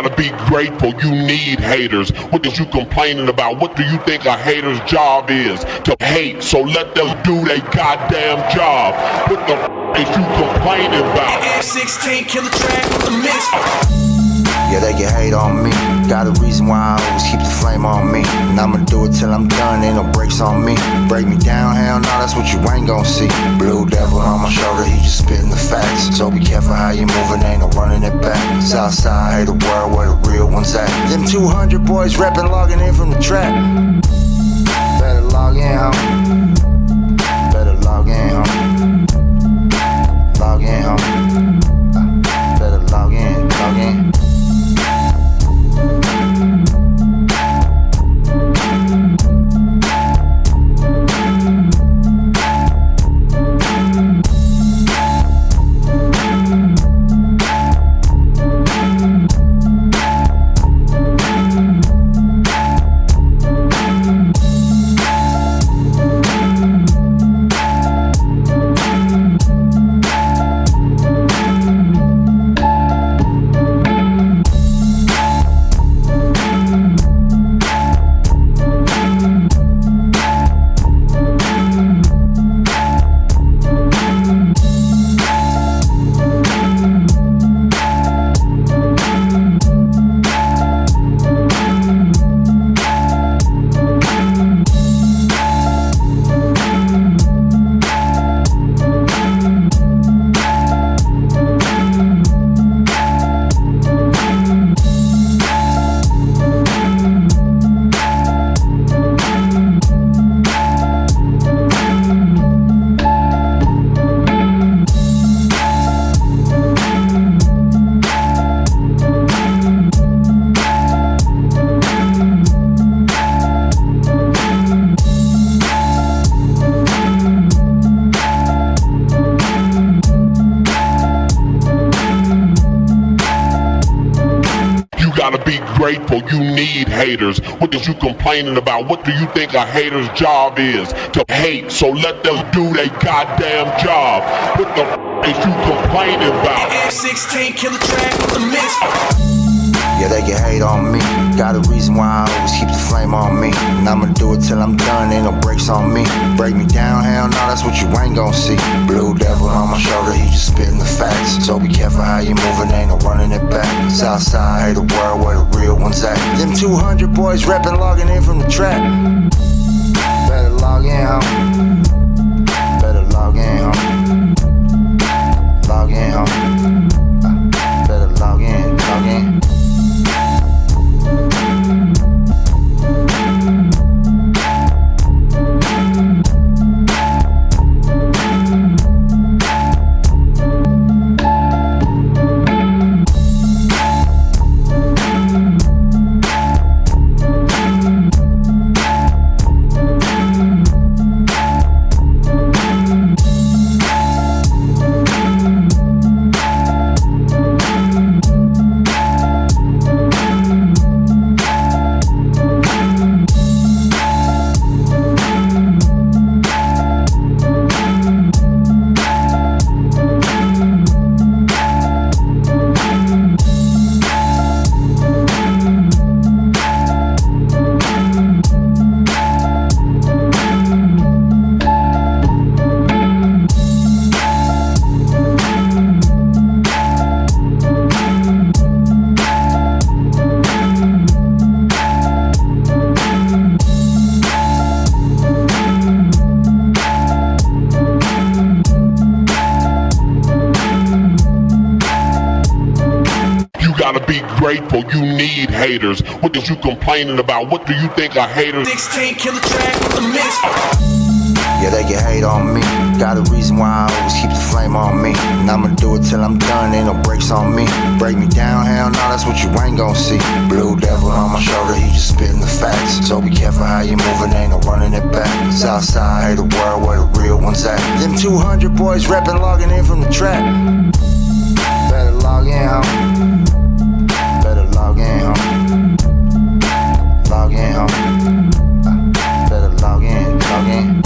gotta be grateful, you need haters. What is you complaining about? What do you think a hater's job is? To hate, so let them do their goddamn job. What the is you complaining about? F16, kill the track with the mix. Yeah, they can hate on me. Got a reason why I always keep the flame on me. And I'ma do it till I'm done, ain't no brakes on me. Break me down, hell no, that's what you ain't gon' see. Blue devil on my shoulder, he just spitting the facts. So be careful how you moving, ain't no running it back. Southside, hate the world where the real ones at. Them 200 boys reppin', logging in from the trap. Better log in, homie. Better log in, homie. Log in, homie. Better log in, log in. Gotta be grateful, you need haters. What is you complaining about? What do you think a hater's job is? To hate, so let them do their goddamn job. What the is you complaining about? F16, kill the track with the mix. Yeah, they can hate on me. Got a reason why I always keep the flame on me. And I'ma do it till I'm done, ain't no brakes on me. Break me down, hell no, that's what you ain't gon' see. Blue devil on my shoulder, he just spitting the facts. So be careful how you moving, ain't no running it back. Southside, hate the world where the real ones at. Them 200 boys reppin', logging in from the trap. Better log in, homie. Better log in, homie. Log in, homie. Better log in, log in. Gotta be grateful, you need haters. What is you complaining about? What do you think a hater? 16, kill the track with the mix. Yeah, they can hate on me. Got a reason why I always keep the flame on me. And I'ma do it till I'm done, ain't no brakes on me. Break me down, hell no, that's what you ain't gon' see. Blue devil on my shoulder, he just spitting the facts. So be careful how you moving, ain't no running it back. Southside, hate the world where the real ones at. Them 200 boys reppin', logging in from the trap. Better log in, homie. Better log in, homie. Log in, homie. Better log in, log in.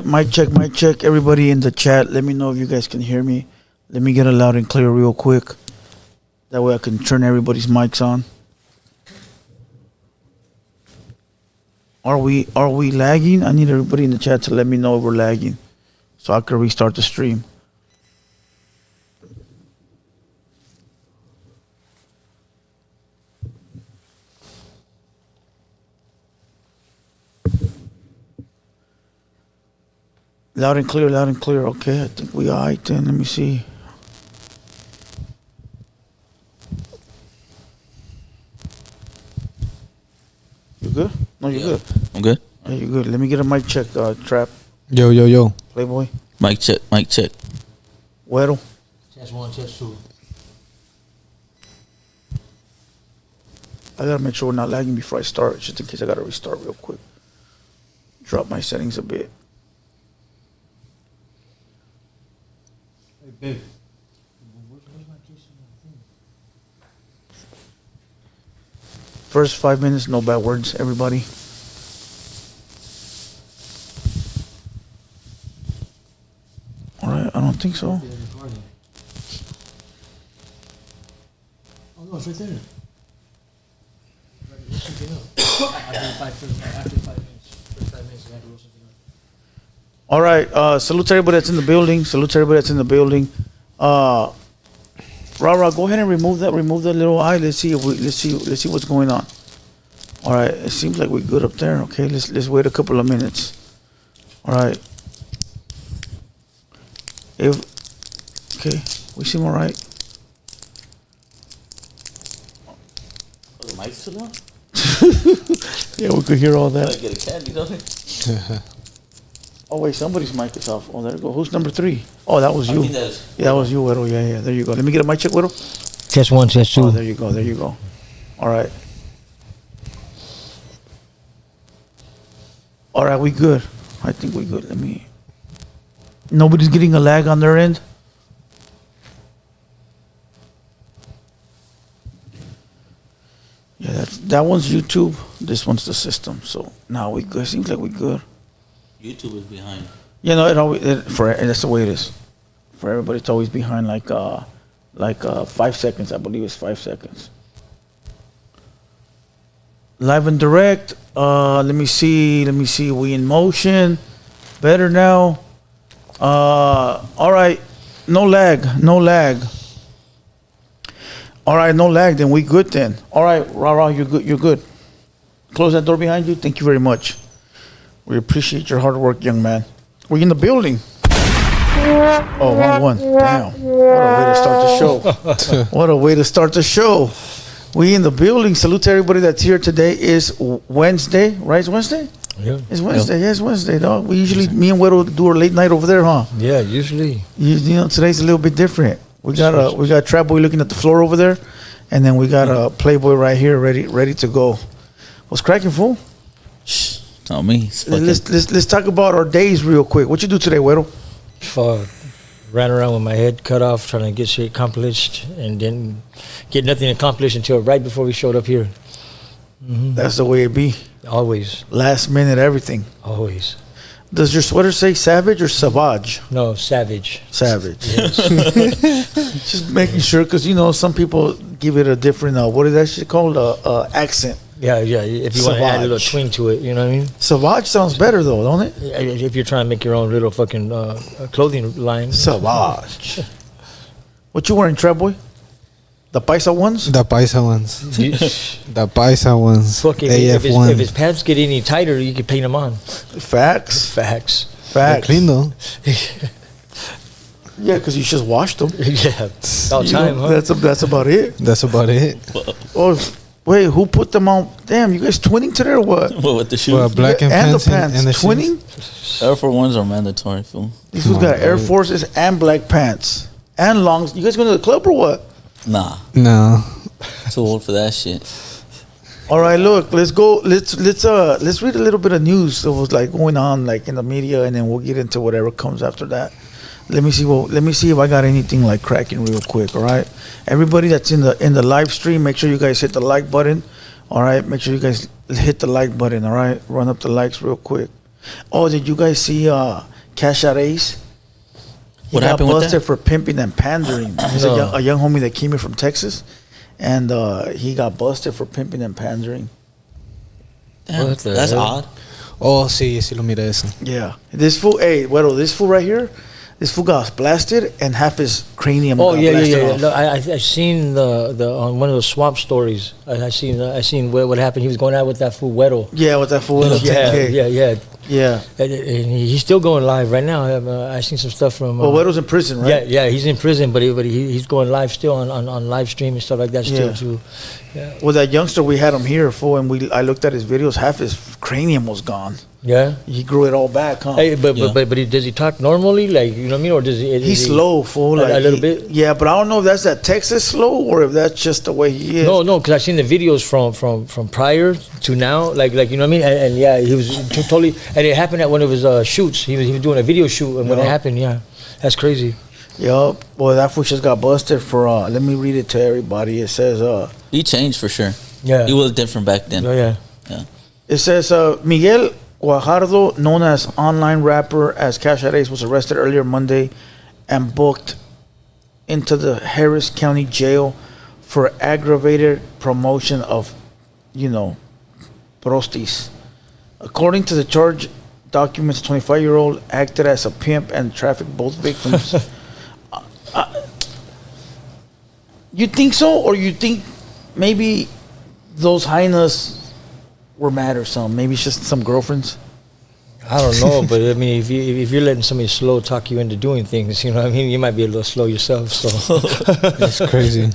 Mic check. Everybody in the chat, let me know if you guys can hear me. Let me get it loud and clear real quick. That way I can turn everybody's mics on. Are we lagging? I need everybody in the chat to let me know if we're lagging, so I can restart the stream. Loud and clear. Okay, I think we all right then. Let me see. You good? No, you good. I'm good. Yeah, you good. Let me get a mic check, Trap. Yo. Playboy. Mic check. Huero. Test 1, test 2. I gotta make sure we're not lagging before I start, just in case I gotta restart real quick. Drop my settings a bit. Hey, babe. First 5 minutes, no bad words, everybody. All right, I don't think so. Oh, no, it's right there. Roll something up. After 5 minutes. First 5 minutes, you have to roll something up. All right, salute to everybody that's in the building. Rara, go ahead and remove that little eye. Let's see what's going on. All right, it seems like we're good up there. Okay, let's wait a couple of minutes. All right. Okay, we seem all right. Oh, the mic's still on? Yeah, we could hear all I that. get a candy, don't I? Oh wait, somebody's mic is off. Oh, there you go. Who's number 3? Oh, that was I you. think that is. Yeah, that was you, Huero. Yeah. There you go. Let me get a mic check, Huero. Test 1, test 2. Oh, there you go. All right. All right, we good. I think we good. Nobody's getting a lag on their end? Yeah, that one's YouTube. This one's the system. So now we good. Seems like we good. YouTube is behind. You know, that's the way it is. For everybody, it's always behind like 5 seconds. I believe it's 5 seconds. Live and direct. Let me see. We in motion. Better now. All right. No lag. All right, no lag. Then we good then. All right, Rara, you're good. Close that door behind you. Thank you very much. We appreciate your hard work, young man. We're in the building. Oh, wrong one. Damn. What a way to start the show. We in the building. Salute to everybody that's here. Today is Wednesday, right? It's Wednesday? Yeah. It's Wednesday. Yeah, it's Wednesday, dog. We usually, me and Huero do our late night over there, huh? Yeah, usually. You know, today's a little bit different. We got Trapboii looking at the floor over there, and then we got a Playboii right here, ready to go. What's cracking, fool? Shh. Not me. Let's talk about our days real quick. What you do today, Huero? Ran around with my head cut off trying to get shit accomplished and didn't get nothing accomplished until right before we showed up here. Mm-hmm. That's the way it be. Always. Last minute everything. Always. Does your sweater say savage or savage? No, savage. Savage. Yes. Just making sure, because, you know, some people give it a different, what is that shit called? Accent. Yeah. If you want to add a little twang to it, you know what I mean? Savage sounds better, though, don't it? If you're trying to make your own little fucking clothing line. Savage. What you wearing, Trapboii? The paisa ones? The paisa ones. The paisa ones. Fuck, if his pants get any tighter, you can paint them on. Facts. They're clean, though. Yeah, because you just washed them. Yeah. About time, huh? That's about it. That's about it. Oh, wait, who put them on? Damn, you guys twinning today or what? Well, with the shoes. Well, black and the pants and the twinning? shoes. Air Force Ones are mandatory, fool. These who's got Air Forces and black pants and longs. You guys going to the club or what? Nah. No. Too old for that shit. All right, look, let's go. Let's read a little bit of news that was like going on like in the media, and then we'll get into whatever comes after that. Let me see if I got anything like cracking real quick. All right, everybody that's in the live stream, make sure you guys hit the like button. All right, make sure you guys hit the like button. All right, run up the likes real quick. Oh, did you guys see Cash Out Ace. He What got happened with busted that? for pimping and pandering. He's a young homie that came here from Texas, and he got busted for pimping and pandering. Damn, What the that's hell? odd. Oh, sí, sí lo miré eso. Yeah, this fool. Hey, Huero, this fool right here. This fool got blasted, and half his cranium. Oh got yeah, blasted yeah, yeah. off. No, I seen the on one of those swamp stories. I seen what happened. He was going out with that fool Huero. Yeah, with that fool. Yeah, 10K. yeah. And he's still going live right now. I seen some stuff from. Well, Huero's in prison, right? Yeah, he's in prison, but he's going live still on live stream and stuff like that still Yeah. too. Well, that youngster we had him here for, and I looked at his videos. Half his cranium was gone. Yeah. He grew it all back, huh? Hey, but Yeah. does he talk normally? Like, you know what I mean, or does he? He's slow, fool. A little bit? Yeah, but I don't know if that's that Texas slow or if that's just the way he is. No, because I seen the videos from prior to now, like you know what I mean, and yeah, he was totally, and it happened at one of his shoots. He was doing a video shoot, and when it Yeah. happened, yeah, that's crazy. Yup. Well, that fool just got busted for. Let me read it to everybody. It says. He changed for sure. Yeah. He was different back then. Oh yeah. It says Miguel Guajardo, known as online rapper as Cash Out Ace, was arrested earlier Monday and booked into the Harris County Jail for aggravated promotion of, prostis. According to the charge documents, 25-year-old acted as a pimp and trafficked both victims. You think so, or you think maybe those hyenas were mad or something? Maybe it's just some girlfriends. I don't know, but I mean, if you're letting somebody slow talk you into doing things, you know what I mean, you might be a little slow yourself. So That's crazy.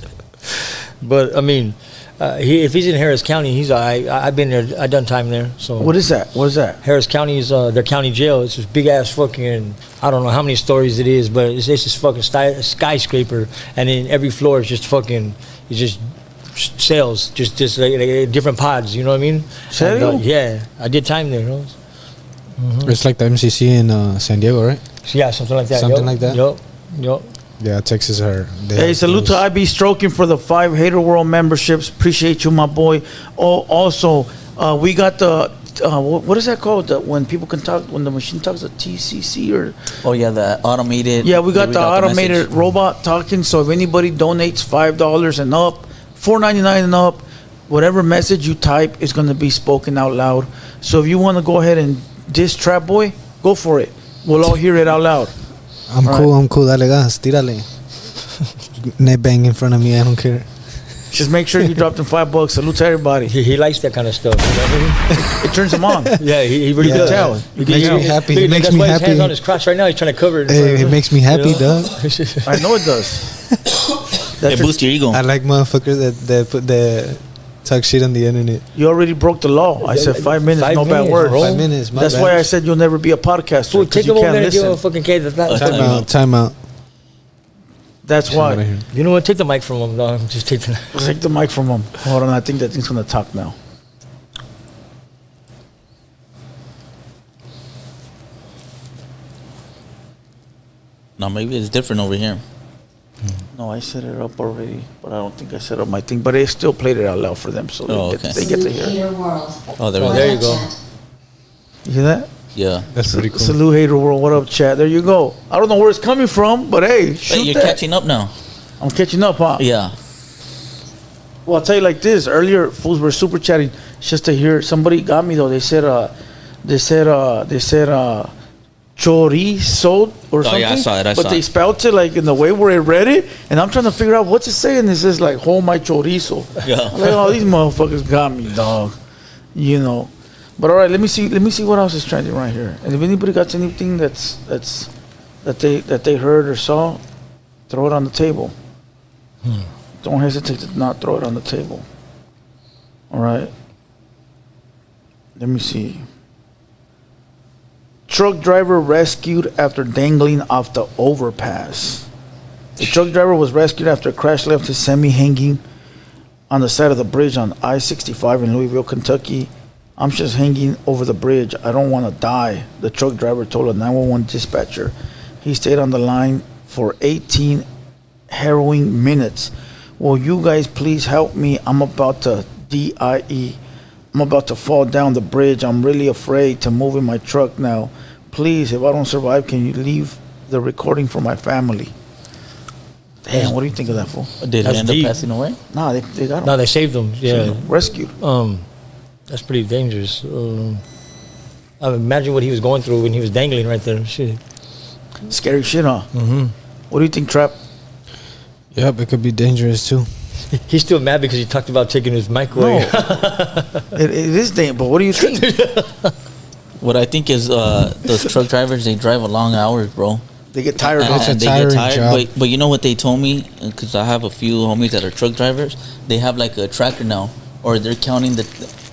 but I mean, if he's in Harris County, he's I've been there. I done time there. So What is that? What is that? Harris County is their county jail. It's this big ass fucking, I don't know how many stories it is, but it's this fucking skyscraper, and then every floor is just fucking, it's just cells, just like different pods. You know what I mean? Serio? And, yeah, I did time there. You know? It's like the MCC in San Diego, right? Yeah, something like that. Something like that? Yup. Yeah, Texas are. Hey, salute to IB Stroking for the 5 Hater World memberships. Appreciate you, my boy. Oh, also, we got the what is that called? When people can talk, when the machine talks, the TCC or Oh yeah, the automated. yeah, we got the automated message. robot talking. So if anybody donates $5 and up, $4.99 and up, whatever message you type is going to be spoken out loud. So if you want to go ahead and diss Trapboii, go for it. We'll all hear it out loud. I'm cool. Dale gas, tírale. Net bang in front of me, I don't care. Just make sure you drop them $5. Salute to everybody. He likes that kind of stuff. You know what I mean? It turns them on. Yeah, he really You can does. tell. It makes me happy. It makes that's me why his hand's happy. on his crotch right now. He's trying to cover it. Hey, it makes me happy, You know? dog. I know it does. It That's your- boosts your ego. I like motherfuckers that put the talk shit on the internet. you already broke the law. I said 5 minutes, 5 no bad minutes, words. bro. 5 minutes, my That's bad. why I said you'll never be a podcaster. Fool, 'cause take you him over can't there and give him a listen. fucking cake. Time out. That's Right why. here. You know what? Take the mic from him, dog. Just take the. Take the mic from him. Hold on, I think that thing's gonna talk now. No, maybe it's different over here. No, I set it up already, but I don't think I set up my thing. But I still played it out loud for them, so Oh, they get to hear it. Hater World. Oh, there we Oh, go. there you go. You hear that? Yeah. That's pretty cool. Salute Hater World. What up, chat? There you go. I don't know where it's coming from, but hey, Hey, shoot you're that. catching up now. I'm catching up, huh? Yeah. Well, I'll tell you like this. Earlier, fools were super chatting just to hear. Somebody got me though. They said chorizo or something. Oh, yeah, I saw it, I but saw they it. spelled it like in the way where it read it, and I'm trying to figure out what's it saying. It says like "hold my chorizo." Yeah. I'm like, oh, these motherfuckers got me, dog. You know. But all right, let me see what else is trending right here. And if anybody got anything that they heard or saw, throw it on the table. Don't hesitate to not throw it on the table. All right. Let me see. Truck driver rescued after dangling off the overpass. The truck driver was rescued after a crash left his semi hanging on the side of the bridge on I-65 in Louisville, Kentucky. I'm just hanging over the bridge. I don't want to die, the truck driver told a 911 dispatcher. He stayed on the line for 18 harrowing minutes. Will you guys please help me? I'm about to DIE. I'm about to fall down the bridge. I'm really afraid to move in my truck now. Please, if I don't survive, can you leave the recording for my family? Damn, what do you think of that, fool? Did That's he end up deep. passing away? Nah, they got him. No, they saved him. Yeah. Rescued. That's pretty dangerous. I imagine what he was going through when he was dangling right there. Shit. Scary shit, huh? Mm-hmm. What do you think, Trap? Yep, it could be dangerous too. He's still mad because he talked about taking his mic away. It is dangerous, but what do you think? What I think is those truck drivers, they drive a long hours, bro. They get tired. And, Huh? It's a and they get tiring tired. job. But you know what they told me? Because I have a few homies that are truck drivers. They have like a tracker now, or they're counting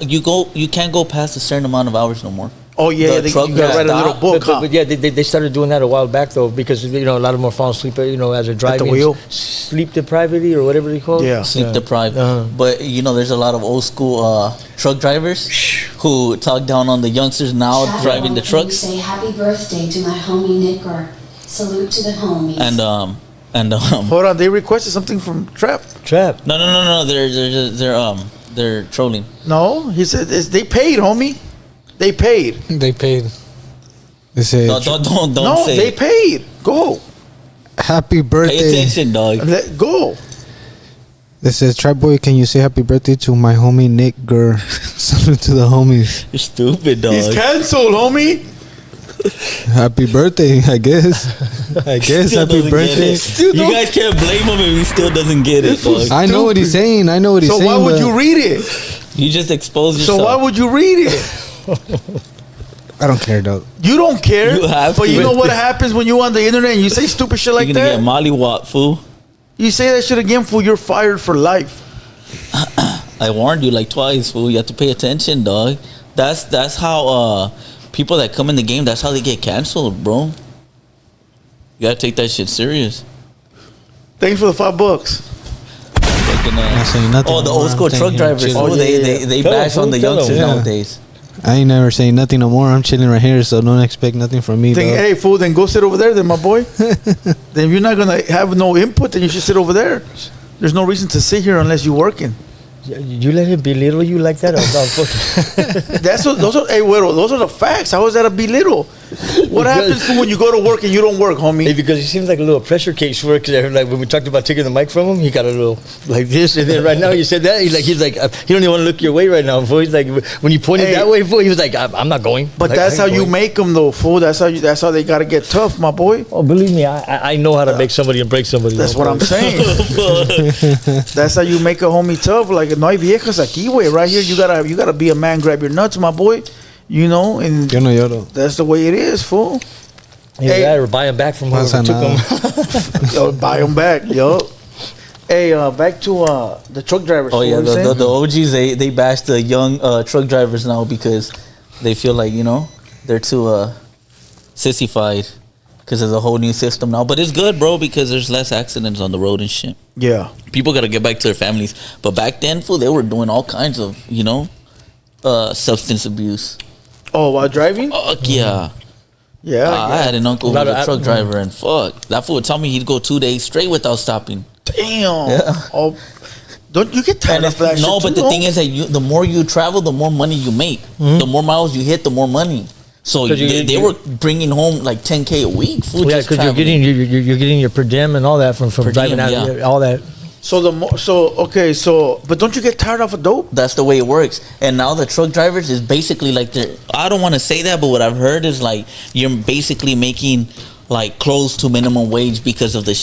you can't go past a certain amount of hours no more. Oh yeah, The you truck gotta write a little stop. book, huh? But yeah, they started doing that a while back though, because a lot of them are falling asleep, as they're driving. wheel? Sleep deprivity or whatever they call it. Yeah. Sleep deprived. Uh-huh. But there's a lot of old school truck drivers who talk down on the youngsters now driving the trucks. Say happy birthday to my homie Nicker. Salute to the homies. And Hold on, they requested something from Trap. Trap. no, they're trolling. No, he said they paid, homie. They paid. They paid. They say Don't No, say they it. paid. Go. happy Pay birthday. attention, dog. Go. This says Trapboii, can you say happy birthday to my homie Nick Gurr? Salute to the homies. You're stupid, dog. He's canceled, homie. Happy birthday, I guess. Still Happy doesn't birthday. get it. You guys can't blame him if he still doesn't get it, dog. I know what he's saying. So why would you read it? You just exposed yourself. So why would you read it? I don't care, dog. You don't care. You have but to. you know what happens when you on the internet and you say stupid shit like You're gonna that? get mollywop, fool. You say that shit again, fool, you're fired for life. I warned you like twice, fool. You have to pay attention, dog. That's how people that come in the game, that's how they get canceled, bro. You gotta take that shit serious. Thanks for the $5. Fucking, Not saying nothing. the no old more. school I'm truck staying here drivers, chilling. fool. Oh, yeah, yeah. They Tell bash them, on the tell them. youngsters Yeah. nowadays. I ain't never saying nothing no more. I'm chilling right here, so don't expect nothing from me, dog. Hey, fool, then go sit over there, then, my boy. Then if you're not going to have no input, then you should sit over there. There's no reason to sit here unless you're working. You let him belittle you like that? Hey, Huero, those are the facts. How is that a belittle? What happens when you go to work and you don't work, homie? Hey, because he seems like a little pressure case for it. Because like when we talked about taking the mic from him, he got a little like this, and then right now you said that he's like he don't even want to look your way right now. Fool. He's like when you pointed Hey. that way, fool, he was like I'm not going. But Like, that's I how ain't you going. make them, though, fool. That's how they got to get tough, my boy. Oh, believe me, I know how to make somebody and break somebody. That's no what I'm problem. saying. That's how you make a homie tough. Like, no hay viejas aquí, güey. Right here, you gotta be a man. Grab your nuts, my boy. And Yo no lloro. that's the way it is, fool. Yeah, Hey. that or buy him back from whoever Pasa took nada. him. Yo, buy them back, yo. Hey, back to the truck drivers. Oh fool, yeah, what you saying? the OGs they bash the young truck drivers now because they feel like they're too sissified because there's a whole new system now. But it's good, bro, because there's less accidents on the road and shit. Yeah. People gotta get back to their families. But back then, fool, they were doing all kinds of substance abuse. Oh, while driving? Fuck yeah. Yeah. I had an uncle who was Lot a of truck driver, and fuck, that fool would tell me he'd go 2 days straight without stopping. Damn. Yeah. Oh, don't you get tired of that? No, shit but too, the thing is that the more you travel, the more money you make. The more miles you hit, the more money. So 'Cause they were bringing home like 10K a week. Fool, Yeah, just because you're traveling. getting you're getting your per diem and all that from Per driving diem, out yeah. all that. But don't you get tired of a dope? That's the way it works. And now the truck drivers is basically like I don't want to say that, but what I've heard is like you're basically making like close to minimum wage because of the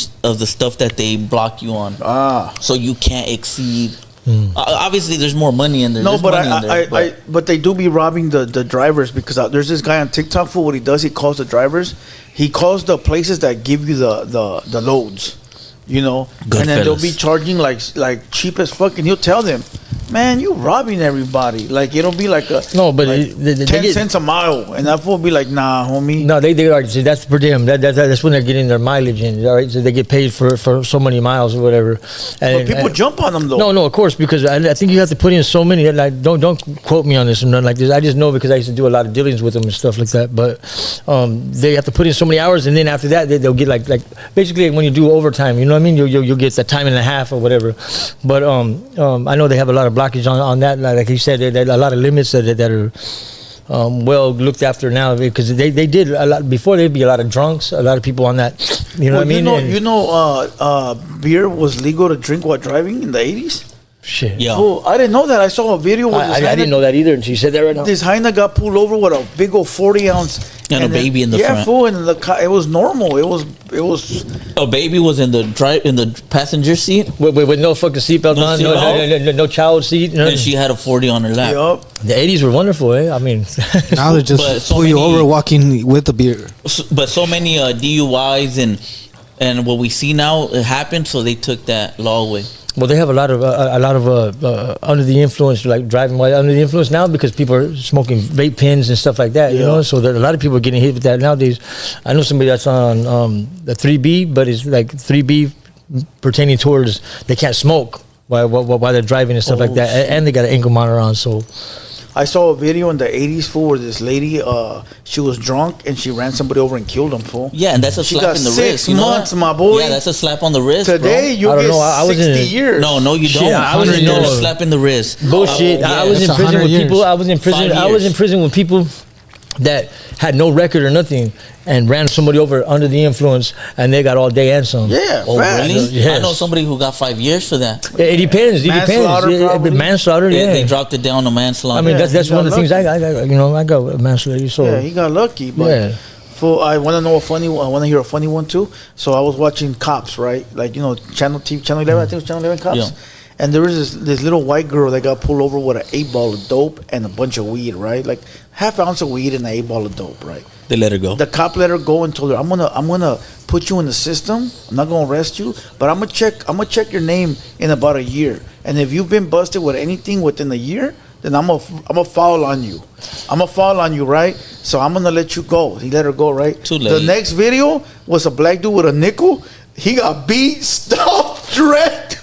stuff that they block you on. So you can't exceed. Obviously, there's more money in there. No, There's but money in there, but they do be robbing the drivers because there's this guy on TikTok for what he does. He calls the drivers. He calls the places that give you the loads. Good and then they'll fellas. be charging like cheap as fuck, and he'll tell them, "Man, you robbing everybody." Like it'll be like a No, but like they 10 get- cents a mile, and that fool will be like, "Nah, homie." No, they are. See, that's per diem. That's when they're getting their mileage in. All right, so they get paid for so many miles or whatever. But people jump on them though. No, of course, because I think you have to put in so many. Like, don't quote me on this and nothing like this. I just know because I used to do a lot of dealings with them and stuff like that. But they have to put in so many hours, and then after that, they'll get like basically when you do overtime. You know what I mean? You'll get a time and a half or whatever. But I know they have a lot of blockage on that. Like you said, there are a lot of limits that are well looked after now, because they did a lot before. There'd be a lot of drunks, a lot of people on that. You know what I mean? Beer was legal to drink while driving in the 80s. Shit. Yeah. Fool, I didn't know that. I saw a video where I didn't know that either until you said that right now. This hyena got pulled over with a big old 40-ounce And a baby in the front. Yeah, fool, and it was normal. It was. A baby was in the passenger seat. With no fucking seatbelt on, no child seat. And she had a 40 on her lap. Yup. The 80s were wonderful, eh? I mean, Now they just pull you over walking with the beer. But so many DUIs and what we see now it happened, so they took that law away. well, they have a lot of under the influence, like driving while under the influence now, because people are smoking vape pens and stuff like that. You know, so there, a lot of people are getting hit with that nowadays. I know somebody that's on the 3B, but it's like 3B pertaining towards they can't smoke while they're driving and stuff like that, and they got an ankle monitor on. So I saw a video in the 80s, fool, where this lady, she was drunk and she ran somebody over and killed him, fool. Yeah, and that's a slap in the wrist. She got 6 months, my boy. Yeah, that's a slap on the wrist. Today, bro. you get 60 years. No, you don't. I was in a slap in the wrist. bullshit. I was in prison with people. I was in prison. 5 I was in years. prison with people that had no record or nothing and ran somebody over under the influence, and they got all day and some. Yeah, Oh, really? Yes. I know somebody who got 5 years for that. It depends. Manslaughter, probably. Manslaughter. Yeah. They dropped it down to manslaughter. I mean, that's he one of got the things lucky. I got. You know, I got manslaughter. So Yeah, he got lucky, but Yeah. I want to know a funny one. I want to hear a funny one too. So I was watching Cops, right? Like, Channel 11, I think it was Channel 11 Cops. Yeah. And there was this little white girl that got pulled over with an 8-ball of dope and a bunch of weed, right? Like half ounce of weed and an 8-ball of dope, right? They let her go. The cop let her go and told her, I'm gonna put you in the system. I'm not gonna arrest you, but I'm gonna check your name in about a year. And if you've been busted with anything within a year, then I'm gonna foul on you. I'm gonna foul on you, right? So I'm gonna let you go. He let her go, right? Too late. The next video was a black dude with a nickel. He got beat, stopped, dragged.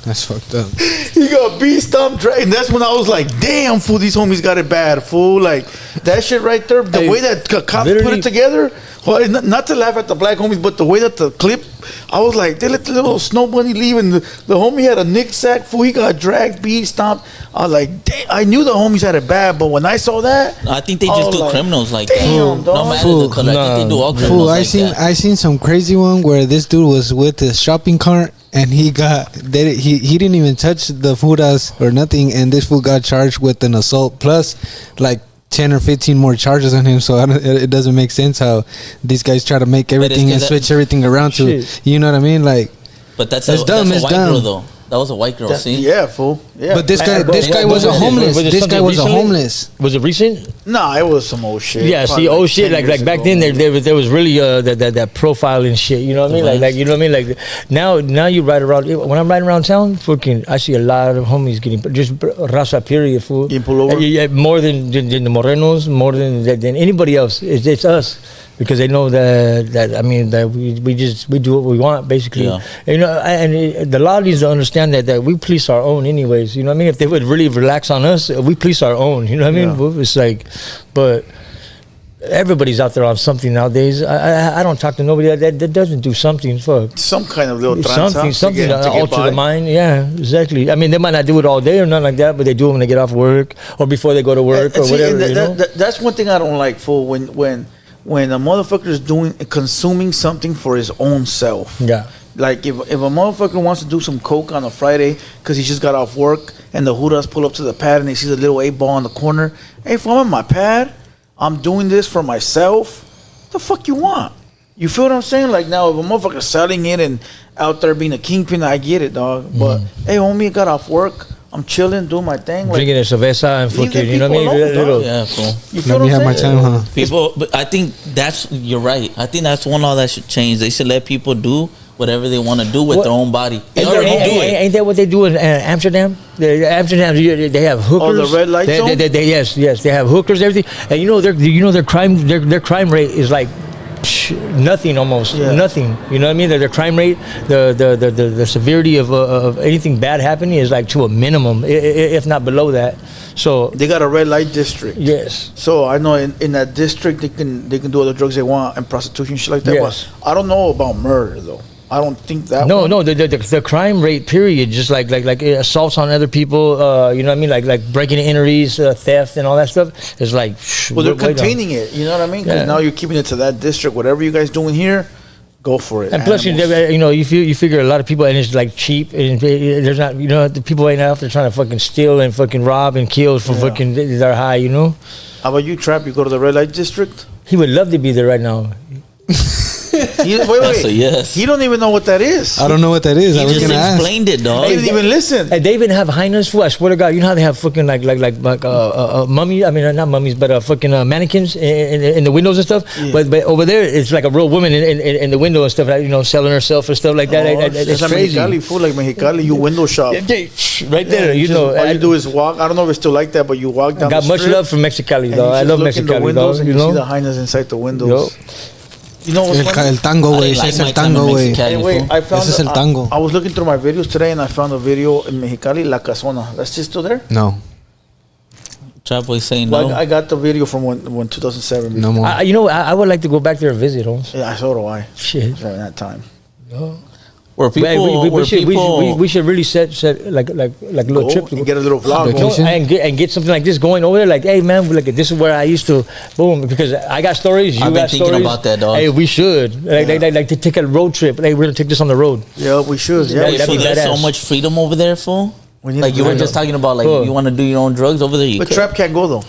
That's fucked up. He got beat, stomped, dragged. And that's when I was like, damn, fool, these homies got it bad, fool. Like, that shit right there, the way that cops put literally- it together, well, not to laugh at the black homies, but the way that the clip, I was like, they let the little snow bunny leave, and the homie had a nick sack, fool. He got dragged, beat, stomped. I was like, damn, I knew the homies had it bad, but when I saw that, I think they I just was do like, criminals like damn, that. No dog. matter Fool, the color. I think they do all criminals Fool, like that. I seen some crazy one where this dude was with his shopping cart and he didn't even touch the furas or nothing, and this fool got charged with an assault plus like 10 or 15 more charges on him. So it doesn't make sense how these guys try to make everything and switch everything around to, you know what I mean? Like, But that's It's dumb, That's it's a white girl dumb. though. That was a white girl. See? yeah, fool. Yeah. but this guy was a homeless. This guy was a homeless. Was it recent? Nah, it was some old shit. Yeah, Probably see, old 10 shit. Like years back ago. then, there was really that profiling shit. You know what I mean? Like you know what I mean? Like now you ride around. When I'm riding around town, fucking, I see a lot of homies getting just raza period, fool. Getting pulled over? Yeah, more than the Morenos, more than anybody else. It's us. Because they know that I mean that we do what we want basically. Yeah. You know, and the law needs to understand that we police our own anyways. You know what I mean? If they would really relax on us, we police our own. You know what I mean? Yeah. It's like, but everybody's out there on something nowadays. I don't talk to nobody that doesn't do something. Fuck. Some kind of little Something to get to alter by. the mind. Yeah, exactly. I mean, they might not do it all day or nothing like that, but they do it when they get off work or before they go to work or See, whatever. and You know? that's one thing I don't like, fool. When a motherfucker is consuming something for his own self. Yeah. Like if a motherfucker wants to do some coke on a Friday because he just got off work and the Hudas pull up to the pad and he sees a little 8-ball in the corner. Hey, if I'm on my pad, I'm doing this for myself. The fuck you want? You feel what I'm saying? Like now, if a motherfucker selling it and out there being a kingpin, I get it, dog. But hey, homie, I got off work. I'm chilling, doing my thing. Like, Drinking a cerveza and leave the fucking, you know what I people mean? alone, Little- dog. Yeah, cool. You feel Let me what have I'm my saying? time, huh? People, but I think you're right. I think that's one law that should change. They should let people do whatever they want to do with What? their own body. They Ain't already that, do ain't, it. ain't that what they do in Amsterdam? Amsterdam, they have hookers. Oh, the red light zone? Yes, they have hookers, everything. And their crime rate is like nothing almost, Yeah. nothing. You know what I mean? Their crime rate, the severity of anything bad happening is like to a minimum, if not below that. So They got a red light district. yes. So I know in that district they can do all the drugs they want and prostitution shit like that. Yes. But I don't know about murder though. I don't think that. No, one. no, the crime rate period, just like assaults on other people, you know what I mean, like breaking and entries, theft, and all that stuff. Is like Well, they're containing it. You know what I mean? Because now you're keeping it to that district. Whatever you guys doing here, go for it. And plus, you figure a lot of people, and it's like cheap, and there's not, the people ain't out there trying to fucking steal and fucking rob and kill for fucking their high, How about you, Trap? You go to the red light district? He would love to be there right now. Wait. That's a yes. He don't even know what that is. I don't know what that is. He I was just gonna ask. explained it, dog. He didn't even listen. Hey, they even have hyenas fool. I swear to God, you know how they have fucking like mummies. I mean, not mummies, but fucking mannequins in the windows and stuff. Yeah. But over there, it's like a real woman in the window and stuff. Like, selling herself and stuff like that. It's like crazy. Mexicali, fool, like Mexicali, you window shop. Right there, All you do is walk. I don't know if it's still like that, but you walk down. Got the much strip, love for Mexicali, and though. you I just love look in the Mexicali, windows, though. and you see the hyenas inside the windows. You know what's funny? El tango, I güey. like Ese es my el time in tango, güey. Mexicali. Anyway, I found. Ese es el tango. I was looking through my videos today, and I found a video in Mexicali, La Casona. That's still there. No, Trapboii saying Well, no. I got the video from when 2007. no more. I would like to go back there and visit, Holmes. Yeah, so do I. Shit. During that time. Where people, we should really set like a little Go trip to and get a little vlog. No, Vacation? and get something like this going over there. Like, hey man, like this is where I used to boom, because I got stories. You I've been got thinking stories. about that, dog. Hey, we should like to take a road trip. Hey, we're gonna take this on the road. Yeah, we should. Yeah, Hey, we that'd Fool, be should. there's so badass. much freedom over there, fool. We need Like to you go. were just talking about, like Cool. you want to do your own drugs over there. You But could. Trap can't go though.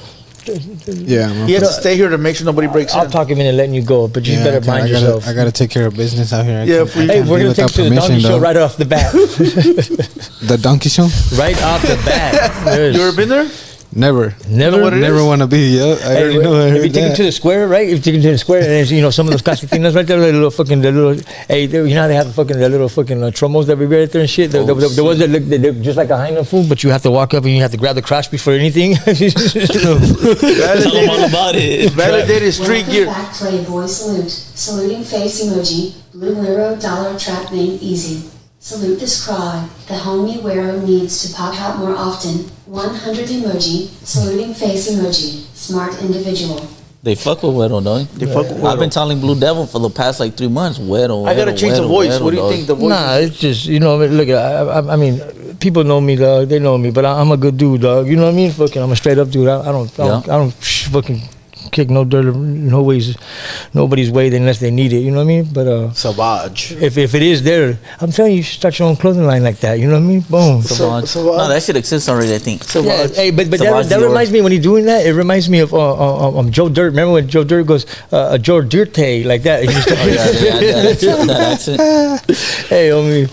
Yeah, man. He has to stay here to make sure nobody breaks I'll in. talk him into letting you go, but you Yeah, better I mind gotta- yourself. I gotta take care of business out here. I Yeah, can't- if we- I Hey, can't we're be gonna take without you to the donkey permission, show though. right off the bat. The donkey show? Right off the bat. Yes. You ever been there? Never. Never. what it Never is? want to be. Yeah, I already know. I If you heard take it that. to the square, right? If you take it to the square, and there's, some of those casitas right there, hey, you know how they have the little fucking tromos that we right there and shit. The ones that look they're just like a hyena food, but you have to walk up and you have to grab the crotch before anything. Tell them all about it. Validated street Welcome gear. back, Playboy salute. Saluting face emoji. Blue Huero dollar trap name easy. Salute this cry. The homie Huero needs to pop out more often. 100 emoji. Saluting face emoji. Smart individual. They fuck with Huero, dog. They fuck with I've been Huero. telling Blue Devil for the past like 3 months. Huero. I gotta Huero, change the Huero, voice. Huero, What do you dog. think the voice? Nah, it's just look. I mean, people know me, dog. They know me, but I'm a good dude, dog. You know what I mean? Fucking, I'm a straight up dude. I don't fucking kick no dirt, nobody's way unless they need it. You know what I mean? But Savage. if it is there, I'm telling you, you should start your own clothing line like that. You know what I mean? Boom. Savage. No, that shit exists already, I think. Yeah, hey, but Savage that Dior. reminds me when you're doing that. It reminds me of Joe Dirt. Remember when Joe Dirt goes Joe Dirte like that? That accent. Hey, homie.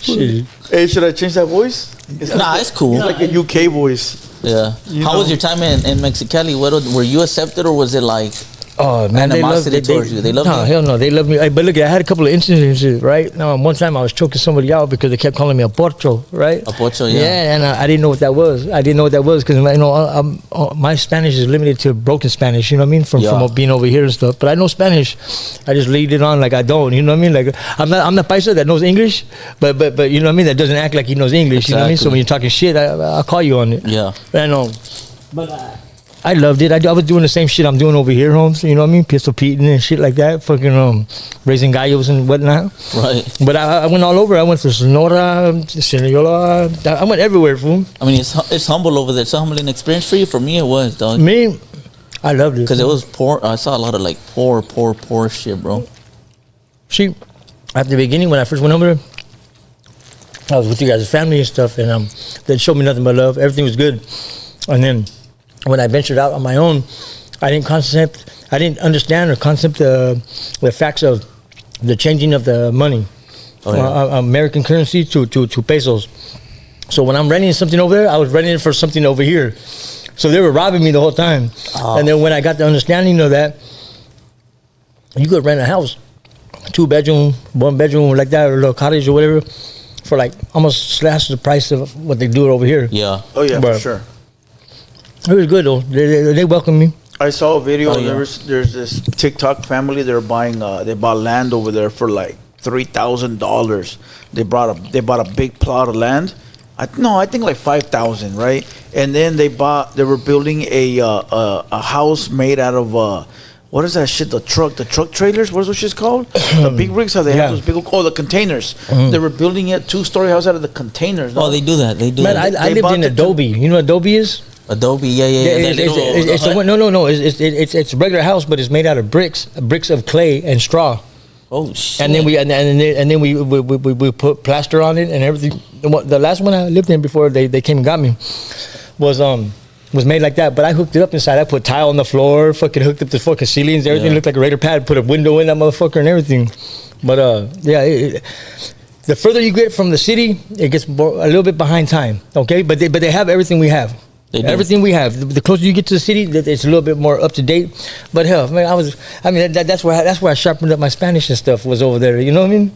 Shit. Hey, should I change that voice? Nah, it's cool. It's like a UK voice. Yeah. How was your time in Mexicali? Were you accepted or was it like Oh man, animosity towards you? They love no, you? hell no, they love me. Hey, but look, I had a couple of instances, right? Now, one time I was choking somebody out because they kept calling me a porcho, right? A porcho, yeah. Yeah, and I didn't know what that was. I didn't know what that was because my Spanish is limited to broken Spanish. You know what I mean? From being over here and stuff. But I know Spanish. I just lead it on like I don't. You know what I mean? Like I'm the paisa that knows English, but you know what I mean? That doesn't act like he knows English. You know what I mean? So when you're talking shit, I'll call you on it. Yeah. I know. But I loved it. I was doing the same shit I'm doing over here, Holmes. You know what I mean? Pistol Pete and shit like that. Fucking raising gallos and whatnot. Right. But I went all over. I went to Sonora, Sinaloa. I went everywhere, fool. I mean, it's humble over there. It's a humbling experience for you. For me, it was, dog. Me, I loved it. Because it was poor. I saw a lot of like poor shit, bro. See, at the beginning when I first went over there, I was with you guys' family and stuff, and they showed me nothing but love. Everything was good. And then when I ventured out on my own, I didn't understand or concept the facts of the changing of the money, American currency to pesos. So when I'm renting something over there, I was renting it for something over here. So they were robbing me the whole time. And then when I got the understanding of that, you could rent a house, 2-bedroom, 1-bedroom, like that, or a little cottage or whatever, for like almost slash the price of what they do over here. Yeah. Oh yeah, But for sure. It was good though. They welcomed me. I saw a video. Oh, yeah. There's this TikTok family. They're buying. They bought land over there for like $3,000. They bought a big plot of land. I think like 5,000, right? And then they were building a house made out of what is that shit? The truck trailers. What's those shit's called? The big rigs. How they have those big? The containers. They were building a 2-story house out of the containers. Oh, they do that. They do Man, that. I lived in Adobe. You know what Adobe is? Adobe, yeah. No. It's a regular house, but it's made out of bricks of clay and straw. Oh shit! And then we put plaster on it and everything. The last one I lived in before they came and got me was made like that. But I hooked it up inside. I put tile on the floor, fucking hooked up the fucking ceilings. Everything looked like a radar pad. Put a window in that motherfucker and everything. But the further you get from the city, it gets a little bit behind time. Okay, but they have everything we have. Everything we have. The closer you get to the city, it's a little bit more up to date. But hell, man, that's where I sharpened up my Spanish and stuff, was over there. You know what I mean?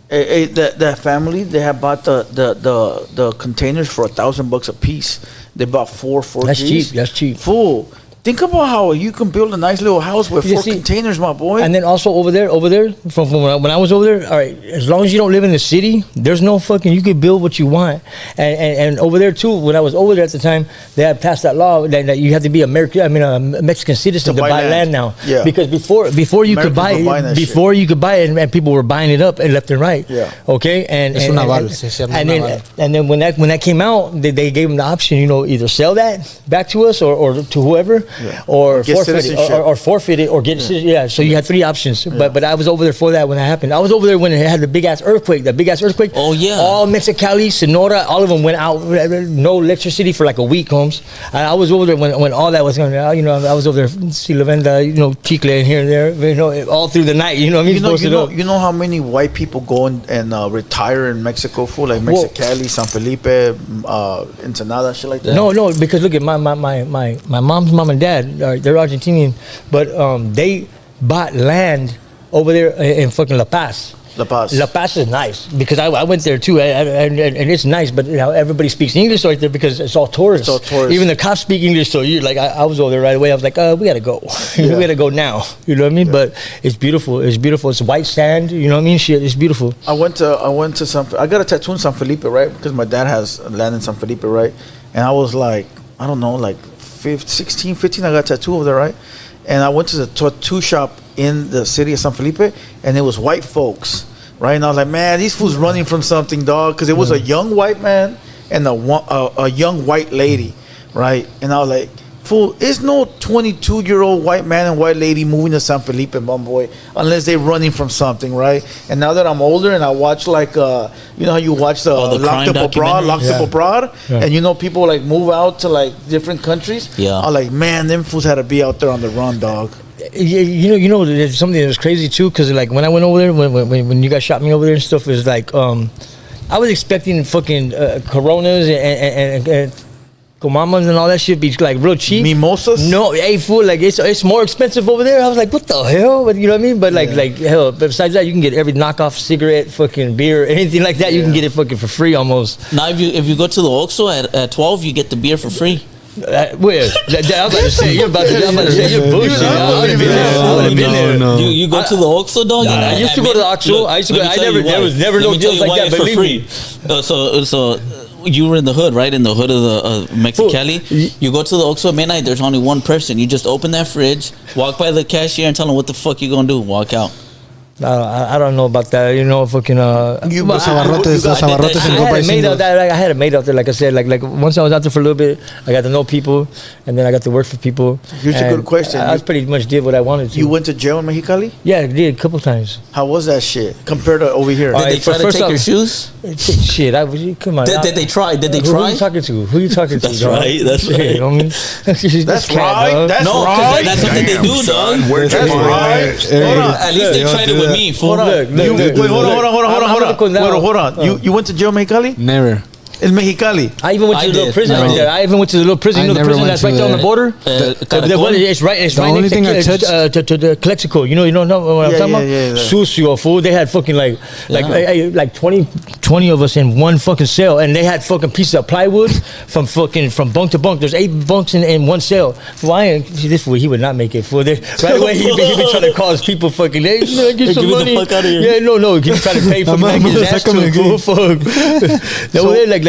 That family, they have bought the containers for $1,000 a piece. They bought 4 Gs. That's cheap. Fool. Think about how you can build a nice little house with 4 containers, my boy. And then also over there, from when I was over there, all right, as long as you don't live in the city, there's no fucking, you can build what you want. And over there too, when I was over there at the time, they had passed that law that you have to be a Mexican citizen to buy land now. Yeah. Because before you could buy it, and people were buying it up and left and right. Yeah. Okay. And then when that came out, they gave them the option, either sell that back to us or to whoever. Yeah. Or forfeit it or get citizenship. So you had 3 options. But I was over there for that when that happened. I was over there when it had the big ass earthquake. Oh yeah. All Mexicali, Sonora, all of them went out. No electricity for like a week, Holmes. I was over there when all that was going on. I was over there, see La Venda, Chicle and here and there, all through the night. You know what I mean? You know how many white people go and retire in Mexico for, like Mexicali, San Felipe, Ensenada, shit like that? No, because look at my mom's mom and dad, they're Argentinian, but they bought land over there in fucking La Paz. La Paz is nice because I went there too, and it's nice, but everybody speaks English right there because it's all tourists. Even the cops speak English, so you I was over there right away. I was like, we gotta go, we gotta go now. You know what I mean? Yeah. But it's beautiful. It's white sand. You know what I mean? Shit, it's beautiful. I went to I got a tattoo in San Felipe, right? Because my dad has land in San Felipe, right? And I was like, I don't know, like 16, 15, I got a tattoo over there, right? And I went to the tattoo shop in the city of San Felipe, and it was white folks, right? And I was like, man, these fools running from something, dog, because it was a young white man and a young white lady, right? And I was like, fool, it's no 22-year-old white man and white lady moving to San Felipe, my boy, unless they're running from something, right? And now that I'm older and I watch like, you know how you watch the Locked Up Abroad, and people like move out to like different countries. Yeah, I'm like, man, them fools had to be out there on the run, dog. There's something that was crazy too, because like when I went over there, when you guys shot me over there and stuff, it was like, I was expecting fucking Coronas and Comamas and all that shit be like real cheap. Mimosas? No, fool, like it's more expensive over there. I was like, what the hell? But you know what I mean? But like hell, but besides that, you can get every knockoff cigarette, fucking beer, anything like that. You can get it fucking for free almost. Now if you go to the Oxxo at 12, you get the beer for free. Where? I'm about to say you're bullshit. I would have been there. No. You go to the Oxxo, dog. I used to go to the Oxxo. There was never no deals like that. Believe me. So you were in the hood, right? In the hood of the Mexicali. You go to the Oxxo at midnight. There's only one person. You just open that fridge, walk by the cashier, and tell him what the fuck you gonna do. Walk out. I don't know about that. Fucking. Los abarrotes en Copa I had it made out there. Like I said, like once I was out there for a little bit, I got to know people, and then I got to work for people. Here's a good question. I pretty much did what I wanted to. You went to jail in Mexicali? Yeah, I did a couple times. How was that shit compared to over here? Did they try to take your shoes? Shit, come on. Did they try? Who are you talking to? That's right. That's right. You know what I mean? That's right. That's something they do, dog. That's right. At least they tried it with me. Hold on. You went to jail in Mexicali? Never. In Mexicali. I even went to the little prison right there. I even went to the little prison. You know the prison that's right there on the border? It's right next to the Calexico. You don't know what I'm talking about? Sucio, fool. They had fucking like 20 of us in one fucking cell, and they had fucking pieces of plywood from bunk to bunk. There's 8 bunks in one cell. This fool, he would not make it. Fool. Right away, he'd be trying to call his people fucking, hey, get some money. The fuck out of here. Yeah, no. He'd be trying to pay for his ass to fool. Fuck.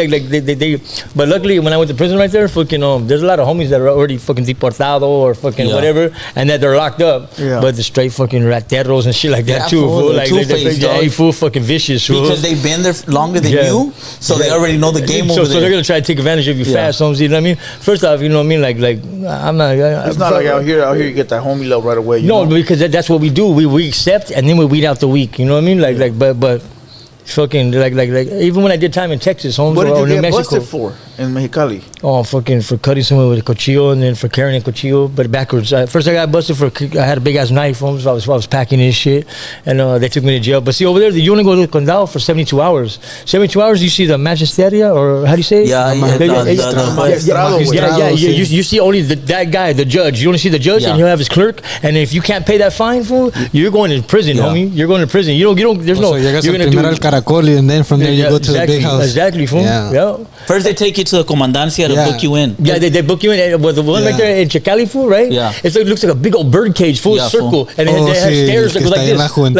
Like they but luckily when I went to prison right there, fucking there's a lot of homies that are already fucking deportado or fucking whatever, and that they're locked up. Yeah. But the straight fucking rateros and shit like that too. Fool. Like they fool fucking vicious. Fool. Because they've been there longer than you, so they already know the game over there. So they're gonna try to take advantage of you fast, homies. You know what I mean? First off, you know what I mean? Like I'm not. It's not like out here you get that homie love right away. No, because that's what we do. We accept and then we weed out the weak. You know what I mean? Like but fucking like even when I did time in Texas, homes what did you or New get Mexico busted for in Mexicali? Oh, fucking for cutting someone with a cuchillo and then for carrying a cuchillo, but backwards. First I got busted for I had a big ass knife, homes. I was packing this shit, and they took me to jail. But see over there, you only go to condado for 72 hours. 72 hours, you see the magisteria, or how do you say it? You see only that guy, the judge. You only see the judge, and he'll have his clerk. And if you can't pay that fine, fool, you're going to prison, homie. You're going to prison. You don't. There's no. You're gonna do el caracol, and then from there you go to the big house. Exactly, fool. Yeah. First they take you to the comandancia to book you in. Yeah, they book you in. Well, the one right there in Chicali, fool, right? Yeah. It looks like a big old bird cage, full circle, and it has stairs that go like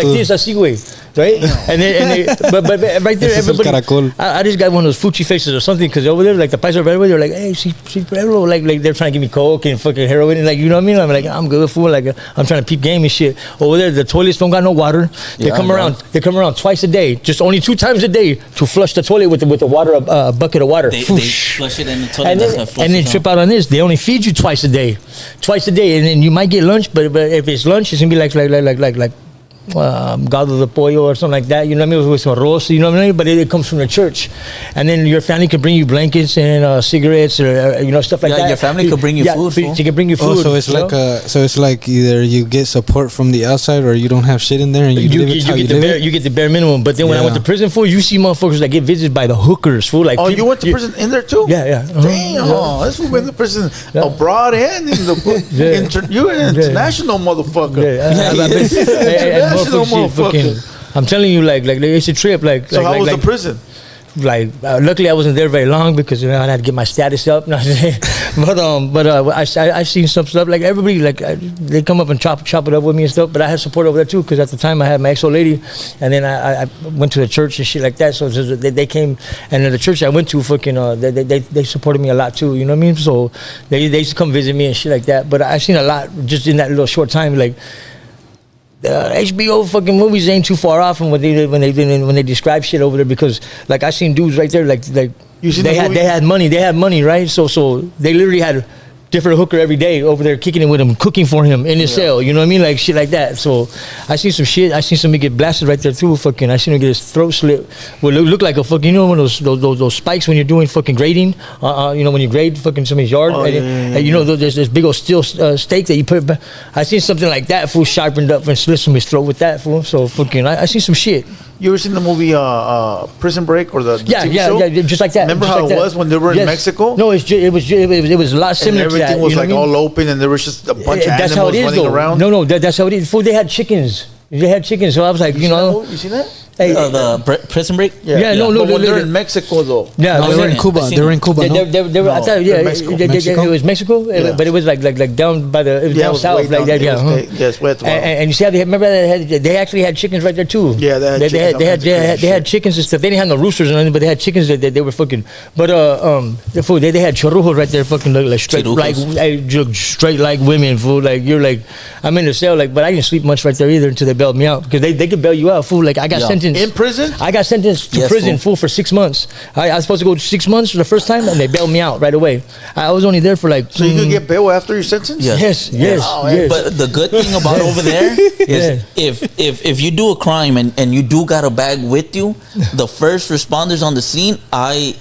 this, así, güey. Right, and but right there, everybody. I just got one of those fuchi faces or something, because over there, like the paisa right away, they're like, hey, see, Pueblo, like they're trying to give me coke and fucking heroin, and like, you know what I mean? I'm like, I'm good, fool. Like I'm trying to peep game and shit. Over there, the toilets don't got no water. They come around twice a day, just only 2 times a day to flush the toilet with the water, a bucket of water. They flush it in the toilet, and then trip out on this. They only feed you twice a day, and then you might get lunch, but if it's lunch, it's gonna be like gado de pollo or something like that, you know what I mean, with some arroz, you know what I mean, but it comes from the church, and then your family can bring you blankets and cigarettes or stuff like that. Yeah, your family could bring you food. They can bring you food. So it's like either you get support from the outside or you don't have shit in there and you get the bare minimum. But then when I went to prison, fool, you see motherfuckers that get visited by the hookers, fool. Like you went to prison in there too? Yeah. Damn, that's who went to prison abroad and in the you're an international motherfucker. I'm telling you, like it's a trip. So how was the prison? Luckily I wasn't there very long because I had to get my status up. But I seen some stuff, like everybody, they come up and chop it up with me and stuff. But I had support over there too, because at the time I had my ex-old lady, and then I went to the church and shit like that. So they came, and the church I went to, fucking they supported me a lot too. You know what I mean? So they used to come visit me and shit like that. But I seen a lot just in that little short time, like. HBO fucking movies ain't too far off from what they did when they describe shit over there, because like I seen dudes right there like they had money, right? So they literally had different hooker every day over there kicking it with him, cooking for him in his cell, you know what I mean, like shit like that. So I seen some shit. I seen somebody get blasted right there too. Fucking, I seen him get his throat slit. Well, it looked like a fucking, one of those spikes when you're doing fucking grading. When you grade fucking somebody's yard, there's this big old steel stake that you put. I seen something like that, fool, sharpened up and slit somebody's throat with that, fool. So fucking, I seen some shit. You ever seen the movie Prison Break or the TV show? Yeah, just like that. Remember how it was when they were in Mexico? No, it was a lot similar to that. Everything was like all open, and there was just a bunch of animals running around. No, that's how it is. Fool, they had chickens. So I was like, you see that? Hey, the Prison Break? Yeah, no. They're in Mexico though. Yeah, they were in Cuba. They were in Cuba. They were. I thought, it was Mexico, but it was like down by the down south, like that. Yes, west. And you see how they actually had chickens right there too. Yeah, they had chickens and stuff. They didn't have no roosters or anything, but they had chickens that they were fucking. But the food they had chorujos right there, fucking like straight straight like women, fool. Like you're like, I'm in the cell, like, but I didn't sleep much right there either until they bailed me out, because they could bail you out, fool. Like I got sentenced in prison. I got sentenced to prison, fool, for 6 months. I was supposed to go 6 months for the first time, and they bailed me out right away. I was only there for like. So you could get bail after your sentence? Yes. But the good thing about over there is if you do a crime and you do got a bag with you, the first responders on the scene, I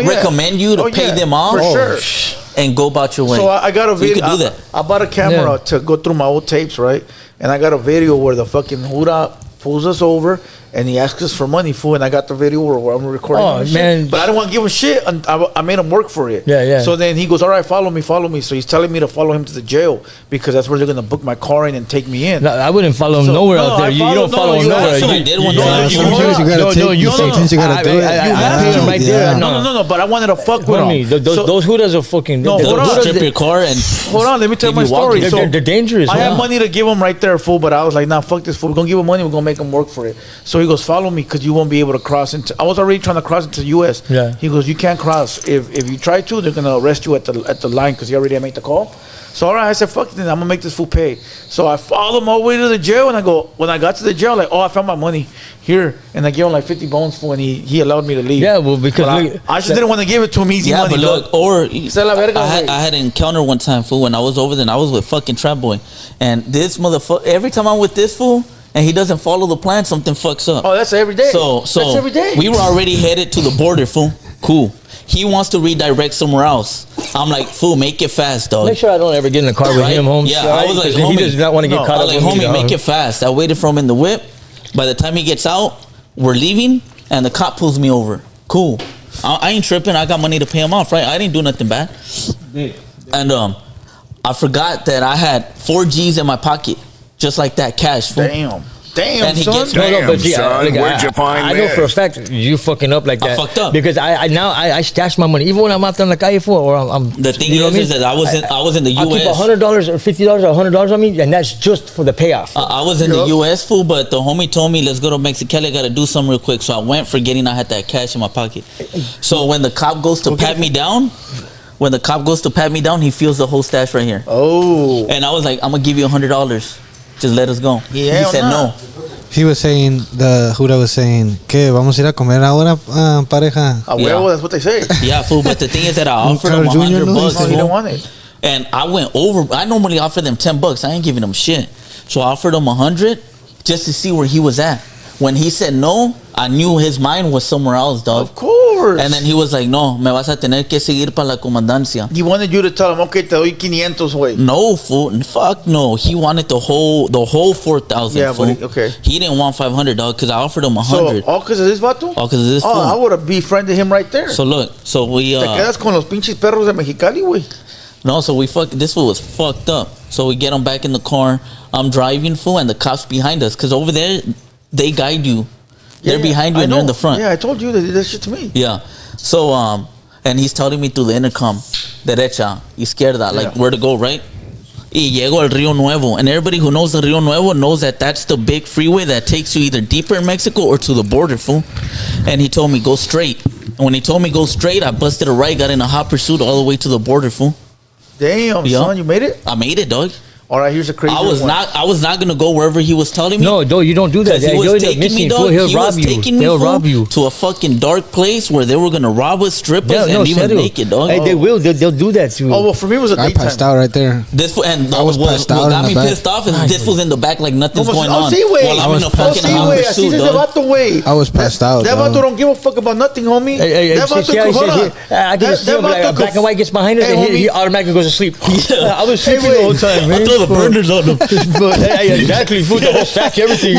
recommend you to pay them off for sure. And go about your way. So I got a video. You could do that. I bought a camera to go through my old tapes, right? And I got a video where the fucking Huero pulls us over and he asks us for money, fool. And I got the video where I'm recording. Oh man! But I don't want to give him shit. I made him work for it. Yeah. So then he goes, "All right, follow me." So he's telling me to follow him to the jail because that's where they're gonna book my car in and take me in. No, I wouldn't follow him nowhere out there. You don't follow him nowhere. Sometimes you gotta do it. I paid him right there. No. But I wanted to fuck with him. Those Hudas are fucking. They'll strip your car and. Hold on, let me tell my story. They're dangerous. I had money to give him right there, fool. But I was like, nah, fuck this fool. We're gonna give him money. We're gonna make him work for it. So he goes, follow me because you won't be able to cross into. I was already trying to cross into the U.S. Yeah. He goes, you can't cross. If you try to, they're gonna arrest you at the line because he already made the call. So all right, I said, fuck it, then I'm gonna make this fool pay. So I followed him all the way to the jail, and I go, when I got to the jail, like, oh, I found my money here, and I gave him like 50 bones for, and he allowed me to leave. Yeah, well, because I just didn't want to give it to him easy Yeah, money. but look, or Se la verga, I güey. had an encounter one time, fool, when I was over there, and I was with fucking Trapboii, and this motherfucker, every time I'm with this fool, and he doesn't follow the plan, something fucks up. Oh, that's every day. So That's every day. we were already headed to the border, fool. Cool. He wants to redirect somewhere else. I'm like, fool, make it fast, dog. make sure I don't ever get in the car with Right? him, Holmes. Yeah, I was like, he homie. does not want to get No, caught I up was like, with me, homie, dog. make it fast. I waited for him in the whip. By the time he gets out, we're leaving, and the cop pulls me over. Cool. I ain't tripping. I got money to pay him off, right? I didn't do nothing bad. And I forgot that I had 4 G's in my pocket, just like that, cash. Fool. Damn, And he son. gets- No, but see, son, where'd you find I know this? for a fact you fucking up like I that. fucked up. because I stash my money even when I'm out there on the calle for, or I'm. The thing you know what is I mean? that I was in the I'll keep U.S. $100 or $50 or $100 on me, and that's just for the payoff. I was in the U.S. fool, but the homie told me, let's go to Mexicali. I got to do something real quick. So I went, forgetting I had that cash in my pocket. So when the cop goes to pat me down, he feels the whole stash right here. Oh. And I was like, I'm going to give you $100. Just let us go. Yeah, He said no. He was saying, the Huero was saying, ¿qué? ¿Vamos a ir a comer ahora, pareja? A huevo, Yeah. that's what they say. Yeah, fool. But the thing is that I offered Carl him Jr. $100 no, bucks. No, you fool. don't want it. And I went over. I normally offer them $10. I ain't giving them shit. So I offered him 100 just to see where he was at. When he said no, I knew his mind was somewhere else, dog. Of course. And then he was like, no, me vas a tener que seguir para la comandancia. He wanted you to tell him, okay, te doy 500, güey. No, fool. Fuck no. He wanted the whole 4,000, Yeah, fool. but okay. He didn't want 500, dog, because I offered him So, 100. all because of this vato? All because of this Oh, I fool. would have befriended him right there. So look, so we, Te quedas con los pinches perros de Mexicali, güey. no, so we this fool was fucked up. So we get him back in the car. I'm driving, fool, and the cops behind us, because over there, they guide you. They're behind you I and they're in know. the front. Yeah, I told you they did that shit to me. Yeah. So, and he's telling me through the intercom, derecha, izquierda, like where to go, right? Y llego al Rio Nuevo. And everybody who knows the Rio Nuevo knows that that's the big freeway that takes you either deeper in Mexico or to the border, fool. And he told me, go straight. And when he told me go straight, I busted a right, got in a hot pursuit all the way to the border, fool. Damn, Yeah. son, you made it? I made it, dog. All right, here's a crazy I was one. not gonna go wherever he was telling me. No, you don't do that. Because he You'll was end up taking me, missing, dog. fool. He'll He rob was you. taking me, They'll fool, rob you. to a fucking dark place where they were gonna rob us, strip us, and leave us serio. naked, dog. Hey, they will. They'll do that to you. Oh, well, for me, it was a I daytime. passed out right there. This fool, and I was what passed out got in me the back. pissed off is this was in the back like nothing's Como- going oh, on. sí, güey. While I'm in a Oh, fucking sí, hot güey. Así pursuit, es the dog. vato, güey. I was passed out, That dog. vato don't give a fuck about nothing, homie. Hey, that vato see, could hold on. I can just see him, like, black and white gets behind us, Hey, and he homie. automatically goes to sleep. Yeah. I was sleeping wait. the whole time, man. I throw the burners on them. Hey, exactly, food, the whole stack, everything.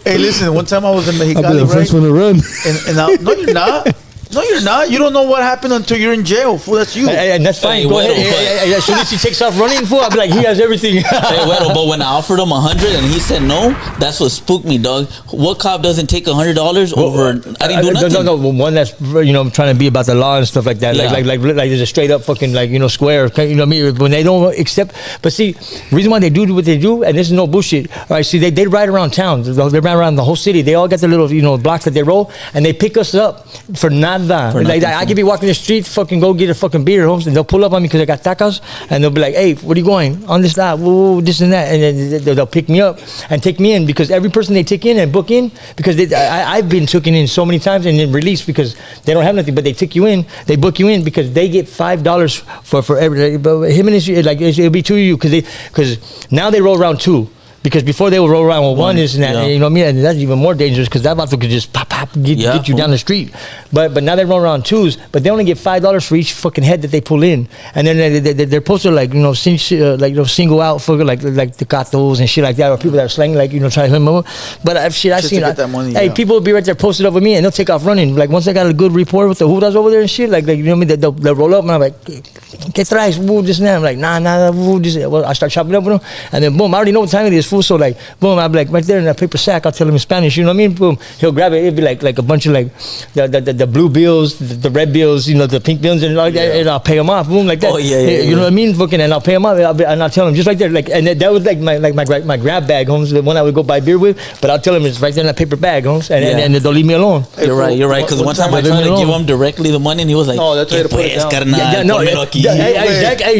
Hey, listen, one time I was in I'll be Mexicali, the first right? one to run. No, you're not. No, you're not. You don't know what happened until you're in jail, fool. That's you. And that's fine. Hey, Go well, ahead. but- As soon as he takes off running, fool, I'll be like, he has everything. Hey, well, but when I offered him 100 and he said no, that's what spooked me, dog. What cop doesn't take $100 over? I didn't do nothing. No, one that's trying to be about the law and stuff like that. Yeah. Like there's a straight up fucking square. You know what I mean? When they don't accept, but see, reason why they do what they do, and this is no bullshit. All right, see, they ride around town. They ride around the whole city. They all got their little blocks that they roll, and they pick us up for nada. For Like nothing, I could be walking the street, fucking go get a fucking beer, homes, and they'll pull up on me because I got tacos, and they'll be like, "Hey, where are you going? On this lot, woo, this and that," and then they'll pick me up and take me in because every person they take in and book in because I've been taken in so many times and then released because they don't have nothing, but they take you in, they book you in because they get $5 for every. But him and his it'll be two of you because now they roll around two. Because before they would roll around with one, is and that, yeah. you know what I mean? And that's even more dangerous because that vato could just pop, get you down the street. But now they roll around twos, but they only get $5 for each fucking head that they pull in. And then they're supposed to single out for like the catos and shit like that, or people that are slanging trying to him over. But I've seen, to get that money, hey, yeah. people will be right there posted up with me and they'll take off running. Like once I got a good report with the Judas over there and shit, like you know what I mean? They'll roll up and I'm like, ¿qué traes? Woo, this and that. I'm like, nah, woo, this. Well, I start chopping up with them, and then boom, I already know what time it is. fool. So like, boom, I'll be like, right there in that paper sack, I'll tell him in Spanish, you know what I mean? Boom, he'll grab it. It'd be like a bunch of like the blue bills, the red bills, you know, the pink bills, and all that, and I'll pay him off, boom, like that. Oh, yeah, You know what I mean? Fucking, and I'll pay him off, and I'll tell him just right there, like, and that was like my grab bag, homes, the one I would go buy beer with. But I'll tell him it's right there in that paper bag, homes, and they'll leave me alone. You're right. Because one time I tried to give him directly the money, and he was like, No, that's why to put it down. Exactly.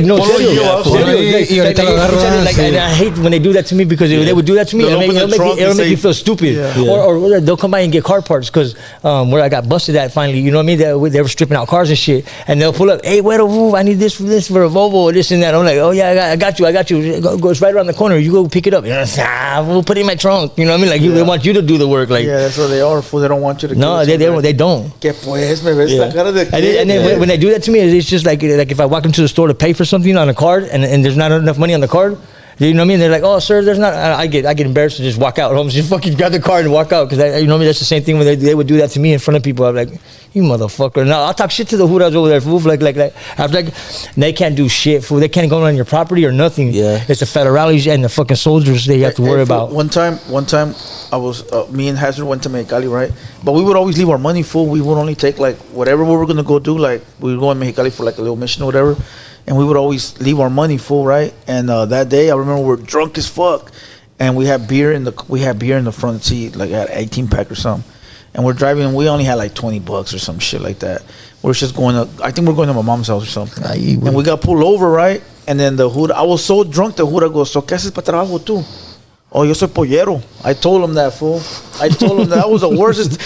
No, and I hate when they do that to me because they would do that to me. It'll make you feel stupid. Or they'll come by and get car parts because where I got busted at finally, you know what I mean? They were stripping out cars and shit, and they'll pull up, hey, Huero, I need this for a Volvo or this and that. I'm like, oh yeah, I got you. Go, it's right around the corner. You go pick it up. You know, we'll put it in my trunk. You know what I mean? Like they want you to do the work. Like that's what they are. Fool. They don't want you to. No, they don't. Que pues, me ves la cara de. And then when they do that to me, it's just like if I walk into the store to pay for something on a card and there's not enough money on the card. You know what I mean? They're like, oh, sir, there's not. I get embarrassed to just walk out. Homes, just fucking grab the card and walk out because you know what I mean. That's the same thing when they would do that to me in front of people. I'm like, you motherfucker. Now I'll talk shit to the Hueros over there, fool. Like I'm like, they can't do shit, fool. They can't go on your property or nothing. Yeah, it's the federales and the fucking soldiers they have to worry about. One time, I was me and Hazard went to Mexicali, right? But we would always leave our money, fool. We would only take like whatever we were gonna go do. Like we would go in Mexicali for like a little mission or whatever. And we would always leave our money full, right? And that day, I remember we were drunk as fuck, and we had beer in the front seat, like at 18-pack or something. And we're driving, and we only had like $20 or some shit like that. We're just going to, I think we're going to my mom's house or something. And we got pulled over, right? And then I was so drunk, the Huero goes, "So qué haces para trabajo tú?" "Oh, yo soy pollero." I told him that, fool. That was the worst.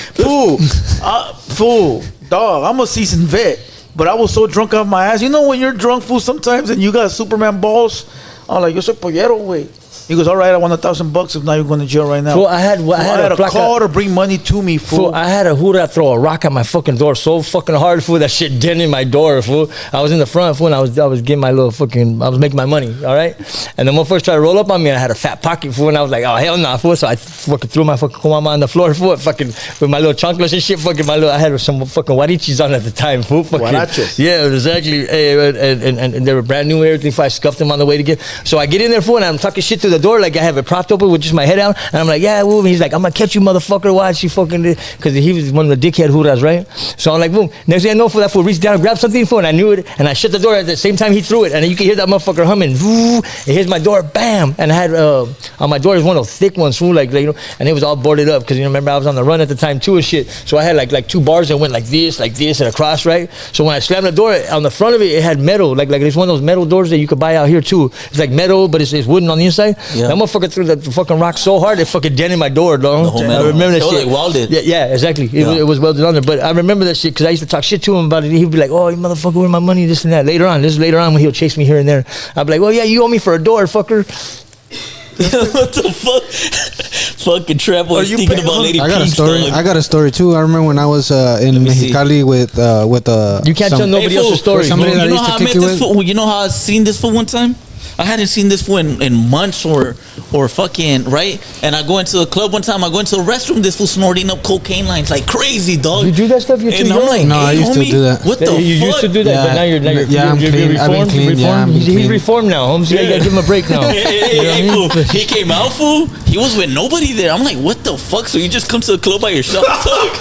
Fool, dog, I'm a seasoned vet. But I was so drunk off my ass. You know when you're drunk, fool, sometimes, and you got Superman balls? I'm like, yo soy pollero, güey. He goes, all right, I want $1,000 if not you're going to jail right now. Fool, I had a call to bring money to me, fool. I had a Huero throw a rock at my fucking door so fucking hard, fool. That shit dented my door, fool. I was in the front, fool, and I was getting my little fucking, I was making my money, all right? And the motherfuckers tried to roll up on me, and I had a fat pocket, fool, and I was like, oh, hell nah, fool. So I fucking threw my fucking kumama on the floor, fool, fucking, with my little chanclas and shit, fucking I had some fucking huarichis on at the time, fool. Huarachos. Yeah, exactly. And they were brand new and everything, so I scuffed them on the way to get. So I get in there, fool, and I'm talking shit through the door, like I have it propped open with just my head out, and I'm like, yeah, boom. He's like, I'm gonna catch you, motherfucker. Watch you fucking, because he was one of the dickhead Hueros, right? So I'm like, boom. Next thing I know, for that fool reached down and grabbed something, for, and I knew it, and I shut the door at the same time he threw it, and you can hear that motherfucker humming. Woo, it hits my door, bam, and I had on my door is one of those thick ones, fool, like you know, and it was all boarded up because you know, remember I was on the run at the time too and shit. So I had like 2 bars that went like this, and across, right? So when I slammed the door on the front of it, it had metal, like it's one of those metal doors that you could buy out here too. It's like metal, but it's wooden on the inside. Yeah. That motherfucker threw the fucking rock so hard it fucking dented my door, dog. The whole metal. I remember that shit. Like welded. Yeah, exactly. It was welded on there. But I remember that shit because I used to talk shit to him about it. He'd be like, "Oh, you motherfucker, where's my money?" This and that. Later on when he'll chase me here and there. I'd be like, "Well, yeah, you owe me for a door, fucker." What the fuck? Fucking Trapboii thinking about Lady Peeps. I got a story too. I remember when I was in Mexicali with you can't tell nobody else's story. Somebody that used to kick you with. You know how I seen this for one time? I hadn't seen this fool in months or fucking, right? And I go into the club one time, I go into the restroom, this fool snorting up cocaine lines like crazy, dog. You do that stuff? You're too young. Like, no, I used to do that. What the fuck? You used to do that, but now you're I'm clean. I've been clean. Yeah, he's reformed now, Holmes. You gotta give him a break now. Fool. He came out, fool. He was with nobody there. I'm like, what the fuck? So you just come to the club by yourself, dog?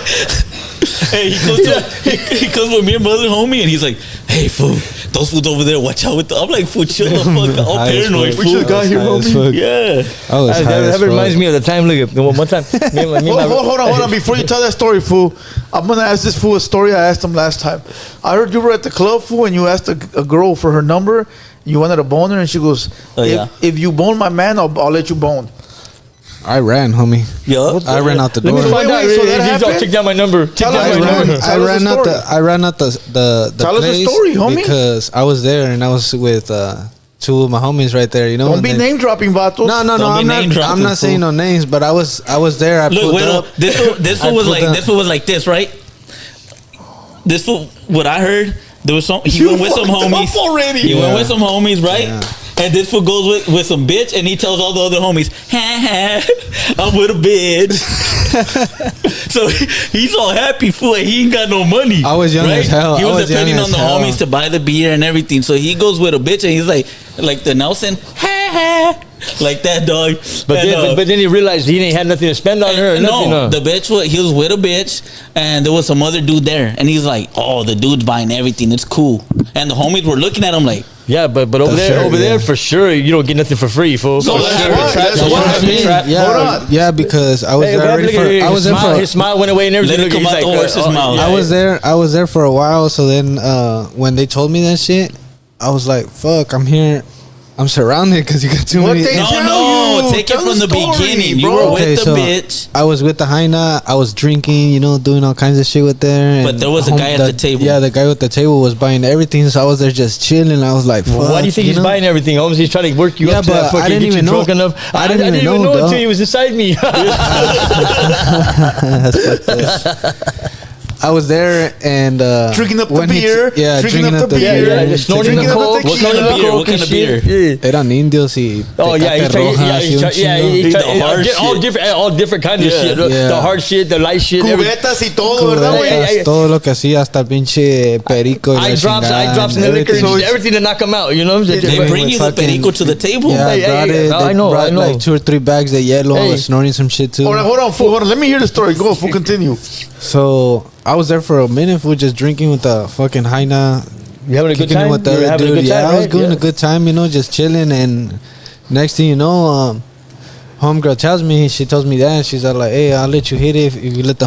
Hey, he comes with me and my other homie, and he's like, "Hey, fool, those fools over there, watch out with the." I'm like, "Fool, chill the fuck out." All paranoid, fool. We should have got here, homie. Yeah. That reminds me of the time. Look, one time. Hold on. Before you tell that story, fool, I'm gonna ask this fool a story I asked him last time. I heard you were at the club, fool, and you asked a girl for her number. You wanted to bone her, and she goes, "If you bone my man, I'll let you bone." I ran, homie. Yeah, I ran out the door. Wait, so that happened? Take down my number. I ran out the Tell place us a story, homie. Because I was there and I was with 2 of my homies right there. You know. Don't be name dropping, vatos. No. I'm not saying no names, but I was there. I pulled up. This one was like this, right? This was what I heard. There was some. He went with some homies. He went with some homies, right? Yeah. And this fool goes with some bitch, and he tells all the other homies, "I'm with a bitch." So he's all happy, fool. And he ain't got no money. I was young as hell. He was depending on the homies to buy the beer and everything. So he goes with a bitch, and he's like the Nelson, Like that, dog. But then he realized he didn't have nothing to spend on her. Or nothing, No, the bitch, he was with a bitch, and there was some other dude there, and he's like, "Oh, the dude's buying everything. It's cool." And the homies were looking at him like, yeah, but over there for sure you don't get nothing for free, fool. So For that's sure. right. That's what happened. Yeah, Hold on. yeah, because I was Hey, there already for. I was there for. His smile went away and everything. Let it come out the horse's mouth. yeah, I was there for a while. So then, when they told me that shit, I was like, "Fuck, I'm here. I'm surrounded because you got too What many." they tell No, you? take it Tell from the story, beginning. You bro. were with the bitch. I was with the hyena. I was drinking, doing all kinds of shit with there. But and there was a guy at the table. Yeah, the guy with the table was buying everything. So I was there just chilling. I was like, "Fuck." Why do you think he's buying everything? Holmes, he's trying to work you Yeah, up to that but I fucking didn't get you even know. drunk enough. I didn't even know, until dog. he was inside me. That's fucked up. I was there and Drinking up the when he beer. drinking up the beer. beer. just snorting the Drinking up coke. the What kind of tequila. beer? What kind of beer? Eran indios y Oh yeah, he's Tecate trying. Rojas Yeah, y un chingo. The hard all different kinds of Yeah. shit. Yeah. The hard shit, the light shit. Cubetas y todo, ¿verdad, güey? Cubetas, todo lo que hacía, hasta pinche perico y la I chingada, drops in the liquor, everything. everything to knock him out. You know what I'm saying? They Just bring you the fucking- perico to the table. Yeah, Hey, brought hey, it. I They know, brought I know. like 2 or 3 bags of yellow. I Hey. was snorting some shit too. Hold on, fool. Hold on. Let me hear the story. Go, fool. Continue. So I was there for a minute, fool, just drinking with the fucking hyena. You having a good Kicking it time? with the You were other having a dude. good time, Yeah, I was right? doing Yeah. a good time, just chilling. And next thing you know, homegirl tells me, she tells me that she's like, "Hey, I'll let you hit it if you let the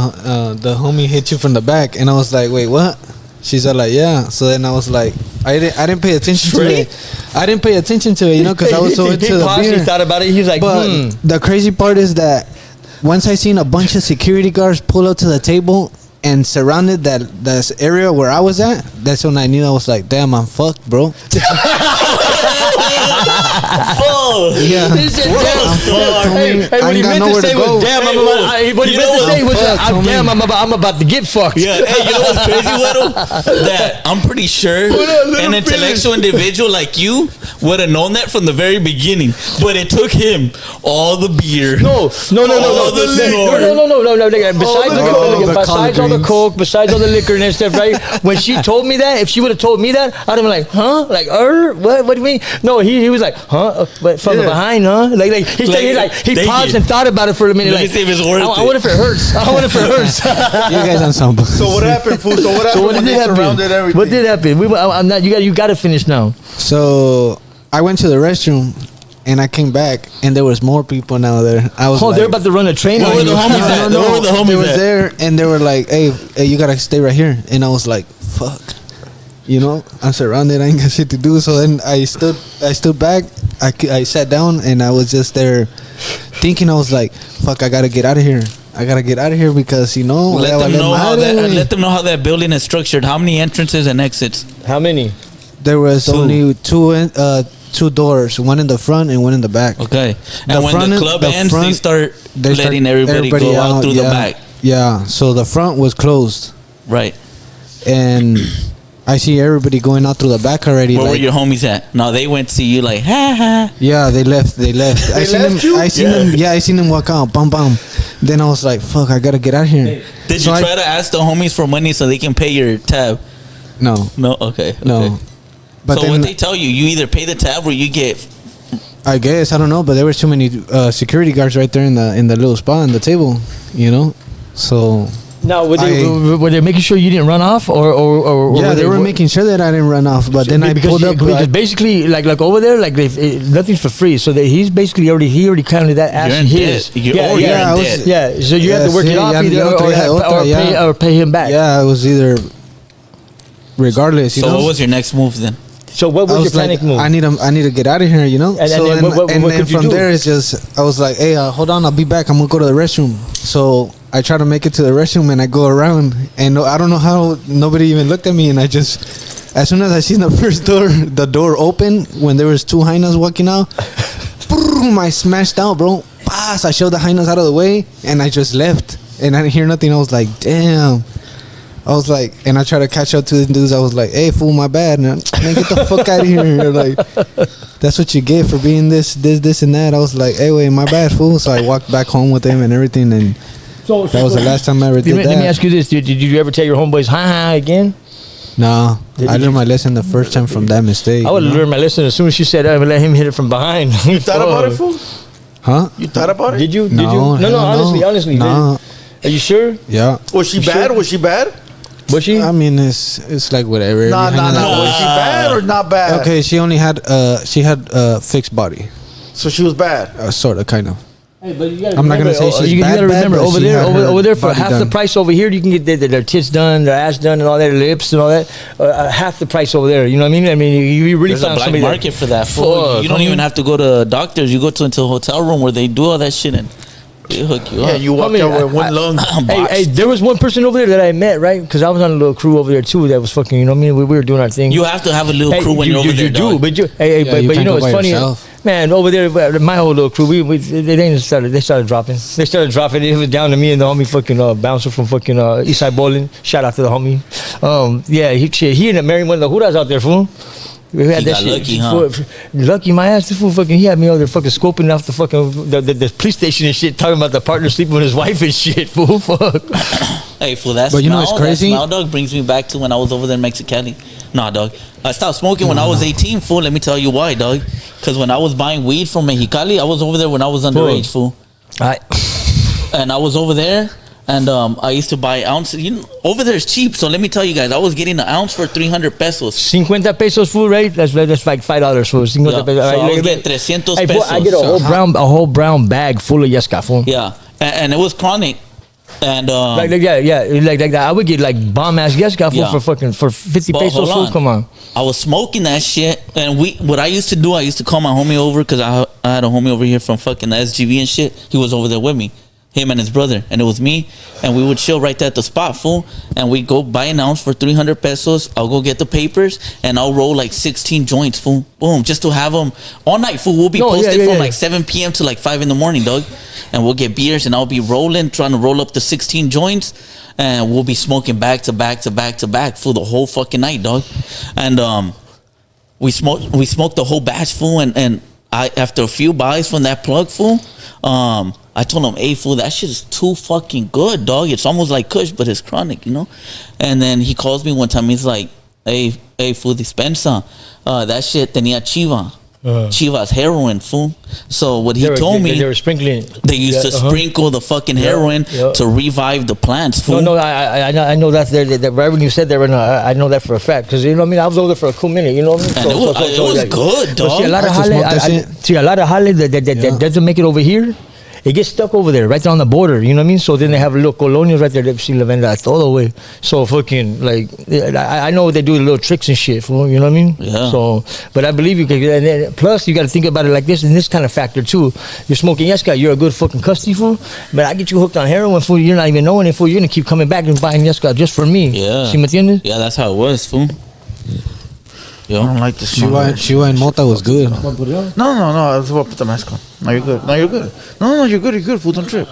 homie hit you from the back." And I was like, "Wait, what?" She's like, "Yeah." So then I was like, I didn't pay attention to it. I didn't pay attention to it, because I was so into the He beer. thought about it. He was like, But the crazy part is that once I seen a bunch of security guards pull up to the table and surrounded that area where I was at, that's when I knew I was like, "Damn, I'm fucked, bro." Oh, Yeah. He said, I'm fucked, homie. Hey, I what he ain't got meant to nowhere say to was, go. "Damn, I'm about." What he You meant know to what? say was, Fuck, homie. "Damn, I'm about to get fucked." yeah. Hey, you know what's crazy, Huero? That I'm pretty sure an intellectual individual like you would have known that from the very beginning. But it took him all the beer. No. Besides the all the coke, besides all the liquor and stuff, right? When she told me that, if she would have told me that, I'd have been like, "Huh? Like, what? What do you mean?" No, he was like, "Huh? But from behind, huh?" Like he thank paused you. and thought about it for a minute. Let me Like, see if it's worth I it. wonder if it hurts. I wonder if it hurts. You guys on something. So what happened, fool? So what happened So what when did they happen? surrounded everything? What did happen? I'm not. You got to finish now. So I went to the restroom and I came back and there was more people now there. I was Oh, like, they're about to run a train Where on were you. the homies at? No, Where were the they homies was at? there and they were like, hey, you gotta stay right here. And I was like, fuck. I'm surrounded. I ain't got shit to do. So then I stood back. I sat down and I was just there thinking. I was like, fuck, I gotta get out of here. Because Let them know how that building is structured. How many entrances and exits? How many? there was Two. only two doors, one in the front and one in the back. Okay. The And when front the and- club the ends, front- they start letting everybody go out through the back. Yeah, so the front was closed, Right. and I see everybody going out through the back already. Where were like, your homies at? No, they went to see you like, ha ha. yeah, they left. I seen left them. you? I seen them. Yeah, I seen them walk out. Bum bum. Then I was like, "Fuck, I gotta get out here." Did So you I- try to ask the homies for money so they can pay your tab? No, No? Okay. no. okay. But So then what they tell you, you either pay the tab or you get. I guess I don't know, but there was too many security guards right there in the little spot on the table, So Now, were they making sure you didn't run off, or yeah, they were making sure that I didn't run off. But then I pulled up. because basically, like over there, like nothing's for free. So he already counted that as You're in his. debt. You're in I was- debt. Yeah, so you have to work it off either, or pay him back. Yeah, it was either. Regardless, So what was your next move then? So what I was your was like, panic move? I need to get out of here, And so then what then could you from do? there it's just I was like, hey, hold on, I'll be back. I'm gonna go to the restroom. So I try to make it to the restroom and I go around and I don't know how nobody even looked at me, and I just, as soon as I seen the door open when there was two hyenas walking out, boom, I smashed out, bro. Pass! I shoved the hyenas out of the way and I just left and I didn't hear nothing. I was like, damn. I was like, and I tried to catch up to the dudes. I was like, hey, fool, my bad. Man, get the fuck out of here. Like, that's what you get for being this, and that. I was like, hey, wait, my bad, fool. So I walked back home with him and everything. And that was the last time I ever did that. Let me ask you this: Did you ever tell your homeboys "ha ha" again? No. I learned my lesson the first time from that mistake. I would have learned my lesson as soon as she said, "I would let him hit it from behind." You thought about it, fool? Huh? You thought about it? Did you? No, No. Honestly. No. Are you sure? Yeah. Was she bad? sure? Was she bad? Was she? I mean, it's like whatever. Nah. Was she bad or not bad? Okay, she only had fixed body, So she was bad. sort of, kind of. Hey, but you gotta I'm not gonna remember, say she's you bad, gotta remember but over she there, had her over there for body half the done. price over here, you can get their tits done, their ass done, and all their lips and all that. Half the price over there. You know what I mean? I mean, you really There's a found black somebody market for that. Fool. Fuck, You don't homie. even have to go to doctors. You go to a hotel room where they do all that shit and they hook you Yeah, up. you walked out with one lung. Hey, there was one person over there that I met, right? Because I was on a little crew over there too. That was fucking. You know what I mean? We were doing our thing. You have to have a little crew when you're over there. You do, dog. but Yeah, but you you can't know go it's by funny, yourself. man. Over there, my whole little crew, they started dropping. They started dropping. It was down to me and the homie fucking bouncer from fucking Eastside Bowling. Shout out to the homie. Yeah, he ended up marrying one of the Huras out there, fool. We had He got lucky, huh? Lucky my ass. The fool fucking. He had me over there fucking scoping off the fucking the police station and shit, talking about the partner sleeping with his wife and shit. Fool, fuck. Hey, fool, that But you know what's smell, crazy? That smell, dog, brings me back to when I was over there in Mexicali. Nah, dog. I stopped smoking when I was 18, fool. Let me tell you why, dog. Because when I was buying weed from Mexicali, I was over there when I was underage, fool. And I was over there, and I used to buy ounces. You know, over there is cheap, so let me tell you guys, I was getting an ounce for 300 pesos. 50 pesos, fool, right? That's like $5, fool. 50 Yeah. pesos. So I Right, was getting 300 Hey, fool, I pesos. get a whole brown bag full of yesca, fool. Yeah, and it was chronic. And Like that. I would get like bomb ass yesca, fool, Yeah. for 50 But pesos, hold fool. on. Come on. I was smoking that shit, and what I used to do, I used to call my homie over because I had a homie over here from fucking the SGV and shit. He was over there with me, him and his brother, and it was me, and we would chill right there at the spot, fool, and we'd go buy an ounce for 300 pesos. I'll go get the papers, and I'll roll like 16 joints, fool, boom, just to have them all night, fool. We'll be posted from like 7 p.m. to like 5 in the morning, dog, and we'll get beers, and I'll be rolling, trying to roll up the 16 joints, and we'll be smoking back to back to back to back for the whole fucking night, dog, and we smoked the whole batch, fool, and I, after a few buys from that plug, fool, I told him, hey, fool, that shit is too fucking good, dog. It's almost like Kush, but it's chronic, you know? And then he calls me one time. He's like, hey, fool, dispensa. That shit tenía chiva. Chiva's heroin, fool. So what he told me, they were sprinkling. they used to sprinkle the fucking heroin to revive the plants, fool. No, I know that's there. Right when you said that, right now, I know that for a fact. Because you know what I mean. I was over there for a cool minute. You know what I mean. And it was good, dog. See, a lot of I used to smoke that shit. a lot of jale that doesn't make it over here. It gets stuck over there, right there on the border. You know what I mean? So then they have little colonias right there. They see la venda todo way. So fucking like, I know they do little tricks and shit. Fool, you know what I mean? Yeah. So, but I believe you. And then, plus, you got to think about it like this, and this kind of factor too. You're smoking yesca, you're a good fucking custody, fool. But I get you hooked on heroin, fool. You're not even knowing it, fool. You're gonna keep coming back and buying yesca just for me. Yeah. ¿Sí me entiendes? Yeah, that's how it was, fool. I don't like this. Shiva and Mota was good. No. I was about to put the mask on. No, you're good. No, you're good. You're good. Fool, don't trip.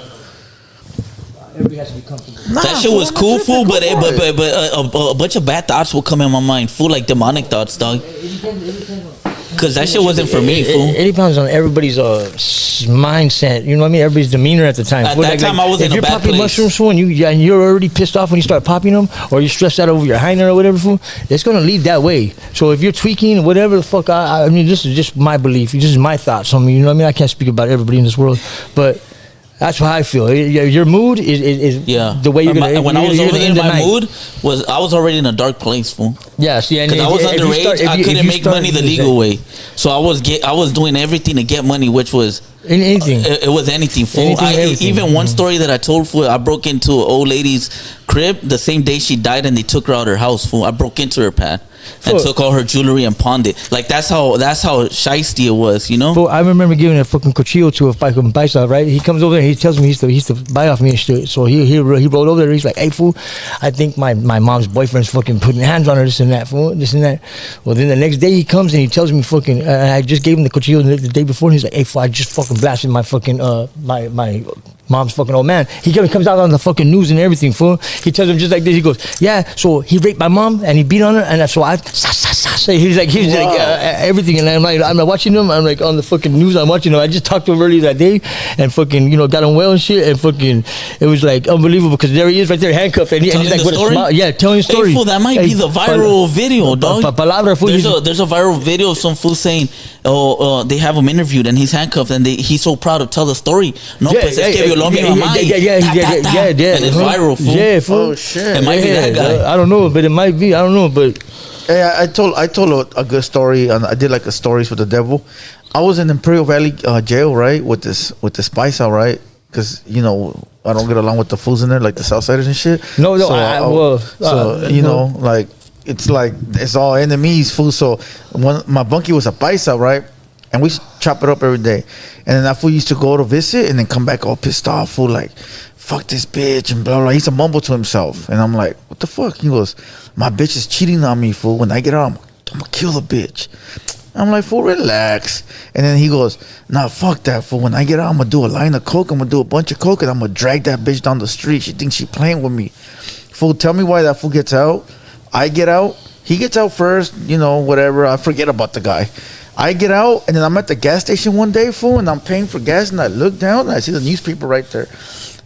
Everybody has to be comfortable. That shit was cool, fool, but a bunch of bad thoughts will come in my mind, fool, like demonic thoughts, dog. Because that shit wasn't for me, fool. It depends on everybody's mindset. You know what I mean? Everybody's demeanor at the time. At Fool, that time, I was if in a you're bad popping place. mushrooms, fool, and you're already pissed off when you start popping them, or you're stressed out over your hyena or whatever, fool, it's gonna lead that way. So if you're tweaking, whatever the fuck, I mean, this is just my belief. This is my thoughts on me. You know what I mean? I can't speak about everybody in this world, but that's how I feel. Your mood is the way you're gonna. When I was you're over gonna there, end the my night. mood was I was already in a dark place, fool. Yeah, see, and Because I was if you underage, start- if I you- if couldn't you make start- money the legal way. So I was doing everything to get money, which was anything. It was anything, fool. Anything. Even one story that I told, fool, I broke into an old lady's crib the same day she died, and they took her out of her house, fool. I broke into her pad and Fool. took all her jewelry and pawned it. Like that's how shiesty it was, you know. Fool, I remember giving a fucking cuchillo to a fucking paisa, right? He comes over there, he tells me he used to buy off me and shit. So he rolled over there, he's like, hey, fool, I think my mom's boyfriend's fucking putting hands on her, this and that, fool, this and that. Well, then the next day he comes and he tells me fucking, I just gave him the cuchillo the day before, and he's like, hey, fool, I just fucking blasted my fucking, my mom's fucking old man. He comes out on the fucking news and everything, fool. He tells him just like this, he goes, yeah, so he raped my mom and he beat on her, and so He's like everything, and I'm like watching him. I'm like on the fucking news. I'm watching him. I just talked to him earlier that day, and fucking got him well and shit, and fucking it was like unbelievable because there he is right there handcuffed, and he's like with a smile, telling a story. Hey, fool, that might be the viral video, dog. There's a viral video of some fool saying, they have him interviewed and he's handcuffed and he's so proud to tell the story. No, pues es que violó mi mamá. And it's viral, fool. Yeah, fool. Oh shit. It might be that guy. I don't know, but it might be. I don't know, but. Hey, I told a good story, and I did like a stories with the devil. I was in Imperial Valley jail, right, with this spice out, right, because I don't get along with the fools in there, like the Southsiders and shit. No, like it's all enemies, fool. So my bunkie was a paisa, right, and we chop it up every day, and then that fool used to go to visit and then come back all pissed off, fool, like, fuck this bitch and blah blah. He used to mumble to himself, and I'm like, what the fuck? He goes, my bitch is cheating on me, fool. When I get out, I'm gonna kill the bitch. I'm like, fool, relax. And then he goes, nah, fuck that, fool. When I get out, I'm gonna do a line of coke. I'm gonna do a bunch of coke, and I'm gonna drag that bitch down the street. She thinks she playing with me. Fool, tell me why that fool gets out. I get out. He gets out first. Whatever. I forget about the guy. I get out, and then I'm at the gas station one day, fool, and I'm paying for gas, and I look down, and I see the newspaper right there.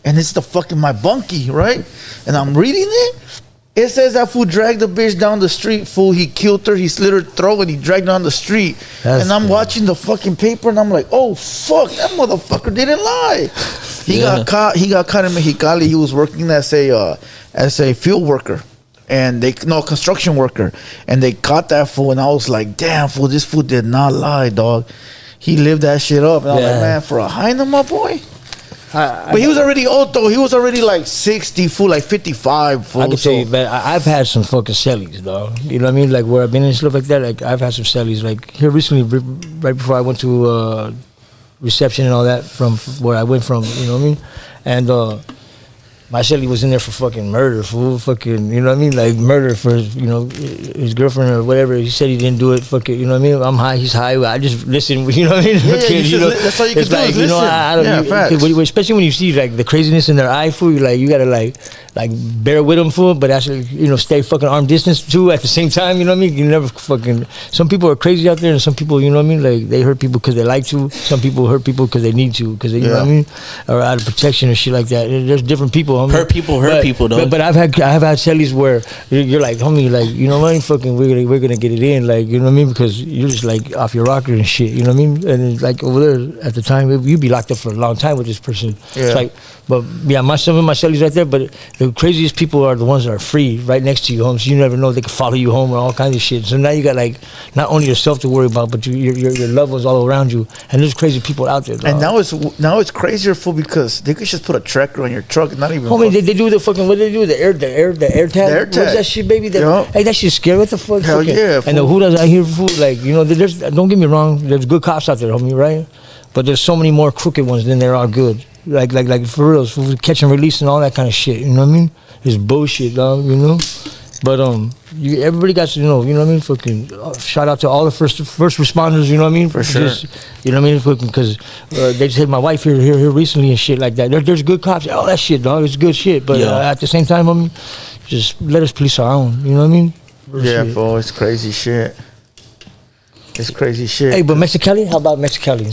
And it's the fucking my bunkie, right? And I'm reading it. It says that fool dragged the bitch down the street, fool. He killed her, he slit her throat, and he dragged her down the street. And I'm watching the fucking paper, and I'm like, oh, fuck, that motherfucker didn't lie. He got caught in Mexicali. He was working as a field worker. And construction worker. And they caught that fool, and I was like, damn, fool, this fool did not lie, dog. He lived that shit up. And I was like, man, for a hyena, my boy. But he was already old though. He was already like 60, fool, like 55. Fool, I can tell you, man, I've had some fucking cellies, dog. You know what I mean? Like where I've been and stuff like that. Like I've had some cellies. Like here recently, right before I went to reception and all that, from where I went from. You know what I mean? And my cellie was in there for fucking murder, fool. Fucking, you know what I mean? Like murder for his girlfriend or whatever. He said he didn't do it. Fucking, you know what I mean? I'm high, he's high. I just listen. You know what I mean? Yeah, that's all you can do. Like, is listen. I don't. Especially when you see like the craziness in their eye, fool. You gotta like bear with them, fool. But actually, stay fucking arm distance too at the same time. You know what I mean? You never fucking. Some people are crazy out there, and some people, you know what I mean? Like they hurt people because they like to. Some people hurt people because they need to, because they, you know what I mean, or out of protection or shit like that. There's different people. Homie. Hurt people though. But I've had cellies where you're like, homie, like, you know what, fucking we're gonna get it in, like, you know what I mean, because you're just like off your rocker and shit, you know what I mean, and it's like over there at the time you'd be locked up for a long time with this person. It's like, but yeah, some of my cellies right there, but the craziest people are the ones that are free right next to you, home, so you never know, they can follow you home or all kinds of shit. So now you got like not only yourself to worry about, but your loved ones all around you, and there's crazy people out there, dog. And now it's crazier, fool, because they could just put a tracker on your truck and not even. Homie, they do the fucking, what do they do? The air tag. What's that shit, baby? Hey, that shit's scary. What the fuck? Hell yeah. And the hooters out here, fool, like, there's, don't get me wrong, there's good cops out there, homie, right? But there's so many more crooked ones than there are good. Like for real, for catch and release and all that kind of shit. You know what I mean? It's bullshit, dog. But everybody got to know. You know what I mean? Fucking shout out to all the first responders. You know what I mean? For sure. You know what I mean? Fucking, because they just had my wife here recently and shit like that. There's good cops. All that shit, dog. It's good shit. But at the same time, I mean, just let us police our own. You know what I mean? Yeah, bro. It's crazy shit. It's crazy shit. Hey, but Mexicali? How about Mexicali?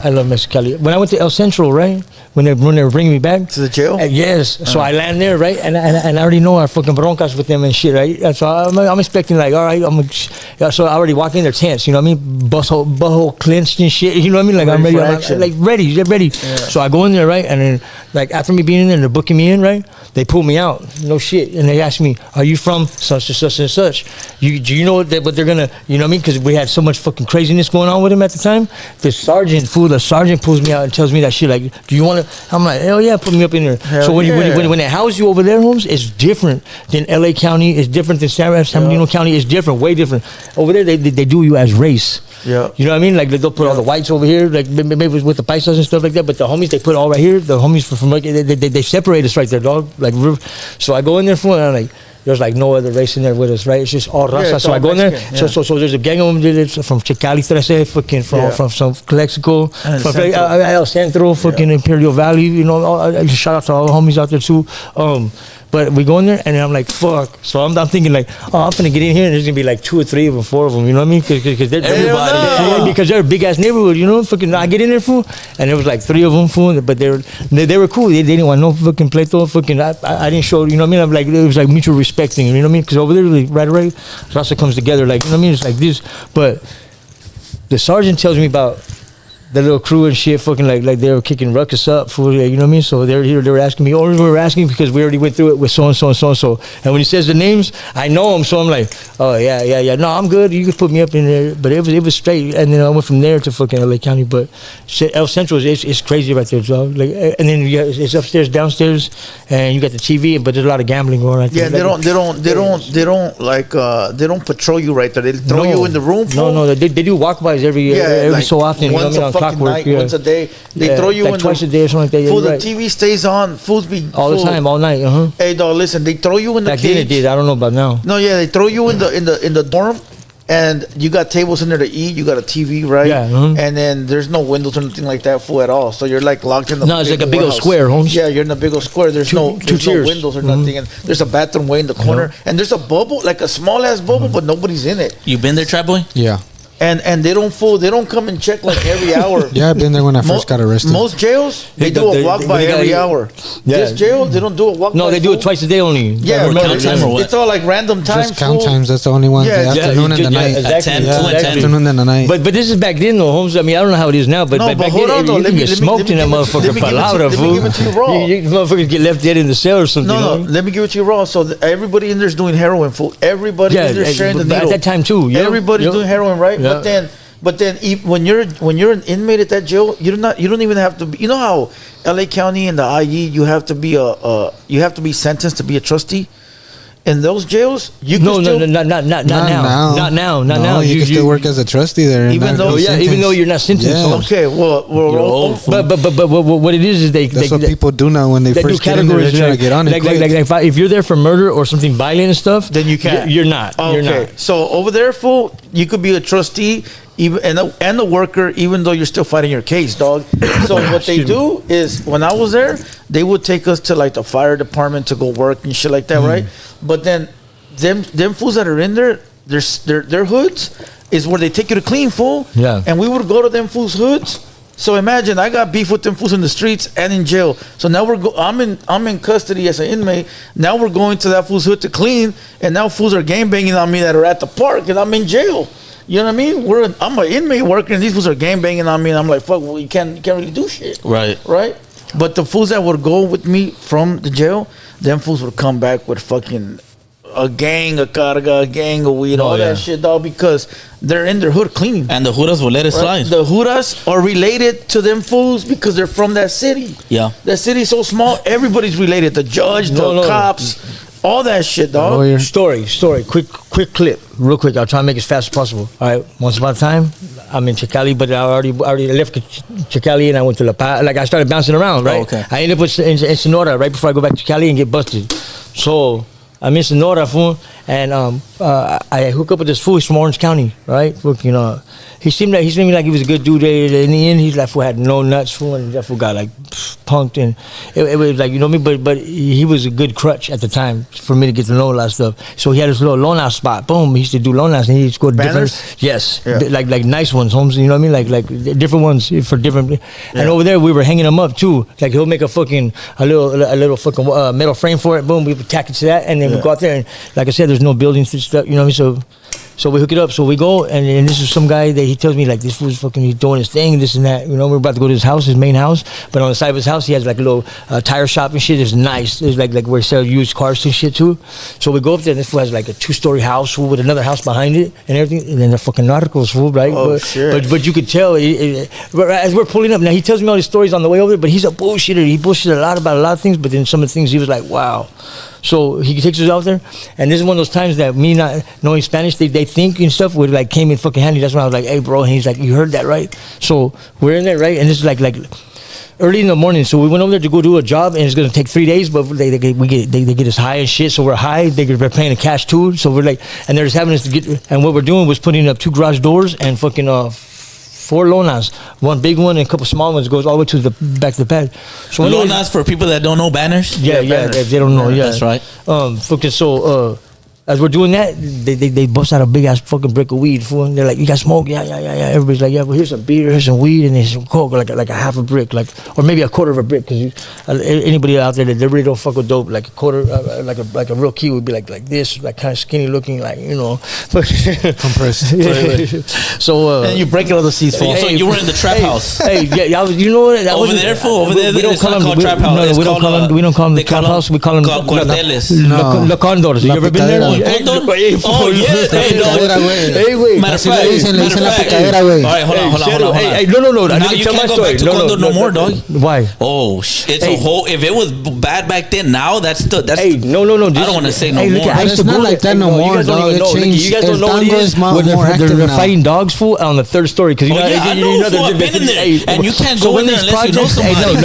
I love Mexicali. When I went to El Centro, right? When they were bringing me back to the jail. Yes. So I land there, right? And I already know our fucking broncas with them and shit, right? And so I'm expecting like, all right, so I already walk in their tents, you know what I mean? Butthole clenched and shit, you know what I mean? Like I'm ready, ready. Yeah. So I go in there, right? And then like after me being in there, they're booking me in, right? They pull me out, no shit, and they ask me, "Are you from such and such and such? Do you know what they're gonna, you know what I mean? Because we had so much fucking craziness going on with him at the time. The sergeant pulls me out and tells me that shit. Like, do you want to? I'm like, hell yeah, put me up in there. Hell so when they house you over there, Holmes, it's different than L.A. County. It's different than San Bernardino County. It's different, way different. Over there, they do you as race. Yeah, you know what I mean? Like they'll put all the whites over here, like maybe with the paisas and stuff like that. But the homies, they put all right here. The homies from like they separate us right there, dog. Like, so I go in there for, and I'm like, there's like no other race in there with us, right? It's just all raza. it's So all I go in there. Mexican, So there's a gang of them that's from Chicali, fucking from some Calexico, And from Centro. El Centro, fucking Imperial Valley. You know, shout out to all the homies out there too. But we go in there, and I'm like, fuck. So I'm thinking like, oh, I'm gonna get in here, and there's gonna be like 2 or 3 of them, 4 of them. You know what I mean? Because they're Everybody. because they're a big ass neighborhood. You know, fucking. I get in there, fool, and there was like 3 of them, fool. But they were cool. They didn't want no fucking pleito. Fucking. I didn't show. You know what I mean? I'm like, it was like mutual respect thing. You know what I mean? Because over there, like, right away, it also comes together. Like, you know what I mean? It's like this. But the sergeant tells me about the little crew and shit, fucking like they were kicking ruckus up for, you know what I mean? So they were asking me, or we were asking because we already went through it with so and so and so and so. And when he says the names, I know them, so I'm like, oh yeah. No, I'm good. You could put me up in there, but it was straight. And then I went from there to fucking LA County. But shit, El Centro is crazy right there, so like, and then it's upstairs, downstairs, and you got the TV, but there's a lot of gambling going on right there. Yeah, they don't patrol you right there. They throw you in the room. No, they do walkbys every like so often. You know what I mean? On fucking clockwork, night, once a day. They throw you like in twice a day or something like that. Yeah, Fool, you're the right. TV stays on. Fools be all the time, all night. Hey, dog, listen. They throw you in the Back then it cage. did. I don't know about now. No, yeah, they throw you in the dorm, and you got tables in there to eat. You got a TV, right? Yeah, And then there's no windows or anything like that, fool, at all. So you're like locked in the. No, it's like a big old warehouse. square, Holmes. Yeah, you're in a big old square. There's no tiers. windows or nothing, and there's a bathroom way in the corner, and there's a bubble, like a small ass bubble, but nobody's in it. You been there, Trapboii? Yeah. And they don't come and check like every hour. Yeah, I've been there when I first got arrested. Most jails, they do a walk by every hour. Yeah. This jail, they don't do a walk by. No, they do it twice a day only. Yeah, Or count time or what? it's all like random times. Just count fool. times. That's the only one. Yeah, the yeah, afternoon and the night. exactly. At 10, Yeah, 2 and 10. afternoon and the night. But this is back then, though, Holmes. I mean, I don't know how it is now, but No, back but then, hold on, though. you Let can me- get let me- smoked let me in that give it- motherfucker let me give it to palabra, you- let me fool. give it to you raw. You motherfuckers get left dead in the cell or something. No, you know? let me give it to you raw. So everybody in there's doing heroin, fool. Everybody in there's sharing the but needle. at that time too. Yep, Everybody's yep. doing heroin, right? Yeah. But then when you're an inmate at that jail, you don't even have to be. You know how LA County and the IE, you have to be sentenced to be a trustee. In those jails, you can Not now. You can still work as a trustee there. and Even not though- be Yeah, even sentenced. though you're not sentenced. Yeah. Holmes. Okay, well, You're old, fool. But what it is they That's what people do now when they do first get in there. They're trying to get on it. like if you're there for murder or something violent and stuff, then you can't. You're not. Okay, You're not. so over there, fool, you could be a trustee, even and a worker, even though you're still fighting your case, dog. So what they do is, when I was there, they would take us to like the fire department to go work and shit like that, right? But then them fools that are in there, their hoods is where they take you to clean, fool. Yeah. And we would go to them fools' hoods. So imagine I got beef with them fools in the streets and in jail. So now I'm in custody as an inmate. Now we're going to that fool's hood to clean, and now fools are gang banging on me that are at the park, and I'm in jail. You know what I mean? I'm an inmate working, and these fools are gang banging on me, and I'm like, fuck, well, you can't really do shit. Right. But the fools that would go with me from the jail, them fools would come back with fucking a gang of carga, a gang of weed, all that shit, dog, because they're in their hood cleaning. And the Juras will let it slide. The Juras are related to them fools because they're from that city. Yeah. That city's so small, everybody's related. The judge, the cops, all that shit, dog. Lawyer. Story. Quick clip, real quick. I'll try to make it as fast as possible. All right. Once upon a time, I'm in Chicali, but I already left Chicali and I went to La Paz. Like I started bouncing around, right? Oh, okay. I ended up in Sonora right before I go back to Cali and get busted. So I'm in Sonora, fool, and I hook up with this fool. He's from Orange County, right? Look, he seemed like he was a good dude. In the end, he's like, fool had no nuts, fool, and that fool got like punked, and it was like, you know what I mean? But he was a good crutch at the time for me to get to know a lot of stuff. So he had this little loan out spot. Boom, he used to do loan outs, and he scored Banners? different. Yes, Yeah. like nice ones, Holmes. You know what I mean? Like different ones for different. And over there, we were hanging them up too. Like he'll make a little fucking metal frame for it. Boom, we would tack it to that, and then we go out there. And like I said, there's no buildings and stuff. You know what I mean? So we hook it up. So we go, and this is some guy that he tells me like this fool's fucking, he's doing his thing, this and that. We're about to go to his house, his main house. But on the side of his house, he has like a little tire shop and shit. It's nice. It's like where he sells used cars and shit too. So we go up there, and this fool has like a 2-story house with another house behind it and everything. And then the fucking narcos, fool, right? Oh, shit. But you could tell as we're pulling up. Now he tells me all these stories on the way over there, but he's a bullshitter. He bullshitted a lot about a lot of things, but then some of the things he was like, wow. So he takes us out there, and this is one of those times that me not knowing Spanish, they think and stuff would like came in fucking handy. That's when I was like, hey bro, and he's like, you heard that right? So we're in there, right? And this is like early in the morning. So we went over there to go do a job, and it's gonna take 3 days. But they get us high and shit. So we're high. They're paying the cash too. So we're like, and they're just having us to get. And what we're doing was putting up 2 garage doors and fucking 4 lonas, one big one and a couple small ones, goes all the way to the back of the pad. So lonas, for people that don't know, banners. Yeah, banners. they don't know. Yeah, that's right. Fucking so. As we're doing that, they bust out a big ass fucking brick of weed, fool. And they're like, "You got smoke?" Yeah. Everybody's like, "Yeah, well, here's some beer, here's some weed, and there's some coke, like a half a brick, like, or maybe a quarter of a brick." Because anybody out there that they really don't fuck with dope, like a quarter, like a real key would be like this, like kind of skinny looking, like, you know, compressed. So and you break it on the seats. So you were in the trap house. I was, you know what? Over there, fool. Over there, we don't call them trap house. No, we don't call them the trap house. We call them cuarteles. La Condors. You ever been there? Oh, yes. Hey, wait. Matter of fact. All right, hold on. Hey, no. Now you can't go back to Condor no more, dog. Why? Oh, it's a whole. If it was bad back then, now that's. Hey, no. I don't want to say no more. I used to go like that no more, dog. It changed. You guys don't know what it is. They're fighting dogs, fool, on the 3rd story. Because I know, I've been in there, and you can't go in there unless you know somebody.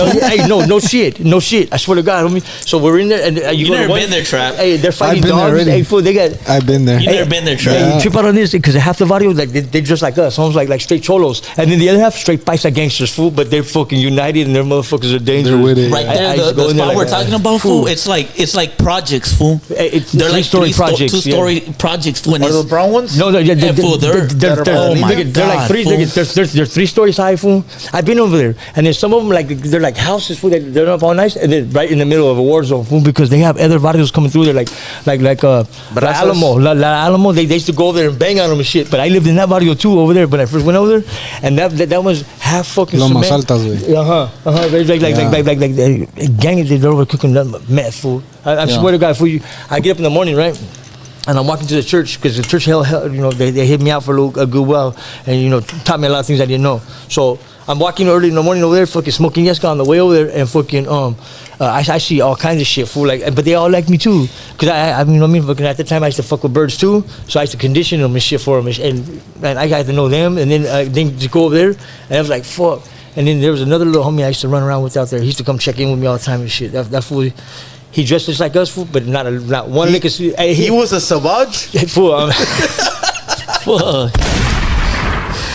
No shit. I swear to God, homie. So we're in there, and you never been there, Trap. Hey, they're fighting dogs. Hey, fool, they got. I've been there. You never been there, Trap. Yeah, you trip out on this because half the video, like they're just like us, almost like straight cholos, and then the other half straight paisa gangsters, fool. But they're fucking united, and their motherfuckers are dangerous. With it. Right there, the spot we're talking about, fool. It's like projects, fool. They're like 3-story projects, 2-story projects. Fool. Are those brown ones? No, they're like 3. They're 3 stories high, fool. I've been over there, and there's some of them like they're like houses, fool. They're not all nice, and they're right in the middle of a war zone, fool, because they have other barrios coming through there, like La Alamo. La Alamo, they used to go over there and bang on them and shit. But I lived in that barrio too over there. When I first went over there, and that was half fucking Lomas cement. Altas, güey. Like gang, they're over cooking meth, fool. I swear to God, fool. I get up in the morning, right? And I'm walking to the church because the church, they hit me out for a good while, and taught me a lot of things I didn't know. So I'm walking early in the morning over there, fucking smoking yeska on the way over there, and fucking I see all kinds of shit, fool. Like, but they all like me too, cause I mean, fucking at the time I used to fuck with birds too, so I used to condition them and shit for them, and I got to know them, and then to go over there, and I was like, fuck. And then there was another little homie I used to run around with out there. He used to come check in with me all the time and shit. That fool. He dressed just like us, fool, but not one lick of sweet. He was a savage? Fool. Fool.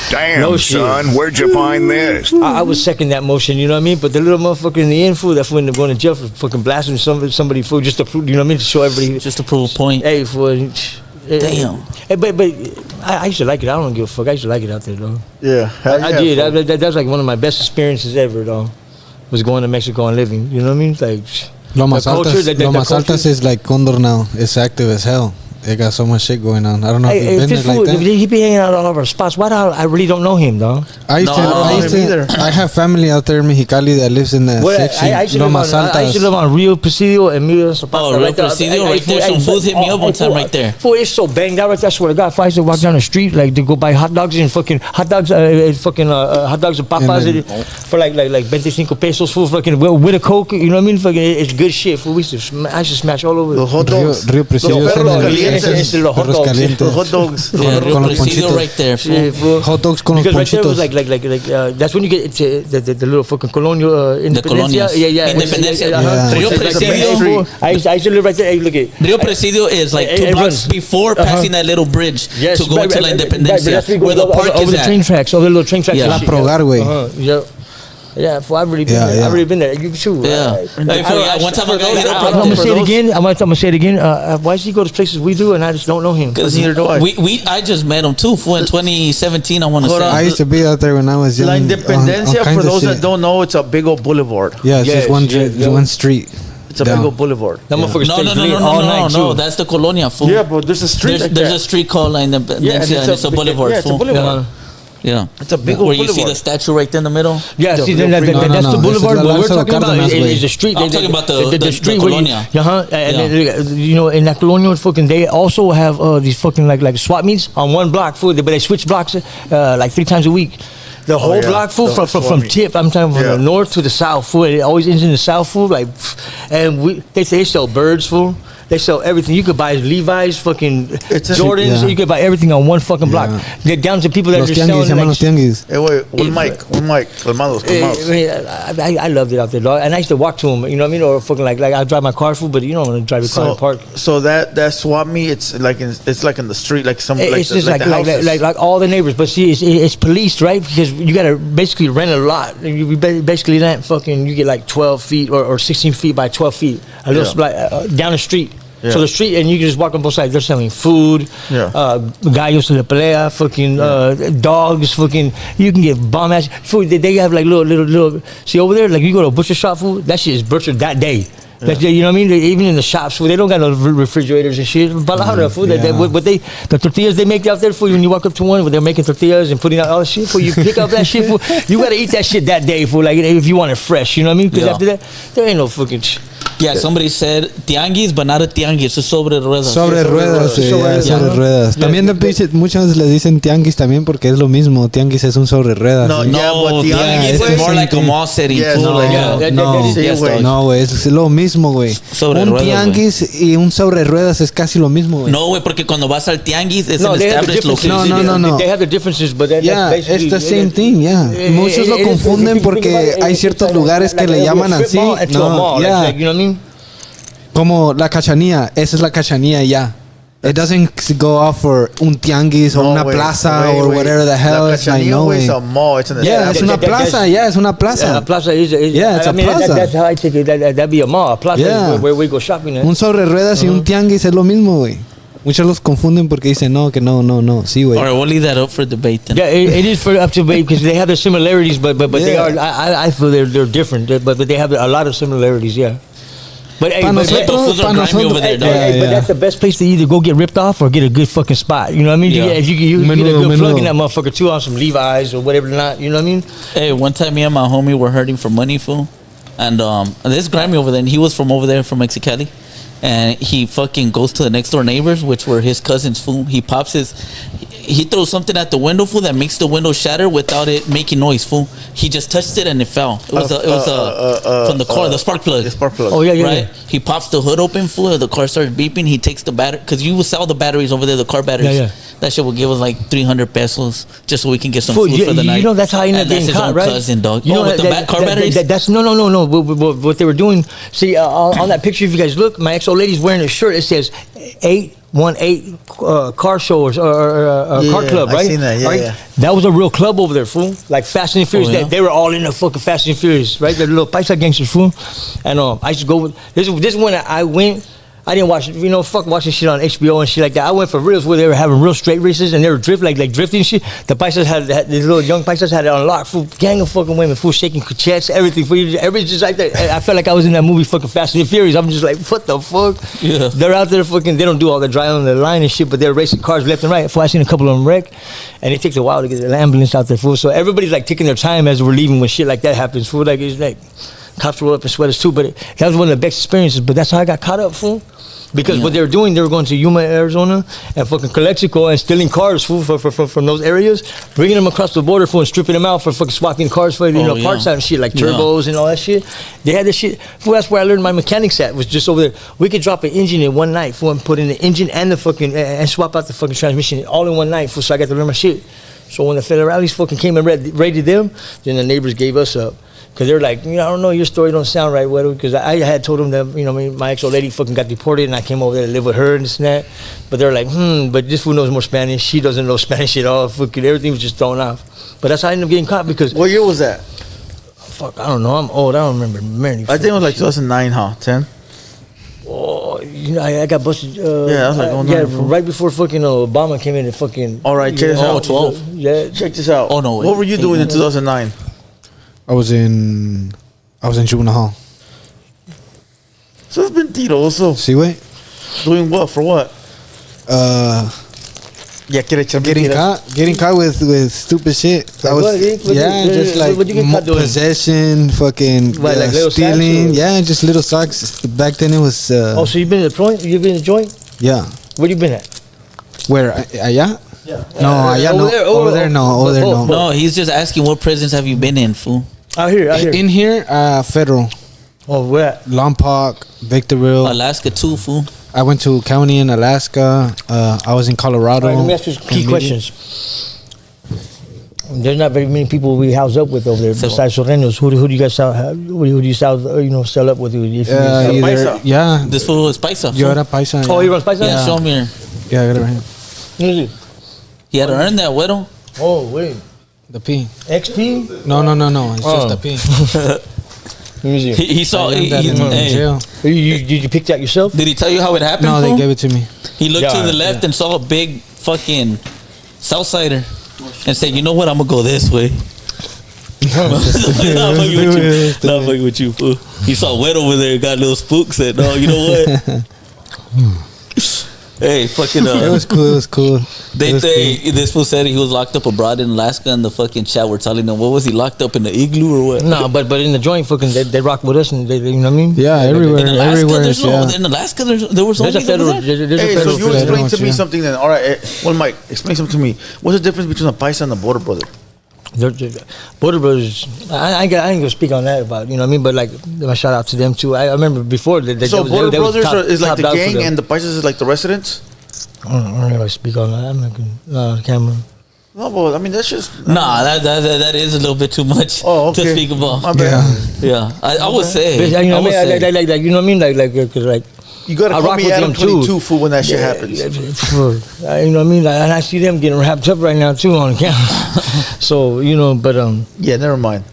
Damn, no son, where'd you find this? I was second that motion, you know what I mean? But the little motherfucker in the end, fool, that fool ended up going to jail for fucking blasting somebody, fool, just to prove, you know what I mean? To show everybody. Just to prove a point. Hey, fool. Damn. Hey, but I used to like it. I don't give a fuck. I used to like it out there, though. Yeah. I did. That was like one of my best experiences ever, though. Was going to Mexico and living. You know what I mean? Like, Lomas Altas is like Condor now. It's active as hell. They got so much shit going on. I don't know if you've been there like that. He be hanging out all over spots. Why I really don't know him, though. I have family out there in Mexicali that lives in that section. Lomas Altas. I used to live on Rio Presidio and Mira Zapata. Oh, Rio Presidio right there. Some food hit me up one time right there. Fool, it's so banged out right there. I swear to God, if I used to walk down the street, like, to go buy hot dogs and fucking hot dogs and papas for like 25 pesos, fool, fucking with a Coke, you know what I mean? Fucking, it's good shit, fool. I used to smash all over. Los hot dogs. Rio Presidio. Los hot dogs. Yeah, con los ponchitos. Right there, fool. Hot dogs con los ponchitos. Because right there ponchitos. was like that's when you get the little fucking colonial Independencia. Yeah. Independencia. Rio Presidio. I used to live right there. Hey, look at Rio Presidio is like 2 blocks before passing that little bridge to go to La Independencia, where the park is over the train tracks. Over the little train tracks. La Progar, güey. Yeah, I've already been there. I've already been there. You too. Yeah. One time I got I'm gonna say it again. I'm gonna say it again. Why does he go to places we do and I just don't know him? Because I just met him too. In 2017, I want to say. I used to be out there when I was young. La Independencia, for those that don't know, it's a big old boulevard. Yeah, it's just one street. It's a big old boulevard. That motherfucker stays late all night too. No, that's the Colonia, fool. Yeah, but there's a street. There's a street called La Independencia, and it's a boulevard, yeah, it's a boulevard. Yeah, it's a big old where boulevard. you see the statue right there in the middle. Yeah, see, that's the boulevard. What we're talking about is the street. I'm talking about the street Colonia. And you know, in that Colonia, fucking, they also have these fucking like swap meets on one block, food, but they switch blocks like 3 times a week. The whole block, food, from tip. I'm talking from the north to the south, food. It always ends in the south, food. Like, and they say they sell birds, food. They sell everything. You could buy Levi's, fucking Jordans. Yeah. You could buy everything on one fucking block. They're down to people that Los are tianguis, selling. se llaman los tianguis. Hey, wait, one mic. Calmados. I loved it out there, dog. And I used to walk to them, you know what I mean? Or fucking like I drive my car full, but you don't want to drive your car in the park. So that swap meet, it's like in the street, like some It's just like all the neighbors, but see, it's policed, right? Because you gotta basically rent a lot. You basically rent fucking. You get like 12 feet or 16 feet by 12 feet, a little down the street. Yeah. So the street, and you can just walk on both sides. They're selling food, gallos de la pelea, fucking dogs, fucking. You can get bomb ass food. They have like little. See over there, like you go to a butcher shop, food. That shit is butchered that day. Yeah. You know what I mean? Even in the shops, they don't got no refrigerators and shit. But a lot of food, the tortillas they make out there for you when you walk up to one, where they're making tortillas and putting out all the shit for you, pick up that shit for you. Gotta eat that shit that day for like if you want it fresh. You know what I mean? Because after that, there ain't no fucking. Yeah, somebody said tianguis, but not a tianguis, es sobre ruedas. Sobre ruedas, sobre ruedas. También muchas veces le dicen tianguis también porque es lo mismo. Tianguis es un sobre ruedas. No, tianguis es more like a mall setting. No, güey, es lo mismo, güey. Un tianguis y un sobre ruedas es casi lo mismo, güey. No, güey, porque cuando vas al tianguis es an established location. No. They have the differences, but that's it's the same thing, Muchos lo confunden porque hay ciertos lugares que le llaman así. No, you know what I mean? Como la cachanía, esa es la cachanía ya. It doesn't go off for un tianguis or una plaza or whatever the hell. La cachanía is a mall. It's an es una plaza. Es una plaza. Yeah, a plaza is it's a plaza. That's how I take it. That'd be a mall. A plaza is where we go shopping at. Un sobre ruedas y un tianguis es lo mismo, güey. Muchos los confunden porque dicen no. Sí, güey. All right, we'll leave that up for debate then. Yeah, it is for up to debate because they have their similarities, but they are. I feel they're different, but they have a lot of similarities. Yeah. But those are grimy over there, but that's the best place to either go get ripped off or get a good fucking spot. You know what I mean? Yeah. If you get a good plug in that motherfucker too on some Levi's or whatever not. You know what I mean? Hey, one time me and my homie were hurting for money, fool. And there's grimy over there, and he was from over there, from Mexicali. And he fucking goes to the next door neighbors, which were his cousins, fool. He throws something at the window, fool, that makes the window shatter without it making noise, fool. He just touched it and it fell. It was from the car, the spark plug. The spark plug. Oh yeah. Right? He pops the hood open, fool. The car starts beeping. He takes the battery, because you will sell the batteries over there, the car batteries. Yeah. That shit will give us like 300 pesos just so we can get some food for the night. You know that's how you end up getting caught, right? Cousin, dog. You know with the car batteries? That's no. What they were doing. See, on that picture, if you guys look, my ex-old lady's wearing a shirt. It says 818 car show or car club, right? I seen that, yeah. That was a real club over there, fool. Like Fast and Furious. They were all in the fucking Fast and Furious, right? The little Paisa gangsters, fool. And I used to go with this is when I went. I didn't watch, fuck watching shit on HBO and shit like that. I went for reals where they were having real straight races and they were like drifting and shit. The Paisas had these little young Paisas had it unlocked. Full gang of fucking women, full shaking chest, everything. Everybody's just like that. I felt like I was in that movie fucking Fast and Furious. I'm just like, what the fuck? Yeah. They're out there fucking, they don't do all the dry on the line and shit, but they're racing cars left and right. Fool, I seen a couple of them wreck, and it takes a while to get the ambulance out there, fool. So everybody's like taking their time as we're leaving when shit like that happens, fool. Like, it's like, cops roll up in sweaters too, but that was one of the best experiences. But that's how I got caught up, fool. Because what they were doing, they were going to Yuma, Arizona, and fucking Calexico and stealing cars, fool, from those areas, bringing them across the border, fool, and stripping them out for fucking swapping cars for parts out and shit, like turbos and all that shit. They had this shit. Fool, that's where I learned my mechanics at, was just over there. We could drop an engine in one night, fool, and put in the engine and the fucking, and swap out the fucking transmission all in one night, fool, so I got to learn my shit. So when the federales fucking came and raided them, then the neighbors gave us up. Because they're like, I don't know, your story don't sound right, Huero. Because I had told them that, my ex-old lady fucking got deported and I came over there to live with her and this and that. But they're like, but this fool knows more Spanish. She doesn't know Spanish at all. Fucking everything was just thrown off. But that's how I ended up getting caught because... What year was that? Fuck, I don't know. I'm old. I don't remember many. I think it was like 2009, huh? 10? Oh, I got busted. I was like, right before fucking Obama came in and fucking... All right, check this out. 12. Yeah. Check this out. Oh, no. What were you doing in 2009? I was in juvenile hall. So it's been Tito also. See, wait. Doing what? For what? Getting caught with stupid shit. I was just like possession, fucking like stealing. Yeah, just little socks. Back then it was. So you've been in the joint? You've been in the joint? Yeah. Where you been at? Where? Yeah. Yeah. No, over there, no. No, he's just asking what prisons have you been in, fool? Out here. In here, federal. Oh, where? Lompoc, Victorville. Alaska too, fool. I went to county in Alaska. I was in Colorado. All right, let me ask you key questions. There's not very many people we house up with over there besides Sorrenos. Who do you guys sell? Who do you sell? Sell up with? If Yeah. This fool is paisa. Yo era paisa. Oh, he runs paisa. Yeah, show me here. Yeah, I got it right here. What is it? He had to earn that, Huero. Oh wait, The P. XP? No. It's just the P. Let me see. He saw. I learned that in jail. Did you pick that yourself? Did he tell you how it happened? No, they fool? gave it to me. He looked to Yeah, the left and saw a big fucking Southsider and said, "You know what? I'm gonna go this way." Not fucking with you, fool. He saw Wet over there, got a little spook. Said, "No, you know what? Hey, fucking." It was cool. This fool said he was locked up abroad in Alaska, and the fucking chat were telling him, what was he locked up in the igloo or what? No, but in the joint, fucking, they rock with us, and they, you know what I mean? Yeah, everywhere. In Alaska, Everywhere. in Alaska, there was There's only a federal. there? There's a Hey, so federal. you explain to me yeah. something then. All right, well, Mike, explain something to me. What's the difference between a paisa and a border brother? Border Brothers, I ain't gonna speak on that about, you know what I mean, but like, my shout out to them too. I remember before So Border Brothers is like the top dog for gang them. and the paisas is like the residents? I don't know if I speak on that. I'm not gonna camera. No, but I mean, that's just... Nah, that is a little bit too much to speak about. My bad. Yeah, I would say. You know what I mean? Like, you know what I mean? Like, You gotta I call rock me with Adam them, too. 22 fool when that shit happens. you know what I mean? And I see them getting wrapped up right now too on camera. So, but Yeah, never mind.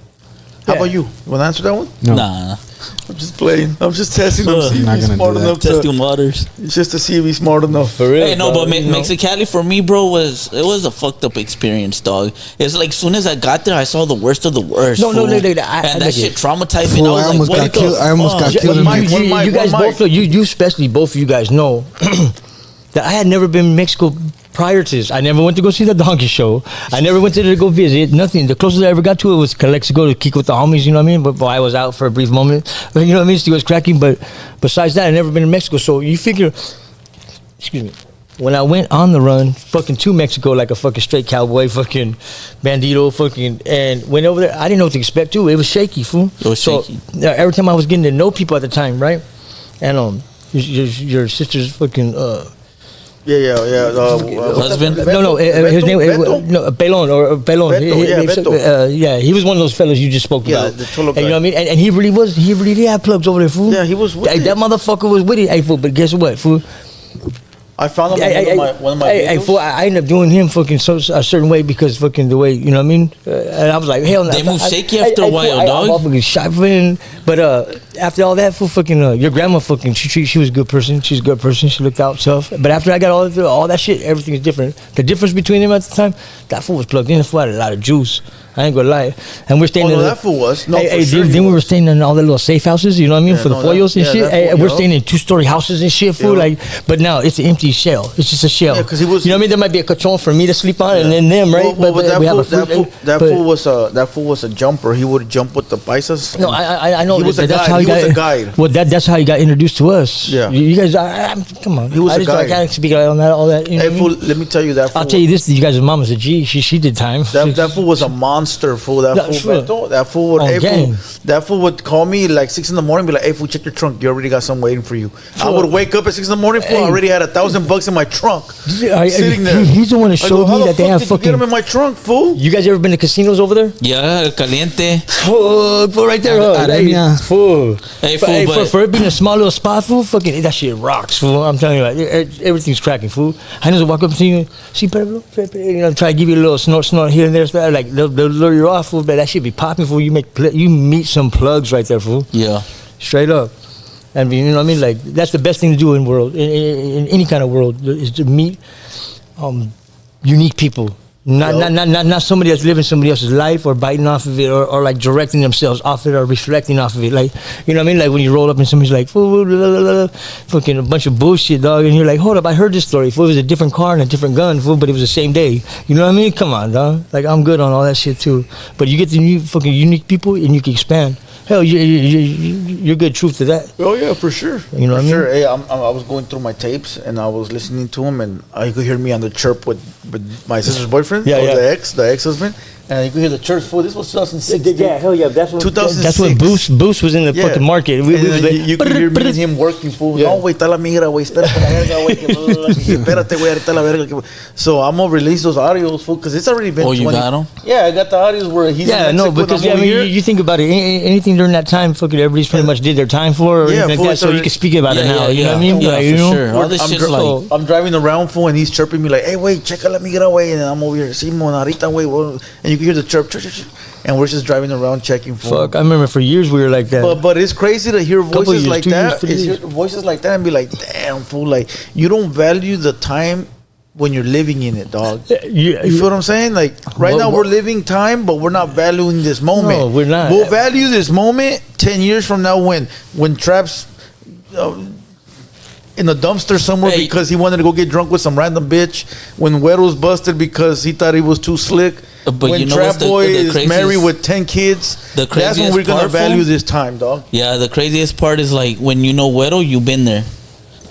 How about you? You wanna answer that one? No. Nah, I'm just playing. I'm just testing him, see if Not he's gonna smart do that. enough testing to... waters. Just to see if he's smart enough. for real. Hey, no, dog, but you know? Mexicali for me, bro, was a fucked up experience, dog. It's like soon as I got there, I saw the worst of the worst. No, fool. I and that shit traumatized me. Fool, And I was like, what the I almost got fuck? killed in Mike, my... You guys both know, you especially, both of you guys know that I had never been in Mexico prior to this. I never went to go see the donkey show. I never went to go visit. Nothing. The closest I ever got to it was Calexico to kick with the homies, you know what I mean? But I was out for a brief moment. But you know what I mean? It was cracking. But besides that, I never been in Mexico. So you figure, excuse me, when I went on the run, fucking to Mexico like a fucking straight cowboy, fucking bandito, fucking, and went over there, I didn't know what to expect too. It was shaky, fool. It was shaky. Every time I was getting to know people at the time, right? And your sister's fucking Yeah. Husband? no, his name no Pelon or Pelon. Beto. Yeah, he was one of those fellas you just spoke Yeah, about. the cholo And you guy. know what I mean? And he really did have plugs over there, fool. Yeah, he was with it. That motherfucker was with it, hey fool. But guess what, fool? I found him on one of my Hey, videos. fool, I ended up doing him fucking a certain way because fucking the way, you know what I mean? And I was like, hell no. They move shaky after a while, dog. I'm fucking shot in. But after all that, fool, fucking your grandma fucking she was a good person. She's a good person. She looked out herself. But after I got all that shit, everything is different. The difference between them at the time, that fool was plugged in. That fool had a lot of juice. I ain't gonna lie. And we're staying in that fool was. No, hey, for sure then he we were was. staying in all the little safe houses, you know what I mean, Yeah, for the no, pollos and that- shit. yeah, that Hey, fool, we're yo. staying in 2-story houses and shit, fool. Yeah. Like, but now it's an empty shell. It's just a shell. Yeah, 'cause he was- You know what I mean? There might be a cachon for me to sleep on, and then them, right? Well, but we have a that fool was a jumper. He would jump with the paisas. No, I know. He was a that's guide. how He was a guide. Well, that's how he got introduced to us. Yeah. You guys, come on. He was a I guide. can't speak on that. All that. You know Hey, what I fool, mean? let me tell you that fool. I'll tell you this: you guys' mama's a G. She did time. That fool was a monster, fool. That That's fool, true. Beto, that fool would, On hey, game. that fool would call me like 6 in the morning, be like, "Hey, fool, check your trunk. You already got some waiting for you." I would wake up at 6 in the morning, fool. I Hey. already had $1,000 in my trunk, Yeah, sitting there. He's the one that I go, showed "How me the that they fuck have did you get fucking. them in my trunk, fool?" You guys ever been to casinos over there? Yeah, El Caliente. Fuck, fool, right there. Arena. Fool. Hey, fool, but- for it being a small little spot, fool, fucking, that shit rocks, fool. I'm telling you, like, everything's cracking, fool. I just walk up to you, see, Pedro, you know, try to give you a little snort here and there, so, like, they'll lure you off, fool, but that shit be popping, fool. You meet some plugs right there, fool. Yeah. Straight up. And you know what I mean? Like, that's the best thing to do in world, in any kind of world, is to meet unique people. Not somebody that's living somebody else's life or biting off of it or like directing themselves off it or reflecting off of it. Like, you know what I mean? Like when you roll up and somebody's like, fucking a bunch of bullshit, dog, and you're like, hold up, I heard this story. Fool, it was a different car and a different gun, fool, but it was the same day. You know what I mean? Come on, dog. Like, I'm good on all that shit too. But you get the new fucking unique people and you can expand. Hell, you're good truth to that. Oh yeah, for sure. You know what I mean? Sure. Hey, I was going through my tapes and I was listening to him, and you could hear me on the chirp with my sister's boyfriend, Yeah, or yeah. the ex-husband, And you could hear the church full. This was 2006. Yeah, hell yeah. That's when 2006. That's when Boost was in the fucking market. We was like, you could hear me and him working full. Yeah. No, güey, está la migra, güey. Espérate la verga, güey. Espérate, güey, ahorita la verga. So I'm gonna release those audios, fool, because it's already been. Oh, you got them? Yeah, I got the audios where he's. Yeah, in no, Mexico, because and I'm over here. you think about it, anything during that time, fucking everybody's pretty much did their time for, or anything like that. So you can speak about it now. You know what I mean? Yeah, Like, for you know? sure. All this shit's like. I'm driving around, fool, and he's chirping me like, "Hey, wait, check out la migra, way," and I'm over here, Simon, ahorita, way, and you can hear the chirp, and we're just driving around checking for. Fuck, I remember for years we were like that. But it's crazy to hear voices years, like 2 years, that. 3 It's years. hear voices like that and be like, "Damn, fool! Like you don't value the time when you're living in it, dog." You feel what I'm saying? Like right now we're living time, but we're not valuing this moment. No, we're not. We'll value this moment 10 years from now when Trap's in a dumpster somewhere because he wanted to go get drunk with some random bitch. When Huero's busted because he thought he was too slick. But when you know what's the Trapboii is craziest- married with 10 kids, The that's when craziest we're gonna part, value fool? this time, dog. Yeah, the craziest part is like when you know Huero, you've been there.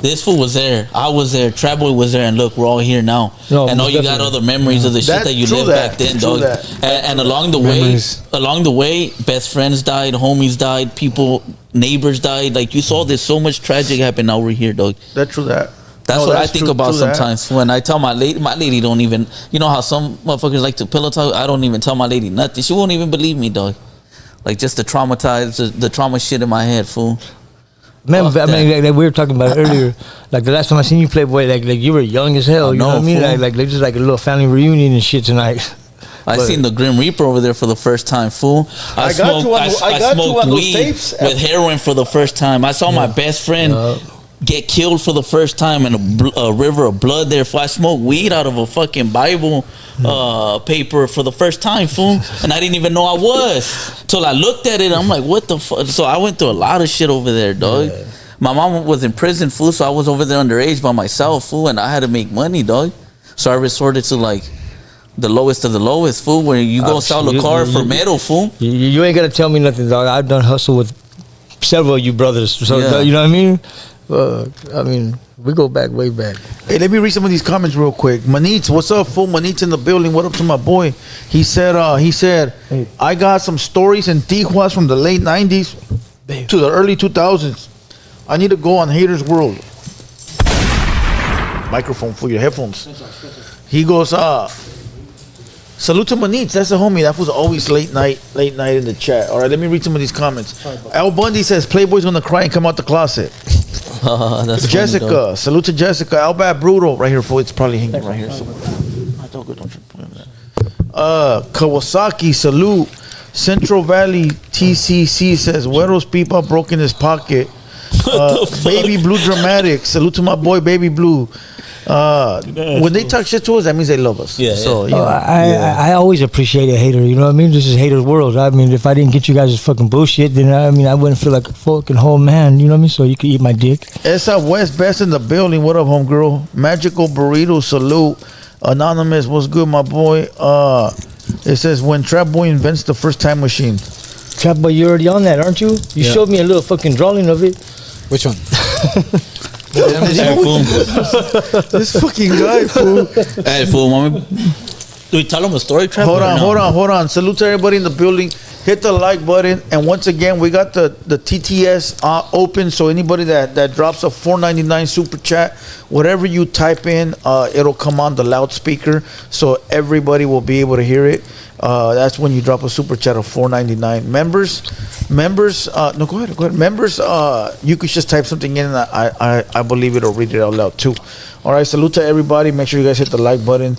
This fool was there. I was there. Trapboii was there, and look, we're all here now. No, and all you got definitely. other memories of the shit that you lived back then, dog. And along the way, best friends died, homies died, people, neighbors died. Like you saw, there's so much tragic happen. Now we're here, dog. That's true. That's what I think about sometimes when I tell my lady don't even, you know how some motherfuckers like to pillow talk. I don't even tell my lady nothing. She won't even believe me, dog. Like just the trauma shit in my head, fool. Man, I mean, like we were talking about it earlier. Like the last time I seen you Playboy, like you were young as hell. You know what I mean? Like just like a little family reunion and shit tonight. I seen the Grim Reaper over there for the first time, fool. I smoked weed with heroin for the first time. I saw my best friend get killed for the first time in a river of blood there. I smoked weed out of a fucking Bible paper for the first time, fool. And I didn't even know I was. Till I looked at it, I'm like, what the fuck? So I went through a lot of shit over there, dog. Yeah. My mom was in prison, fool, so I was over there underage by myself, fool, and I had to make money, dog. So I resorted to like the lowest of the lowest, fool, where you go sell a car for metal, fool. You ain't gotta tell me nothing, dog. I've done hustle with several of you brothers. So you know what I mean? I mean, we go back, way back. Hey, let me read some of these comments real quick. Manitz, what's up, fool? Manitz in the building. What up to my boy? He said, hey. I got some stories in Tijuana from the late 90s to the early 2000s. I need to go on Haters World. Microphone for your headphones. He goes, salute to Manitz. That's a homie. That was always late night in the chat. All right, let me read some of these comments. Al Bundy says, Playboy's gonna cry and come out the closet. That's Jessica, funny, salute to Jessica. Albat Brutal, right here, fool. It's probably hanging right here somewhere. Kawasaki, salute. Central Valley TCC says, Huero's people broke in his pocket. Baby Blue Dramatic, salute to my boy Baby Blue. When they talk shit to us, that means they love us. Yeah. So yeah. I always appreciate a hater. You know what I mean? This is Haters World. I mean, if I didn't get you guys' fucking bullshit, then I wouldn't feel like a fucking whole man. You know what I mean? So you could eat my dick. Esa West Best in the building. What up, homegirl? Magical Burrito, salute. Anonymous, what's good, my boy? It says when Trapboii invents the first time machine. Trapboii, you're already on that, aren't you? You showed me a little fucking drawing of it. Which one? This fucking guy, fool. Hey, fool, do we tell him a story, Trap? Hold on. Salute to everybody in the building. Hit the like button. And once again, we got the TTS open. So anybody that drops a $4.99 super chat, whatever you type in, it'll come on the loudspeaker. So everybody will be able to hear it. That's when you drop a super chat of $4.99. Members, no, go ahead. Members, you could just type something in, and I believe it'll read it out loud too. All right, salute to everybody. Make sure you guys hit the like button.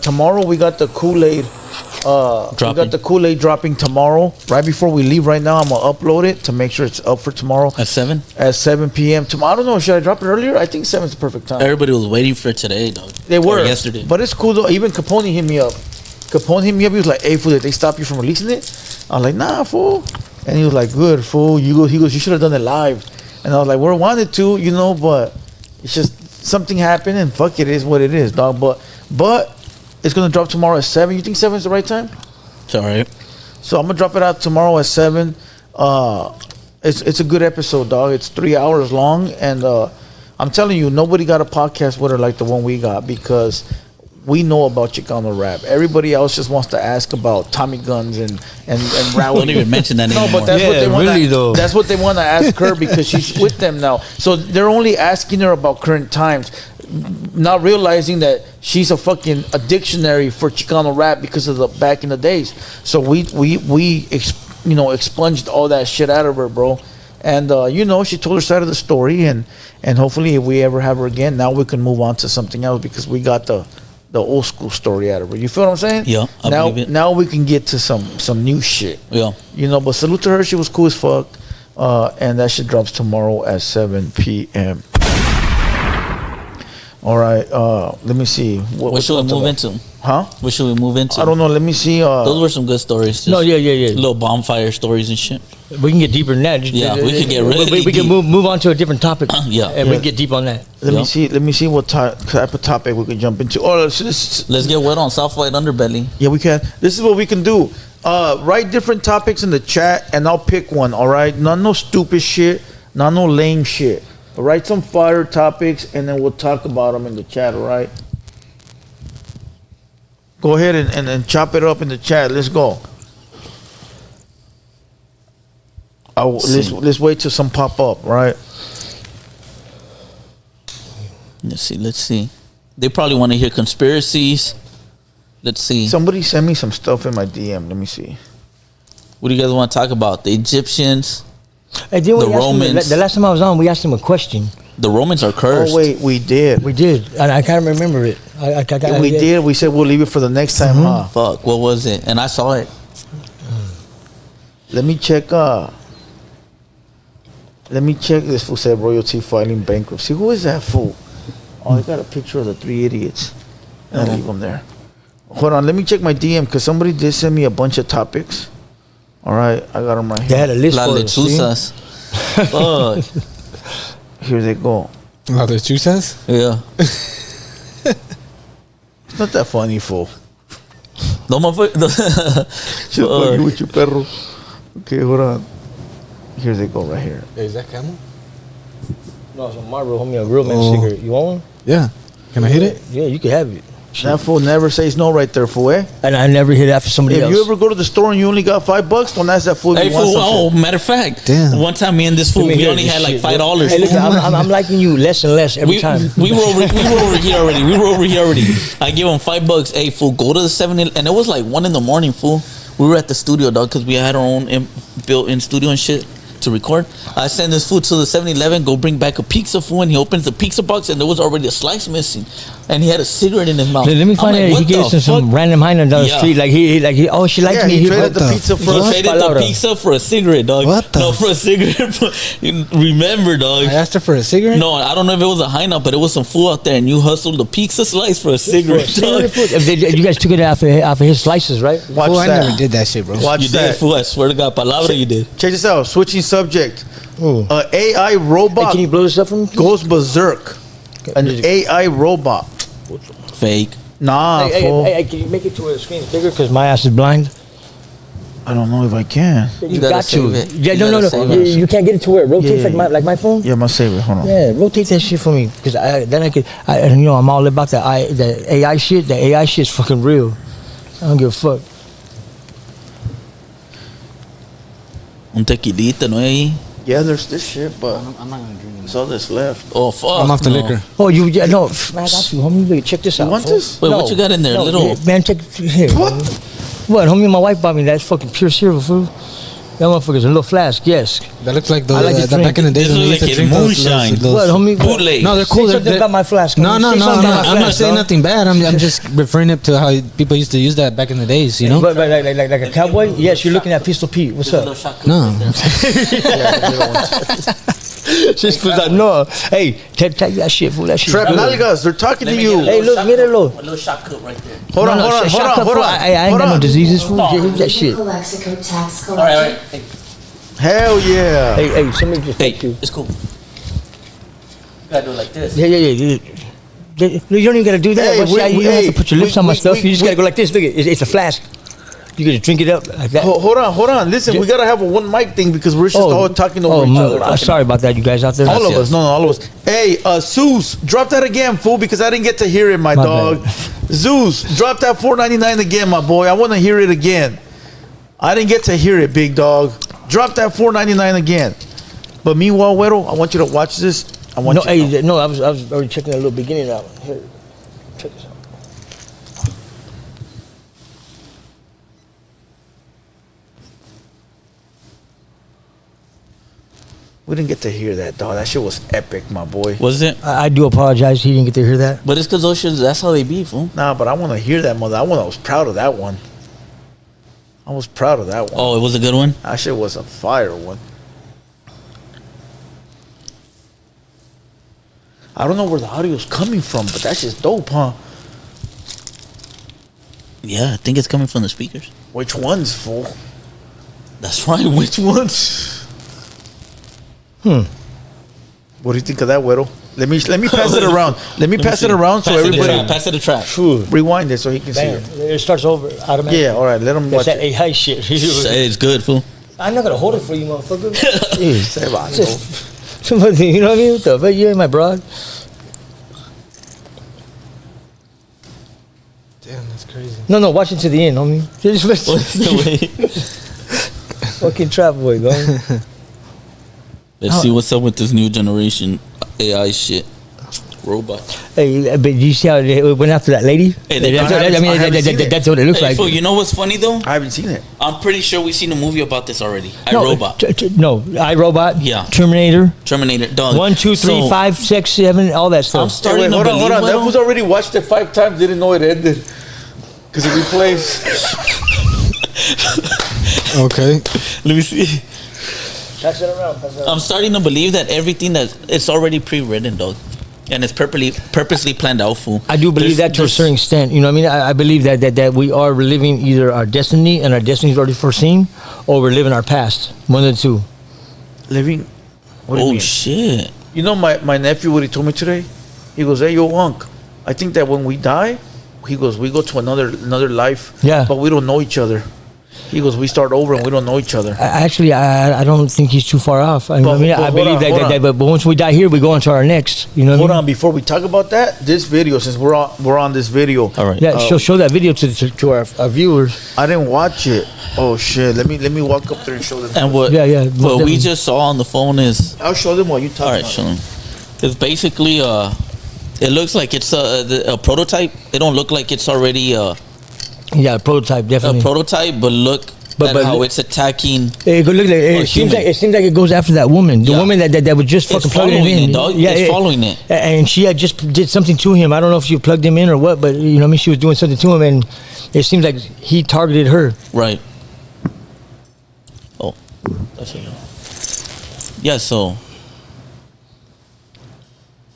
Tomorrow we got the Kool-Aid. We got the Kool-Aid dropping tomorrow. Right before we leave, right now I'm gonna upload it to make sure it's up for tomorrow at 7. At 7 p.m. Tomorrow. I don't know. Should I drop it earlier? I think 7 is the perfect time. Everybody was waiting for today, dog. They were yesterday, but it's cool though. Even Capone hit me up. He was like, "Hey, fool, did they stop you from releasing it?" I was like, "Nah, fool." And he was like, "Good, fool." He goes, "You should have done it live." And I was like, "We wanted to, but it's just something happened, and fuck it is what it is, dog." But it's gonna drop tomorrow at 7. You think 7 is the right time? It's all right. So I'm gonna drop it out tomorrow at 7. It's a good episode, dog. It's 3 hours long, and I'm telling you, nobody got a podcast with her like the one we got, because we know about Chicano rap. Everybody else just wants to ask about Tommy guns and Raul. Don't even mention that anymore. No, but that's what they want. Really, though. That's what they want to ask her because she's with them now. So they're only asking her about current times, not realizing that she's a fucking dictionary for Chicano rap because of the back in the days. So we expunged all that shit out of her, bro. And she told her side of the story, and hopefully if we ever have her again, now we can move on to something else because we got the old school story out of her. You feel what I'm saying? Yeah, I believe it. Now we can get to some new shit. Yeah. But salute to her. She was cool as fuck. And that shit drops tomorrow at 7 p.m. All right. Let me see. What should we move into? Huh? What should we move into? I don't know. Let me see. Those were some good stories. No, yeah. Little bonfire stories and shit. We can get deeper than that. Yeah, we can get really We can deep. move on to a different topic. Yeah. And we can get deep on that. Let me see what type of topic we can jump into. Oh, let's get wet on South White Underbelly. Yeah, we can. This is what we can do. Write different topics in the chat, and I'll pick one. All right, no stupid shit, no lame shit. Write some fire topics, and then we'll talk about them in the chat. All right. Go ahead and chop it up in the chat. Let's go. Let's wait till some pop up, right? Let's see. They probably want to hear conspiracies. Let's see. Somebody send me some stuff in my DM. Let me see. What do you guys want to talk about? The Egyptians? Hey, the Romans? The last time I was on, we asked him a question. The Romans are cursed. Oh, wait, we did. We did. And I can't remember it. We did. We said we'll leave it for the next time, huh? Fuck, what was it? And I saw it. Let me check. This fool said royalty filing bankruptcy. Who is that fool? Oh, I got a picture of the three idiots. I'll leave them there. Hold on, let me check my DM because somebody did send me a bunch of topics. All right, I got them right here. They had a list La for lechuzas. Fuck. Here they go. La lechuzas? Yeah. It's not that funny, fool. No, motherfucker. Just fuck you with your perro. Okay, hold on. Here they go, right here. Is that camel? No, it's a Marlboro, homie, a real man cigarette. You want one? Yeah. Can I hit it? Yeah, you can have it. That fool never says no right there, fool, eh? And I never hit that for somebody else. If you ever go to the store and you only got $5, don't ask that fool if Hey, you want fool. Oh, something. matter of fact. Damn. One time, me and this fool, we only had like $5. Hey, listen, I'm liking you less and less every time. We were over here already. I give him $5. Hey, fool, go to the 7-Eleven. And it was like 1 a.m, fool. We were at the studio, dog, because we had our own built-in studio and shit to record. I send this fool to the 7-Eleven, go bring back a pizza, fool, and he opens the pizza box and there was already a slice missing, and he had a cigarette in his mouth. Let me find out. He gave some random hyena down the street. Like he oh, she likes me. He traded the pizza for the pizza for a cigarette, dog. What the? No, for a cigarette. Remember, dog. I asked her for a cigarette? No, I don't know if it was a hyena, but it was some fool out there, and you hustled the pizza slice for a cigarette, dog. You guys took it off of his slices, right? Watch Fool, that. I never did that shit, bro. Watch You that. did, fool. I swear to God, palabra, you did. Check this out. Switching subject. Ooh. AI Hey, robot can you blow this up for me? goes berserk. An AI robot. Fake. Nah, fool. Hey, can you make it to where the screen's bigger? Because my ass is blind. I don't know if I can. You gotta got to. save it. Yeah, You no. gotta save it. You can't get it to where it rotates Yeah. like my phone. Yeah, I'm gonna save it. Hold on. Yeah, rotate that shit for me, because then I could. I'm all about the AI shit. The AI shit's fucking real. I don't give a fuck. Un tequilita, ¿no hay? Yeah, there's this shit, but I'm not gonna drink it. that's all that's left. Oh, fuck. I'm off the no. liquor. Oh, no, man, I got you, homie. Look, check this out. want fool. this? Wait, what you got in there? No, Little- yeah, man, check here. What? What, homie? My wife bought me that fucking pure cereal, fool. That motherfucker's a little flask, yes. That looks like the I like this drink. back in the days This when we looks used to like drink it's moonshine. What, homie? What? Bootleg. No, they're cool. Say something about my flask. No, homie. no, Say no. something about my I'm not flask, saying dog. nothing bad. I'm just referring it to how people used to use that back in the days, you know? But like a cowboy? Yes, you're looking at Pistol Pete. What's up? No. Just put that. No. Hey, take that shit, fool. That shit. Trap good. Nalgas, they're talking to you. Hey, look, míralo. A little shot cup right there. Hold on, hold on, hold on, hold on. I ain't got no diseases, fool. Give that shit. Calexico tax All right, all collector. right. Hey, Hell yeah. Hey, somebody just hey, thank you. it's cool. You gotta do it like this. Yeah. You don't even gotta do that. Hey, You don't have to put your lips on my stuff. You just gotta go like this. Look, it's a flask. You gotta drink it up like that. Hold on. Listen, we gotta have a one mic thing because we're just all talking over each other. Sorry about that, you guys out there. All of us. No, all of us. Hey, Seuss, drop that again, fool, because I didn't get to hear it, my dog. bad. Zeus, drop that $4.99 again, my boy. I want to hear it again. I didn't get to hear it, big dog. Drop that $4.99 again. But meanwhile, Huero, I want you to watch this. I want I was already checking that little beginning out. Here, check this out. We didn't get to hear that, dog. That shit was epic, my boy. Was it? I do apologize. He didn't get to hear that. But it's because those shits, that's how they be, fool. Nah, but I want to hear that, mother. I was proud of that one. I was proud of that one. Oh, it was a good one? That shit was a fire one. I don't know where the audio's coming from, but that shit's dope, huh? Yeah, I think it's coming from the speakers. Which ones, fool? That's right, which ones? What do you think of that, Huero? Let me pass it around. Let me pass it around so everybody Pass it a track. rewind it so he can Bam. see It starts over automatically. it. Yeah, all right. Let him watch That's that it. AI shit. It's good, fool. I'm not gonna hold it for you, motherfucker. Jeez. Se va, no. Somebody, you know what I mean? What the fuck? You ain't my broad. Damn, that's crazy. No, watch it to the end, homie. Fucking Trapboii, bro. Let's see what's up with this new generation AI shit. Robot. Hey, but you see how they went after that lady? Hey, they that's, got- that's what it looks Hey, like. fool, you know what's funny though? I haven't seen it. I'm pretty sure we've seen a movie about this already. No, iRobot. iRobot. Yeah. Terminator. Terminator. Dog. 1, 2, 3, So, 5, 6, 7, all that I'm stuff. starting Wait, to hold on. believe That what who's already watched it 5 times didn't know it ended. Because it replays. Okay. Let me see. Pass it around. I'm starting to believe that everything that it's already pre-written, dog, and it's purposely planned out, fool. I do believe that to a certain extent. You know what I mean? I believe that we are living either our destiny and our destiny is already foreseen, or we're living our past. One of the two. Living. What do you Oh mean? shit! You know my nephew, what he told me today? He goes, hey, yo, Unc, I think that when we die, he goes, we go to another life. Yeah. But we don't know each other. He goes, we start over and we don't know each other. Actually, I don't think he's too far off. I believe hold but once we die here, we go on to our next. You know what I Hold mean? on, before we talk about that, this video, since we're on this video. All right. Yeah, show that video to our viewers. I didn't watch it. Oh shit! Let me walk up there and show them. And what? Yeah. What we just saw on the phone is I'll show them while you talk. all right. Show them. It's basically it looks like it's a prototype. It don't look like it's already Yeah, prototype definitely. a prototype, but look at how it's attacking. It seems like it goes after that woman, the woman that was just fucking plugging it in. Dog. Yeah, it's following it. And she had just did something to him. I don't know if she plugged him in or what, but you know what I mean. She was doing something to him, and it seems like he targeted her. Right. Oh, that's it. Yeah. So,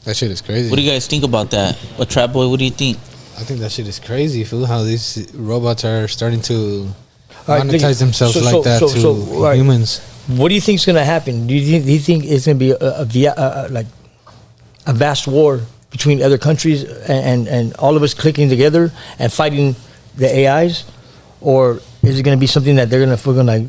That shit is crazy. what do you guys think about that? A Trapboii, what do you think? I think that shit is crazy, fool. How these robots are starting to All right, monetize themselves so- like that so- to so, right. humans. What do you think is going to happen? Do you think it's going to be like a vast war between other countries and all of us clicking together and fighting the AIs, or is it going to be something that they're going to fucking like,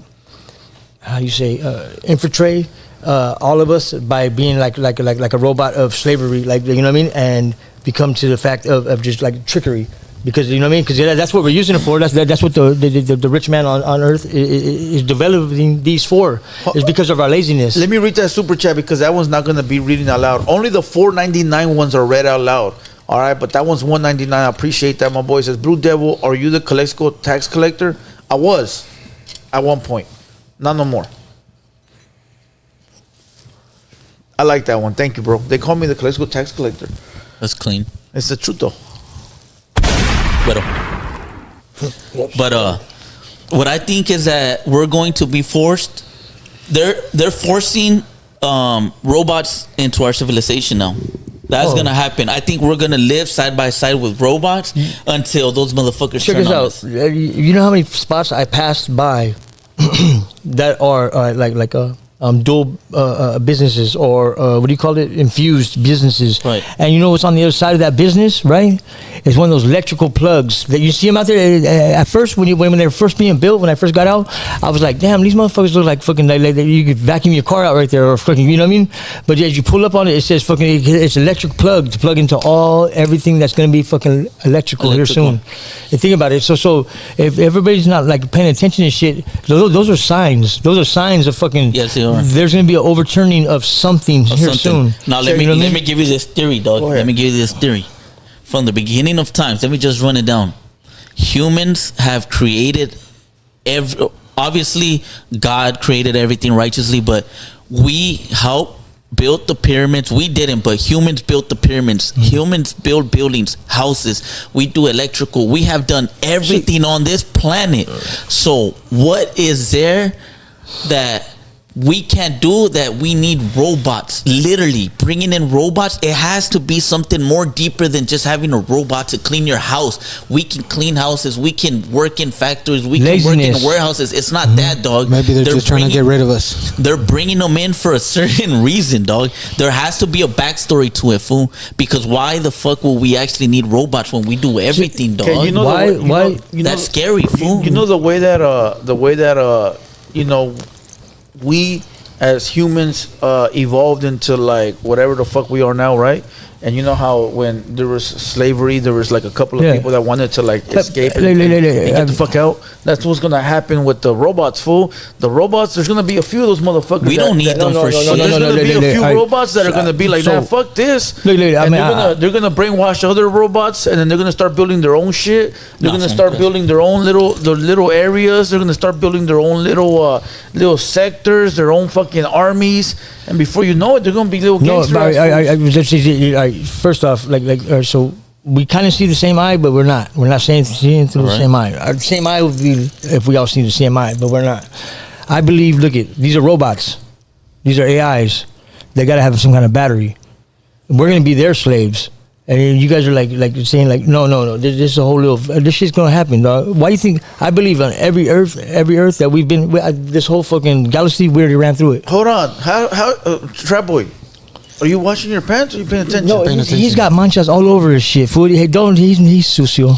how you say, infiltrate all of us by being like a robot of slavery, like, you know what I mean, and become to the fact of just like trickery. Because you know what I mean, because that's what we're using it for. That's what the rich man on earth is developing these for. Is because of our laziness. Let me read that super chat because that one's not gonna be reading out loud. Only the $4.99 ones are read out loud. All right, but that one's $1.99. I appreciate that, my boy. It says, Blue Devil, are you the Calexico tax collector? I was at one point, not no more. I like that one. Thank you, bro. They call me the Calexico tax collector. That's clean. It's the truth, though. But what I think is that we're going to be forced. They're forcing robots into our civilization now. That's gonna happen. I think we're gonna live side by side with robots until those motherfuckers Check turn this on out. us. You know how many spots I passed by that are like dual businesses, or what do you call it? Infused businesses. Right. And you know what's on the other side of that business, right? It's one of those electrical plugs that you see them out there. At first, when they were first being built, when I first got out, I was like, damn, these motherfuckers look like fucking like you could vacuum your car out right there, or fucking, you know what I mean? But as you pull up on it, it says fucking it's electric plug to plug into everything that's gonna be fucking electrical here soon. And think about it. So if everybody's not like paying attention to shit, those are signs. Those are signs of fucking. Yes, they are. There's gonna be an overturning of something here soon. Now let me give you this theory, dog. Let me give you this theory. From the beginning of times, let me just run it down. Humans have created obviously God created everything righteously, but we helped build the pyramids. We didn't, but humans built the pyramids. Humans build buildings, houses. We do electrical. We have done everything on this planet. So what is there that we can't do that we need robots? Literally bringing in robots. It has to be something more deeper than just having a robot to clean your house. We can clean houses. We can work in factories. We can work in warehouses. It's not that, dog. Maybe they're just trying to get rid of us. They're bringing them in for a certain reason, dog. There has to be a backstory to it, fool. Because why the fuck will we actually need robots when we do everything, dog? You know why? That's scary, fool. You know the way that you know, we as humans evolved into like whatever the fuck we are now, right? And you know how when there was slavery, there was like a couple of people that wanted to like escape and get the fuck out. That's what's gonna happen with the robots, fool. The robots, there's gonna be a few of those motherfuckers. We don't need them for shit. There's gonna be a few robots that are gonna be like, nah, fuck this. They're gonna brainwash other robots, and then they're gonna start building their own shit. They're gonna start building their own little areas. They're gonna start building their own little sectors, their own fucking armies. And before you know it, they're gonna be little gangsters. First off, so we kind of see the same eye, but we're not. We're not seeing through the same eye. The same eye would be if we all see the same eye, but we're not. I believe. Look at these are robots. These are AIs. They gotta have some kind of battery. We're gonna be their slaves. And you guys are like saying like no. This is a whole little. This shit's gonna happen, dog. Why do you think? I believe on every Earth that we've been, this whole fucking galaxy, we already ran through it. Hold on, how Trapboii, are you washing your pants? Or are you paying attention? No, he's got manchas all over his shit. Fool. Hey, he's sucio.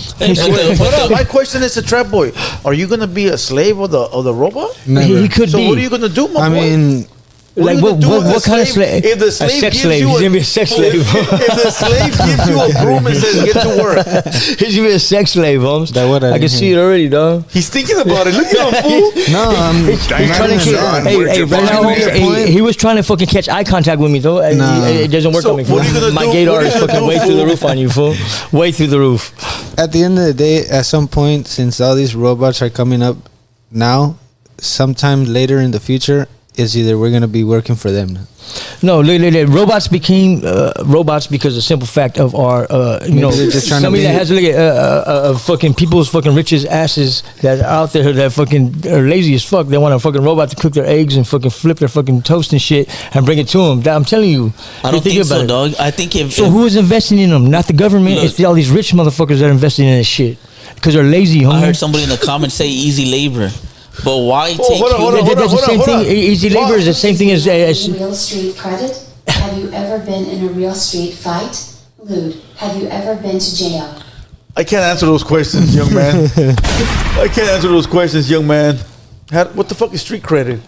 Hold on. My question is to Trapboii: are you gonna be a slave of the robot? Never. He could be. So what are you gonna do, my boy? mean, Like what kind of slave? If the slave a sex gives slave. you He's gonna be a sex slave. If the slave gives you a broom and says get to work, He's gonna be a sex slave, Holmes. I can see it already, dog. he's thinking about it. Look at him, fool. no, He's trying to he was trying to fucking catch eye contact with me, though. It doesn't work So on me. what are you gonna My do? gaydar What are is you gonna fucking do, way through the fool? roof on you, fool. Way through the roof. at the end of the day, at some point, since all these robots are coming up now, sometime later in the future, is either we're gonna be working for them. No, robots became robots because of the simple fact of our, they're just trying to somebody be- that has fucking people's fucking richest asses that are out there that fucking are lazy as fuck. They want a fucking robot to cook their eggs and fucking flip their fucking toast and shit and bring it to them. I'm telling you. I don't think so, dog. I think who is investing in them? Not the government. Look. It's all these rich motherfuckers that are investing in this shit because they're lazy, homie. I heard somebody in the comments say easy labor. But why take hold on, That's the same thing. Easy labor is the same thing as Real street credit? Have you ever been in a real street fight? Lewd, have you ever been to jail? I can't answer those questions, young man. I can't answer those questions, young man. What the fuck is street credit?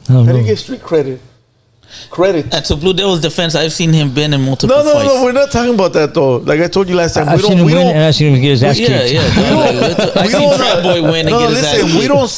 How do you get street credit? Credit. And to Blue Devil's defense, I've seen him been in multiple fights. No, we're not talking about that though. Like I told you last time, I've seen him win and I've seen him get his ass kicked. I seen Trapboii win and get his ass kicked. We don't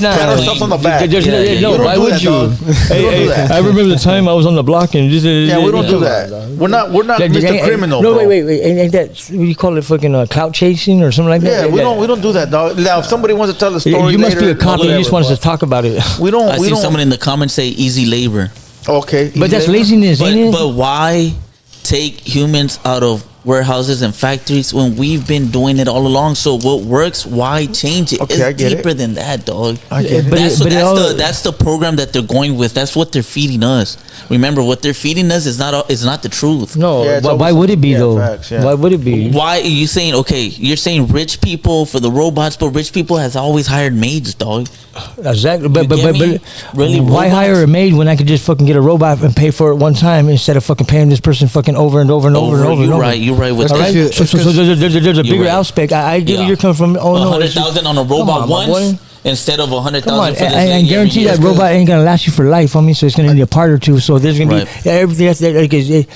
pat ourselves on the back. Why would you? I remember the time I was on the block and just we don't do that. We're not Mr. Criminal. No, wait. Ain't that what you call it? Fucking clout chasing or something like that? Yeah, we don't do that, dog. Now, if somebody wants to tell a story, you must be a cop and you just want us to talk about it. I see someone in the comments say easy labor. Okay, but that's laziness, ain't it? But why take humans out of warehouses and factories when we've been doing it all along. So what works, why change it? Okay, I It's get deeper it. than that, dog. I get it. That's the program that they're going with. That's what they're feeding us. Remember, what they're feeding us is not the truth. No, Yeah, it's why always- would it be yeah, though? facts, yeah. Why would it be? Why are you saying, okay, you're saying rich people for the robots, but rich people has always hired maids, dog. Exactly, You get me? Really, why robots? hire a maid when I could just fucking get a robot and pay for it one time instead of fucking paying this person fucking over and over and over and over and You're over? right. You're right with All that. right, so there's a You're bigger right. aspect. I get where Yeah. you're coming from. Oh no, it's just- 100,000 on a come robot on, my once boy. instead of 100,000 Come on, for this and lady guarantee every that year. robot ain't gonna last you for life. I mean, so it's gonna need a part or two. So there's gonna Right. be everything that's like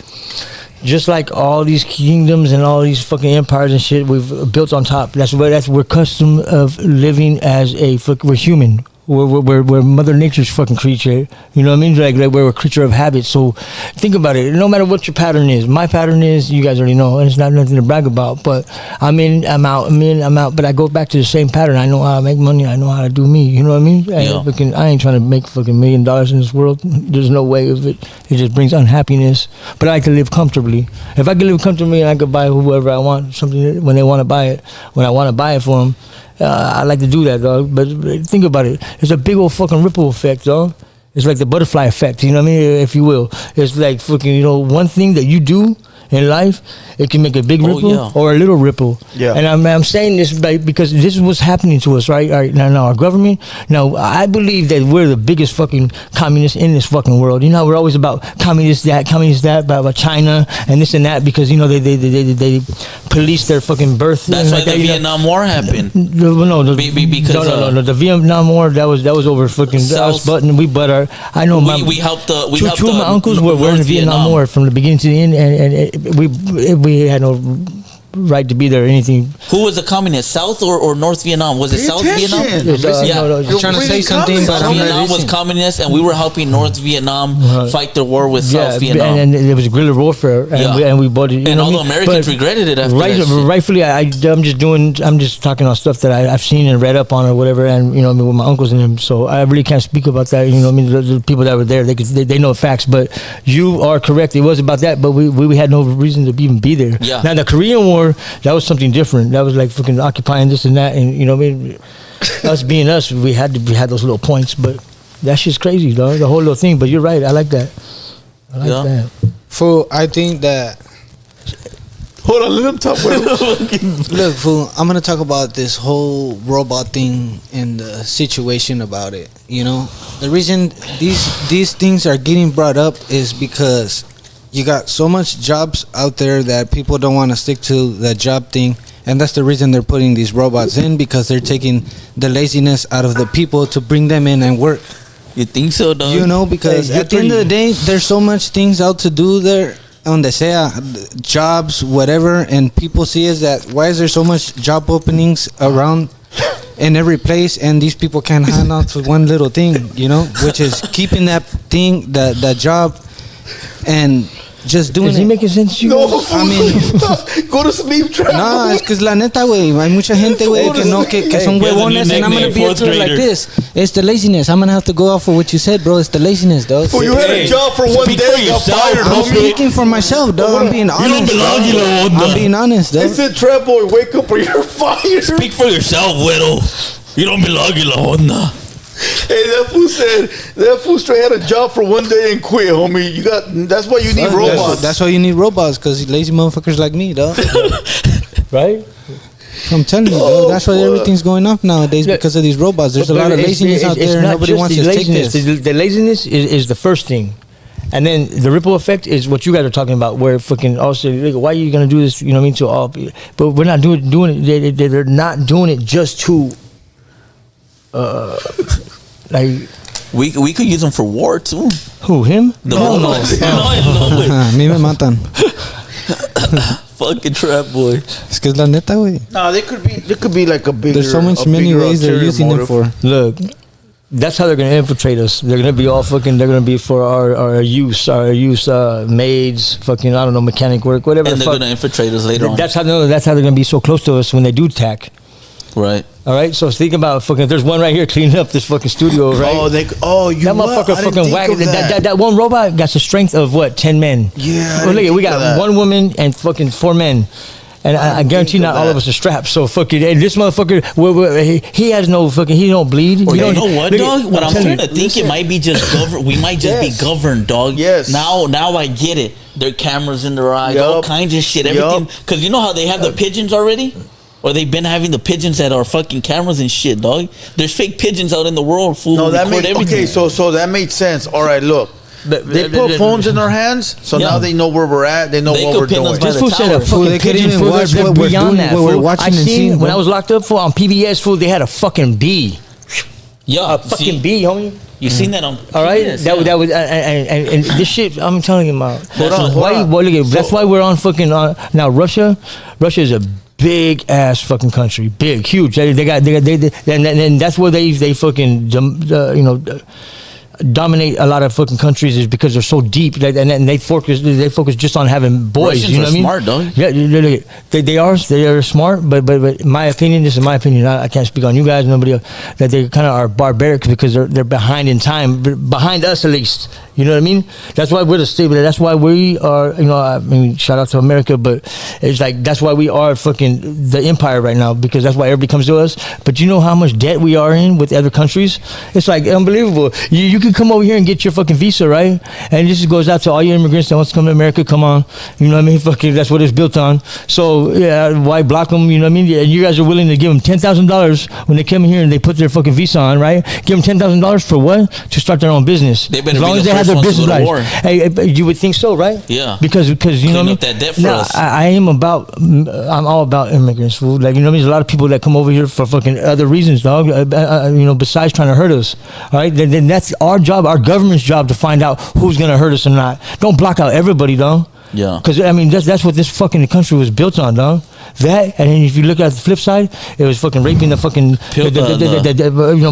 just like all these kingdoms and all these fucking empires and shit we've built on top. We're custom of living as we're human. We're Mother Nature's fucking creature. You know what I mean? Like we're a creature of habit. So think about it. No matter what your pattern is, my pattern is, you guys already know, and it's not nothing to brag about. But I'm in, I'm out. I'm in, I'm out. But I go back to the same pattern. I know how to make money. I know how to do me. You know what I mean? Yeah. I ain't trying to make fucking $1 million in this world. There's no way of it. It just brings unhappiness. But I like to live comfortably. If I could live comfortably and I could buy whoever I want something when they want to buy it, when I want to buy it for them, I like to do that, dog. But think about it. It's a big old fucking ripple effect, dog. It's like the butterfly effect, you know what I mean? If you will. It's like fucking, one thing that you do in life, it can make a big ripple yeah. or a little ripple. Yeah. And I'm saying this because this is what's happening to us, right? All right, now our government. Now I believe that we're the biggest fucking communists in this fucking world. You know, we're always about communist that, about China and this and that because they police their fucking birth. That's why the Vietnam War happened. Because the Vietnam War that was over fucking us button. I know we helped the two of my uncles were in the North Vietnam War from the beginning to the end, and we had no right to be there or anything. Who was the communist, South or North Vietnam? Was it South Vietnam? I'm trying to say something, but South I'm not Vietnam was listening. communist, and we were helping North Vietnam fight the war with South Vietnam. and it was guerrilla warfare, and we bought it. And all the Americans regretted it after that shit. Rightfully, I'm just talking on stuff that I've seen and read up on or whatever, and with my uncles and them. So I really can't speak about that. The people that were there, they know facts. But you are correct. It was about that, but we had no reason to even be there. Yeah. Now the Korean War, that was something different. That was like fucking occupying this and that, and us being us, we had those little points. But that shit's crazy, dog. The whole little thing. But you're right. I like that. That. Fool, I think that. Hold on, let him talk. Look, fool, I'm gonna talk about this whole robot thing and the situation about it. The reason these things are getting brought up is because you got so much jobs out there that people don't want to stick to the job thing, and that's the reason they're putting these robots in, because they're taking the laziness out of the people to bring them in and work. You think so, dog? Because at the end of the day, there's so much things out to do there, donde sea, jobs, whatever, and people see is that why is there so much job openings around in every place, and these people can't hand out to one little thing, which is keeping that thing, that job, and just doing Is he making sense to you? No, I mean, go to sleep, Trap. no, es que es la neta, güey. Hay mucha gente, güey, que son huevones, and I'm gonna be up there like this. It's the laziness. I'm gonna have to go off for what you said, bro. It's the laziness, dog. Well, you had a job for one day, got fired, I'm homie. speaking for myself, dog. I'm being honest. I'm being honest, They dog. said, Trapboii, wake up or you're fired. Speak for yourself, Huero. You don't belong in la onda. Hey, that fool straight had a job for one day and quit, homie. That's why you need robots. That's why you need robots, because lazy motherfuckers like me, dog. Right? I'm telling you, dog. That's why everything's going up nowadays because of these robots. There's a lot of laziness out there, and nobody wants to take this. The laziness is the first thing. And then the ripple effect is what you guys are talking about, where fucking also, like, why are you going to do this, to all people? But we're not doing it, they're not doing it just to, like... We could use them for war, too. Who, him? The robots. Me me matan. Fucking Trapboii. Es que es la neta, güey. No, they could be like a bigger. There's so many ways they're using them for. Look, that's how they're going to infiltrate us. They're going to be all fucking, they're going to be for our use, maids, fucking, I don't know, mechanic work, whatever. And they're going to infiltrate us later on. That's how they're going to be so close to us when they do attack. Right. All right, so think about fucking. There's one right here cleaning up this fucking studio, right? You that motherfucker fucking wagon. That one robot got the strength of what? 10 men. Yeah. Well, look, we got one woman and fucking 4 men. And I guarantee not all of us are strapped. So fucking, and this motherfucker, he has no fucking, he don't bleed. You know what, dog? What I'm trying to think, it might be just governed. We might just be governed, dog. Yes. Now I get it. There are cameras in their eyes, all kinds of shit, everything. Because you know how they have the pigeons already? Or they've been having the pigeons that are fucking cameras and shit, dog. There's fake pigeons out in the world, fool. No, that makes okay. So that made sense. All right, look. They put phones in their hands, so now they know where we're at. They know what we're doing. This fool said a fucking pigeon, fool. They're beyond that, fool. I seen when I was locked up, fool, on PBS, fool, they had a fucking bee. Yeah, a fucking bee, homie. You seen that on? All right, that was and this shit. I'm telling you about. That's why we're on fucking now. Russia is a big ass fucking country, big, huge. They and that's where they fucking dominate a lot of fucking countries is because they're so deep and they focus just on having boys. Russians you know what I mean? Smart, dog. Yeah, they are smart, but my opinion, this is my opinion. I can't speak on you guys, nobody else. That they kind of are barbaric because they're behind in time, behind us at least. You know what I mean? That's why we're the stable. That's why we are. I mean, shout out to America, but it's like that's why we are fucking the empire right now because that's why everybody comes to us. But you know how much debt we are in with other countries? It's like unbelievable. You can come over here and get your fucking visa, right? And this goes out to all your immigrants that wants to come to America. Come on, you know what I mean? Fucking, that's what it's built on. So yeah, why block them? You know what I mean? And you guys are willing to give them $10,000 when they come here and they put their fucking visa on, right? Give them $10,000 for what? To start their own business. They better as long be as the they have their first business ones to go to life. Hey, you would think so, right? Yeah. Because you know what I mean? That debt for now, us. I'm all about immigrants, fool. Like, you know what I mean? There's a lot of people that come over here for fucking other reasons, dog. Besides trying to hurt us. All right? Then that's our job, our government's job to find out who's going to hurt us or not. Don't block out everybody, dog. Yeah. Because, I mean, that's what this fucking country was built on, dog. That, and then if you look at the flip side, it was fucking raping the fucking,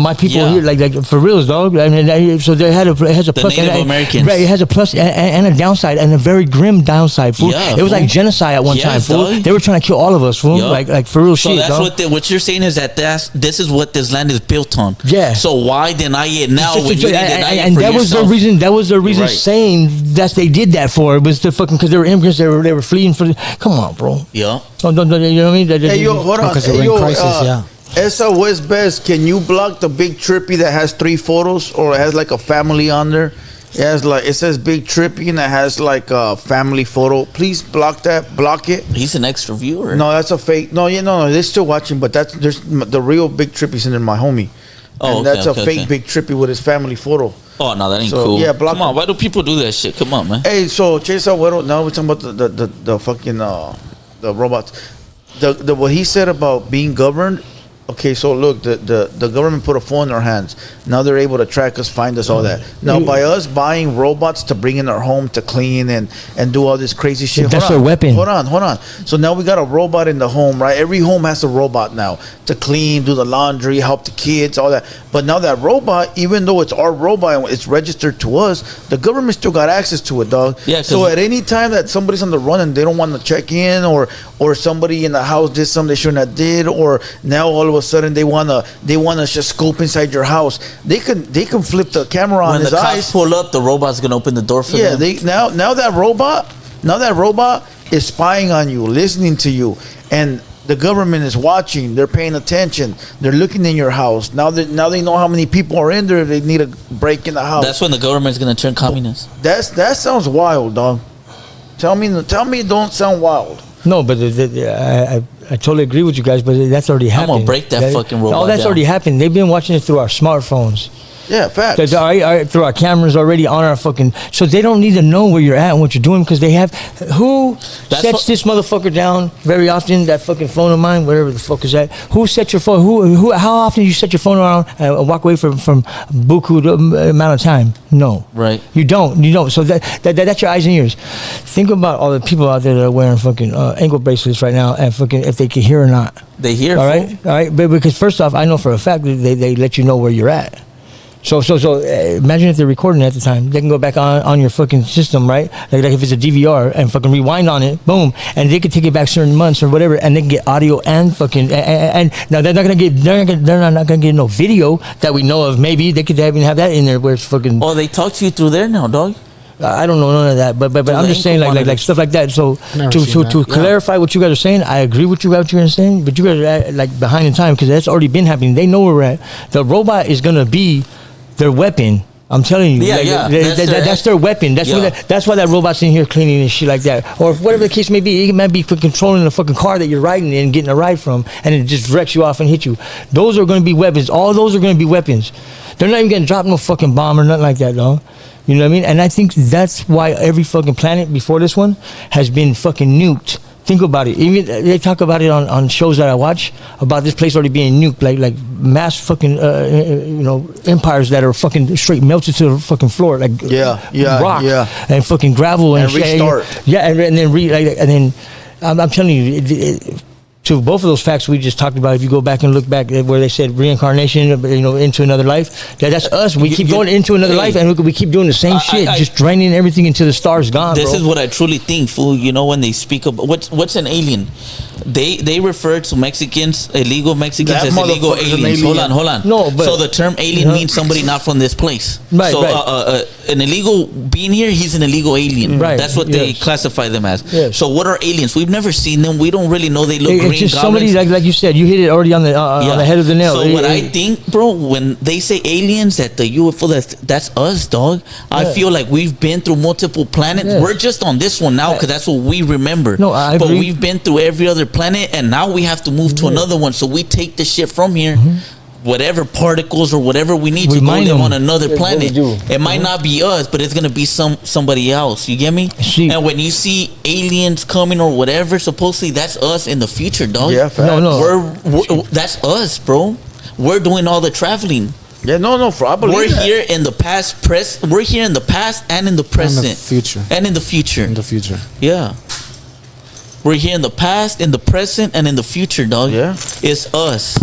my people here, like for reals, dog. I mean, so it has a plus. Native Americans. Right, it has a plus and a downside, and a very grim downside, fool. Yeah, it was like genocide at one time, fool. They were trying to kill all of us, fool. Like for real shit, that's dog. what you're saying is that this is what this land is built on. Yeah. So why deny it now when you deny it and for that yourself? That was the reason Right. saying that they did that for. It was to fucking because they were immigrants. They were fleeing for. Come on, bro. Yeah. Don't, you know what I mean? Hey, yo, hold on. Because they were in crisis, Esa West Best, can you block the big trippy that has 3 photos or it has like a family on there? It says big trippy and it has like a family photo. Please block that. Block it. He's an extra viewer. No, that's a fake. No, they're still watching, but there's the real big trippy's in there, my homie. Oh, and that's a fake big trippy with his family photo. Oh no, that ain't cool. Yeah, block. Come on, why do people do that shit? Come on, man. Hey, so Chase Huero. Now we're talking about the fucking the robots. The what he said about being governed. Okay, so look, the government put a phone in our hands. Now they're able to track us, find us, all that. Now by us buying robots to bring in our home to clean and do all this crazy shit. That's their weapon. Hold on. So now we got a robot in the home, right? Every home has a robot now to clean, do the laundry, help the kids, all that. But now that robot, even though it's our robot and it's registered to us, the government still got access to it, dog. Yeah. So at any time that somebody's on the run and they don't want to check in, or somebody in the house did something they shouldn't have did, or now all of a sudden they wanna just scope inside your house, they can flip the camera on his eyes. When the cops pull up, the robot's gonna open the door for them. Yeah, now that robot is spying on you, listening to you, and the government is watching. They're paying attention. They're looking in your house. Now they know how many people are in there. If they need a break in the house. That's when the government's gonna turn communist. That sounds wild, dog. Tell me it don't sound wild. No, but I totally agree with you guys, but that's already happened. I'm gonna break that fucking robot. Oh, that's down. already happened. They've been watching it through our smartphones. Yeah, facts. Through our cameras already on our fucking. So they don't need to know where you're at and what you're doing because they have. Who sets this motherfucker down very often? That fucking phone of mine, whatever the fuck is that? Who sets your phone? Who? How often do you set your phone around and walk away from buku amount of time? No. Right. You don't. So that's your eyes and ears. Think about all the people out there that are wearing fucking ankle bracelets right now and fucking if they can hear or not. They hear. All right. But because first off, I know for a fact that they let you know where you're at. So imagine if they're recording at the time. They can go back on your fucking system, right? Like if it's a DVR and fucking rewind on it, boom, and they could take it back certain months or whatever, and they can get audio and fucking and now they're not gonna get no video that we know of. Maybe they could even have that in there where it's fucking. Oh, they talk to you through there now, dog. I don't know none of that, but I'm just saying like stuff like that. So to clarify what you guys are saying, I agree with you what you're saying, but you guys are like behind in time because that's already been happening. They know where we're at. The robot is gonna be their weapon. I'm telling you, that's their weapon. That's why that robot's in here cleaning and shit like that, or whatever the case may be. It might be controlling the fucking car that you're riding in, getting a ride from, and it just wrecks you off and hits you. Those are going to be weapons. All those are going to be weapons. They're not even going to drop no fucking bomb or nothing like that, though. You know what I mean? And I think that's why every fucking planet before this one has been fucking nuked. Think about it. Even they talk about it on shows that I watch about this place already being nuked, like mass fucking empires that are fucking straight melted to the fucking floor, like rock and fucking gravel and restart. And then I'm telling you. To both of those facts we just talked about, if you go back and look back at where they said reincarnation, into another life, that's us. We keep going into another life, and we keep doing the same shit, just draining everything until the stars gone. This is what I truly think, fool. When they speak about what's an alien, they refer to Mexicans, illegal Mexicans, as illegal aliens. Hold on. No, but so the term alien means somebody not from this place. Right. So an illegal being here, he's an illegal alien. Right. That's what they classify them as. Yes. So what are aliens? We've never seen them. We don't really know. They look green. It's just goblins. somebody like you said. You hit it already on the head of the nail. So what I think, bro, when they say aliens, that the UFO, that's us, dog. I feel like we've been through multiple planets. Yes. We're just on this one now because that's what we remember. No, I but agree. we've been through every other planet, and now we have to move to another one. So we take the shit from here. Whatever particles or whatever we need to go live on another planet. It might not be us, but it's gonna be somebody else. You get me? And when you see aliens coming or whatever, supposedly that's us in the future, dog. Yeah, no. We're that's us, bro. We're doing all the traveling. Yeah, no, I believe We're that. here in the past, We're here in the past and in the present, and in the future. In the future. Yeah. We're here in the past, in the present, and in the future, dog. Yeah. It's us.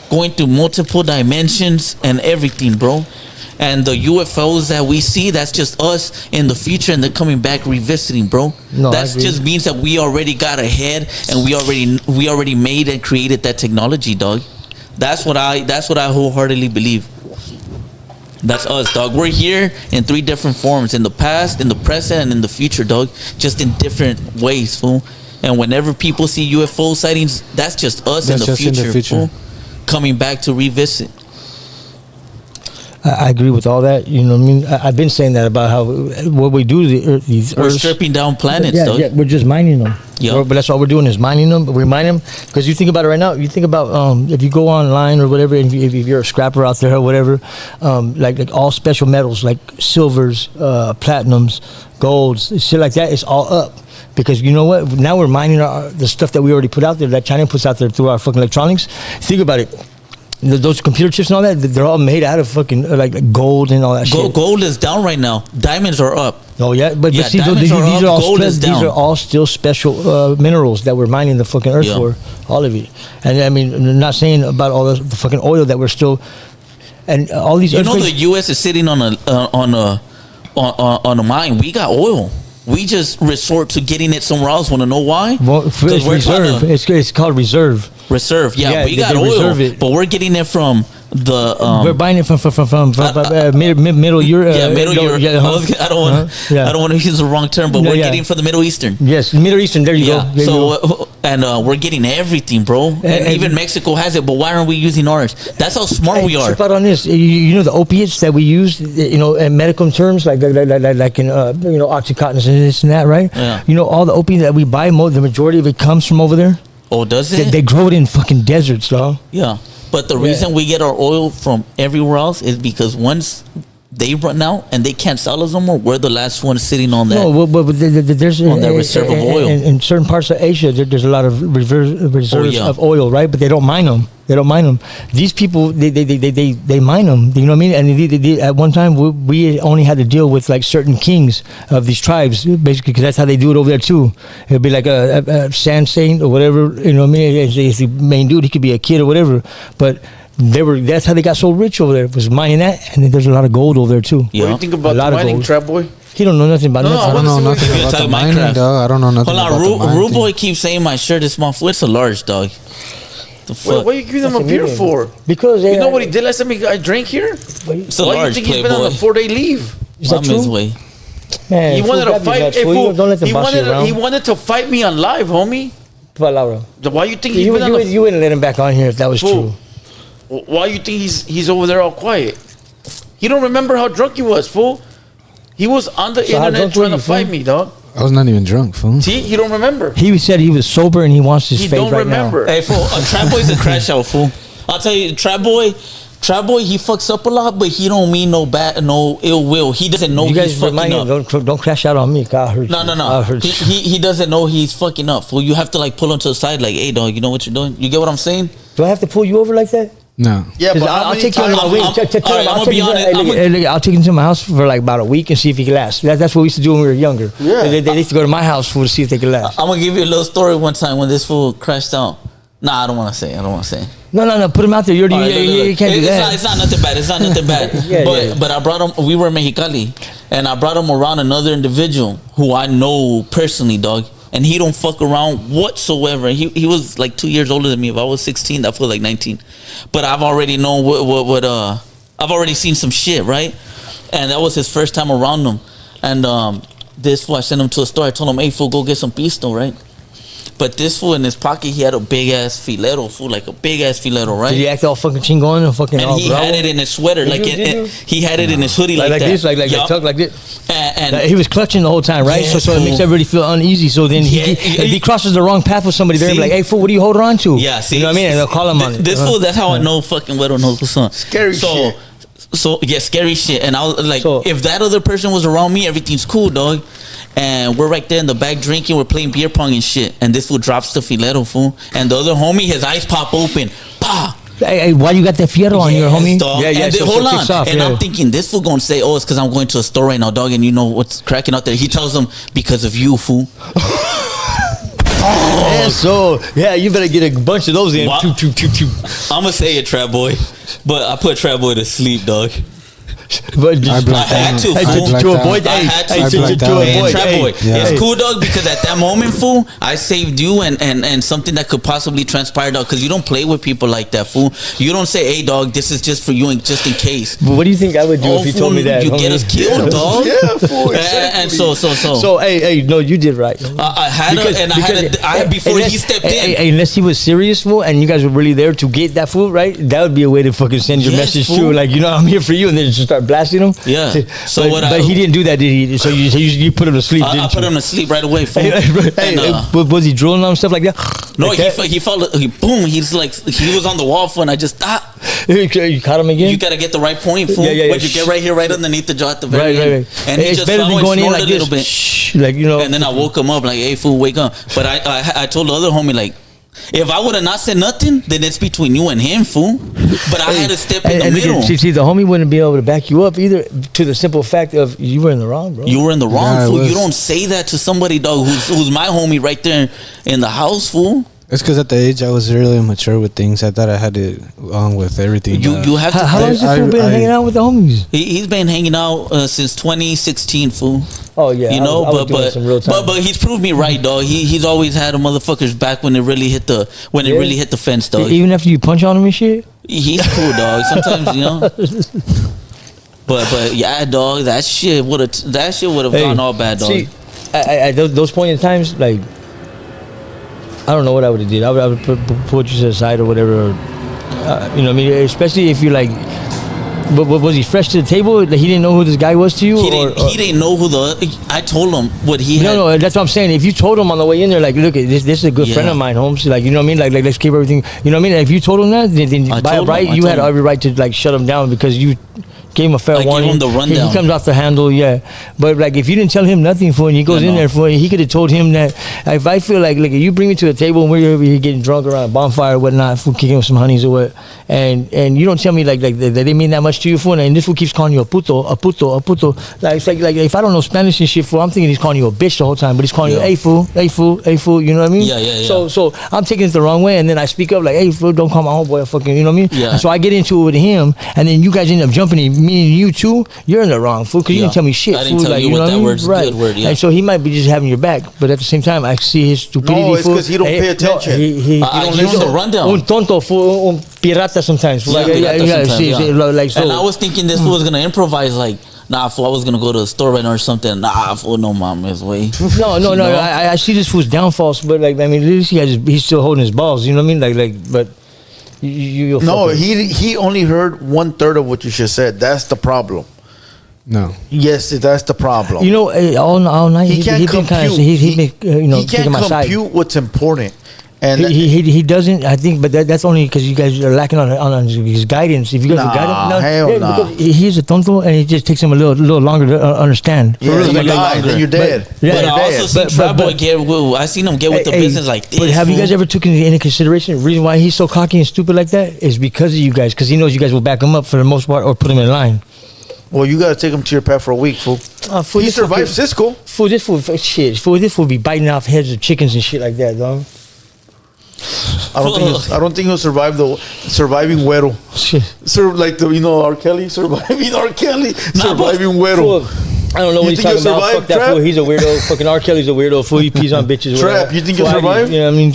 Going through multiple dimensions and everything, bro. And the UFOs that we see, that's just us in the future, and they're coming back revisiting, bro. No, that just means that we already got ahead, and we already made and created that technology, dog. That's what I wholeheartedly believe. That's us, dog. We're here in 3 different forms: in the past, in the present, and in the future, dog. Just in different ways, fool. And whenever people see UFO sightings, that's just us in the future, fool. Coming back to revisit. I agree with all that. You know what I mean? I've been saying that about how what we do to the earth, these We're earths. stripping down planets, dog. Yeah, we're just mining them. Yeah. But that's all we're doing is mining them. We mine them because you think about it right now. You think about if you go online or whatever, if you're a scrapper out there or whatever, like all special metals like silvers, platinums, golds, shit like that. It's all up. Because you know what? Now we're mining the stuff that we already put out there, that China puts out there through our fucking electronics. Think about it. Those computer chips and all that, they're all made out of fucking like gold and all that shit. Gold is down right now. Diamonds are up. Oh yeah, but see, these are all still special minerals that we're mining the fucking earth for, all of it. And I mean, I'm not saying about all the fucking oil that we're still, and all these. You know, the U.S. is sitting on a mine. We got oil. We just resort to getting it somewhere else. Want to know why? Well, it's reserve. It's called reserve. Reserve. Yeah, we got oil, but we're getting it from the. We're buying it from Middle Europe. Yeah, Middle Europe. I don't want to use the wrong term, but we're getting from the Middle Eastern. Yes, Middle Eastern. There you go. We're getting everything, bro. And even Mexico has it, but why aren't we using ours? That's how smart we are. Trip out on this. You know the opiates that we use, in medical terms, like in Oxycontin and this and that, right? Yeah. You know all the opium that we buy, the majority of it comes from over there. Oh, does it? They grow it in fucking deserts, dog. Yeah, but the reason we get our oil from everywhere else is because once they run out and they can't sell us no more, we're the last one sitting on that. No, but there's on that reserve of oil. In certain parts of Asia, there's a lot of reserves of oil, right? But they don't mine them. These people, they mine them. You know what I mean? And at one time, we only had to deal with like certain kings of these tribes, basically, because that's how they do it over there too. It'd be like a sand saint or whatever. You know what I mean? It's the main dude. He could be a kid or whatever, but That's how they got so rich over there. Was mining that, and then there's a lot of gold over there too. What do you think about the mining, Trapboii? He don't know nothing about I don't know nothing about the mining, dog. I don't know nothing about the mining. Rude Boy keeps saying my shirt is small. It's a large, dog. The fuck? What are you giving them a beer for? Because you know what he did last time I drank here? It's a Why large do you think he's been on a 4-day leave? Is that true? Way. Man, he wanted to fight. Don't let them boss you around. He wanted to fight me on live, homie. Palabra. Why you think you wouldn't let him back on here if that was true? Why you think he's over there all quiet? You don't remember how drunk he was, fool? He was on the internet trying to fight me, dog. I was not even drunk, fool. See, you don't remember. He said he was sober and he wants his face right remember. now. Hey, fool, Trapboi's a crash out, fool. I'll tell you, Trapboii, he fucks up a lot, but he don't mean no ill will. He doesn't know he's fucking up. Don't crash out on me. God, I hurt you. No. He doesn't know he's fucking up, fool. You have to like pull him to the side, like, hey, dog, you know what you're doing? You get what I'm saying? Do I have to pull you over like that? No. Yeah, but I'll take you on my wing. I'll take him to my house for like about a week and see if he can last. That's what we used to do when we were younger. Yeah. They used to go to my house to see if they could last. I'm gonna give you a little story one time when this fool crashed out. Nah, I don't want to say. No. Put him out there. You can't do that. It's not nothing bad. It's not nothing bad. But I brought him. We were in Mexicali, and I brought him around another individual who I know personally, dog. And he don't fuck around whatsoever. He was like 2 years older than me. If I was 16, I feel like 19. But I've already known what I've already seen some shit, right? And that was his first time around him. And this fool, I sent him to a store. I told him, hey fool, go get some pisto, right? But this fool in his pocket, he had a big ass filero, fool, like a big ass filero, right? Did he act all fucking chingon and fucking? And he had it in his sweater, he had it in his hoodie, like that. This, like tuck like this. And he was clutching the whole time, right? Yeah, so it makes everybody feel uneasy. So then if he crosses the wrong path with somebody, they're like, "Hey fool, what are you holding on to?" Yeah, see, you know what I mean? And they'll call him on it. This fool, that's how I know fucking Huero knows what's up. Scary shit. So yeah, scary shit. And I was like, if that other person was around me, everything's cool, dog. And we're right there in the back drinking, we're playing beer pong and shit. And this fool drops the filero, fool. And the other homie, his eyes pop open. Pa! Hey, why you got that fierro on your homie? Dog. Yeah. And hold on. I'm thinking, this fool gonna say, oh, it's because I'm going to a store right now, dog. And you know what's cracking out there? He tells them, because of you, fool. You better get a bunch of those in. I'm gonna say it, Trapboii, but I put Trapboii to sleep, dog. But I had to avoid. Trapboii. It's cool, dog, because at that moment, fool, I saved you and something that could possibly transpire, dog. Because you don't play with people like that, fool. You don't say, "Hey, dog, this is just for you and just in case." But what do you think I would do if you told me that? You get us killed, dog. Yeah, fool. Exactly. And so. So hey, no, you did right. I had before he stepped in. Unless he was serious, fool, and you guys were really there to get that fool, right? That would be a way to fucking send your message too. Like, you know, I'm here for you, and then just start blasting him. Yeah. But he didn't do that, did he? So you put him to sleep, didn't you? I put him to sleep right away. Was he drooling on him, stuff like that? No, he fell. Boom. He's like, he was on the wall, fool, and I just You caught him again? You gotta get the right point, fool. Yeah. But you get right here, right underneath the jaw at the very end. Right. And he it's just better fell than and going in snored like a little this. bit. Shh, like, you know. And then I woke him up like, hey, fool, wake up. But I told the other homie, like, if I would have not said nothing, then it's between you and him, fool. But I had to step in the middle. See, the homie wouldn't be able to back you up either, to the simple fact of you were in the wrong, bro. You were in the wrong, fool. You don't say that to somebody, dog, who's my homie right there in the house, fool. It's because at the age I was really immature with things. I thought I had it on with everything. You have to. How long has this fool been hanging out with the homies? He's been hanging out since 2016, fool. Oh yeah, you know, but he's proved me right, dog. He's always had a motherfucker's back when it really hit the really hit the fence, dog. Even after you punch on him and shit. He's cool, dog. Sometimes, you know. But yeah, dog. That shit would have gone all bad, dog. See, at those point in times, like, I don't know what I would have did. I would put you to the side or whatever. You know what I mean? Especially if you're like, was he fresh to the table? Like, he didn't know who this guy was to you? He didn't know who I told him what he had. No, that's what I'm saying. If you told him on the way in there, like, look, this is a good friend of mine, Holmes. Like, you know what I mean? Like let's keep everything. You know what I mean? If you told him that, then by right, you had every right to like shut him down because you gave him a fair Like, give warning. him the rundown. He comes off the handle, yeah. But like, if you didn't tell him nothing, fool, and he goes in there, fool, he could have told him that if I feel like if you bring me to a table and we're over here getting drunk around a bonfire or whatnot, fool, kicking with some honeys or what, and you don't tell me like that they mean that much to you, fool, and this fool keeps calling you a puto. Like it's like if I don't know Spanish and shit, fool, I'm thinking he's calling you a bitch the whole time, but he's calling you hey fool, you know what I mean? Yeah. So I'm taking it the wrong way, and then I speak up like, hey fool, don't call my homeboy a fucking, you know what I mean? Yeah. And so I get into it with him, and then you guys end up jumping in, me and you too. You're in the wrong, fool, because you didn't tell me shit. I didn't fool, tell like, you what know that I mean? word's Right. good word, yeah. And so he might be just having your back, but at the same time, I see his stupidity. No, it's fool. 'cause he don't pay attention. He I give him the rundown. Un tonto, fool, un pirata sometimes. Fool. Like, so. And I was thinking this fool was gonna improvise like, nah, fool, I was gonna go to the store right now or something. Nah, fool, no mama's way. No. I see this fool's downfalls, but like, I mean, at least he's still holding his balls. You know what I mean? But you'll No, fuck with- he only heard 1/3 of what you just said. That's the problem. No. Yes, that's the problem. You know, all night he can't he's been compute. he's been, he taking can't my side. compute what's important. And He doesn't. I think, but that's only because you guys are lacking on his guidance. If you guys are guidance, hell nah. because he's a tonto, and it just takes him a little longer to understand. Yeah, For real. you died, then you're dead. But I also seen Trapboii get with. I seen him get with the business like this. But have you guys ever taken into consideration the reason why he's so cocky and stupid like that is because of you guys, because he knows you guys will back him up for the most part or put him in line. Well, you gotta take him to your path for a week, fool. Fool, He this survived fool- Cisco. Fool, this fool be biting off heads of chickens and shit like that, dog. I don't think he'll survive the surviving Huero. Shit. Like R. Kelly surviving R. Kelly surviving Fool, Huero. I don't know what he's talking about. Fuck that Trap? fool. He's a weirdo. Fucking R. Kelly's a weirdo. Fool, he pees on bitches. Trap, whatever. you think Fool, you'll survive? Yeah, I mean,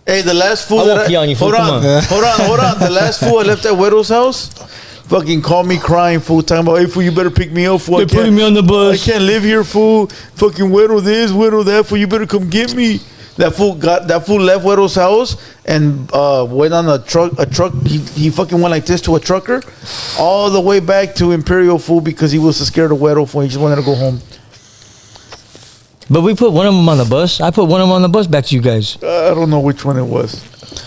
Hey, the last fool I won't pee on you, fool. hold Come on. The last fool I left at Huero's house fucking called me crying, fool, talking about, hey, fool, you better pick me up, fool. They're putting me on the bus. I can't live here, fool. Fucking Huero this, Huero that, fool. You better come get me. That fool left Huero's house and went on a truck. He fucking went like this to a trucker all the way back to Imperial, fool, because he was scared of Huero, fool. He just wanted to go home. But we put one of them on the bus. I put one of them on the bus back to you guys. I don't know which one it was.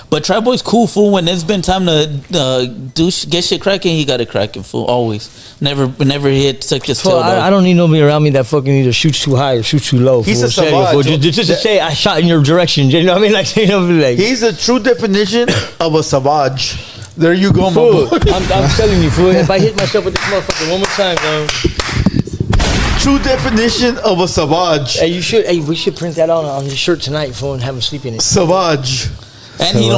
But Trapboi's cool, fool. When it's been time to get shit cracking, he got it cracking, fool. Always. Never hit such a tail. I don't need nobody around me that fucking either shoots too high or shoots too low. He's fool. a savage. Fool. Just to say I shot in your direction. You know what I mean? Like, you know, like He's the true definition of a savage. There you go, fool. my boy. I'm telling you, fool. If I hit myself with this motherfucker one more time, man. True definition of a savage. Hey, we should print that on your shirt tonight, fool, and have him sleep in it. Savage. And he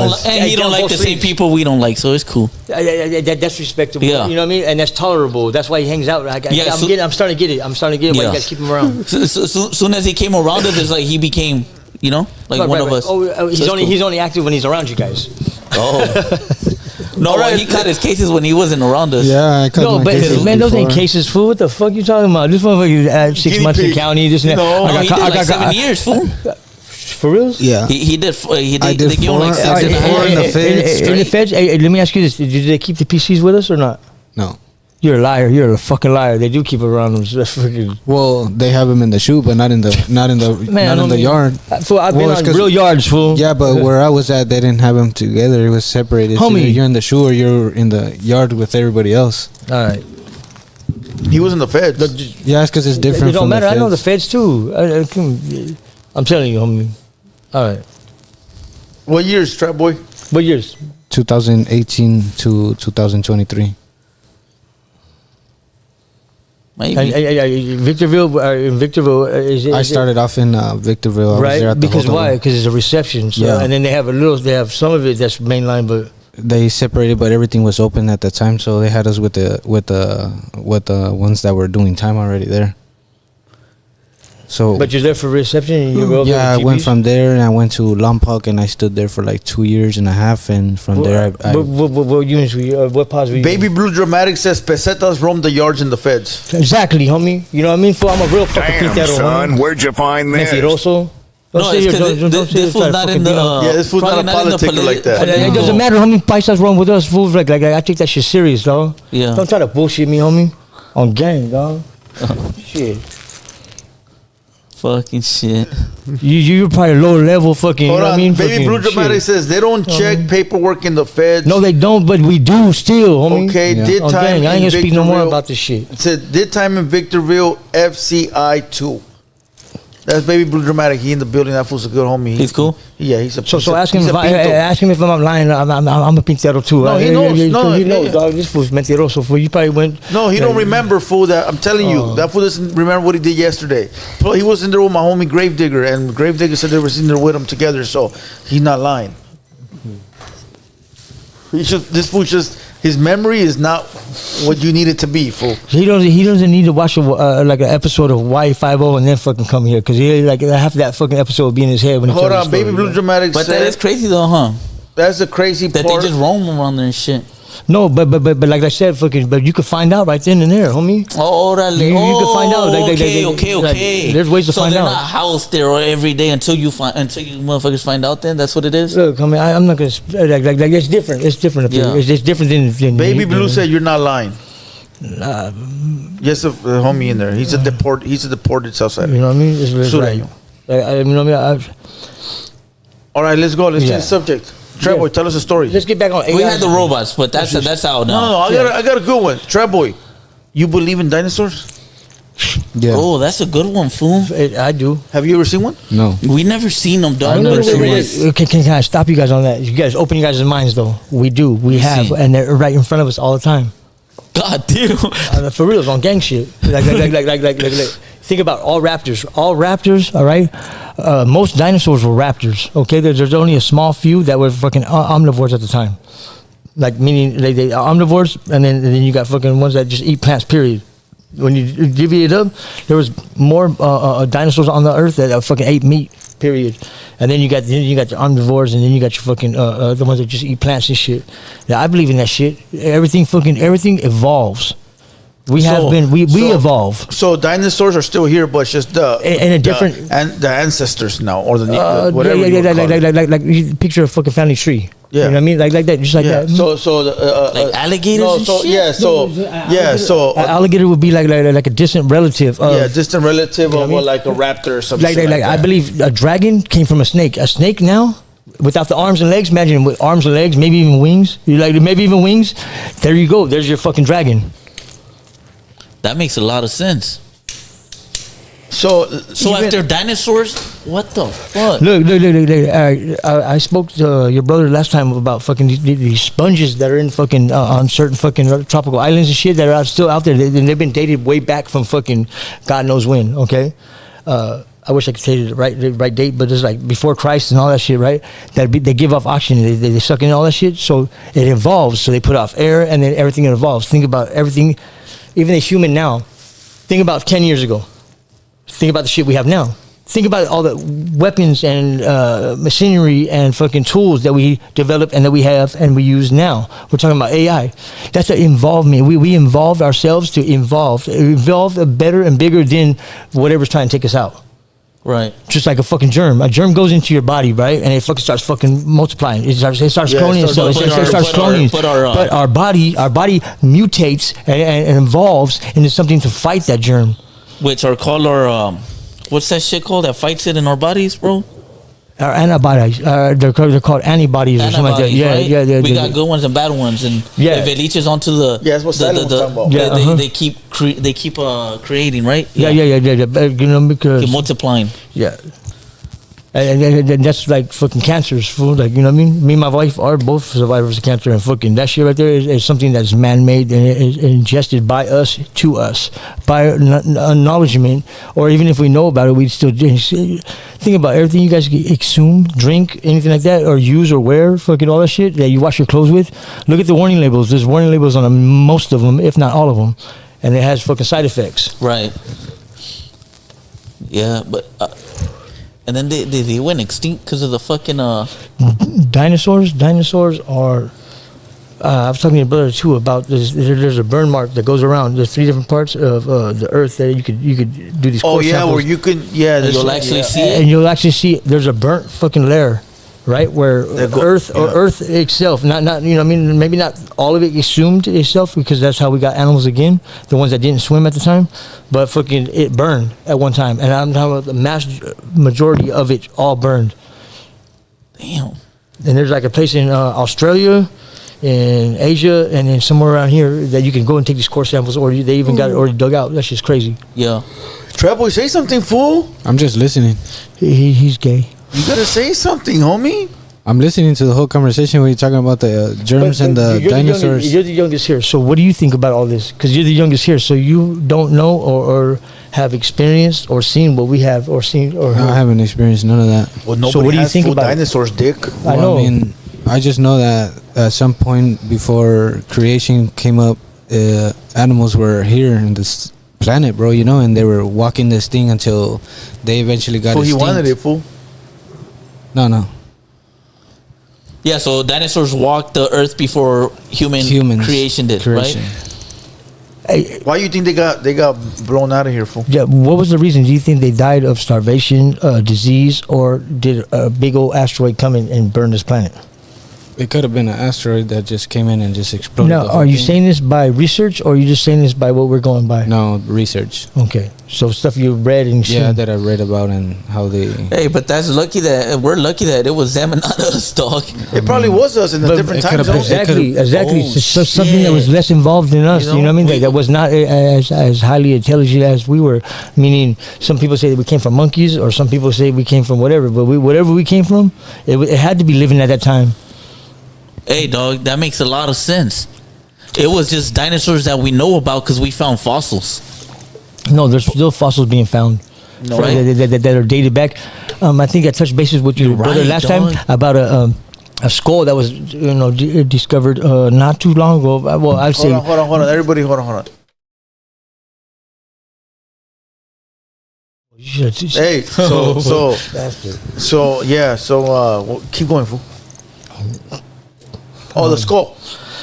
don't like the same people we don't like, so it's cool. That's respectable. Yeah. You know what I mean? And that's tolerable. That's why he hangs out. I'm starting to get it. Why you guys keep him around. Soon as he came around us, it's like he became, like one of us. Oh, he's only active when he's around you guys. Oh. No, he caught his cases when he wasn't around us. Yeah, I cut No, my but cases man, those ain't before. cases, fool. What the fuck you talking about? This motherfucker had 6 Guinea months in pig. county. This and that. No, He did like 7 years, fool. For real? Yeah. He did. I did they give him like 4. 6 I did and a 4 half. in the feds. In the feds? Hey, let me ask you this. Did they keep the PCs with us or not? No. You're a liar. You're a fucking liar. They do keep it around them. So that's freaking... Well, they have them in the shoe, but not in the yard. Fool, I've been Well, it's on 'cause- real yards, fool. Yeah, but where I was at, they didn't have them together. It was separated. Homie. Either you're in the shoe or you're in the yard with everybody else. All right. He was in the feds. Yeah, it's because it's different. It don't from matter. The I know the feds. feds too. I'm telling you, homie. All right. What years, Trapboii? What years? 2018 to 2023. Maybe. Victorville. In Victorville, I started off in Victorville. I was there right at the because hotel why? room. Because it's a reception. So, Yeah. and then they have some of it that's mainline, but They separated, but everything was open at the time, so they had us with the ones that were doing time already there. So, but you're there for reception. And you go yeah, I to went GPs? from there and I went to Lompoc and I stood there for like 2 years and a half, and from there I What units were you? What pause were you? Baby Blue Dramatic says pesetas roam the yards in the feds. Exactly, homie. You know what I mean? Fool, I'm a real fucking Damn, pintero, son, homie. where'd you find this? Mentiroso. No, it's because this fool's not in the. Yeah, this fool's not a politician like that. It doesn't matter how many paisas wrong with us, fools. Like I take that shit serious, dog. Yeah. Don't try to bullshit me, homie. On gang, dog. Shit. Fucking shit. You're probably lower level fucking. Hold you know what on, I mean? Baby Fucking Blue Dramatic shit. says they don't check paperwork in the feds. No, they don't, but we do still, homie. Okay, did Oh, time dang, I ain't in gonna speak no more Victorville- about this shit. It said did time in Victorville FCI 2. That's Baby Blue Dramatic. He in the building. That fool's a good homie. He's cool? Yeah, he's a. So ask him he's if a pinto. ask him if I'm lying. I'm a pintero too. No, he knows. No, he knows. yeah. Dog, this fool's mentiroso. Fool. You probably went. No, he don't remember, fool. That I'm telling you, that fool doesn't remember what he did yesterday. But he was in there with my homie Gravedigger, and Gravedigger said they were in there with him together. So he's not lying. This fool just his memory is not what you need it to be, fool. He doesn't need to watch like an episode of Y50 and then fucking come here because he like half that fucking episode would be in his head when he Hold tells on, the story, Baby Blue right? Dramatic But said that is crazy though, huh? that's the crazy That part. they just roam around there and shit. No, but like I said, fucking, but you could find out right then and there, homie. Oh, You can find out. Like, okay. like, there's ways to find So out. they're not housed there every day until you motherfuckers find out. Then that's what it is. Look, I mean, I'm not gonna like it's different. It's different. Up Yeah. here. It's different than Baby Blue said you're not lying. Yes, the homie in there. He's a deported Southsider. You know what I mean? It's Sureño. like, I mean, All right, let's go. Let's Yeah. change the subject. Trapboii, tell us a story. let's get back on AI. We had the robots, but that's out now. No, I got a good one. Trapboii, you believe in dinosaurs? Yeah. Oh, that's a good one, fool. I do. Have you ever seen one? No. We never seen them, dog. Wait, But there wait, is. wait. Can I stop you guys on that? You guys open your guys' minds though. We do. We have, see. and they're right in front of us all the time. God damn. For real, on gang shit. Like. Think about all raptors. All raptors, all right? Most dinosaurs were raptors, okay? There's only a small few that were fucking omnivores at the time. Like, meaning they are omnivores, and then you got fucking ones that just eat plants, period. When you divvy it up, there was more dinosaurs on the earth that fucking ate meat, period. And then you got the omnivores, and then you got your fucking the ones that just eat plants and shit. Now, I believe in that shit. Everything evolves. We evolve. So dinosaurs are still here, but it's just In a different- the ancestors now, or the whatever. Yeah, you would call it. like you picture a fucking family tree. Yeah. You know what I mean? Like that, just like Yeah. that. So Like alligators and shit? So Alligator would be like a distant relative. Of, distant relative You know of what I mean? like a raptor or something. like I that. believe a dragon came from a snake. A snake now, without the arms and legs, imagine with arms and legs, maybe even wings. Maybe even wings. There you go. There's your fucking dragon. That makes a lot of sense. So if they're dinosaurs, what the fuck? Look. I spoke to your brother last time about fucking these sponges that are in fucking on certain fucking tropical islands and shit that are still out there. They've been dated way back from fucking God knows when. Okay, I wish I could say the right date, but it's like before Christ and all that shit, right? They give off oxygen, they suck in all that shit, so it evolves. So they put off air, and then everything evolves. Think about everything, even the human now. Think about 10 years ago. Think about the shit we have now. Think about all the weapons and machinery and fucking tools that we develop and that we have and we use now. We're talking about AI. That's an involvement. We involved ourselves to evolve better and bigger than whatever's trying to take us out. Right. Just like a fucking germ. A germ goes into your body, right? And it fucking starts fucking multiplying. It starts cloning itself. It starts cloning. But our body mutates and evolves into something to fight that germ. Which are called our what's that shit called that fights it in our bodies, bro? Our antibodies. They're called antibodies or something like that. Yeah, right? yeah. We got good ones and bad ones, and Yeah. if it leaches onto the that's what Silent was talking about. Yeah, they keep creating, right? Yeah. But, you know, because Keep multiplying. yeah. And that's like fucking cancers, fool. Like, you know what I mean? Me and my wife are both survivors of cancer, and fucking that shit right there is something that's man-made and is ingested by us to us, by acknowledgement, or even if we know about it, we still think about everything you guys consume, drink, anything like that, or use or wear, fucking all that shit that you wash your clothes with. Look at the warning labels. There's warning labels on most of them, if not all of them, and it has fucking side effects. Right. Yeah, but and then they went extinct because of the fucking Dinosaurs are. I was talking to your brother too about this. There's a burn mark that goes around. There's 3 different parts of the earth that you could do these. Oh core yeah, samples, where you can you'll actually see it. and you'll actually see there's a burnt fucking layer right? Where Earth itself, not you know, I mean, maybe not all of it assumed itself, because that's how we got animals again, the ones that didn't swim at the time, but fucking it burned at one time, and I'm talking about the mass majority of it all burned. Damn. And there's like a place in Australia, in Asia, and then somewhere around here that you can go and take these core samples, or they even got it already dug out. That's just crazy. Yeah. Trapboii, say something, fool. I'm just listening. He's gay. You gotta say something, homie. I'm listening to the whole conversation where you're talking about the germs and the dinosaurs. You're the youngest here, so what do you think about all this? Because you're the youngest here, so you don't know or have experienced or seen what we have or seen or heard. I haven't experienced none of that. Well, nobody So what do you has think full about it? dinosaurs, dick. I know. I mean, I just know that at some point before creation came up, animals were here in this planet, bro, you know, and they were walking this thing until they eventually got Fool, he extinct. wanted it, fool. No. Yeah, so dinosaurs walked the earth before humans creation did, right? Hey, Why you think they got blown out of here, fool? yeah, what was the reason? Do you think they died of starvation, disease, or did a big old asteroid come in and burn this planet? It could have been an asteroid that just came in and just exploded. Now, the whole are you thing. saying this by research, or are you just saying this by what we're going by? No, research. Okay, so stuff you read and Yeah, seen. that I read about and how they. Hey, but we're lucky that it was them and not us, dog. It probably was us in a But different it time could've zone. been- Exactly. Oh, So something that was shit. less involved than us. You know, what I mean? That was not as highly intelligent as we were. Meaning, some people say that we came from monkeys, or some people say we came from whatever. But whatever we came from, it had to be living at that time. Hey, dog, that makes a lot of sense. It was just dinosaurs that we know about because we found fossils. No, there's still fossils being found. No. Right. That are dated back. I think I touched bases with your You're brother right, last dog. time about a skull that was discovered not too long ago. Well, I'd say Hold on. Everybody, hold on. Hey, keep going, fool. Oh, the skull.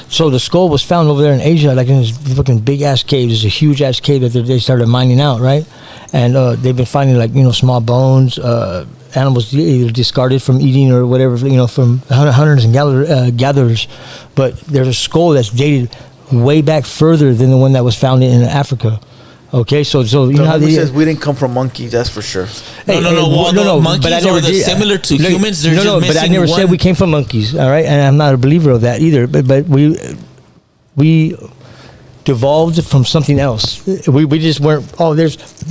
So the skull was found over there in Asia, like in this fucking big ass cave. There's a huge ass cave that they started mining out, right? And they've been finding like small bones, animals either discarded from eating or whatever, from hunters and gatherers. But there's a skull that's dated way back further than the one that was found in Africa. Okay, so you know how He says we didn't come from monkeys. That's for sure. Monkeys are similar to humans. They're just missing but I never one. said we came from monkeys. All right, and I'm not a believer of that either. But we devolved from something else. We just weren't.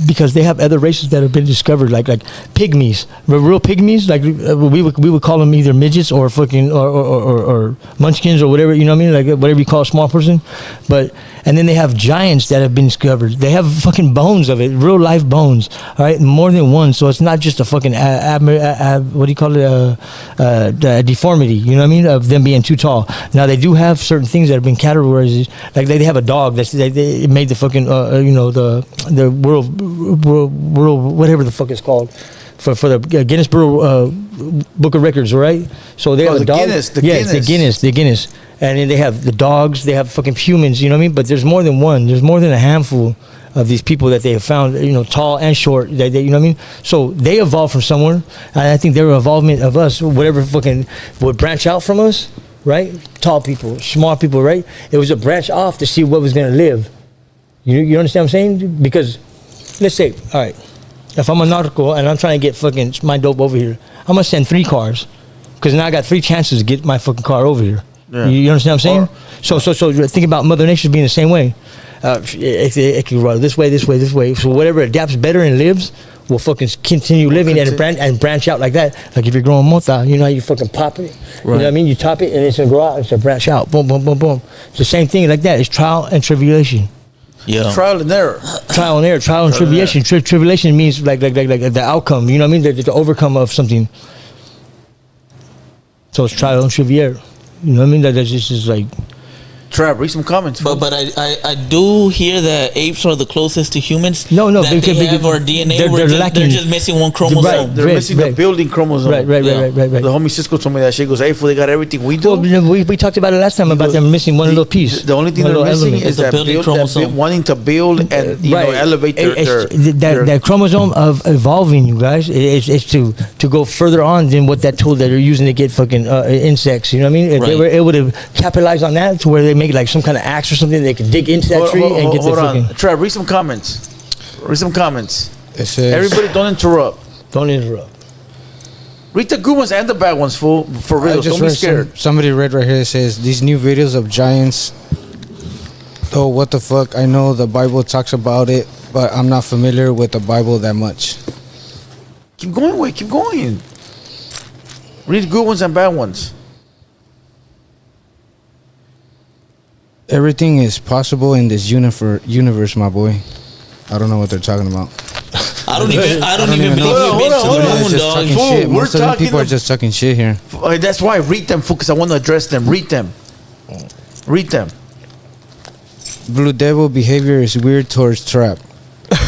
Because they have other races that have been discovered, like pygmies, real pygmies. Like we would call them either midgets or fucking or munchkins or whatever. You know what I mean? Like whatever you call a small person. And then they have giants that have been discovered. They have fucking bones of it, real life bones. All right, more than one. So it's not just a fucking what do you call it? A deformity. You know what I mean? Of them being too tall. Now they do have certain things that have been categorized. Like they have a dog they made the fucking the world whatever the fuck it's called. For the Guinness Book of Records, right? So they have a dog. The Guinness. And then they have the dogs. They have fucking humans. You know what I mean? But there's more than one. There's more than a handful of these people that they have found. Tall and short. They you know what I mean? So they evolved from somewhere, and I think their involvement of us, whatever fucking would branch out from us, right? Tall people, small people, right? It was a branch off to see what was gonna live. You understand what I'm saying? Because let's say, all right. If I'm a nautical and I'm trying to get fucking my dope over here, I'm gonna send 3 cars, because now I got 3 chances to get my fucking car over here. Yeah. You understand what I'm saying? So think about Mother Nature being the same way. It can run this way. So whatever adapts better and lives will fucking continue living and branch out like that. Like if you're growing mota, you know how you fucking pop it. Right. You know what I mean? You top it and it's gonna grow out. It's gonna branch out. Boom, boom, boom, boom. It's the same thing like that. It's trial and tribulation. Yeah. Trial and error. Trial and tribulation. Tribulation means like the outcome. You know what I mean? The overcome of something. So it's trial and tribulation. You know what I mean? That's just like Trap, read some comments. But I do hear that apes are the closest to humans. No, that because they have our DNA. They're just missing one chromosome. Right, They're missing the building chromosome. Right. The homie Cisco told me that shit. He goes, hey, fool, they got everything we do. Well, we talked about it last time about them missing one little piece. The only thing they're missing is that wanting to build and elevate that chromosome of evolving, you guys. It's to go further on than what that tool that they're using to get fucking insects. You know what I mean? If they were able to capitalize on that to where they make like some kind of axe or something, they can dig into that tree and get the fucking. Trav, read some comments. It says, everybody, don't interrupt. Read the good ones and the bad ones, fool. For real, don't be scared. Somebody read right here. It says these new videos of giants. Oh, what the fuck! I know the Bible talks about it, but I'm not familiar with the Bible that much. Keep going, wait. Keep going. Read good ones and bad ones. Everything is possible in this universe, my boy. I don't know what they're talking about. I don't even believe you've been to the moon, dog. Shit. Most of the people are just talking shit here. That's why I read them, because I want to address them. Read them. Blue Devil behavior is weird towards Trap.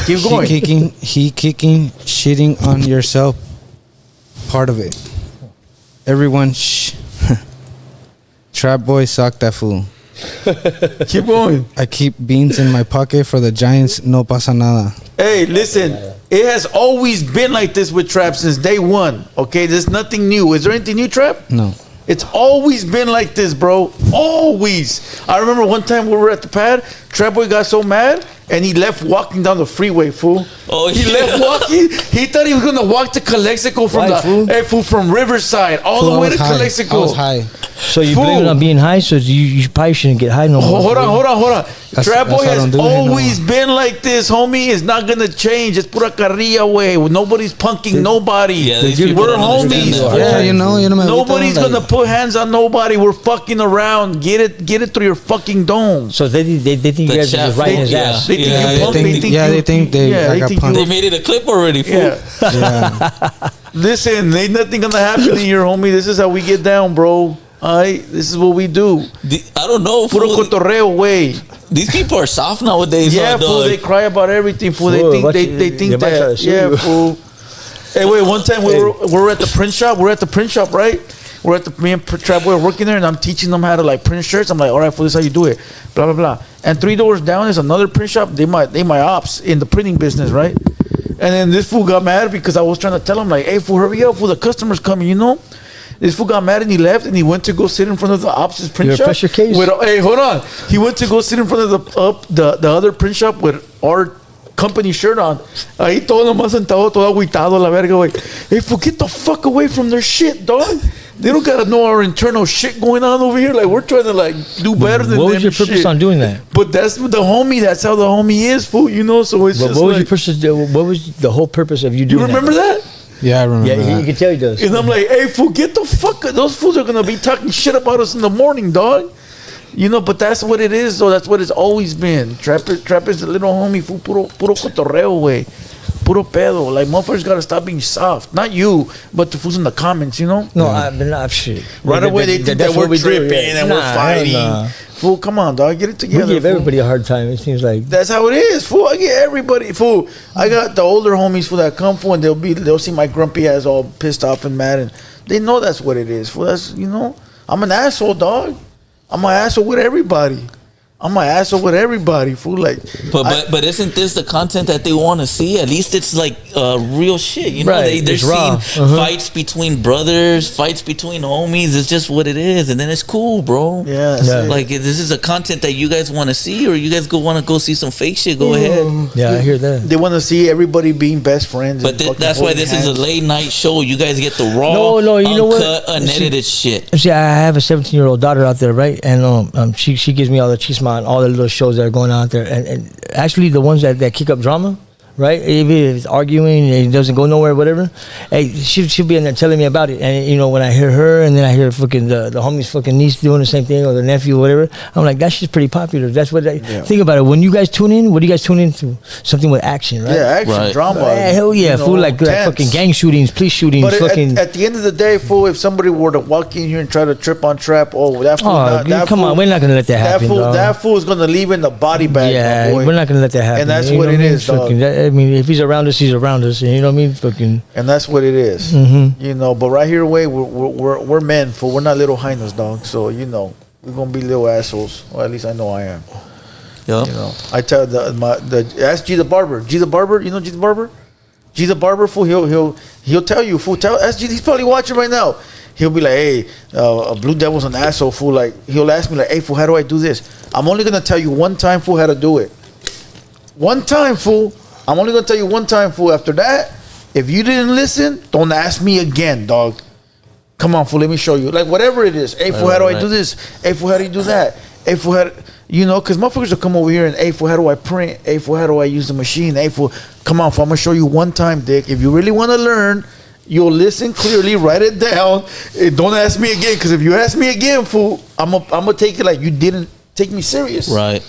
Keep going. He kicking, shitting on yourself. Part of it. Everyone, shh. Trapboii sock that fool. Keep going. I keep beans in my pocket for the Giants. No pasa nada. Hey, listen. It has always been like this with Trap since day one. Okay, there's nothing new. Is there anything new, Trap? No. It's always been like this, bro. Always. I remember one time we were at the pad. Trapboii got so mad and he left walking down the freeway, fool. He left walking. He thought he was gonna walk to Calexico from from Riverside all the way to Calexico. I was high. So you blame it on being high, so you probably shouldn't get high no more. Hold on. Trapboii has always been like this, homie. It's not gonna change. It's pura carrilla way. Nobody's punking nobody. Yeah, we're homies. Yeah, you know. Nobody's gonna put hands on nobody. We're fucking around. Get it through your fucking dome. So they think you guys are just riding his ass. They think they made it a clip already, fool. Yeah. Listen, ain't nothing gonna happen here, homie. This is how we get down, bro. Alright, this is what we do. I don't know. Puro cotorreo way. These people are soft nowadays. Yeah, fool. They cry about everything, fool. They think that. Yeah, fool. Hey, wait. One time we were at the print shop. Right? Me and Trapboii were working there, and I'm teaching them how to like print shirts. I'm like, all right, fool, this is how you do it. Blah blah blah. And 3 doors down is another print shop. They my ops in the printing business, right? And then this fool got mad because I was trying to tell him like, hey, fool, hurry up, fool, the customer's coming, you know. This fool got mad and he left and he went to go sit in front of the ops' print shop. Pressure case? Hey, hold on. He went to go sit in front of the other print shop with our company shirt on. Ahí todo nomás sentado, todo agüitado, la verga, güey. Hey, fool, get the fuck away from their shit, dog. They don't gotta know our internal shit going on over here. Like, we're trying to like do better than them. What was your purpose on doing that? But that's the homie. That's how the homie is, fool. You know. So it's just what was your purpose? What was the whole purpose of you doing? You remember that? Yeah, I remember. Yeah, you can tell he does. And I'm like, hey, fool, get the fuck. Those fools are gonna be talking shit about us in the morning, dog. You know, but that's what it is, though. That's what it's always been. Trap is a little homie, fool. Puro cotorreo, way. Puro pedo. Like, motherfuckers gotta stop being soft. Not you, but the fools in the comments, you know? No, I've been not shit. Right away, they think that we're tripping and we're fighting. Fool, come on, dog. Get it together. We give everybody a hard time. It seems like that's how it is, fool. I get everybody, fool. I got the older homies, fool, that come, fool, and they'll see my grumpy ass all pissed off and mad, and they know that's what it is, fool. That's, you know, I'm an asshole, dog. I'm an asshole with everybody. Fool. Like, but isn't this the content that they want to see? At least it's like real shit, you know. Right. They're seeing fights between brothers, fights between homies. It's just what it is, and then it's cool, bro. Yeah. Like, if this is a content that you guys want to see, or you guys want to go see some fake shit, go ahead. Yeah, I hear that. They want to see everybody being best friends. But that's why this is a late night show. You guys get the raw, you know uncut, what? unedited shit. See, I have a 17-year-old daughter out there, right? And she gives me all the chisma and all the little shows that are going on out there. And actually, the ones that kick up drama, right? If it's arguing and it doesn't go nowhere, whatever. Hey, she'll be in there telling me about it. And you know, when I hear her and then I hear fucking the homie's fucking niece doing the same thing or the nephew, or whatever, I'm like, that shit's pretty popular. That's what think about it. When you guys tune in, what do you guys tune into? Something with action, right? Yeah, action, drama. Yeah, hell yeah, fool, like fucking gang shootings, police shootings, but fucking. At the end of the day, fool, if somebody were to walk in here and try to trip on Trap, that fool. Come on, we're not gonna let that happen. That fool is gonna leave in the body bag. Yeah, we're not gonna let that happen. And that's what it is, dog. I mean, if he's around us, he's around us. You know what I mean? Fucking. And that's what it is. Mm-hmm. You know, but right here, we're men, fool. We're not little hyenas, dog. So you know, we're gonna be little assholes. Or at least I know I am. Yeah. You know, I tell ask G the barber. G the barber, you know G the barber? G the barber, fool. He'll tell you, fool. Ask G. He's probably watching right now. He'll be like, hey, Blue Devil's an asshole, fool. Like, he'll ask me, like, hey, fool, how do I do this? I'm only going to tell you one time, fool, how to do it. One time, fool. I'm only going to tell you one time, fool. After that, if you didn't listen, don't ask me again, dog. Come on, fool, let me show you. Like, whatever it is. Hey, fool, how do I do this? Hey, fool, how do you do that? Hey, fool, how do... You know, because motherfuckers will come over here and, hey, fool, how do I print? Hey, fool, how do I use the machine? Hey, fool, come on, fool, I'm going to show you one time, dick. If you really want to learn... You'll listen clearly, write it down. Don't ask me again, because if you ask me again, fool, I'm gonna take it like you didn't take me serious. Right.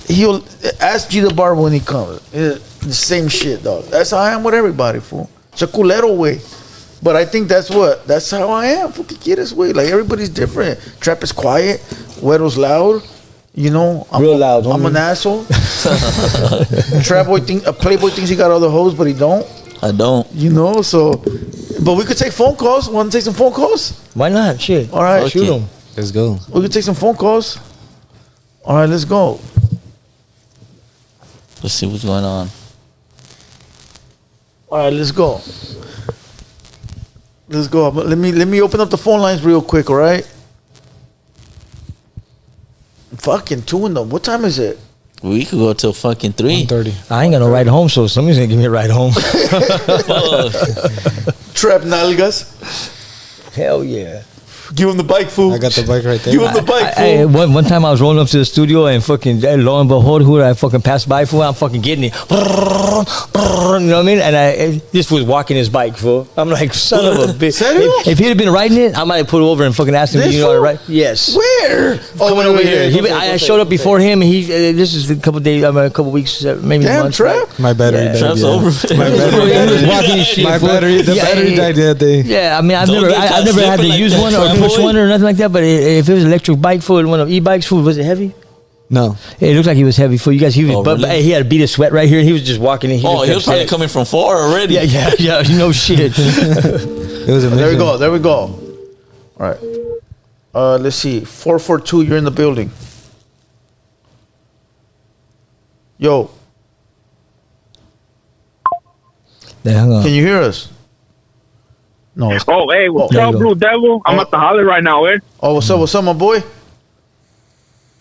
He'll ask G the barber when he comes. The same shit, dog. That's how I am with everybody, fool. It's a culero way. But I think that's how I am, fool. This way. Like, everybody's different. Trap is quiet. Huero's loud. You know, real loud. I'm an asshole. Playboy thinks he got all the hoes, but he don't. I don't. You know, so, but we could take phone calls. Want to take some phone calls? Why not? Shit. All right, shoot them. Let's go. We could take some phone calls. All right, let's go. Let's see what's going on. All right, let's go. Let's go. Let me open up the phone lines real quick. All right. Fucking 2 in the. What time is it? We could go till fucking 3. 1:30. I ain't got no ride home, so somebody's gonna give me a ride home. Trap nalgas. Hell yeah. Give him the bike, fool. I got the bike right there. Give him the bike, fool. One time I was rolling up to the studio and fucking lo and behold, who I fucking passed by, fool, I'm fucking getting it. You know what I mean? And I just was walking his bike, fool. I'm like, son of a bitch. If he'd have been riding it, I might have pulled over and fucking asked him, This you know how to fool? ride? Yes. Where? Coming over here. I showed up before him. And this is a couple days, a couple weeks, maybe Damn, months. Trap. Right? My battery died. Trap's yeah. over. My battery, the battery died that day. Yeah, I mean, I've Don't never get caught had to slipping like use that, one or push Trapboii. one or nothing like that. But if it was electric bike food, one of e-bikes food, was it heavy? No. It looked like he was heavy for you guys. He was, Oh, but really? he had a bead of sweat right here. He was just walking in. He was probably coming from far already. Yeah. You know shit. It was amazing. There we go. All right. Let's see. 442. You're in the building. Yo. Can you hear us? No. Oh, hey, what's up, Blue Devil? I'm at the holler right now, eh? Oh, what's up, my boy?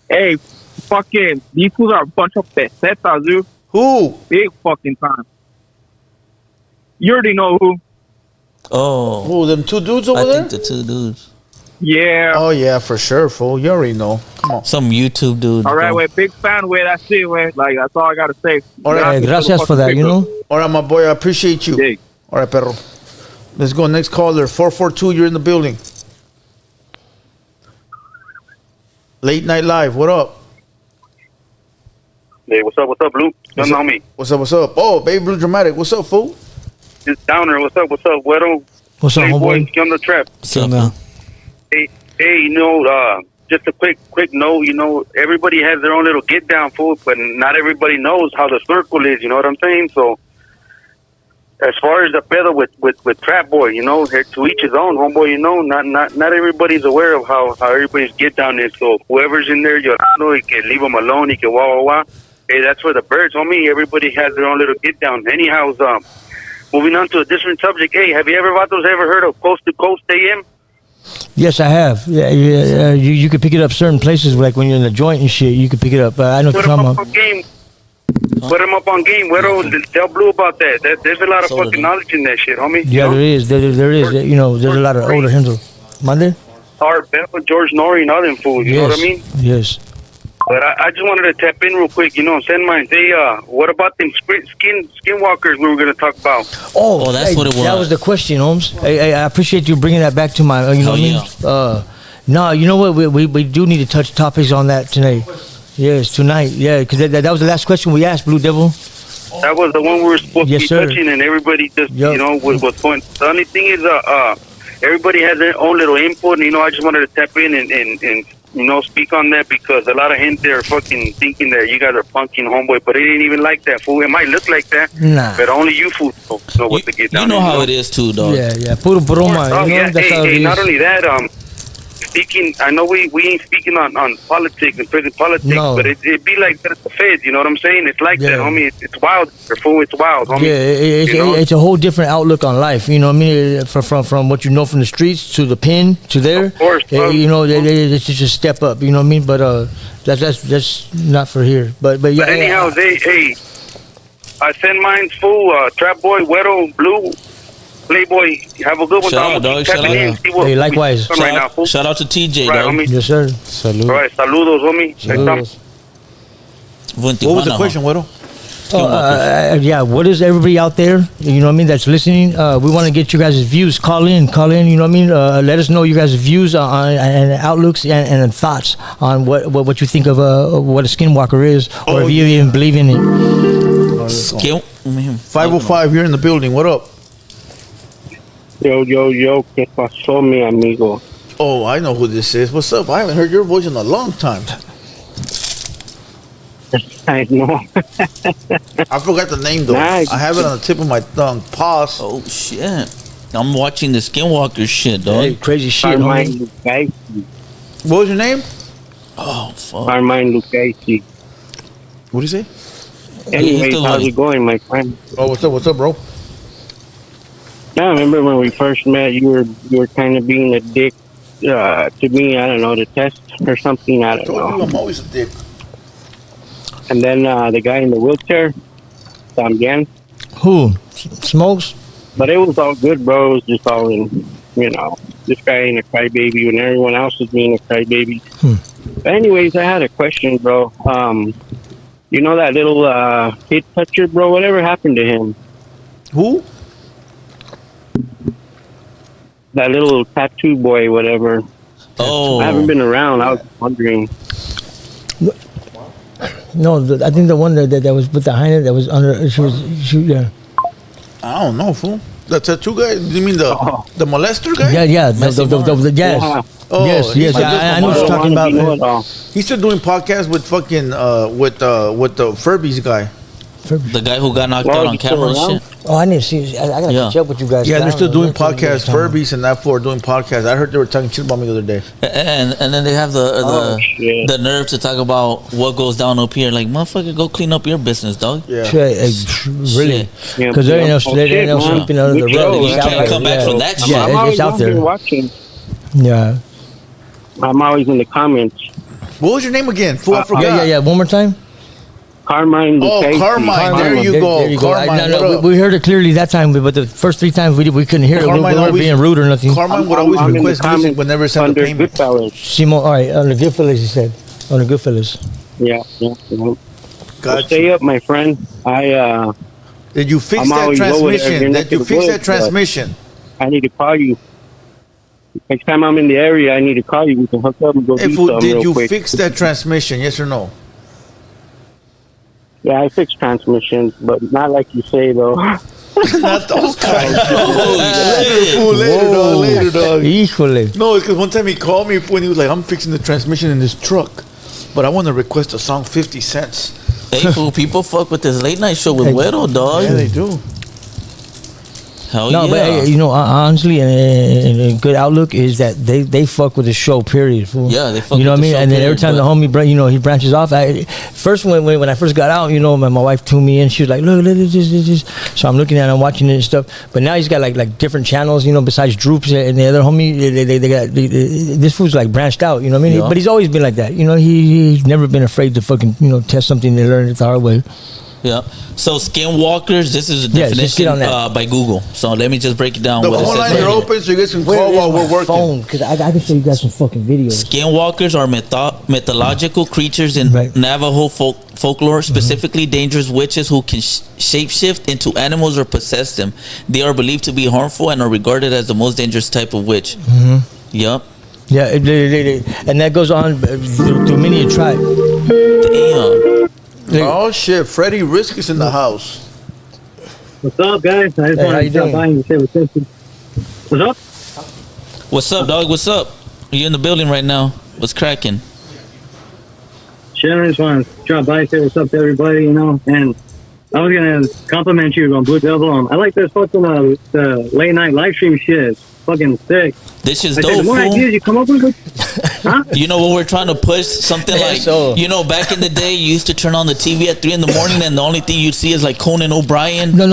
Hey, fucking, these fools are a bunch of pesetas, dude. Who? Big fucking time. You already know who. Oh. Who, them 2 dudes over there? I think the 2 dudes. Yeah. Oh, yeah, for sure, fool. You already know. Come on. Some YouTube dudes. All right, bro. big fan, that's it, like, that's all I gotta say. All right, gracias for that, you know? All right, my boy, I appreciate you. Big. All right, perro. Let's go. Next caller, 442. You're in the building. Late Night Live. What up? Hey, what's up, Blue? Don't know me. What's up? Oh, Baby Blue Dramatic. What's up, fool? It's Downer. What's up, Huero? What's up, homeboy? On the trap. What's up, man? Hey, you know, just a quick note, you know, everybody has their own little get down, fool, but not everybody knows how the circle is, you know what I'm saying? So, as far as the pedo with Trapboii, you know, to each his own, homeboy, you know, not everybody's aware of how everybody's get down is. So whoever's in there, you know, you can leave them alone, you can wah. Hey, that's for the birds, homie. Everybody has their own little get down. Anyhow, moving on to a different subject. Hey, have you ever heard of Coast to Coast AM? Yes, I have. Yeah. You could pick it up certain places, like when you're in the joint and shit. You could pick it up. I know what you're talking about. Put them up on game. Tell Blue about that. There's a lot of fucking knowledge in that shit, homie. Yeah, there is. There is. You know, there's a lot of older hands. Monday? Art Bell, George Norrie, and all them fools. You know what I mean? Yes. But I just wanted to tap in real quick. Send mine. Hey, what about them skinwalkers we were going to talk about? Oh, that's what it was. That was the question, Holmes. Hey, I appreciate you bringing that back to my. You know what I mean? No, you know what? We do need to touch topics on that tonight. Yes, tonight. Yeah, because that was the last question we asked, Blue Devil. That was the one we were supposed to be touching, and everybody just, was going. The only thing is, everybody has their own little input, and, I just wanted to tap in and speak on that because a lot of gente are fucking thinking that you guys are punking homeboy, but it ain't even like that, fool. It might look like that, but only you fool know what to get down. You know how it is too, dog. Yeah. Puro broma. Oh, yeah. Hey, not only that, speaking, I know we ain't speaking on politics and prison politics, but it be like that at the feds, you know what I'm saying? It's like that, homie. It's wild, fool. It's wild, homie. Yeah, it's a whole different outlook on life, you know what I mean? From what you know from the streets to the pen to there. Of course, it's just a step up, you know what I mean? But that's not for here. But yeah. But anyhow, I send mine, fool, Trapboii, Huero, Blue, Playboii. Have a good one, shout out, dog. Shout out. Hey, likewise. Shout out to TJ, right, dog. homie. Yes, sir. Salud. All right, saludos, homie. Saludos. What was the question, Huero? What is everybody out there, you know what I mean, that's listening? We want to get you guys' views. Call in, you know what I mean? Let us know you guys' views and outlooks and thoughts on what you think of what a skinwalker is, or if you even believe in it. 505, you're in the building. What up? Yo, ¿qué pasó, mi amigo? Oh, I know who this is. What's up? I haven't heard your voice in a long time. I know. I forgot the name, though. Nice. I have it on the tip of my tongue. Pause. Oh, shit. I'm watching the Skinwalker shit, dog. Hey, crazy shit, homie. What was your name? Oh, fuck. Carmine Lucchesi. What did you say? Anyways, how's it going, my friend? Oh, what's up, bro? Yeah, I remember when we first met, you were kind of being a dick to me. I don't know, to test or something. I don't know. I'm always a dick. And then the guy in the wheelchair, También. Who? Smokes? But it was all good, bro. It was just all in, this guy ain't a crybaby when everyone else is being a crybaby. But anyways, I had a question, bro. You know that little kid toucher, bro? Whatever happened to him? Who? That little tattoo boy, whatever. Oh. I haven't been around. I was wondering. No, I think the one that was with the hyena that was under. She I don't know, fool. The tattoo guy? You mean the molester guy? Yeah. Yes. Oh, yes. I know what you're talking about. He's still doing podcasts with fucking with the Furbies guy. The guy who got knocked out on camera and shit. Oh, I need to see. I gotta catch up with you guys. Yeah, they're still doing podcasts. Furbies and that for doing podcasts. I heard they were talking shit about me the other day. And then they have the nerve to talk about what goes down up here. Like, motherfucker, go clean up your business, dog. Yeah. Really? Because there ain't no sleeping under the rug. You can't come back from that shit. Yeah, it's out there. Watching. Yeah. I'm always in the comments. What was your name again? Fool, I forgot. Yeah. One more time. Carmine. Oh, Carmine. There you go. Carmine. We heard it clearly that time, but the first 3 times we couldn't hear it. We weren't being rude or nothing. Carmine would always request music whenever it's under payment. Simon, all right, on the Goodfellas, he said. On the Goodfellas. Yeah. Gotcha. Stay up, my friend. Did you fix that transmission? I need to call you. Next time I'm in the area, I need to call you. We can hook up and go do something Did you quick. fix that transmission? Yes or no? Yeah, I fix transmissions, but not like you say, though. Not those kinds. Later, dog. Híjole. No, it's because one time he called me when he was like, I'm fixing the transmission in this truck, but I want to request a song 50 cents. Hey, fool, people fuck with this late night show with Huero, dog. Yeah, they do. Hell no, yeah. but honestly, and a good outlook is that they fuck with the show. Period. Fool. Yeah, they fuck. You know with what I mean? And then every time the homie, he branches off. First, when I first got out, my wife tuned me in. She was like, "Look, this." So I'm looking at it, I'm watching it and stuff. But now he's got like different channels. Besides Droops and the other homie, they got this fool's like branched out. You know what I mean? Yeah. But he's always been like that. He's never been afraid to fucking test something. They learn it the hard way. Yeah. So skinwalkers, this is a definition by Google. So let me just break it down. The phone lines are open, so you guys can call while we're working. Because I can show you guys some fucking videos. Skinwalkers are mythological creatures in Navajo folklore, specifically dangerous witches who can shapeshift into animals or possess them. They are believed to be harmful and are regarded as the most dangerous type of witch. Yep. Yeah, and that goes on through many a tribe. Damn. Oh shit, Freddie Risk is in the house. What's up, guys? I just wanted to stop by and say what's up. What's up? What's up, dog? What's up? You in the building right now? What's cracking? Shit, I just want to drop by and say what's up to everybody, you know. And I was gonna compliment you on Blue Devil. I like this fucking the late night live stream shit. It's fucking sick. This is like, dope. The more ideas you come up with, huh? You know what we're trying to push? Something like, you know, back in the day, you used to turn on the TV at 3 in the morning, and the only thing you'd see is like Conan O'Brien. No.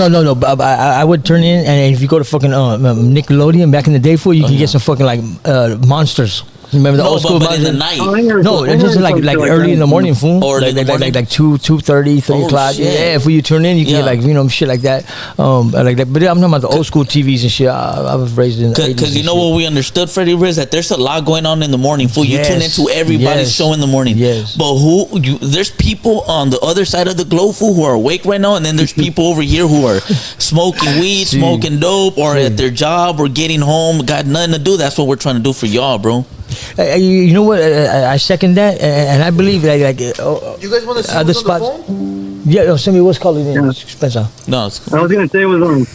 I would turn in, and if you go to fucking Nickelodeon back in the day, you can get some fucking like monsters. Remember the old school but in the night. No, it's just like early in the morning, fool. Or like 2:30, 3 o'clock. Shit. Yeah, if you turn in, you get like, you know, shit like that. Like that. But I'm talking about the old school TVs and shit. I was raised in the 80s. Because you know what we understood, Freddie Riz, that there's a lot going on in the morning, fool. You tune into everybody's show in the morning. Yes. But there's people on the other side of the globe, fool, who are awake right now, and then there's people over here who are smoking weed, smoking dope, or at their job, or getting home, got nothing to do. That's what we're trying to do for y'all, bro. You know what? I second that, and I believe that. Like, you guys want to see what's on the phone? Yeah, send me what's called it in. Spencer. No, I was gonna say it was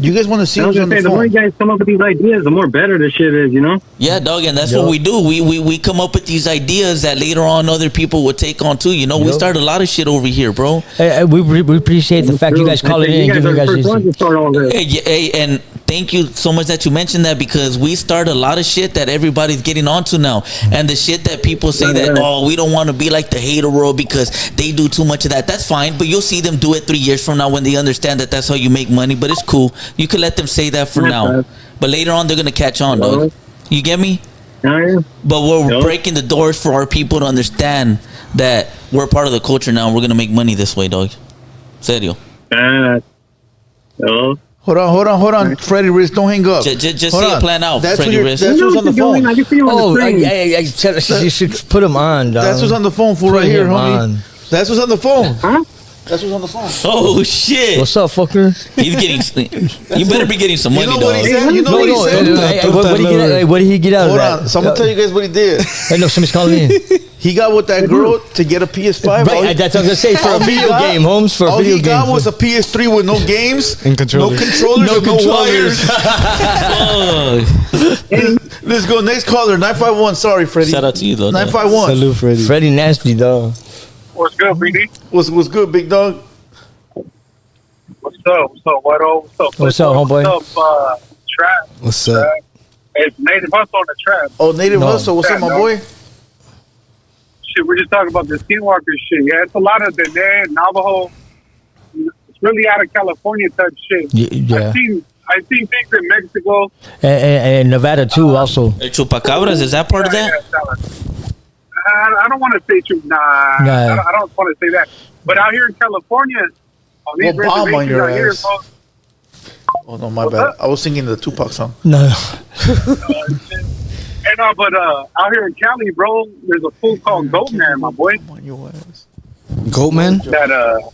you guys want to see what's on the phone? The more you guys come up with these ideas, the more better this shit is, you know? Yeah, dog, and that's what we do. We come up with these ideas that later on other people would take on too. You know, we start a lot of shit over here, bro. We appreciate the fact you guys call it in and give you guys Hey, and thank you so much that you mentioned that, because we start a lot of shit that everybody's getting onto now. And the shit that people say that, oh, we don't want to be like the hater world because they do too much of that. That's fine, but you'll see them do it 3 years from now when they understand that that's how you make money. But it's cool. You can let them say that for now. But later on, they're going to catch on, dog. You get me? But we're breaking the doors for our people to understand that we're part of the culture now. We're going to make money this way, dog. Serio. Hold on, Freddie Riz, don't hang up. Just see it plan out, Freddie Riz. That's who's on the phone. You should put him on, dog. That's who's on the phone, fool, right here, homie. That's what's on the phone. Huh? That's what's on the phone. Oh shit! What's up, fucker? He's getting. You better be getting some money, dog. What he said? What did he get out of that? Hold on, so I'm gonna tell you guys what he did. Hey, no, somebody's calling in. He got with that girl to get a PS5. Right, that's what I was gonna say, for a video game, Holmes. For a video game. All he got was a PS3 with no games, and controllers. No controllers, no wires. Let's go. Next caller, 951. Sorry, Freddie. Shout out to you, though. 951. Salute, Freddie. Freddie nasty, dog. What's good, BD? What's good, big dog? What's up? What's up, Huero? What's up, homeboy? What's up, Trap? What's up? It's Native Hustle on the Trap. Oh, Native Hustle. What's up, my boy? Shit, we're just talking about the skinwalker shit. Yeah, it's a lot of the dead Navajo. It's really out of California type shit. Yeah. I've seen things in Mexico. And Nevada, too, also. El Chupacabras, is that part of that? I don't want to say true. I don't want to say that. But out here in California, on these bomb on your out ass. Oh no, my bad. I was singing the Tupac song. No. But out here in Cali, bro, there's a fool called Goat Man, my boy. Goat Man? That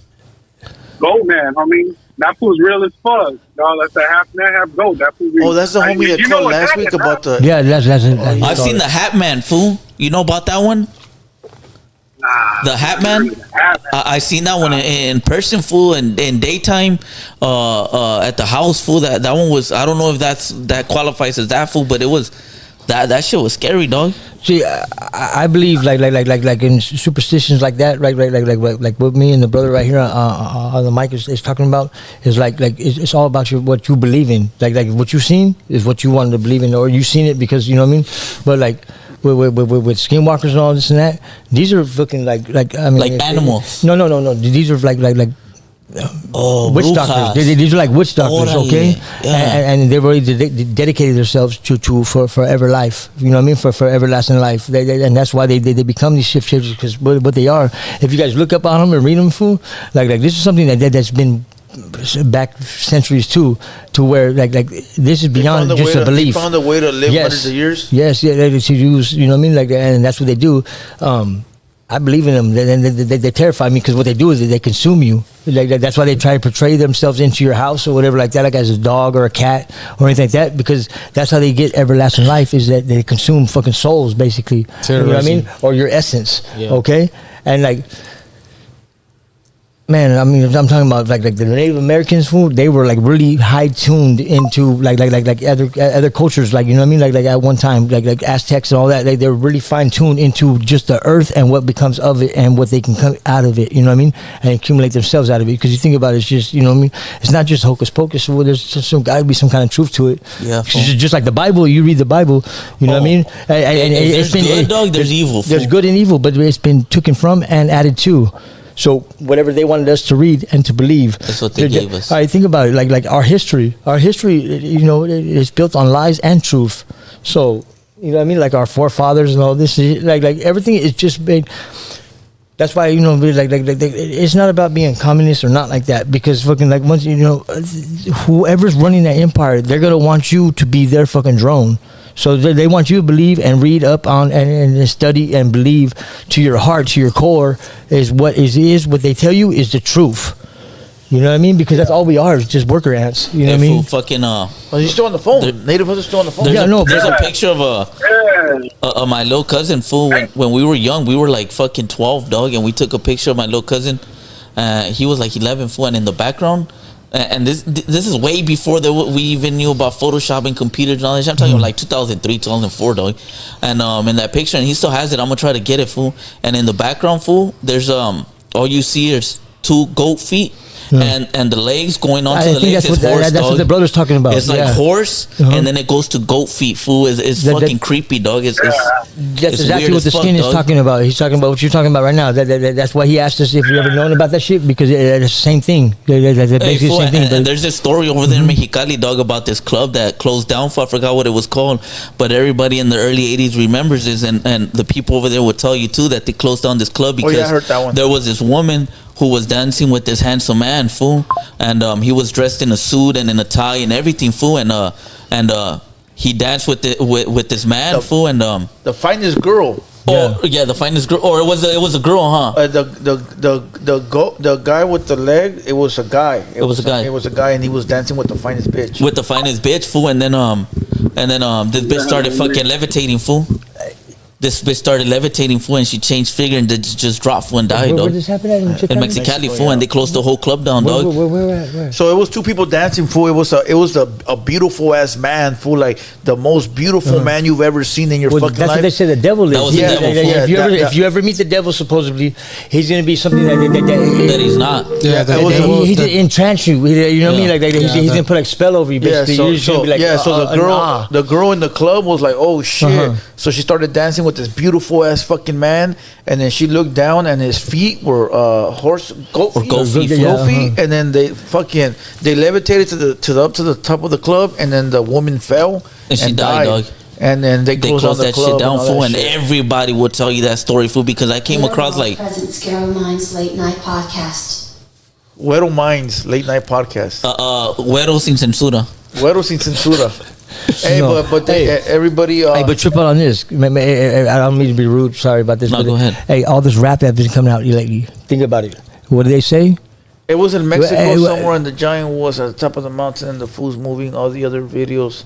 Goat Man. I mean, that fool's real as fuck. No, that's a half man, half goat. That fool. Oh, that's the homie that called last week about the. Yeah, that's I've seen the Hat Man, fool. You know about that one? The Hat Man. I seen that one in person, fool, and in daytime, at the house, fool. That one was. I don't know if that qualifies as that, fool, but it was. That shit was scary, dog. See, I believe like in superstitions like that, right, like what me and the brother right here on the mic is talking about is like it's all about what you believe in. Like what you seen is what you wanted to believe in, or you seen it because you know what I mean. But like with skinwalkers and all this and that, these are fucking like I mean, like animals. No. These are like witch doctors. These are like witch doctors, okay? And they've already dedicated themselves to for ever life. You know what I mean? For everlasting life. And that's why they become these shapeshifters, because what they are. If you guys look up on them and read them, fool, like this is something that's been back centuries too, to where like this is beyond just a belief. They found a way to live hundreds of years. Yes, yeah, they use, you know what I mean, like, and that's what they do. I believe in them. They terrify me, because what they do is they consume you. Like that's why they try to portray themselves into your house or whatever like that, like as a dog or a cat or anything like that, because that's how they get everlasting life, is that they consume fucking souls, basically. You know what I mean? Or your essence. Yeah. Okay? And like, man, I mean, I'm talking about like the Native Americans, food. They were like really high tuned into like other cultures, like, you know what I mean, like at one time, like Aztecs and all that. They were really fine tuned into just the earth and what becomes of it and what they can come out of it. You know what I mean, and accumulate themselves out of it. Because you think about it, it's just, you know what I mean, it's not just hocus pocus. Well, there's just got to be some kind of truth to it. Yeah, just like the Bible. You read the Bible, you know what I mean. And there's good, dog. There's evil. There's good and evil, but it's been taken from and added to. So whatever they wanted us to read and to believe, that's what they gave us. All right, think about it. Like our history, you know, it's built on lies and truth. So, you know what I mean? Like our forefathers and all this, like everything is just made. That's why, you know, like it's not about being communist or not like that, because fucking like once, you know, whoever's running that empire, they're gonna want you to be their fucking drone. So they want you to believe and read up on and study and believe to your heart, to your core, is what they tell you is the truth. You know what I mean? Because that's all we are, is just worker ants. You know what I mean? Fucking oh, he's still on the phone. Native is still on the phone. There's a picture of my little cousin, fool. When we were young, we were like fucking 12, dog, and we took a picture of my little cousin. He was like 11, fool, and in the background. And this is way before we even knew about Photoshop and computers and all that. I'm talking about like 2003, 2004, dog. And in that picture, and he still has it. I'm gonna try to get it, fool. And in the background, fool, there's all you see is 2 goat feet. And the legs going onto the legs is horse, that's what the brother's talking about. It's like horse, and then it goes to goat feet, fool. It's fucking creepy, dog. That's exactly what the skin is talking about. He's talking about what you're talking about right now. That's why he asked us if we ever known about that shit, because it's the same thing. It's basically the same thing. And there's this story over there in Mexicali, dog, about this club that closed down. I forgot what it was called, but everybody in the early 80s remembers this, and the people over there would tell you too that they closed down this club because I heard that one. There was this woman who was dancing with this handsome man, fool, and he was dressed in a suit and in a tie and everything, fool, and he danced with this man, fool, and the finest girl. The finest girl, or it was a girl, huh? The guy with the leg, it was a guy. It was a guy, and he was dancing with the finest bitch. With the finest bitch, fool, and then this bitch started fucking levitating, fool. This bitch started levitating, fool, and she changed figure and just dropped, fool, and died, dog. Where this happened at? In Mexicali, fool, and they closed the whole club down, dog. Where? So it was 2 people dancing, fool. It was a beautiful ass man, fool, like the most beautiful man you've ever seen in your fucking life. That's what they say the devil is. That was the devil, if you ever meet the devil, supposedly, he's gonna be something that he's not. He did entrance you. You know what I mean? Like he's gonna put like spell over you. Basically, so the girl in the club was like, oh shit. So she started dancing with this beautiful ass fucking man, and then she looked down, and his feet were goat feet, and then they levitated up to the top of the club, and then the woman fell and she died, dog. And then they closed that shit down, fool, and everybody would tell you that story, fool, because I came across like Huero Minds Late Night Podcast. Huero Minds Late Night Podcast. Huero sin censura. Huero sin censura. Hey, but everybody. Hey, but triple on this. I don't mean to be rude. Sorry about this. No, go ahead. Hey, all this rap that's been coming out lately. Think about it. What do they say? It was in Mexico somewhere, and the giant was at the top of the mountain, and the fool's moving. All the other videos,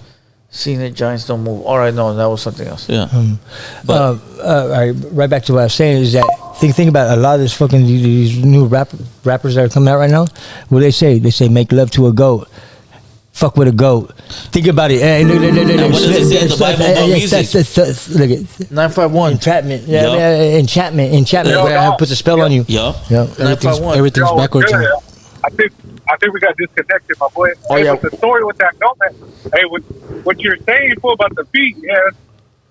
seeing the giants don't move. All right, no, that was something else. Yeah. All right, right back to what I was saying is that think about a lot of this fucking these new rappers that are coming out right now. What do they say? They say make love to a goat. Fuck with a goat. Think about it. Hey, look, what does it say in the Bible about music? Look at 951. Entrapment. Enchantment. Where it puts a spell on you. Everything's backwards. I think we got disconnected, my boy. With the story with that goat, man. Hey, what you're saying about the feet,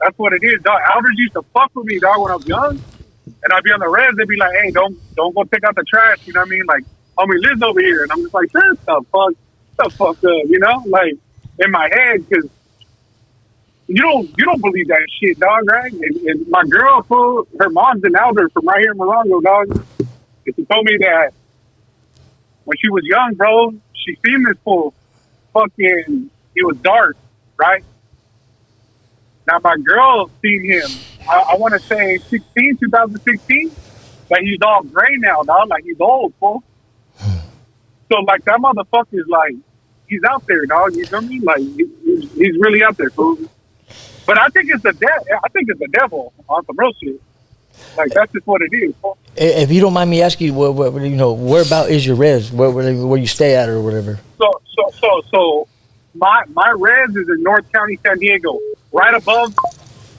that's what it is, dog. Elders used to fuck with me, dog, when I was young, and I'd be on the res. They'd be like, "Hey, don't go take out the trash." You know what I mean? Like, homie Liz over here. And I'm just like, shut the fuck up, you know? Like, in my head, because you don't believe that shit, dog, right? And my girl, fool, her mom's an elder from right here in Morongo, dog. And she told me that when she was young, bro, she seen this fool fucking, it was dark, right? Now, my girl seen him, I want to say 2016, but he's all gray now, dog. Like, he's old, fool. So, like, that motherfucker's like, he's out there, dog. You know what I mean? Like, he's really out there, fool. But I think it's the devil on some real shit. Like, that's just what it is. Fool. If you don't mind me asking, where about is your res? Where you stay at or whatever? So, my res is in North County, San Diego, right above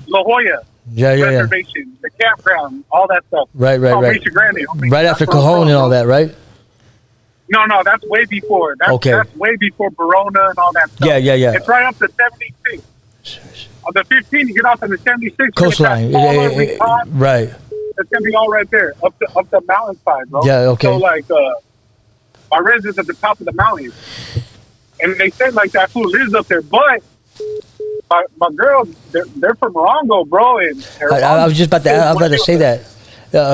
La Jolla. Yeah. Reservation, the campground, all that stuff. Right. Mesa Grande. Right after Cajon and all that, right? No, that's way before. That's way before Verona and all that stuff. Yeah. It's right up to 76. On the 15, you get off on the 76 coastline. Right. It's gonna be all right there, up the mountainside, bro. Yeah. Okay. So like, my res is at the top of the mountain, and they said like that fool lives up there, but. My girls, they're from Morongo, bro. And I was just about to say that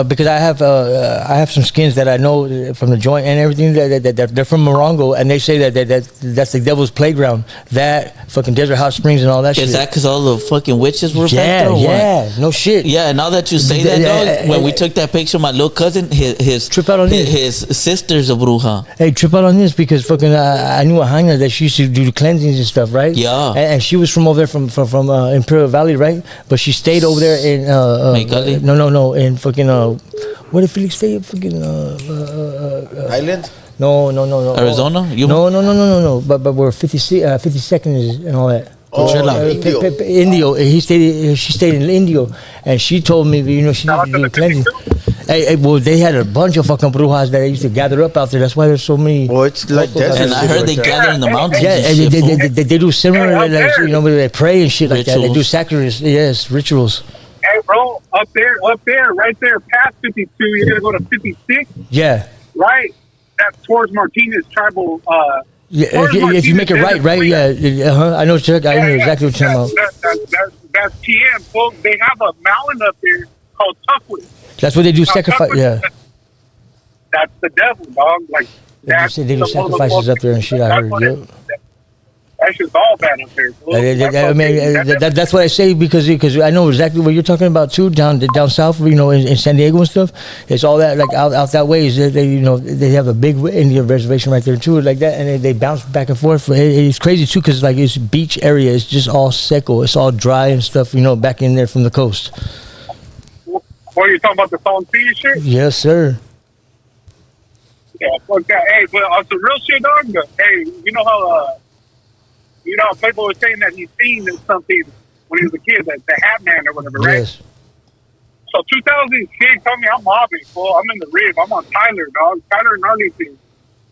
because I have some skins that I know from the joint and everything that they're from Morongo, and they say that's the devil's playground. That fucking Desert Hot Springs and all that shit. Is that because all the fucking witches were back there? Yeah, no shit. Yeah, now that you say that, dog, when we took that picture, my little cousin, his trip out on his sister's a bruja. Hey, trip out on this because fucking I knew a Haina that she used to do the cleansings and stuff, right? Yeah. And she was from over there from Imperial Valley, right? But she stayed over there in no, in fucking where did Felix stay? Fucking Island? No. Arizona? No. But we're 52nd is and all that. Indio. She stayed in Indio, and she told me, she did do cleansing. Hey, well, they had a bunch of fucking brujas that they used to gather up out there. That's why there's so many. Well, it's like that. And I heard they gather in the mountains. Yeah, and they do similar, they pray and shit like that. They do sacrifice, rituals. Hey, bro, up there, right there, past 52, you're gonna go to 56. Yeah. Right. That's towards Martinez tribal. Yeah, if you make it right, yeah. I know exactly what you're talking about. That's TM, folks. They have a mountain up there called Tuckwood. That's what they do sacrifice. Yeah. That's the devil, dog. Like they do sacrifices up there and shit. I heard. Yep. That's just all bad up there. I mean, that's what I say because I know exactly what you're talking about too. Down south, in San Diego and stuff. It's all that like out that way. Is they have a big Indian reservation right there too, like that, and they bounce back and forth. It's crazy too because like it's beach area. It's just all seco. It's all dry and stuff. Back in there from the coast. What are you talking about, the Salton Sea shit? Yes, sir. Yeah, fuck that. Hey, well, on some real shit, dog. Hey, you know how Playboii was saying that he's seen something when he was a kid, the Hat Man or whatever, right? Yes. So 2006, tell me I'm mobbing, fool. I'm in the rib. I'm on Tyler, dog. Tyler and Arlington.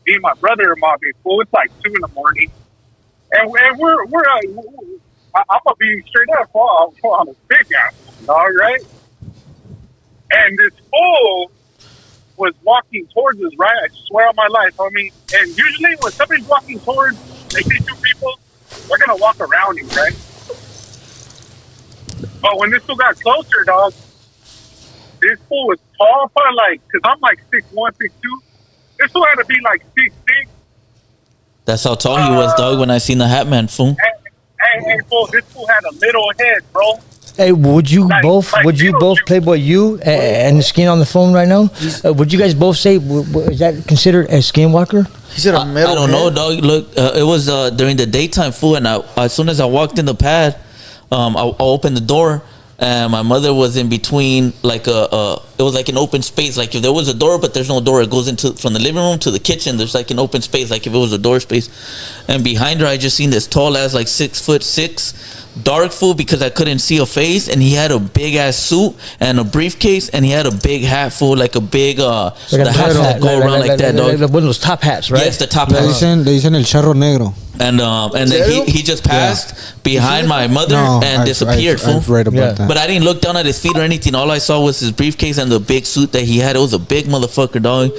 Me and my brother are mobbing, fool. It's like 2 in the morning. And we're I'm gonna be straight up, fool. I'm a big ass, dog, right? And this fool was walking towards us, right? I swear on my life, homie. And usually when somebody's walking towards, they see 2 people, they're gonna walk around you, right? But when this fool got closer, dog, this fool was tall, probably like, cause I'm like 6'1", 6'2". This fool had to be like 6'6". That's how tall he was, dog. When I seen the Hat Man, fool. Hey, fool, this fool had a little head, bro. Hey, would you both Playboy you and the skin on the phone right now? Would you guys both say is that considered a skinwalker? He said a metal. I don't know, dog. Look, it was during the daytime, fool, and as soon as I walked in the pad, I opened the door, and my mother was in between, like it was like an open space. Like if there was a door, but there's no door, it goes into from the living room to the kitchen. There's like an open space, like if it was a door space, and behind her, I just seen this tall ass, like 6'6", dark fool because I couldn't see a face, and he had a big ass suit and a briefcase, and he had a big hat full, like a big the hats that go around like that, dog. One of those top hats, right? Yes, the top Le hats. dicen el charro negro. And then he just passed behind my mother and disappeared, fool. I've read about that. But I didn't look down at his feet or anything. All I saw was his briefcase and the big suit that he had. It was a big motherfucker, dog.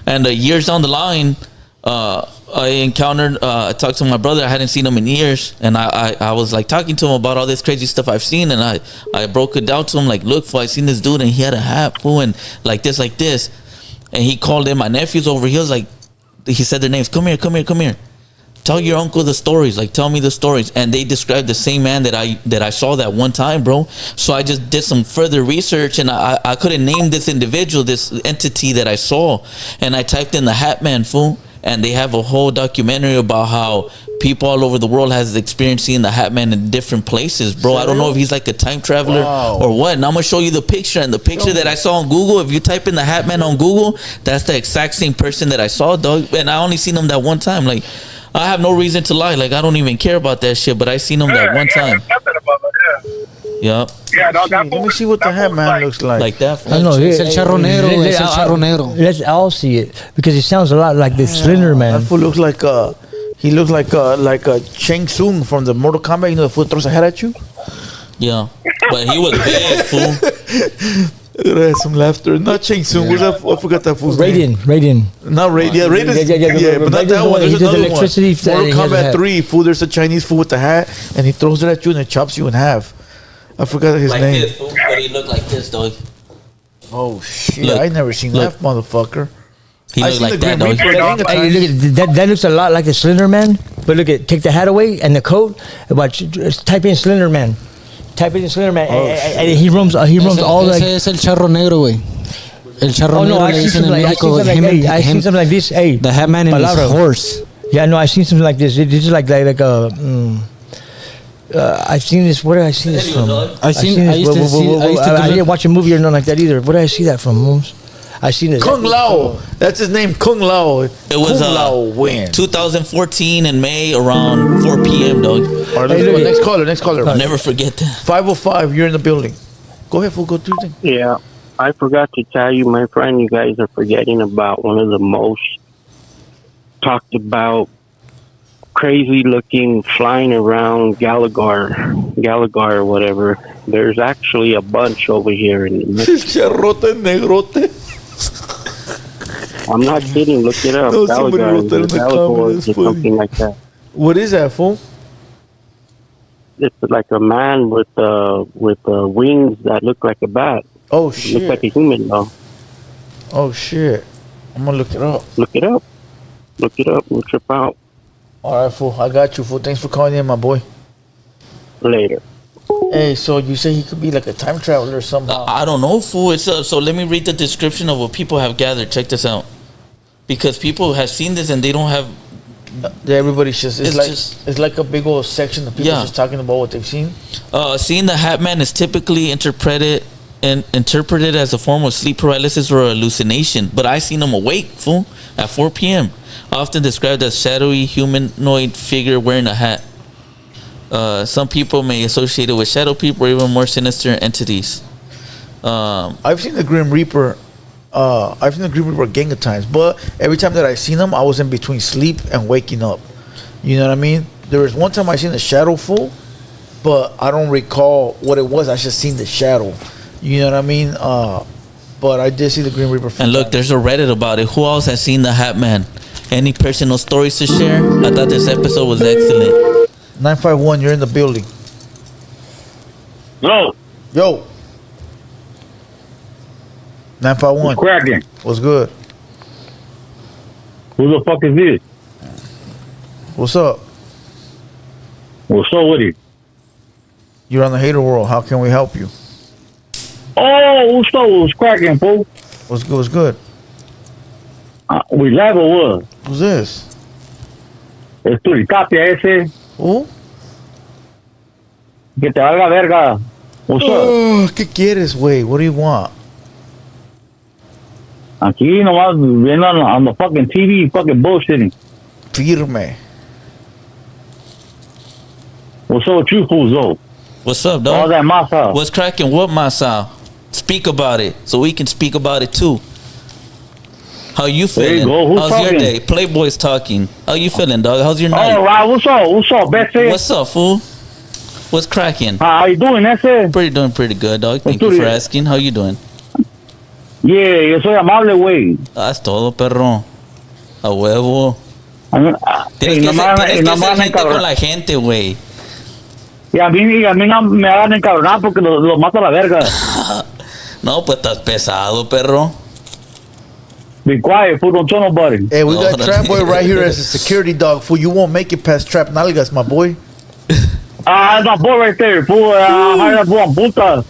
And years down the line, I encountered, I talked to my brother. I hadn't seen him in years, and I was like talking to him about all this crazy stuff I've seen, and I broke it down to him like, look, fool, I seen this dude, and he had a hat, fool, and like this, and he called in my nephews over. He was like, he said their names. Come here. Tell your uncle the stories. Like, tell me the stories. And they described the same man that I saw that one time, bro. So I just did some further research, and I couldn't name this individual, this entity that I saw, and I typed in the Hat Man, fool. And they have a whole documentary about how people all over the world has experienced seeing the Hat Man in different places, bro. I don't know if he's like a time traveler or what. And I'm gonna show you the picture. And the picture that I saw on Google, if you type in the Hat Man on Google, that's the exact same person that I saw, dog. And I only seen him that one time. Like, I have no reason to lie. Like, I don't even care about that shit. But I seen him that one time. Yep. Yeah, no, Let me see what the Hat Man looks like. Like that. I know. Es el charro negro. Es el charro negro. Let's all see it because it sounds a lot like this Slender Man. That fool looks like he looks like a Shang Tsung from the Mortal Kombat. You know, the fool throws a hat at you. Yeah, but he was big, fool. There's some laughter. Not Shang Tsung. Where's that? I forgot that fool's name. Radiant. Not Radiant. Yeah, but not that one. There's another one. Mortal Kombat 3. Fool. There's a Chinese fool with the hat, and he throws it at you and it chops you in half. I forgot his like name. This, fool, but he looked like this, dog. Oh shit! Look, I never seen that motherfucker. He looked like that, dog. Hey, look at that looks a lot like the Slender Man. But look at, take the hat away and the coat. Watch, type in Slender Man. Type in Slender Man, and he roams all like. Ese es el charro negro, güey. El charro negro le dicen en México. I seen something like this. Hey, the Hat Man and his horse. Yeah, no, I seen something like this. This is like a. I've seen this. Where did I see this from? I didn't watch a movie or nothing like that either. Where did I see that from, Holmes? I seen this. Kung Lao. That's his name, Kung Lao. It was 2014 in May around 4 p.m. dog. All right, next caller. I'll never forget that. 505. You're in the building. Go ahead, fool. Go do your thing. Yeah, I forgot to tell you, my friend. You guys are forgetting about one of the most talked about crazy looking flying around Gallagher or whatever. There's actually a bunch over here in Charrote negrote. I'm not kidding, look it up. No, somebody wrote that in the comments. Or something like that. What is that, fool? It's like a man with wings that look like a bat. Oh shit. Looks like a human though. Oh shit. I'm gonna look it up. Look it up. We'll trip out. Alright, fool. I got you, fool. Thanks for calling in, my boy. Later. Hey, so you say he could be like a time traveler somehow? I don't know, fool. It's so let me read the description of what people have gathered. Check this out, because people have seen this and they don't have. Everybody's just it's like a big old section of people just talking about what they've seen. Seeing the Hat Man is typically interpreted as a form of sleep paralysis or hallucination, but I seen him awake, fool, at 4 p.m. Often described as shadowy humanoid figure wearing a hat. Some people may associate it with shadow people or even more sinister entities. I've seen the Grim Reaper. I've seen the Grim Reaper a gang of times, but every time that I seen him, I was in between sleep and waking up. You know what I mean? There was one time I seen the shadow fool, but I don't recall what it was. I just seen the shadow. You know what I mean? But I did see the Grim Reaper. And look, there's a Reddit about it. Who else has seen the Hat Man? Any personal stories to share? I thought this episode was excellent. 951, you're in the building. Yo. 951. What's cracking? What's good? Who the fuck is this? What's up? What's up with it? You're on the hater world. How can we help you? Oh, what's up? What's cracking, fool? What's good? What's good? We live or what? Who's this? Es Turicapia ese. Who? Que te valga verga. What's up? ¿Qué quieres, güey? What do you want? Aquí nomás viendo on the fucking TV, fucking bullshitting. Firme. What's up with you fools, though? What's up, dog? All that masa. What's cracking? What masa? Speak about it, so we can speak about it too. How you There feeling? you go. Who's How's your talking? day? Playboi's talking. How you feeling, dog? How's your night? All right, what's up? What's up, Bessie? What's up, fool? What's cracking? How you doing, ese? Doing pretty good, dog. Thank What's you for up? asking. How you doing? Yeah, yo soy amable, güey. Haz todo, perro. A huevo. Tienes que ser gente con la gente, güey. Y a mí no me hagan encabronar porque lo mato a la verga. No, pues estás pesado, perro. Be quiet, fool, don't tell nobody. Hey, we got Trapboii right here as a security dog. Fool, you won't make it past Trap Nalgas, my boy. That's my boy right there, fool. Esa puta.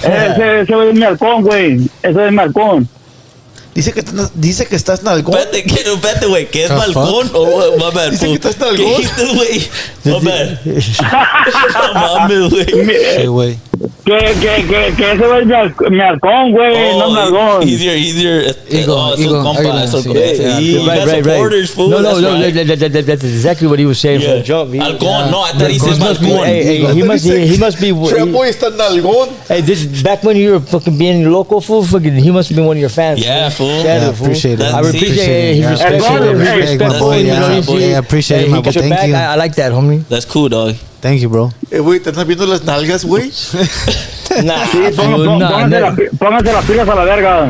Ese es mi halcón, güey. Ese es mi halcón. Dice que estás nalgón. Espérate, güey, ¿qué es The balcón? fuck? Oh, my bad, Dice fool. que estás nalgón. ¿Qué dijiste, güey? My bad. No mames, güey. Sí, güey. Que ese güey es mi halcón, güey. No mi halcón. He's your compa. So Right. Orders, fool. No, that's exactly what he was saying from the jump. Halcón. No, I thought he said balcón. Hey, he must be. Trapboii está nalgón. Hey, this back when you were fucking being local, fool. Fucking, he must have been one of your fans. Yeah, fool. Yeah, appreciate it. I appreciate his respect. My boy, yeah, appreciate it, my boy. Thank you. I like that, homie. That's cool, dog. Thank you, bro. Güey, ¿te estás viendo las nalgas, güey? Nah, Sí, pónganse las pilas a la verga.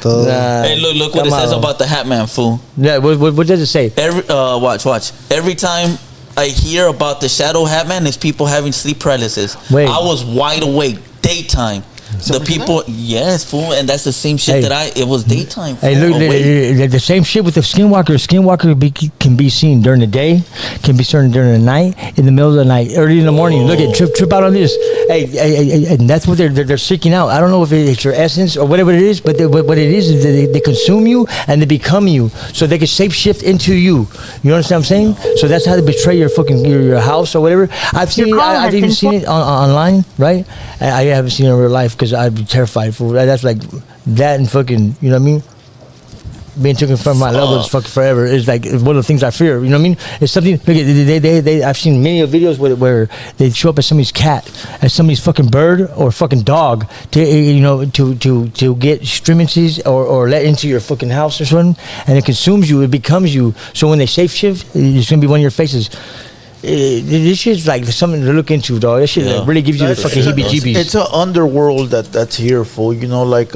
Todo, perro. Hey, look what it says about the Hat Man, fool. Yeah, what does it say? Watch. Every time I hear about the Shadow Hat Man, it's people having sleep paralysis. Wait. I was wide awake, daytime. The people, yes, fool, and that's the same shit it was daytime. Fool, Hey, look, the same shit with the Skinwalker. Skinwalker can be seen during the day, can be seen during the night, in the middle of the night, early in the morning. Look at trip out on this. Hey, and that's what they're seeking out. I don't know if it's your essence or whatever it is, but what it is they consume you and they become you, so they can shape shift into you. You understand what I'm saying? So that's how they betray your fucking your house or whatever. I've even seen it online, right? I haven't seen it in real life because I'd be terrified for that. That's like that and fucking, you know what I mean? Being taken from my loved ones fucking forever is like one of the things I fear. You know what I mean? It's something. Look, I've seen many videos where they show up as somebody's cat, as somebody's fucking bird or fucking dog to get streamancies or let into your fucking house or something, and it consumes you. It becomes you. So when they shapeshift, it's gonna be one of your faces. This shit's like something to look into, dog. This shit really gives you the fucking heebie-jeebies. It's an underworld that's here, fool. You know, like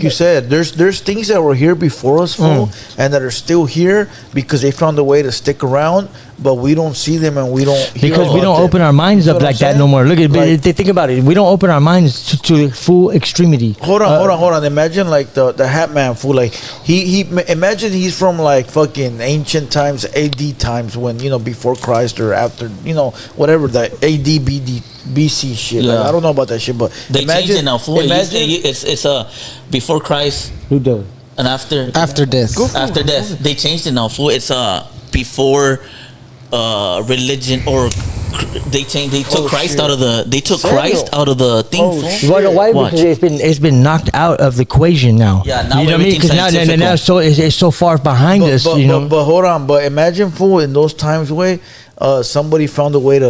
you said, there's things that were here before us, fool, and that are still here because they found a way to stick around, but we don't see them and we don't hear because we don't open our minds up like that no more. Look at think about it. We don't open our minds to full extremity. Hold on. Imagine like the Hat Man, fool. Like he imagine he's from like fucking ancient times, AD times, when before Christ or after, whatever that AD BC shit. Yeah. Like, I don't know about that shit, but they changed it now, fool. It's before Christ. Who does? And after death. After death, they changed it now, fool. It's before religion, or they took Christ out of the thing. You wanna know why? Because it's been knocked out of the equation now. Yeah, now you know what I mean? Because now it's so far behind us. But hold on. But imagine, fool, in those times, somebody found a way to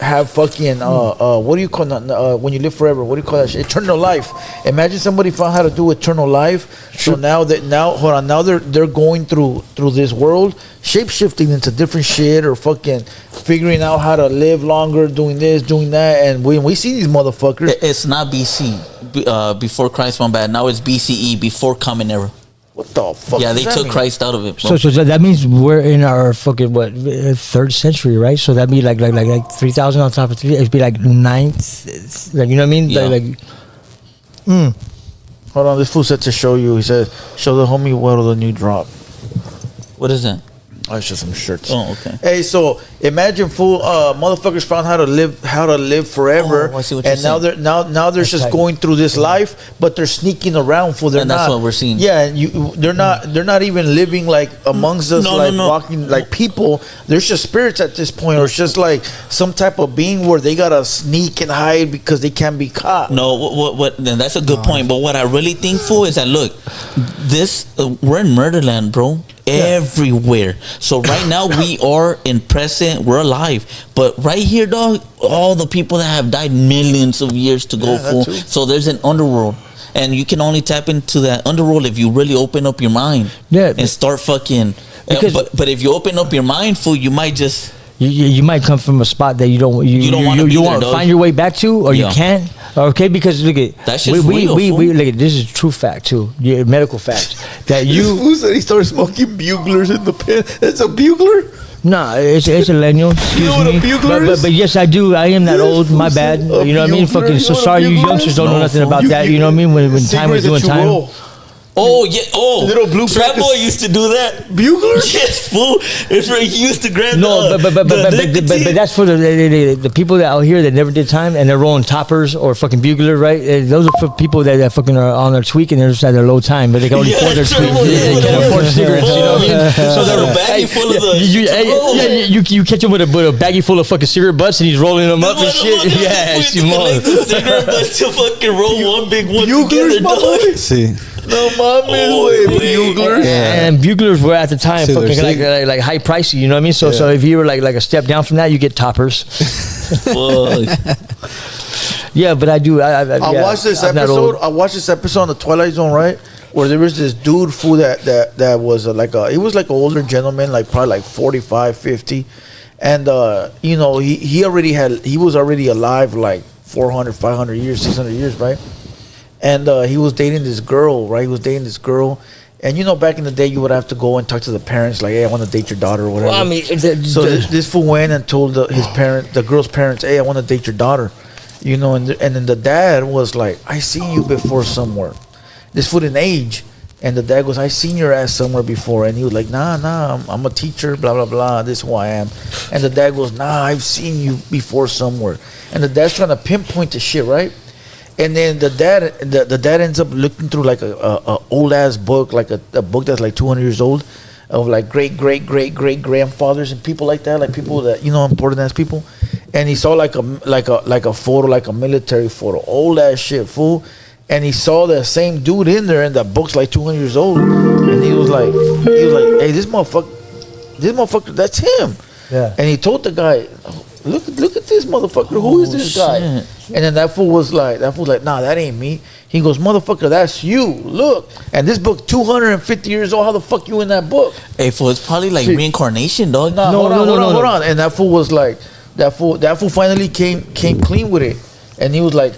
have fucking what do you call that when you live forever? What do you call that shit? Eternal life. Imagine somebody found how to do eternal life. So now they're going through this world, shape shifting into different shit, or fucking figuring out how to live longer, doing this, doing that. And when we see these motherfuckers, it's not BC before Christ went bad. Now it's BCE, before Common Era. What the fuck? Yeah, they took Christ out of it, bro. So that means we're in our fucking third century, right? So that'd be like 3,000 on top of 3. It'd be like 9th, like, you know what I mean? Yeah. Hold on, this fool said to show you. He said, "Show the homie Huero the new drop." What is that? Oh, it's just some shirts. Oh, okay. Hey, so imagine, fool, motherfuckers found how to live forever, I see what and you're saying. now they're just going through this life, but they're sneaking around, fool. And that's what we're seeing. Yeah, and they're not even living like amongst us, walking like people. There's just spirits at this point, or it's just like some type of being where they gotta sneak and hide because they can't be caught. No, what? Then that's a good point. But what I really think, fool, is that look, we're in Murderland, bro. everywhere. So right now we are in present, we're alive. But right here, dog, all the people that have died, millions of years to go for. So there's an underworld. And you can only tap into that underworld if you really open up your mind. Yeah. And start fucking. But if you open up your mind, fool, you might just. You might come from a spot that you don't want to find your way back to, or you can't. Okay, because look at that shit's real, we look at this is true fact too, medical fact that you. Who said he started smoking buglers in the pen? It's a bugler. No, it's a lenual. Excuse know what me. a bugler is? But yes, I do. I am that old. My bad. You know what I mean? Fucking. So sorry, you youngsters don't know nothing about that. You know what I mean? When time was doing time. Roll. Oh yeah! Oh, little blue Trapboii used to do that. Buglers? Yes, fool. It's right. He used to grab. No, but that's for the people that out here that never did time and they're rolling toppers or fucking bugler, right? Those are for people that fucking are on their tweak and they're just at their low time, but they can only afford their tweak. They can't afford cigarettes. You know what I mean? So they're a baggie full of the. You catch him with a baggie full of fucking cigarette butts and he's rolling them up and shit. Yeah, cigarette butts to fucking roll one big one together, dog. See. No, buglers. Yeah. And buglers were at the time fucking like high pricey, you know what I mean? So if you were like a step down from that, you get toppers. Yeah, but I do. I watched this episode. I watched this episode on the Twilight Zone, right? Where there was this dude fool that was he was like an older gentleman, like probably like 45, 50. And you know, he was already alive like 400, 500 years, 600 years, right? And he was dating this girl, right? He was dating this girl. And you know, back in the day, you would have to go and talk to the parents, like, hey, I want to date your daughter or whatever. Well, I mean, so this fool went and told the girl's parents, hey, I want to date your daughter. You know, and then the dad was like, I seen you before somewhere. This fool in age. And the dad goes, I seen your ass somewhere before. And he was like, nah, I'm a teacher, blah, blah, blah. This is who I am. And the dad goes, nah, I've seen you before somewhere. And the dad's trying to pinpoint the shit, right? And then the dad ends up looking through like a old ass book, like a book that's like 200 years old, of like great grandfathers and people like that, like people that, you know, important ass people. And he saw like a photo, like a military photo, old ass shit, fool. And he saw the same dude in there, and that book's like 200 years old. And he was like, hey, this motherfucker, that's him. Yeah. And he told the guy, look at this motherfucker. Who is this guy? And then that fool was like, nah, that ain't me. He goes, motherfucker, that's you. Look. And this book, 250 years old. How the fuck you in that book? Hey, fool, it's probably like reincarnation, dog. Nah, hold on. And that fool was like, that fool finally came clean with it. And he was like,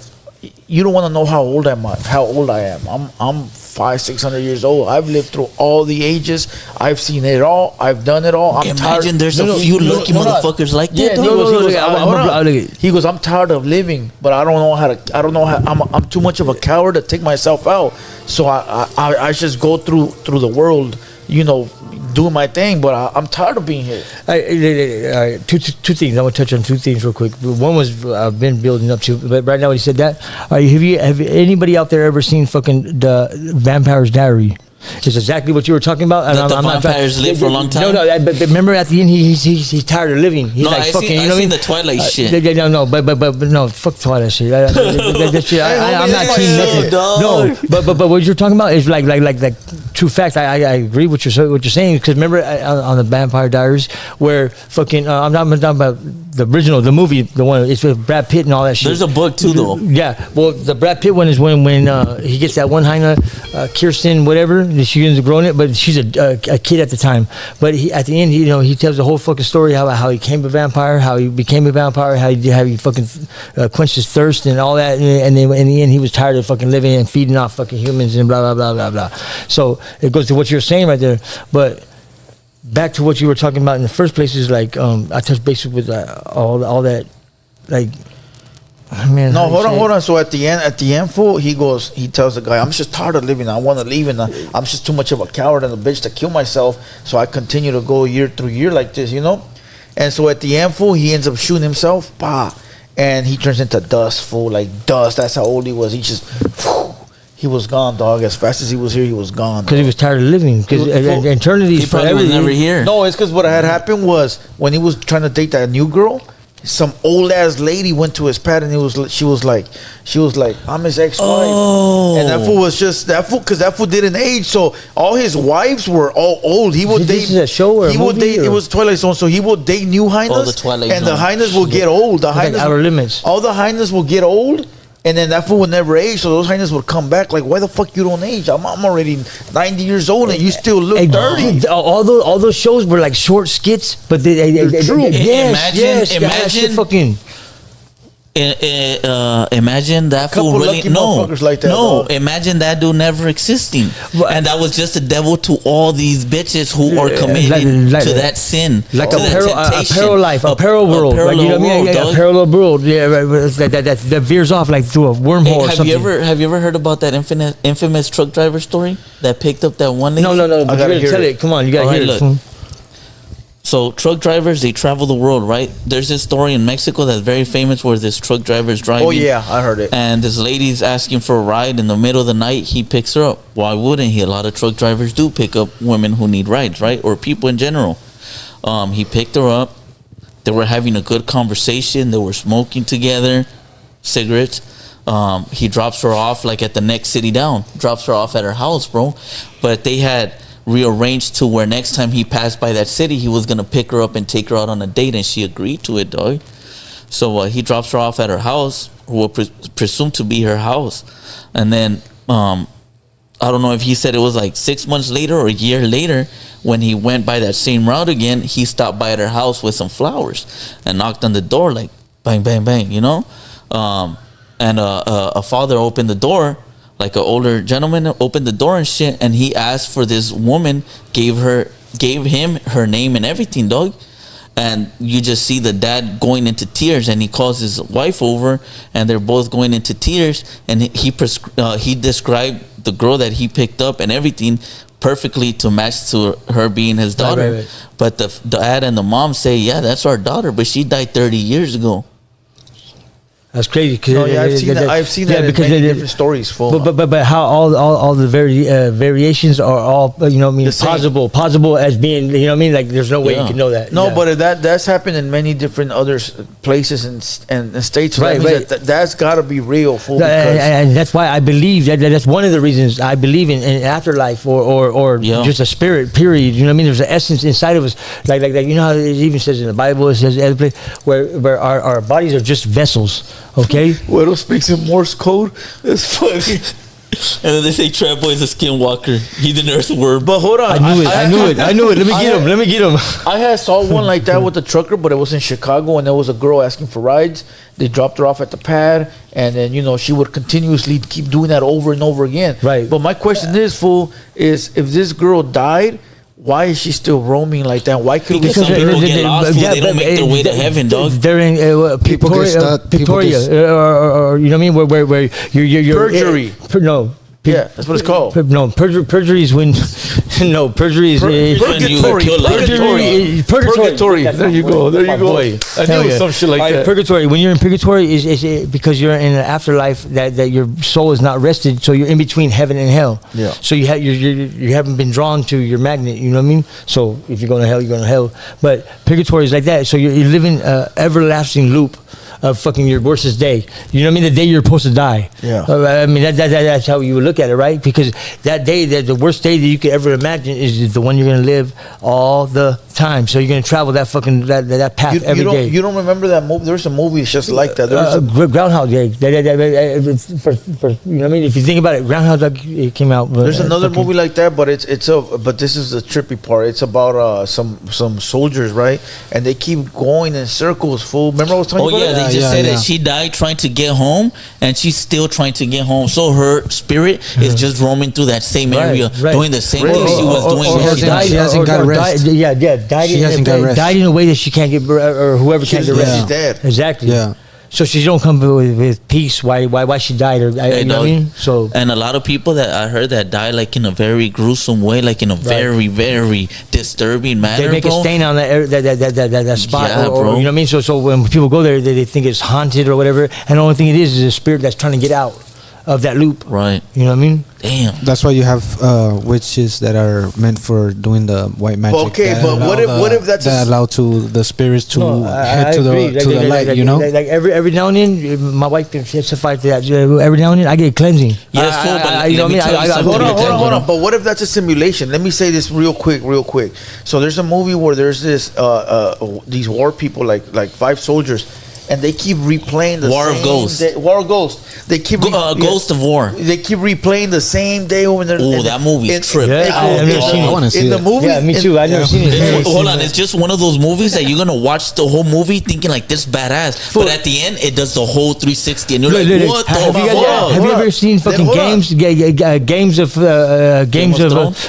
you don't want to know how old I am. I'm 500-600 years old. I've lived through all the ages. I've seen it all. I've done it all. Imagine there's a few lucky motherfuckers like that. He goes, I'm tired of living, but I don't know how. I'm too much of a coward to take myself out. So I just go through the world, you know, doing my thing, but I'm tired of being here. Two things. I want to touch on two things real quick. One was I've been building up to, but right now when you said that, have anybody out there ever seen fucking the Vampire's Diary? It's exactly what you were talking about. And the vampires live for a long time. No, but remember at the end he's tired of living. He's like fucking. You know what I mean? The Twilight shit. But no, fuck Twilight shit. That shit. I'm not team nothing. No, but what you're talking about is like true facts. I agree with what you're saying, because remember on the Vampire Diaries where fucking I'm not talking about the original, the movie, the one it's with Brad Pitt and all that shit. There's a book too, though. Yeah, well, the Brad Pitt one is when he gets that one hyena, Kirsten, whatever. She ends up growing it, but she's a kid at the time. But at the end, he tells the whole fucking story how he became a vampire, how he became a vampire, how he fucking quenched his thirst and all that, and then in the end, he was tired of fucking living and feeding off fucking humans and blah blah blah blah blah. So it goes to what you're saying right there, but. Back to what you were talking about in the first place is like I touched base with all that, like, man. No, hold on. So at the end, fool, he tells the guy, I'm just tired of living. I want to leave, and I'm just too much of a coward and a bitch to kill myself. So I continue to go year through year like this, you know. And so at the end, fool, he ends up shooting himself, and he turns into dust, fool, like dust. That's how old he was. He was gone, dog. As fast as he was here, he was gone. Because he was tired of living. Because eternity's forever. He never here. No, it's because what had happened was when he was trying to date that new girl, some old ass lady went to his pad, and she was like, I'm his ex-wife, and that fool was just that fool because that fool didn't age, so all his wives were all old. He would date. This is a show or he a would movie, date. It was Twilight Zone, so he would date new hyenas, the Twilight and the Zone. hyenas will get old. The hyenas, like Outer Limits. all the hyenas will get old. And then that fool would never age, so those hyenas would come back. Like, why the fuck you don't age? I'm already 90 years old, and you still look 30. All those shows were like short skits, but they're true. Imagine fucking. Imagine that Couple fool really lucky motherfuckers like that, dog. imagine that dude never existing, and that was just a devil to all these bitches who are committed to that sin, like to a parallel life, a parallel world, like, you know what I mean? A parallel world, that veers off like through a wormhole or something. Have you ever heard about that infamous truck driver story that picked up that one lady? No, I gotta tell it. Come on, you gotta hear it. So truck drivers, they travel the world, right? There's this story in Mexico that's very famous where this truck driver is driving. Oh yeah, I heard it. And this lady's asking for a ride in the middle of the night. He picks her up. Why wouldn't he? A lot of truck drivers do pick up women who need rides, right? Or people in general. He picked her up. They were having a good conversation. They were smoking together, cigarettes. He drops her off like at the next city down. Drops her off at her house, bro. But they had rearranged to where next time he passed by that city, he was gonna pick her up and take her out on a date, and she agreed to it, dog. So he drops her off at her house, or presumed to be her house, and then I don't know if he said it was like 6 months later or a year later, when he went by that same route again, he stopped by at her house with some flowers and knocked on the door, like bang, bang, bang, you know. And a father opened the door, like an older gentleman opened the door and shit, and he asked for this woman, gave him her name and everything, dog. And you just see the dad going into tears, and he calls his wife over, and they're both going into tears, and he described the girl that he picked up and everything perfectly to match to her being his daughter. Right. But the dad and the mom say, yeah, that's our daughter, but she died 30 years ago. That's crazy. I've seen that in many different stories. But how all the variations are all, you know what I mean, possible as being, you know what I mean, like there's no way you can know that. No, but that's happened in many different other places and states. Right, that's got to be real. And that's why I believe that's one of the reasons I believe in afterlife or just a spirit. Period. You know what I mean? There's an essence inside of us, like you know how it even says in the Bible. It says where our bodies are just vessels. Okay, Huero speaks in Morse code. It's funny. And then they say Trapboii is a skinwalker. He's an earthworm. But hold on, I knew it. Let me get him. I saw one like that with a trucker, but it was in Chicago, and there was a girl asking for rides. They dropped her off at the pad, and then she would continuously keep doing that over and over again. Right. But my question is if this girl died, why is she still roaming like that? Why could some people get lost? They don't make their way to heaven, dog. They're in Victoria, or you know what I mean? Where you're perjury. Yeah, that's what it's called. No, perjury is when. No, perjury is purgatory. There you go. I knew some shit like that. Purgatory. When you're in purgatory, is because you're in an afterlife that your soul is not rested, so you're in between heaven and hell. Yeah. So you haven't been drawn to your magnet. You know what I mean? So if you're going to hell, you're going to hell. But purgatory is like that. So you're living an everlasting loop of fucking your worstest day. You know what I mean? The day you're supposed to die. Yeah. I mean that's how you would look at it, right? Because that day, the worst day that you could ever imagine is the one you're gonna live all the time. So you're gonna travel that fucking that path every day. You don't remember that movie? There's a movie just like that. Groundhog Day. For you know what I mean? If you think about it, Groundhog Day came out. There's another movie like that, but but this is the trippy part. It's about some soldiers, right? And they keep going in circles. Fool. Remember I was telling you about they just said that she died trying to get home, and she's still trying to get home. So her spirit is just roaming through that same area, doing the same thing she was doing. She hasn't got rest. Died in a way that she can't get, or whoever can't get rest. She's dead. Exactly. Yeah. So she don't come with peace. Why she died? Or you know what I mean? So and a lot of people that I heard that die like in a very gruesome way, like in a very very disturbing manner. They make a stain on that spot, or you know what I mean. So when people go there, they think it's haunted or whatever, and the only thing it is a spirit that's trying to get out. of that loop. Right. You know what I mean? Damn. That's why you have witches that are meant for doing the white magic. Okay, that but allow what if that's that allow to the spirits to head to agree. the light? You know, like every now and then, my wife can testify to that. Every now and then, I get cleansing. Yes, but you know what I mean? Hold on. But what if that's a simulation? Let me say this real quick. So there's a movie where there's this these war people, like 5 soldiers, and they keep replaying the War of Ghosts. War of Ghosts. They keep Ghost of War. They keep replaying the same day when they're. Oh, that movie's trippy. I've never seen it. I want to see in the that. movie. Yeah, me too. I've never seen it. Hold on, it's just one of those movies that you're gonna watch the whole movie thinking like this badass, but at the end it does the whole 360, and you're like, what the fuck? Have you ever seen fucking games? Games of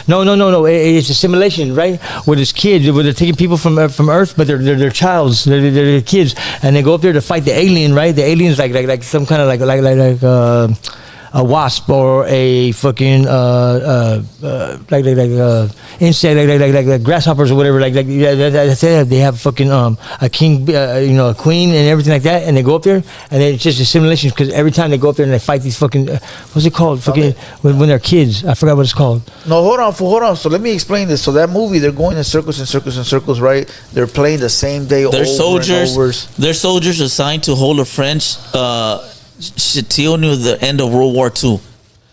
no. It's a simulation, right? Where there's kids, where they're taking people from Earth, but they're childs, they're kids, and they go up there to fight the alien, right? The alien's like some kind of like a wasp or a fucking insect, like grasshoppers or whatever. They have fucking a king, a queen and everything like that, and they go up there, and it's just a simulation because every time they go up there and they fight these fucking what's it called? Fucking when they're kids, I forgot what it's called. No, hold on. So let me explain this. So that movie, they're going in circles and circles and circles, right? They're playing the same day. They're soldiers. And over. They're soldiers assigned to hold a French Chateau near the end of World War II.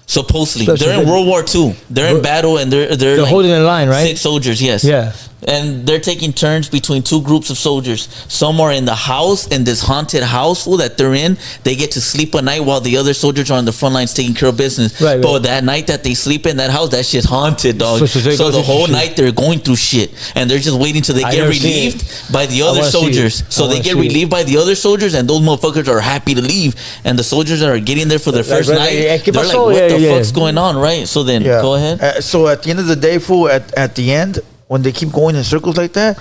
Supposedly, they're in World War II. They're in battle, and they're like holding in line, right? 6 soldiers, yes. Yeah. And they're taking turns between 2 groups of soldiers. Some are in the house, in this haunted house that they're in. They get to sleep at night while the other soldiers are on the front lines taking care of business. Right. But that night that they sleep in that house, that shit's haunted, dog. So the whole night they're going through shit, and they're just waiting till they get relieved by the other soldiers. So they get relieved by the other soldiers, and those motherfuckers are happy to leave. And the soldiers that are getting there for the first night, they're like, what the fuck's going on, right? So then, go ahead. So at the end of the day, fool, at the end, when they keep going in circles like that,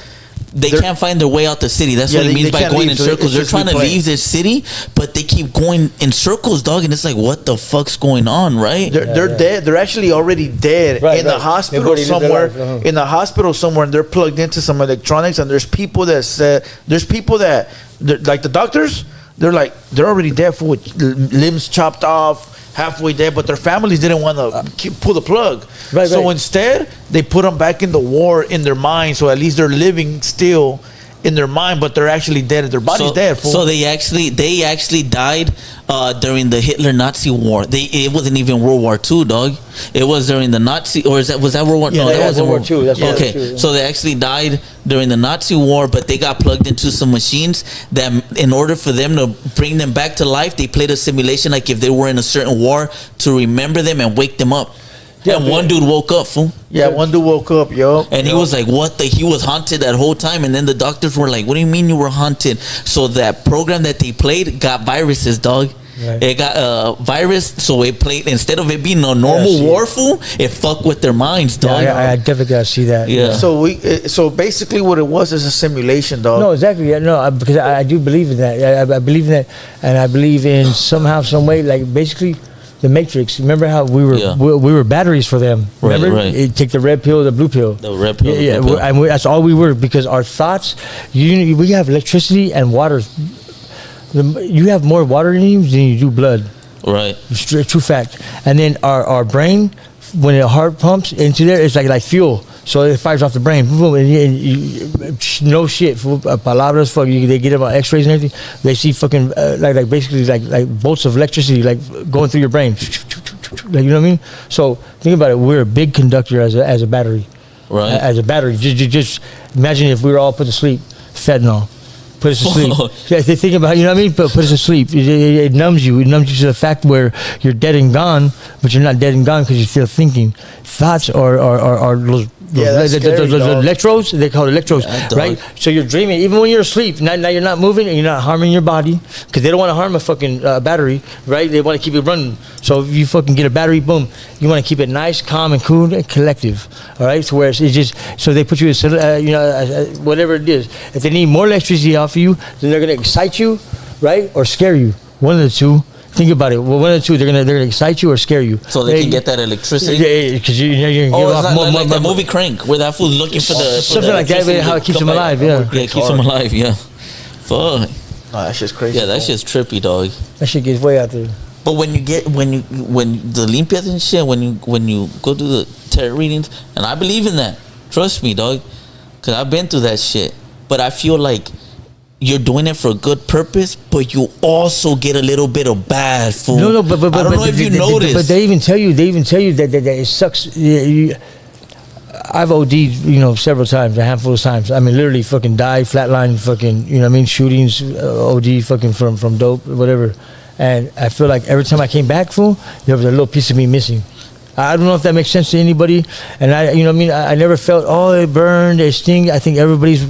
they can't find their way out the city. That's what it means by going in circles. They're trying to leave this city, but they keep going in circles, dog. And it's like, what the fuck's going on, right? They're dead. They're actually already dead in the hospital somewhere. In the hospital somewhere, and they're plugged into some electronics. And there's people that said, like the doctors. They're already dead with limbs chopped off, halfway dead, but their families didn't want to pull the plug. So instead, they put them back in the war in their mind. So at least they're living still in their mind, but they're actually dead. Their body's dead. Fool. So they actually died during the Hitler-Nazi war. It wasn't even World War II, dog. It was during the Nazi, or was that World War? Yeah, no, that was World War II. That's okay. War II, yeah. So they actually died during the Nazi war, but they got plugged into some machines that, in order for them to bring them back to life, they played a simulation like if they were in a certain war to remember them and wake them up. Yeah, and one dude woke up, fool. Yeah, one dude woke up, yo. And he was like, what the? He was haunted that whole time. And then the doctors were like, what do you mean you were haunted? So that program that they played got viruses, dog. Right. It got a virus, so it played, instead of it being a normal war, fool, it fucked with their minds, dog. Yeah, I definitely gotta see that. Yeah. So basically what it was is a simulation, dog. No, exactly. Yeah, no, because I do believe in that. I believe in that, and I believe in somehow, some way, like basically the Matrix. Remember how we were batteries for them? Remember? Right. You take the red pill, the blue pill. The red pill. Yeah, blue pill. And that's all we were, because our thoughts. We have electricity and water. You have more water in you than you do blood. Right. True fact. And then our brain, when the heart pumps into there, it's like fuel. So it fires off the brain. Boom, and no shit. Palabras, fuck. They get them on X-rays and everything. They see fucking like basically like bolts of electricity like going through your brain. Like, you know what I mean? So think about it. We're a big conductor as a battery. Right. As a battery. Just imagine if we were all put to sleep. Fentanyl. Put us to sleep. Yeah, they think about, you know what I mean? Put us to sleep. It numbs you. It numbs you to the fact where you're dead and gone, but you're not dead and gone because you're still thinking. Thoughts are those electrodes. They call it electrodes, right? So you're dreaming even when you're asleep. Now you're not moving and you're not harming your body, because they don't want to harm a fucking battery, right? They want to keep it running. So if you fucking get a battery, boom, you want to keep it nice, calm, and cool and collective. All right. So where it's just, so they put you in, whatever it is. If they need more electricity off of you, then they're gonna excite you, right, or scare you. One of the two. Think about it. Well, one of the two, they're gonna excite you or scare you. So they can get that electricity. Because you're gonna give off more. Like that movie Crank, where that fool's looking for the something like that. How it keeps them alive. Yeah, it keeps them alive. Yeah. Fuck. Oh, that shit's crazy. Yeah, that shit's trippy, dog. That shit gets way out there. But when the limpias and shit, when you go to the tarot readings, and I believe in that. Trust me, dog, because I've been through that shit. But I feel like you're doing it for a good purpose, but you also get a little bit of bad, fool. No, but I don't know if you noticed. But they even tell you that it sucks. I've OD'd, several times, a handful of times. I mean, literally fucking died, flatline, fucking, shootings, OD, fucking from dope, whatever. And I feel like every time I came back, fool, there was a little piece of me missing. I don't know if that makes sense to anybody. And I never felt, it burned, it sting. I think everybody's,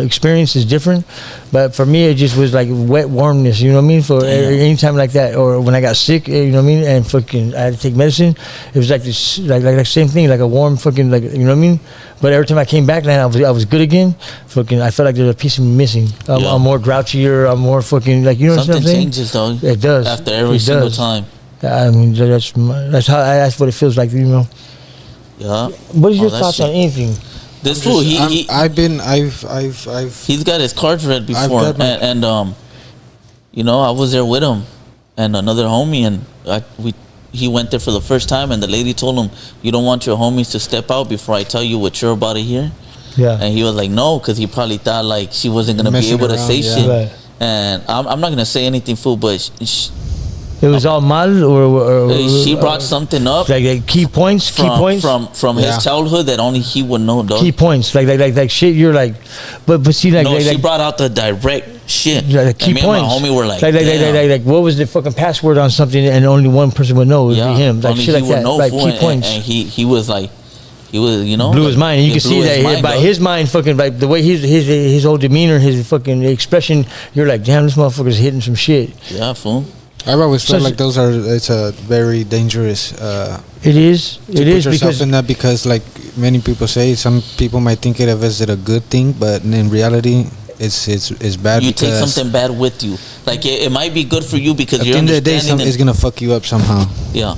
experience is different. But for me, it just was like wet warmness, you know what I mean? For any time like that. Or when I got sick, you know what I mean? And fucking, I had to take medicine. It was like this, like same thing, like a warm fucking, like, you know what I mean? But every time I came back, man, I was good again. Fucking, I felt like there's a piece of me missing. I'm more grouchier. I'm more fucking, like, you know what I'm saying? Something changes, dog. It does. After every single time. I mean, that's what it feels like, Yeah. What is your thoughts on anything? This fool, he's got his cards read before, and I was there with him and another homie, and he went there for the first time, and the lady told him, "You don't want your homies to step out before I tell you what you're about to hear." Yeah. And he was like, "No," because he probably thought like she wasn't gonna be able to say shit. Right. And I'm not gonna say anything, fool, but. It was all mal, or she brought something up, like key points from his childhood that only he would know, dog. Key points, like shit. You're like, but see, like, she brought out the direct shit. Like key me points. And my homie were like, like, what was the fucking password on something, and only one person would know. It would be him. Like only shit he like would that. know, Like fool, key points. And he was like, blew his mind. And you can see that by his mind, fucking, like the way his whole demeanor, his fucking expression. You're like, damn, this motherfucker's hitting some shit. Yeah, fool. I've always felt like it's a very dangerous. It is because in that, because like many people say, some people might think it as a good thing, but in reality, it's bad. You take something bad with you. Like it might be good for you because you're understanding. At the end of the day, it's gonna fuck you up somehow. Yeah.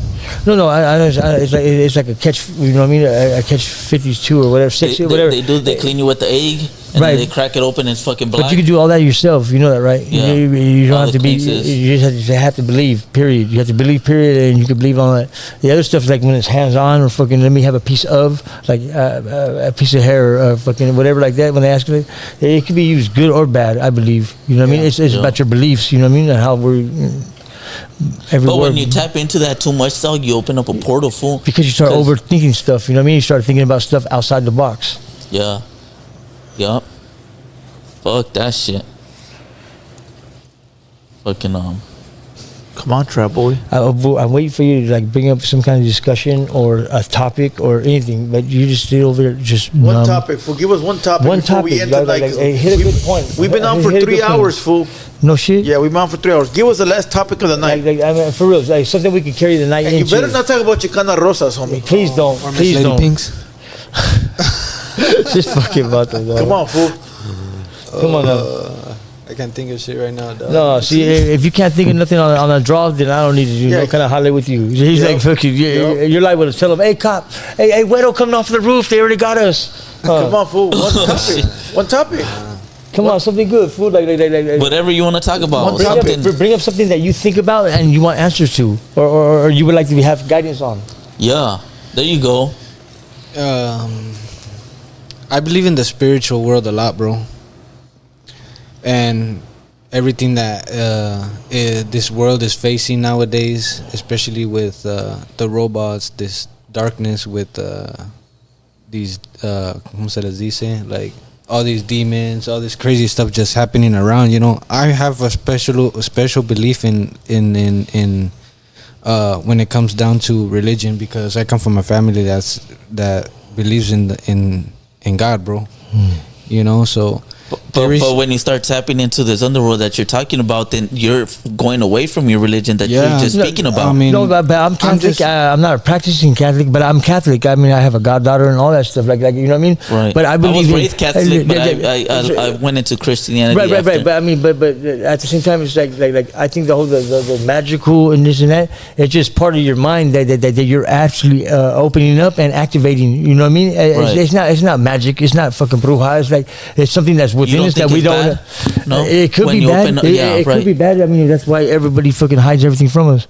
No, it's like a catch. You know what I mean? A catch 52 or whatever, 60 whatever. They clean you with the egg. And then they crack it open and it's fucking black. But you can do all that yourself. You know that, right? Yeah. You don't have to be. You just have to believe. Period. You have to believe. Period. And you can believe on that. The other stuff is like when it's hands on or fucking let me have a piece of like a piece of hair or fucking whatever like that. When they ask it can be used good or bad. I believe. You know what I mean? It's about your beliefs. You know what I mean? And how we're. But when you tap into that too much, dog, you open up a portal, fool. Because you start overthinking stuff. You know what I mean? You start thinking about stuff outside the box. Yeah. Yup. Fuck that shit. Fucking Come on, Trapboii. I'm waiting for you to like bring up some kind of discussion or a topic or anything, but you just stay over there. Just one topic. Fool. Give us one topic. One topic. We enter, hit a good point. We've been on for 3 hours, fool. No shit. Yeah, we've been on for 3 hours. Give us the last topic of the night. I mean, for real, like something we can carry the night and into. You better not talk about Chicana Rosas, homie. Please don't. Please Lady don't. Pinks. Just fucking about that. Come on, fool. Come on now. I can't think of shit right now, dog. No, see, if you can't think of nothing on a draw, then I don't need to do no kind of holler with you. He's like, fuck you. You're liable to tell him, hey, cop, hey, Huero coming off the roof. They already got us. Come on, fool. One topic. One topic. Come on, something good, fool. Like whatever you want to talk about. Bring up something that you think about and you want answers to, or you would like to have guidance on. Yeah, there you go. I believe in the spiritual world a lot, bro. And everything that this world is facing nowadays, especially with the robots, this darkness with these, ¿cómo se les dice? Like all these demons, all this crazy stuff just happening around. You know, I have a special belief in when it comes down to religion, because I come from a family that believes in God, bro. You know, so. But when you start tapping into this underworld that you're talking about, then you're going away from your religion that you're just speaking about. I mean, but I'm Catholic. I'm not a practicing Catholic, but I'm Catholic. I mean, I have a goddaughter and all that stuff. Like you know what I mean? Right. But I believe I was raised Catholic, but I went into Christianity. Right. But I mean, but at the same time, it's like I think the whole the magical and this and that. It's just part of your mind that you're actually opening up and activating. You know what I mean? It's not magic. It's not fucking bruja. It's like it's something that's within business that think we it's don't. bad? No? It could When be you bad. open up- It, yeah, it right. could be bad. I mean, that's why everybody fucking hides everything from us.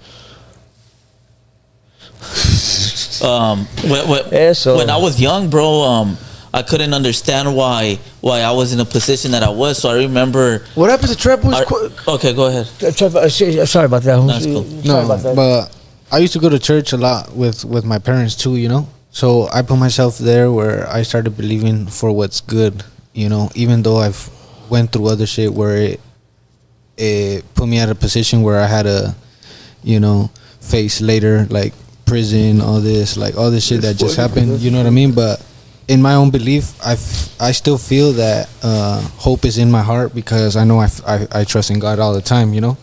When I was young, bro, I couldn't understand why I was in a position that I was. So I remember. What happened to Trapboii's? Okay, go ahead. Sorry about that. That's cool. Sorry about that. But I used to go to church a lot with my parents too, you know. So I put myself there where I started believing for what's good, you know. Even though I've went through other shit where it put me at a position where I had to, you know, face later like prison, all this shit that just happened. You know what I mean? But in my own belief, I still feel that hope is in my heart because I know I trust in God all the time, you know.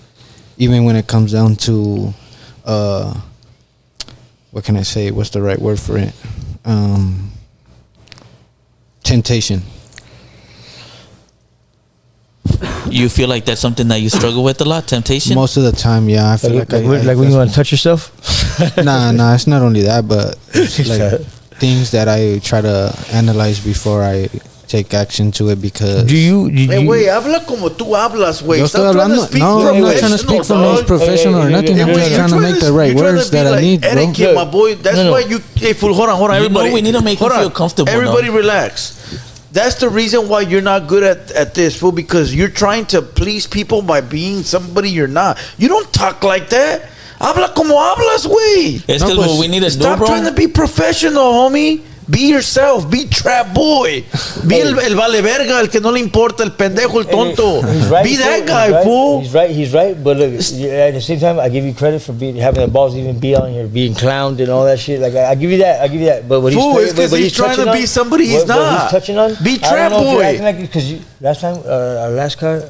Even when it comes down to what can I say? What's the right word for it? Temptation. You feel like that's something that you struggle with a lot, temptation? Most of the time, yeah. I feel like when you want to touch yourself. Nah. It's not only that, but it's like things that I try to analyze before I take action to it because. Do you? Hey, güey, habla como tú hablas, güey. Yo estoy hablando. No, I'm not trying to speak from no professional or nothing. I'm just trying to make the right words that I need, bro. Etiquette, my boy. That's why you. Hey, fool, hold on, everybody. We need to make you feel comfortable. Everybody, relax. That's the reason why you're not good at this, fool, because you're trying to please people by being somebody you're not. You don't talk like that. Habla como hablas, güey. Es que what we need to do, Stop bro. trying to be professional, homie. Be yourself. Be Trapboii. Be el vale verga, el que no le importa, el pendejo, el tonto. Right, be that guy, fool. He's right. But look, at the same time, I give you credit for having the balls to even be on here, being clowned and all that shit. Like I give you that. But what fool, it's because he's trying to be somebody he's not. What he's touching on, be Trapboii. Because last time, our last car,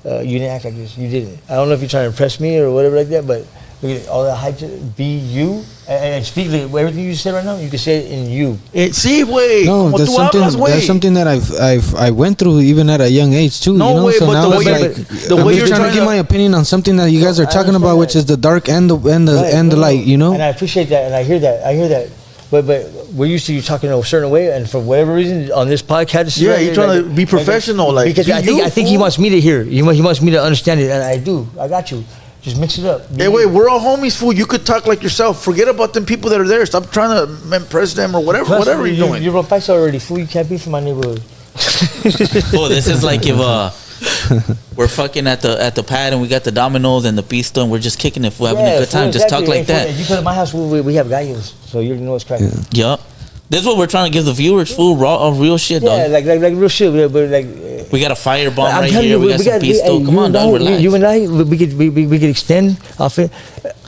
you didn't act like this. You didn't. I don't know if you're trying to impress me or whatever like that, but. Look at all that hype to be you and speak like everything you said right now. You can say it in you. Sí, güey. No, that's something that I went through even at a young age too. No, you know? way, So but now the it's way like I'm just trying to give my opinion on something that you guys are talking about, which is the dark and the light. You know. And I appreciate that, and I hear that. But we're used to you talking a certain way, and for whatever reason on this podcast, yeah, you're trying to be professional, like because I think he wants me to hear. He wants me to understand it, and I do. I got you. Just mix it up. Hey, wait, we're all homies, fool. You could talk like yourself. Forget about them people that are there. Stop trying to impress them or whatever. Whatever you're doing. You're on fight already, fool. You can't be from my neighborhood. Oh, this is like if we're fucking at the pad and we got the dominoes and the pista and we're just kicking it. We're having a good time. Just talk like that. If you come to my house, we have gallos, so you know what's cracking. Yup. This is what we're trying to give the viewers, fool, real shit, dog. Yeah, like real shit, but like. We got a fire bomb right here. We got some pisto. Come on, dog, relax. You and I, we could extend off it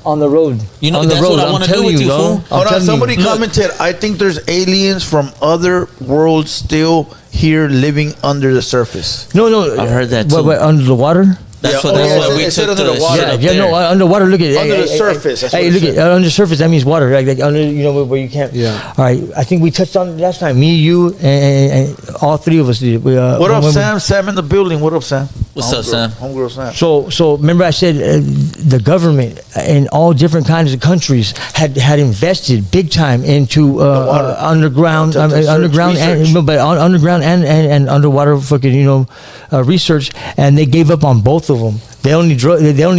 on the road. You know, on that's the road. what I want to do with you, fool. Hold on, somebody commented, I think there's aliens from other worlds still here living under the surface. No. I heard that too. What, under the water? That's why we took under the water. No, underwater. Look at under the surface. Hey, look at under the surface. That means water, like under, you know, where you can't. Yeah. All right. I think we touched on it last time. Me, you, and all three of us did. What up, Sam? Sam in the building. What up, Sam? What's up, Sam? Homegirl Sam. So remember I said the government in all different kinds of countries had invested big time into underground and underwater fucking research, and they gave up on both of them. They only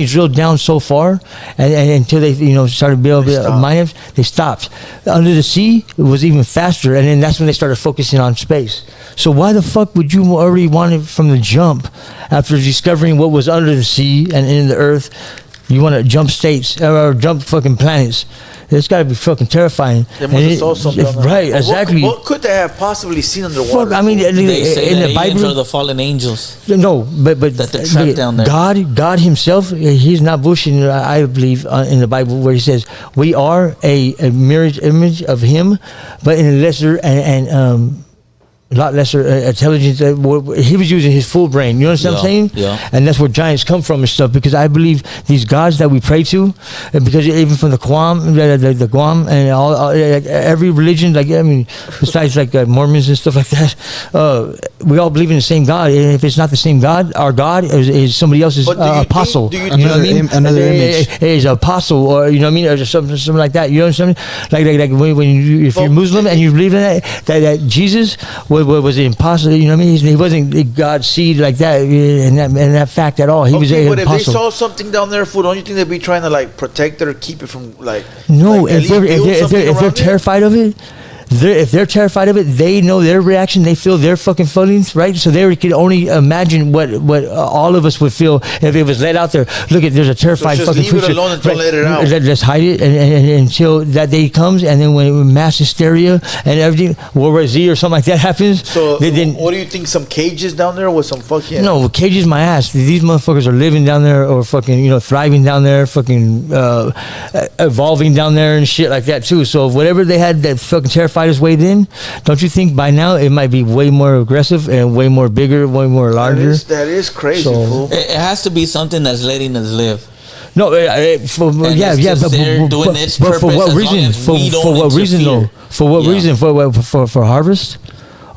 drilled down so far, and until they started building mines, they stopped. Under the sea, it was even faster, and then that's when they started focusing on space. So why the fuck would you already want it from the jump? After discovering what was under the sea and in the earth, you want to jump states or jump fucking planets. It's got to be fucking terrifying. They must have saw something. Right, exactly. What could they have possibly seen underwater? Fuck, I mean, they say in that the Bible, aliens are the fallen angels. No, but that they're trapped down there. God Himself, He's not bullshitting. I believe in the Bible where He says we are a mirror image of Him, but in a lesser and a lot lesser intelligence. He was using his full brain. You understand what I'm saying? Yeah. And that's where giants come from and stuff. Because I believe these gods that we pray to, because even from the Guam and all every religion, besides Mormons and stuff like that, we all believe in the same God. And if it's not the same God, our God is somebody else's apostle. Another image is apostle, or you know what I mean, or something like that. You know what I'm saying? Like if you're Muslim and you believe in that Jesus was it impossible? You know what I mean? He wasn't God's seed like that, and that fact at all. He was but if they impossible. saw something down there, fool, don't you think they'd be trying to like protect it or keep it from like? No, like, if they're terrified of it. If they're terrified of it, they know their reaction. They feel their fucking feelings, right? So they can only imagine what all of us would feel if it was let out there. Look, there's a terrified fucking creature. Leave it alone and don't let it out. Just hide it until that day comes, and then when mass hysteria and everything, World War Z or something like that happens. So then, what do you think? Some cages down there with some fucking? No, cages my ass. These motherfuckers are living down there or fucking thriving down there, fucking evolving down there and shit like that too. So whatever they had that fucking terrified us way then, don't you think by now it might be way more aggressive and way more bigger, way more larger? That is crazy. So, it has to be something that's letting us live. No, but for what reason? For what reason though? For what reason? For harvest?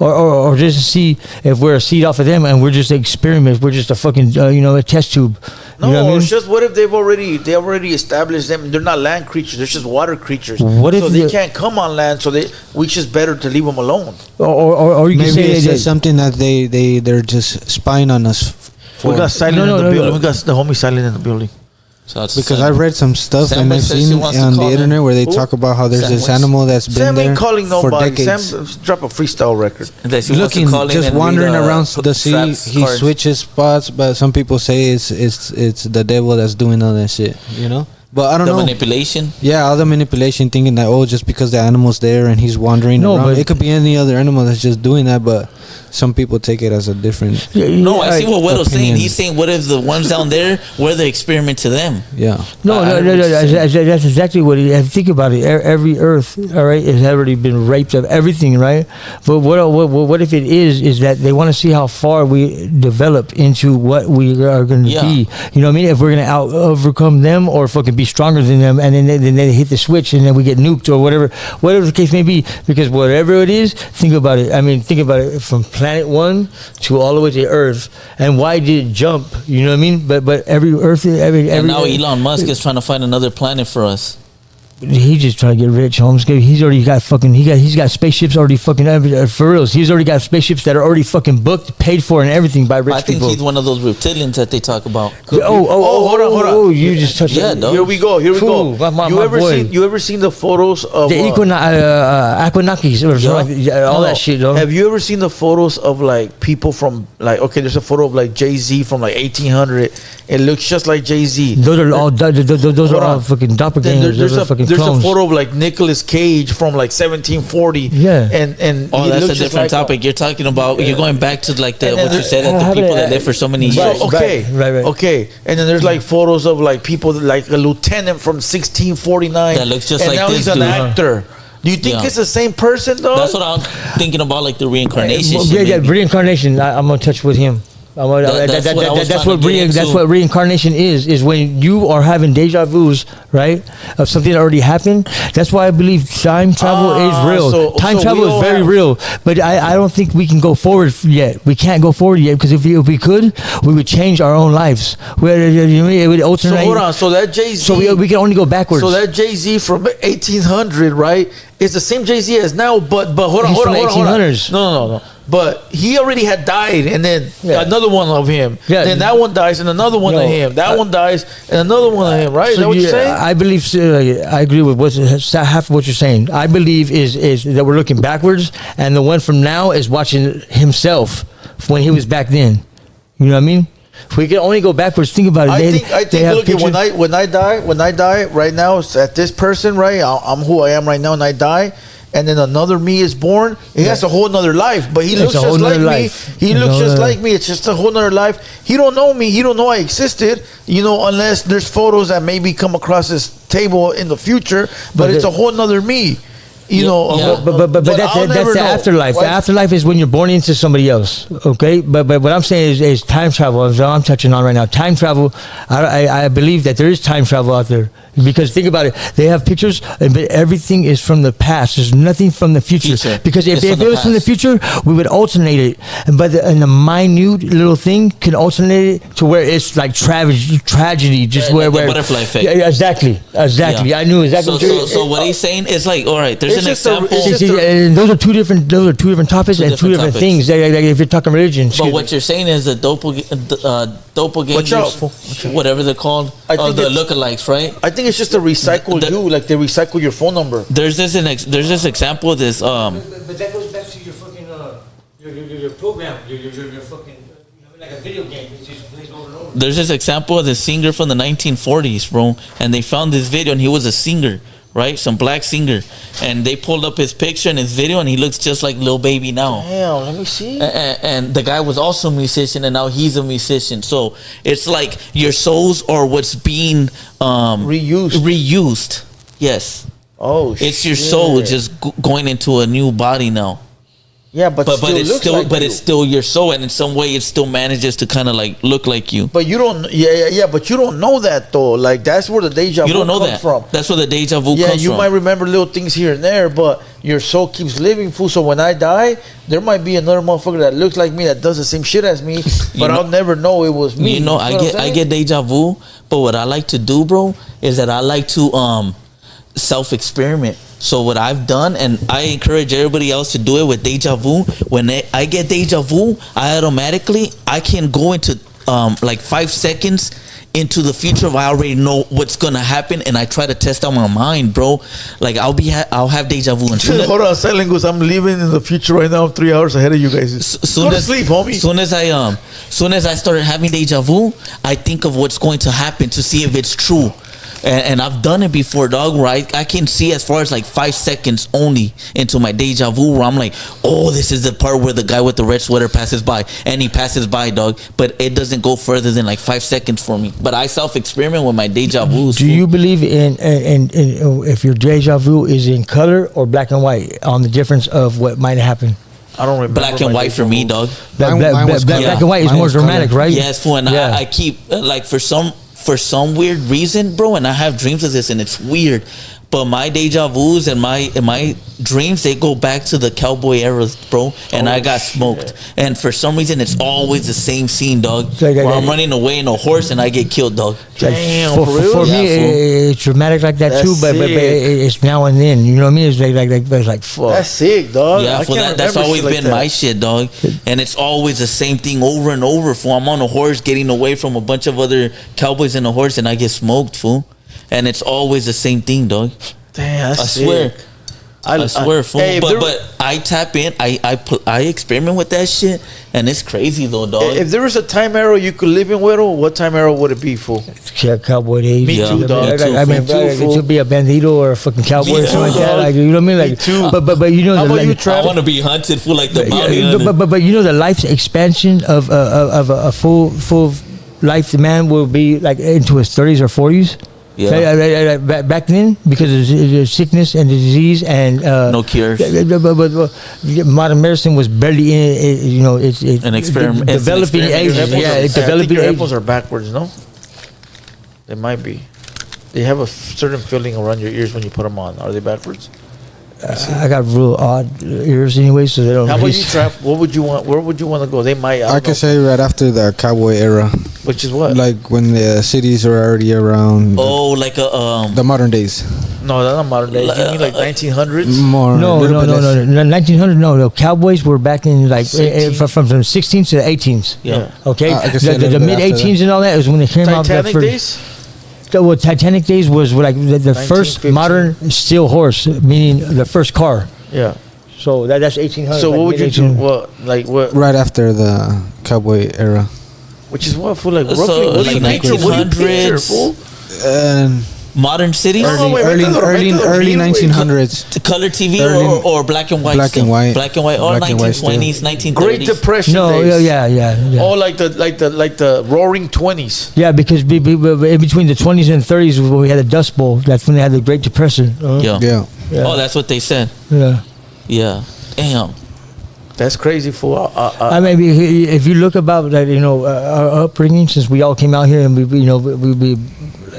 Or just to see if we're a seed off of them and we're just experiments. We're just a fucking a test tube. No, you know what I mean? it's just what if they already established them? They're not land creatures. They're just water creatures. What if they can't come on land? So we just better to leave them alone. Or you can maybe say it's just something that they're just spying on us. We got silent in the building. We got the homie silent in the building. So because I've read some stuff and I've seen on the internet where they talk about how there's this animal that's been Sam there ain't calling for nobody. decades. Sam drop a freestyle record. Looking, just wandering around the sea. He switches spots, but some people say it's the devil that's doing all that shit. But I don't know. The manipulation? Yeah, all the manipulation, thinking that, just because the animal's there and he's wandering around. But it could be any other animal that's just doing that, but some people take it as a different No, I see what Weddle's saying. He's saying, what if the ones down there were the experiment to them? Yeah. No, that's exactly what it is. Think about it. Every Earth, all right, has already been raped of everything, right? But what if it is that they want to see how far we develop into what we are going to be? You know what I mean? If we're going to overcome them or fucking be stronger than them, and then they hit the switch and then we get nuked or whatever the case may be. Because whatever it is, think about it. I mean, think about it from planet 1 to all the way to Earth, and why did it jump? You know what I mean? But every Earth, and now Elon Musk is trying to find another planet for us. He's just trying to get rich, Holmes. He's already got fucking. He's got spaceships already fucking for reals. He's already got spaceships that are already fucking booked, paid for, and everything by rich people. I think he's one of those reptilians that they talk about. Hold on. Oh, you just touched it. Here we go. You ever seen the photos of the Equinakis or all that shit? Though. Have you ever seen the photos of like people from like? Okay, there's a photo of like Jay-Z from like 1800. It looks just like Jay-Z. Those are all fucking doppelgangers. There's a photo of like Nicolas Cage from like 1740. Yeah, and that's a different topic. You're talking about. You're going back to like what you said that the people that lived for so many years. Right. Okay, and then there's like photos of like people like a lieutenant from 1649 that looks just and like now this he's an dude. actor. Do you think it's the same person though? That's what I'm thinking about, like the reincarnation. Reincarnation. I'm gonna touch with him. That's what reincarnation is when you are having deja vus, right, of something that already happened. That's why I believe time travel is real. Time travel is very real, but I don't think we can go forward yet. We can't go forward yet because if we could, we would change our own lives. It would alternate. So hold on. So that Jay-Z. So we can only go backwards. So that Jay-Z from 1800, right? It's the same Jay-Z as now, but hold on. 1800s. No. But he already had died, and then another one of him. Yeah. Then that one dies, and another one of him. That one dies, and another one of him. Right? Is that what you're saying? I believe. I agree with half of what you're saying. I believe is that we're looking backwards, and the one from now is watching himself when he was back then. You know what I mean? If we can only go backwards, think about it. I think. Look, when I die right now, it's at this person, right? I'm who I am right now, and I die. And then another me is born. He has a whole nother life, but he looks just like me. He looks just like me. It's just a whole nother life. He don't know me. He don't know I existed. Unless there's photos that maybe come across his table in the future. But it's a whole nother me. But that's the afterlife. The afterlife is when you're born into somebody else. Okay, but what I'm saying is time travel. Is what I'm touching on right now. Time travel. I believe that there is time travel out there because think about it. They have pictures, but everything is from the past. There's nothing from the future. Because if it was from the future, we would alternate it. But in a minute little thing can alternate it to where it's like tragedy, just where the butterfly effect. Yeah, exactly. Yeah. I knew exactly. So what he's saying is like, all right, there's an example. And those are two different topics and two different things. If you're talking religion, but what you're saying is the doppelgangers, whatever they're called, the lookalikes, right? I think it's just a recycle you, like they recycle your phone number. There's this example of this. But that goes back to your fucking your program, your fucking like a video game. It just plays over and over. There's this example of this singer from the 1940s, bro, and they found this video, and he was a singer, right? Some black singer, and they pulled up his picture and his video, and he looks just like Lil Baby now. Damn, let me see. And the guy was also a musician, and now he's a musician. So it's like your souls are what's being reused. Yes. Oh, it's your soul just going into a new body now. Yeah, but it's still your soul, and in some way, it still manages to kind of like look like you. But you don't, but you don't know that though. Like that's where the deja vu comes from. That's where the deja vu comes from. Yeah, you might remember little things here and there, but your soul keeps living, fool. So when I die, there might be another motherfucker that looks like me that does the same shit as me, but I'll never know it was me. You know, I get deja vu, but what I like to do, bro, is that I like to self-experiment. So what I've done, and I encourage everybody else to do it with deja vu. When I get deja vu, I can go into like 5 seconds into the future if I already know what's gonna happen, and I try to test out my mind, bro. Like I'll have deja vu. And hold on, Silent Goose. I'm living in the future right now. I'm 3 hours ahead of you guys. Go to sleep, homie. Soon as I started having deja vu, I think of what's going to happen to see if it's true. And I've done it before, dog, where I can see as far as like 5 seconds only into my deja vu, where I'm like, oh, this is the part where the guy with the red sweater passes by, and he passes by, dog, but it doesn't go further than like 5 seconds for me. But I self-experiment with my deja vu. Do you believe in if your deja vu is in color or black and white on the difference of what might happen? I don't remember. Black and white for me, dog. Black and white is more dramatic, right? Yes, fool, and I keep like for some weird reason, bro, and I have dreams of this, and it's weird, but my deja vus and my dreams, they go back to the cowboy era, bro, and I got smoked. And for some reason, it's always the same scene, dog, where I'm running away in a horse and I get killed, dog. Damn, for me, it's dramatic like that too, but it's now and then. You know what I mean? It's like fuck. That's sick, dog. Yeah, that's always been my shit, dog. And it's always the same thing over and over. Fool, I'm on a horse getting away from a bunch of other cowboys in a horse, and I get smoked, fool. And it's always the same thing, dog. Damn, that's swear. sick. I swear, fool. Hey, but I tap in. I experiment with that shit, and it's crazy though, dog. If there was a time era you could live in, Huero, what time era would it be, fool? Cowboy days. Me too, dog. I mean, it could be a bandito or a fucking cowboy or something like that. Like, you know what I mean? Like, me too. But you know, how about you, Trav? I want to be hunted for like the bounty hunter. But you know, the life expansion of a full life, the man will be like into his 30s or 40s. Yeah. Back then, because of sickness and disease and no cures. But modern medicine was barely in. You know, it's an experiment. Developing ages. Yeah, it's developing. Your apples are backwards, no? They might be. They have a certain feeling around your ears when you put them on. Are they backwards? I got real odd ears anyway, so they don't. How about you, Trap? What would you want? Where would you want to go? They might. I could say right after the cowboy era. Which is what? Like when the cities are already around. Oh, like the modern days. No, that's not modern days. You mean like 1900s? More. No. 1900. No. The cowboys were back in like from the 16s to the 18s. Yeah. Okay. The mid 18s and all that is when they came out. Titanic days. Well, Titanic days was like the first modern steel horse, meaning the first car. Yeah. So that's 1800. So what would you do? What? Right after the cowboy era. Which is what, for like roughly? So, what do you picture? What do you picture, fool? Modern cities? Early 1900s. To color TV or black and white? Black and white. Black and white. Or 1920s, 1930s. Great Depression days. Yeah. Oh, like the Roaring 20s. Yeah, because in between the 20s and 30s was when we had the Dust Bowl. That's when they had the Great Depression. Yeah. Oh, that's what they said. Yeah. Damn. That's crazy, fool. I mean, if you look about that, you know, our upbringing, since we all came out here and we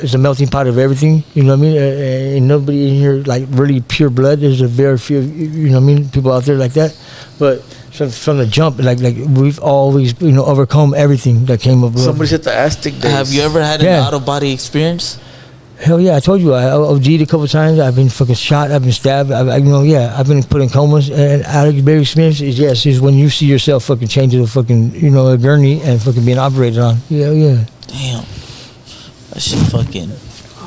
it's a melting pot of everything, you know what I mean? And nobody in here like really pure blood. There's a very few, you know what I mean, people out there like that. But from the jump, like we've always, you know, overcome everything that came up. Somebody said the Aztec days. Have you ever had an out of body experience? Hell yeah, I told you I OD'd a couple times. I've been fucking shot. I've been stabbed. I've been put in comas. And out of your experience is when you see yourself fucking chained to the fucking a gurney and fucking being operated on. Yeah. Damn. That shit fucking.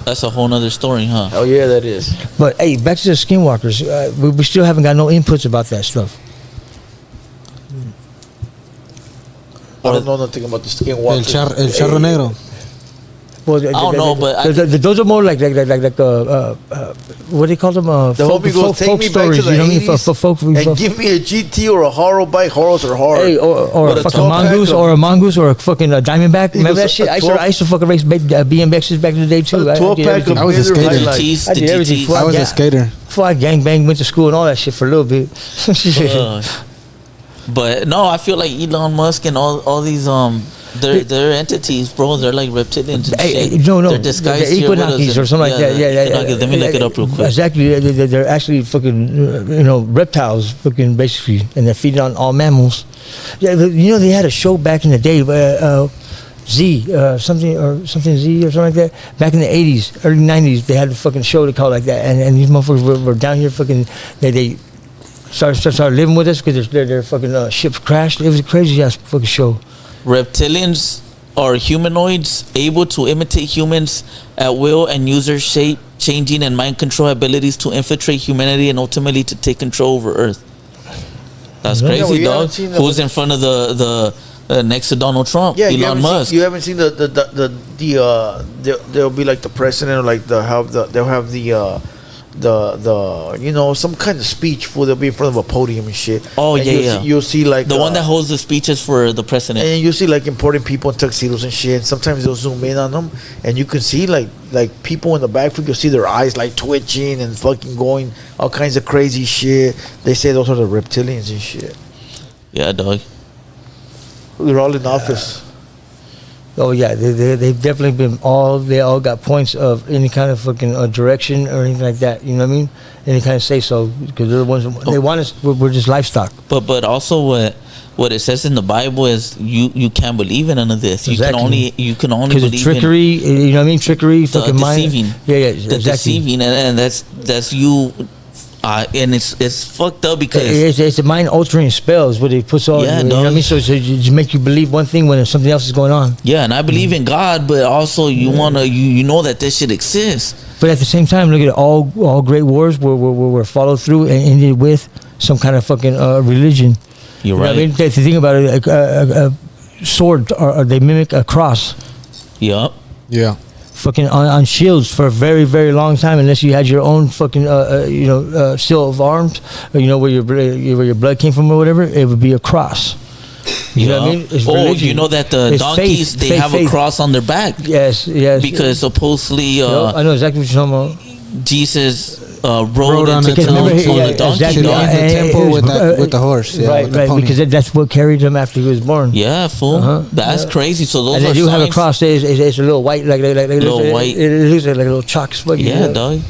That's a whole nother story, huh? Oh yeah, that is. But hey, back to the skinwalkers. We still haven't got no inputs about that stuff. I don't know nothing about the skinwalkers. El charro negro. Well, I don't know, but those are more like what do you call them? The homie goes, take me back to the 80s and give me a GT or a Huero bike. Hueros are hard. Hey, or a fucking mongoose or a fucking diamondback. Remember that shit? I used to fucking race BMXs back in the day too. I was a skater. I did everything. I was a skater. Before I gangbanged, went to school and all that shit for a little bit. But no, I feel like Elon Musk and all these they're entities, bro. They're like reptilians. And shit. No, they're disguised the Equinoxes or something like that. Yeah. Let me look it up real quick. Exactly, they're actually fucking reptiles, fucking basically, and they're feeding on all mammals. Yeah, they had a show back in the day, something Z or something like that. Back in the 80s, early 90s, they had a fucking show to call like that, and these motherfuckers were down here fucking. They started living with us because their fucking ships crashed. It was a crazy ass fucking show. Reptilians are humanoids able to imitate humans at will and use their shape changing and mind control abilities to infiltrate humanity and ultimately to take control over Earth. That's crazy, dog. Who's in front of the next to Donald Trump? Yeah, Elon Musk. You haven't seen there'll be like the president or like they'll have some kind of speech for they'll be in front of a podium and shit. Oh, and you'll see like the one that holds the speeches for the president, and you'll see like important people in tuxedos and shit. And sometimes they'll zoom in on them, and you can see like people in the back. You'll see their eyes like twitching and fucking going all kinds of crazy shit. They say those are the reptilians and shit. Yeah, dog. They're all in office. Oh yeah, they've definitely been they all got points of any kind of fucking direction or anything like that. You know what I mean? Any kind of say so, because they're the ones they want us. We're just livestock. But also what it says in the Bible is you can't believe in none of this. Exactly. You can only believe trickery. You know what I mean? Trickery, fucking deceiving. Mind. Yeah, the exactly. Deceiving, and that's you. And it's fucked up because it's a mind altering spells what it puts on. Yeah, you know what I mean? So it make you believe one thing when something else is going on. Yeah, and I believe in God, but also you wanna you know that this shit exists. But at the same time, look at all great wars were followed through and ended with some kind of fucking religion. You're right. I mean, the thing about it, a sword or they mimic a cross. Yup. Yeah. Fucking on shields for a very, very long time, unless you had your own fucking seal of arms, where your blood came from or whatever, it would be a cross. You know what I mean? It's religion. You know that the donkeys they have a cross on their back. Yes. Because supposedly, I know exactly what you're talking about. Jesus rode into the town on the donkey. Exactly. In the temple with the horse. Yeah, right, right. Because that's what carried him after he was born. Yeah, fool. That's crazy. So those and are they do signs. have a cross. It's a little white, like little white. It looks like a little chalk spot. Yeah, dog.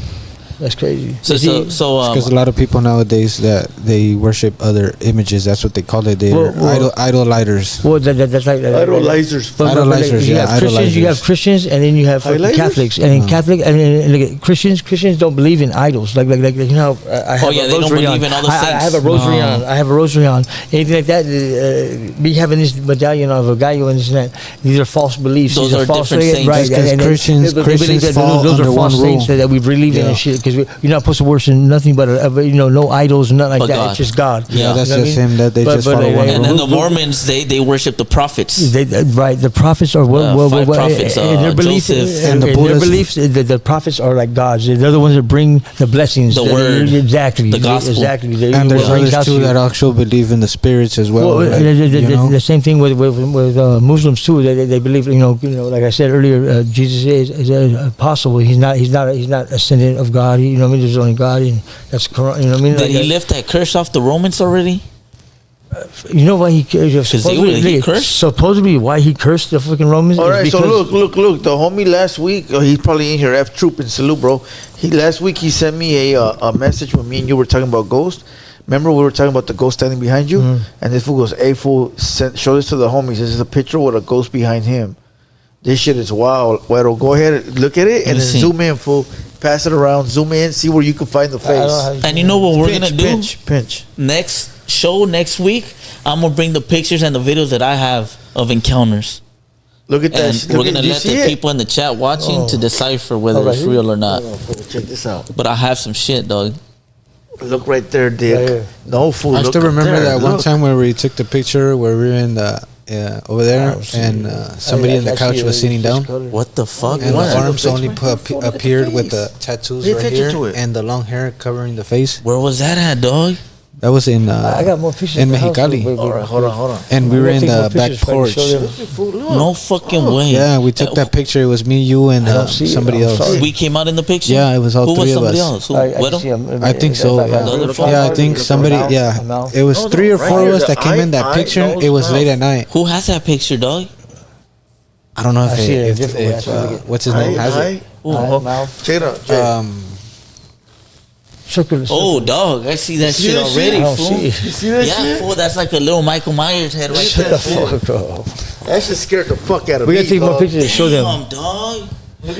That's crazy. So because a lot of people nowadays that they worship other images. That's what they call it. They're idolizers. Well, that's like idolizers. Idolizers. You have Christians. You have Christians, and then you have Catholics. And in Catholic, and look at Christians don't believe in idols. Like you know, I have they don't believe in all the saints. I have a rosary on. I have a rosary on. Anything like that. Me having this medallion of a gallo and this and that. These are false beliefs. Those are false different saints. right? And Christians fall those under are false one rule. saints that we believe in and shit. Because you're not supposed to worship nothing but no idols, nothing like that. God. It's just God. Yeah, that's the same that they just follow one. And then the Mormons they worship the prophets. Right, the prophets are five prophets. Their beliefs Joseph and their beliefs. The prophets are like gods. They're the ones that bring the blessings, the word, exactly, the gospel, exactly. And there's others too that actually believe in the spirits as well. The same thing with Muslims too. They believe, like I said earlier, Jesus is an apostle. He's not ascendant of God. You know what I mean? There's only God, and that's Quran. You know what I mean? Did he lift that curse off the Romans already? You know why he cursed? Supposedly, why he cursed the fucking Romans? All right, so look. The homie last week, he's probably in here. F Troop and salute, bro. Last week he sent me a message when me and you were talking about ghost. Remember we were talking about the ghost standing behind you, and this fool goes, "Hey fool, show this to the homies. This is a picture with a ghost behind him." This shit is wild. Güero, go ahead, look at it, and then zoom in, fool. Pass it around, zoom in, see where you can find the face. And you know what we're gonna do? Pinch. Next show, next week, I'm gonna bring the pictures and the videos that I have of encounters. Look at that. And we're gonna let the people in the chat watching to decipher whether it's real or not. Check this out. But I have some shit, dog. Look right there, Dick. No fool. I still remember that one time where we took the picture where we were in the over there and somebody in the couch was sitting down. What the fuck? And the arms only appeared with the tattoos right here and the long hair covering the face. Where was that at, dog? That was in I got more pictures in Mexicali. Hold on. And we were in the back porch. No fucking way. Yeah, we took that picture. It was me, you, and somebody else. We came out in the picture? Yeah, it was all three of us. Else? I think so. Yeah, I think somebody. Yeah, it was 3 or 4 of us that came in that picture. It was late at night. Who has that picture, dog? I don't know if what's his name has it. Check it out. Oh, dog! I see that shit already, fool. You see that shit? Yeah, fool. That's like a little Michael Myers head right Shut there. the fuck up. That shit scared the fuck out of We me. gotta take more pictures and show them. Damn, dog.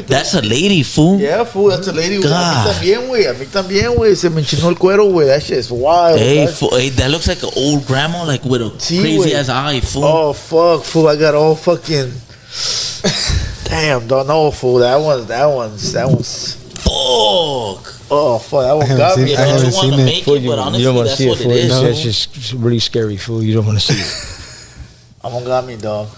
That's a lady, fool. Yeah, fool. That's a lady. God. A mí también, güey. Se me enchinó el cuero, güey. That shit is wild. Hey, fool, hey, that looks like an old grandma, like with a crazy ass eye, fool. Oh fuck, fool! I got all fucking. Damn, don't know, fool. That one's. Fuck. Oh fuck, that one got me. I haven't seen it. You don't want to see it, fool. That's just really scary, fool. You don't want to see it. That one got me, dog.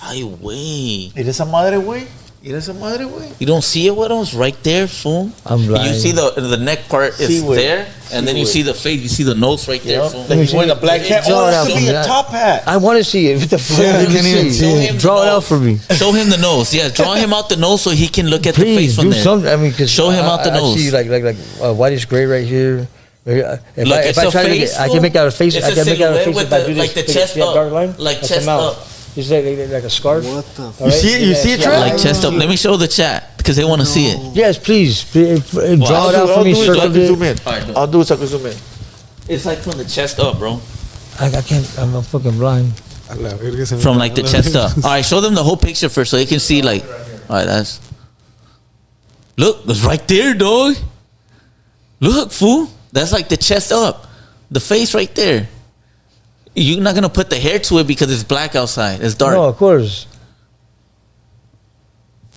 Ay, güey. ¿Y esa madre, güey? ¿Y esa madre, güey? You don't see it, Güero? It's right there, fool. I'm blind. You see the neck part is there, and then you see the face. You see the nose right there, fool. Like he's wearing a black hat. Oh, that should be a top hat. I want to see it. What the fuck? Yeah, I can't even see it. Draw it out for me. Show him the nose. Yeah, draw him out the nose so he can look at the Please face from do there. something. I mean, cause Show him out the I nose. see like whitish gray right here. If Look, I it's a try to face, I can make out a face. it's I a can make out a silhouette face with if I do like this. the chest Yeah, up, dark line. like That's chest the mouth. up. It's like a scarf. What the? All right? You see it, Trap? Like chest up. Let me show the chat because they want to see it. Yes, please. Draw it out for me. Circle Zoom it. in. I'll do it so I can zoom in. It's like from the chest up, bro. I can't. I'm fucking blind. From like the chest up. All right, show them the whole picture first so they can see like. All right, that's. Look, it's right there, dog. Look, fool. That's like the chest up. The face right there. You're not gonna put the hair to it because it's black outside. It's dark. No, of course.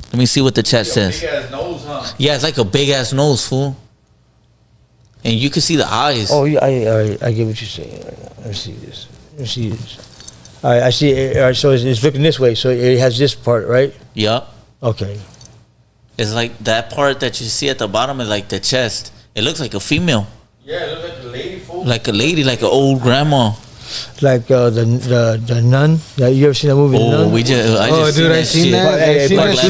Let me see what the chat says. Big ass nose, huh? Yeah, it's like a big ass nose, fool. And you can see the eyes. Oh, yeah, I get what you're saying right now. Let's see this. Let's see this. All right, I see it. All right, so it's looking this way. So it has this part, right? Yup. Okay. It's like that part that you see at the bottom is like the chest. It looks like a female. Yeah, it looks like a lady, fool. Like a lady, like an old grandma. Like the nun. Yeah, you ever seen that movie? The Oh, Nun? I just seen that I seen shit. that. Like last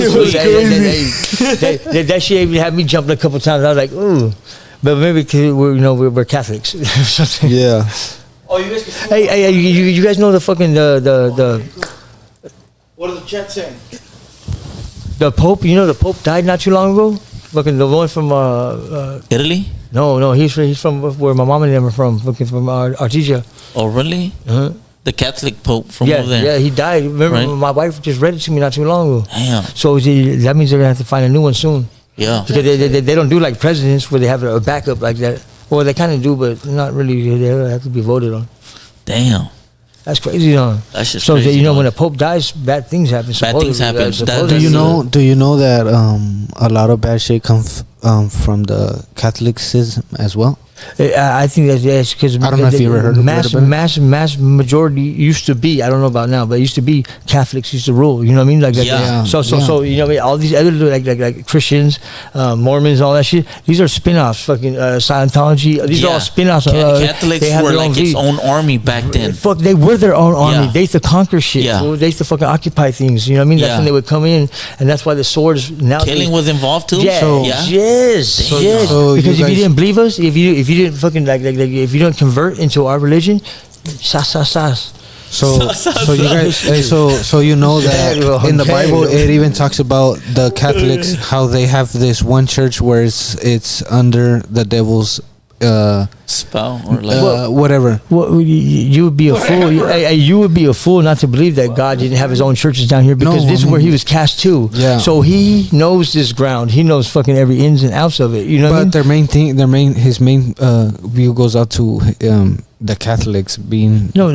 week. That shit even had me jumping a couple times. I was like, ooh. But maybe 'cause we're Catholics or something. Yeah. Oh, you guys can see Hey, you guys know the fucking the what is the chat saying? the Pope? You know the Pope died not too long ago. Fucking the one from Italy? No, he's from where my mom and them are from. Fucking from Artesia. Oh, really? Uh-huh. The Catholic Pope from Yeah, over there. yeah, he died. Remember, Right. my wife just read it to me not too long ago. Damn. So that means they're gonna have to find a new one soon. Yeah. Because they don't do like presidents where they have a backup like that. Well, they kind of do, but not really. They have to be voted on. Damn. That's crazy, though. That's just so crazy, you know dog. when a pope dies, bad things happen. Bad things happen. Do you know? Do you know that a lot of bad shit comes from the Catholicism as well? I think that's because I don't know if you ever heard mass majority used to be. I don't know about now, but it used to be Catholics used to rule. You know what I mean? Like Yeah. So you know all these other like Christians, Mormons, all that shit. These are spin-offs. Fucking Scientology. These are all spin-offs. Catholics they have were their like its own army back then. Fuck, they were their own army. Yeah. They used to conquer shit. Yeah. Fool. They used to fucking occupy things. You know what I mean? That's Yeah. when they would come in, and that's why the swords now. Killing was involved too? Yeah. So- Yeah. Yes. Damn. Yes. So you Because if you guys- didn't believe us, if you didn't fucking like if you don't convert into our religion, sas. So you guys, so you know that in the Bible it even talks about the Catholics how they have this one church where it's under the devil's Spell or like whatever. Well, you would be a fool. You would be a fool not to believe that God didn't have His own churches down here, because this is where He was cast to. Yeah. So He knows this ground. He knows fucking every ins and outs of it. You know. But what I mean? his main view goes out to the Catholics being. No,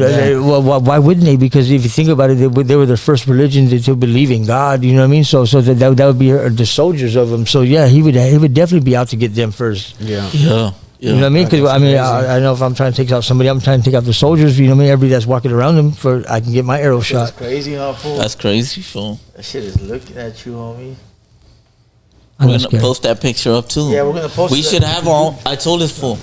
why wouldn't they? Because if you think about it, they were the first religion to believe in God. You know what I mean? So that would be the soldiers of Him. So yeah, he would definitely be out to get them first. Yeah. You know what I mean? Because I know if I'm trying to take out somebody, I'm trying to take out the soldiers. You know what I mean? Everybody that's walking around them, I can get my arrow shot. That's crazy, huh, fool? That's crazy, fool. That shit is looking at you, homie. We're gonna post that picture up too. Yeah, we're gonna post. We should have our own. I told this fool,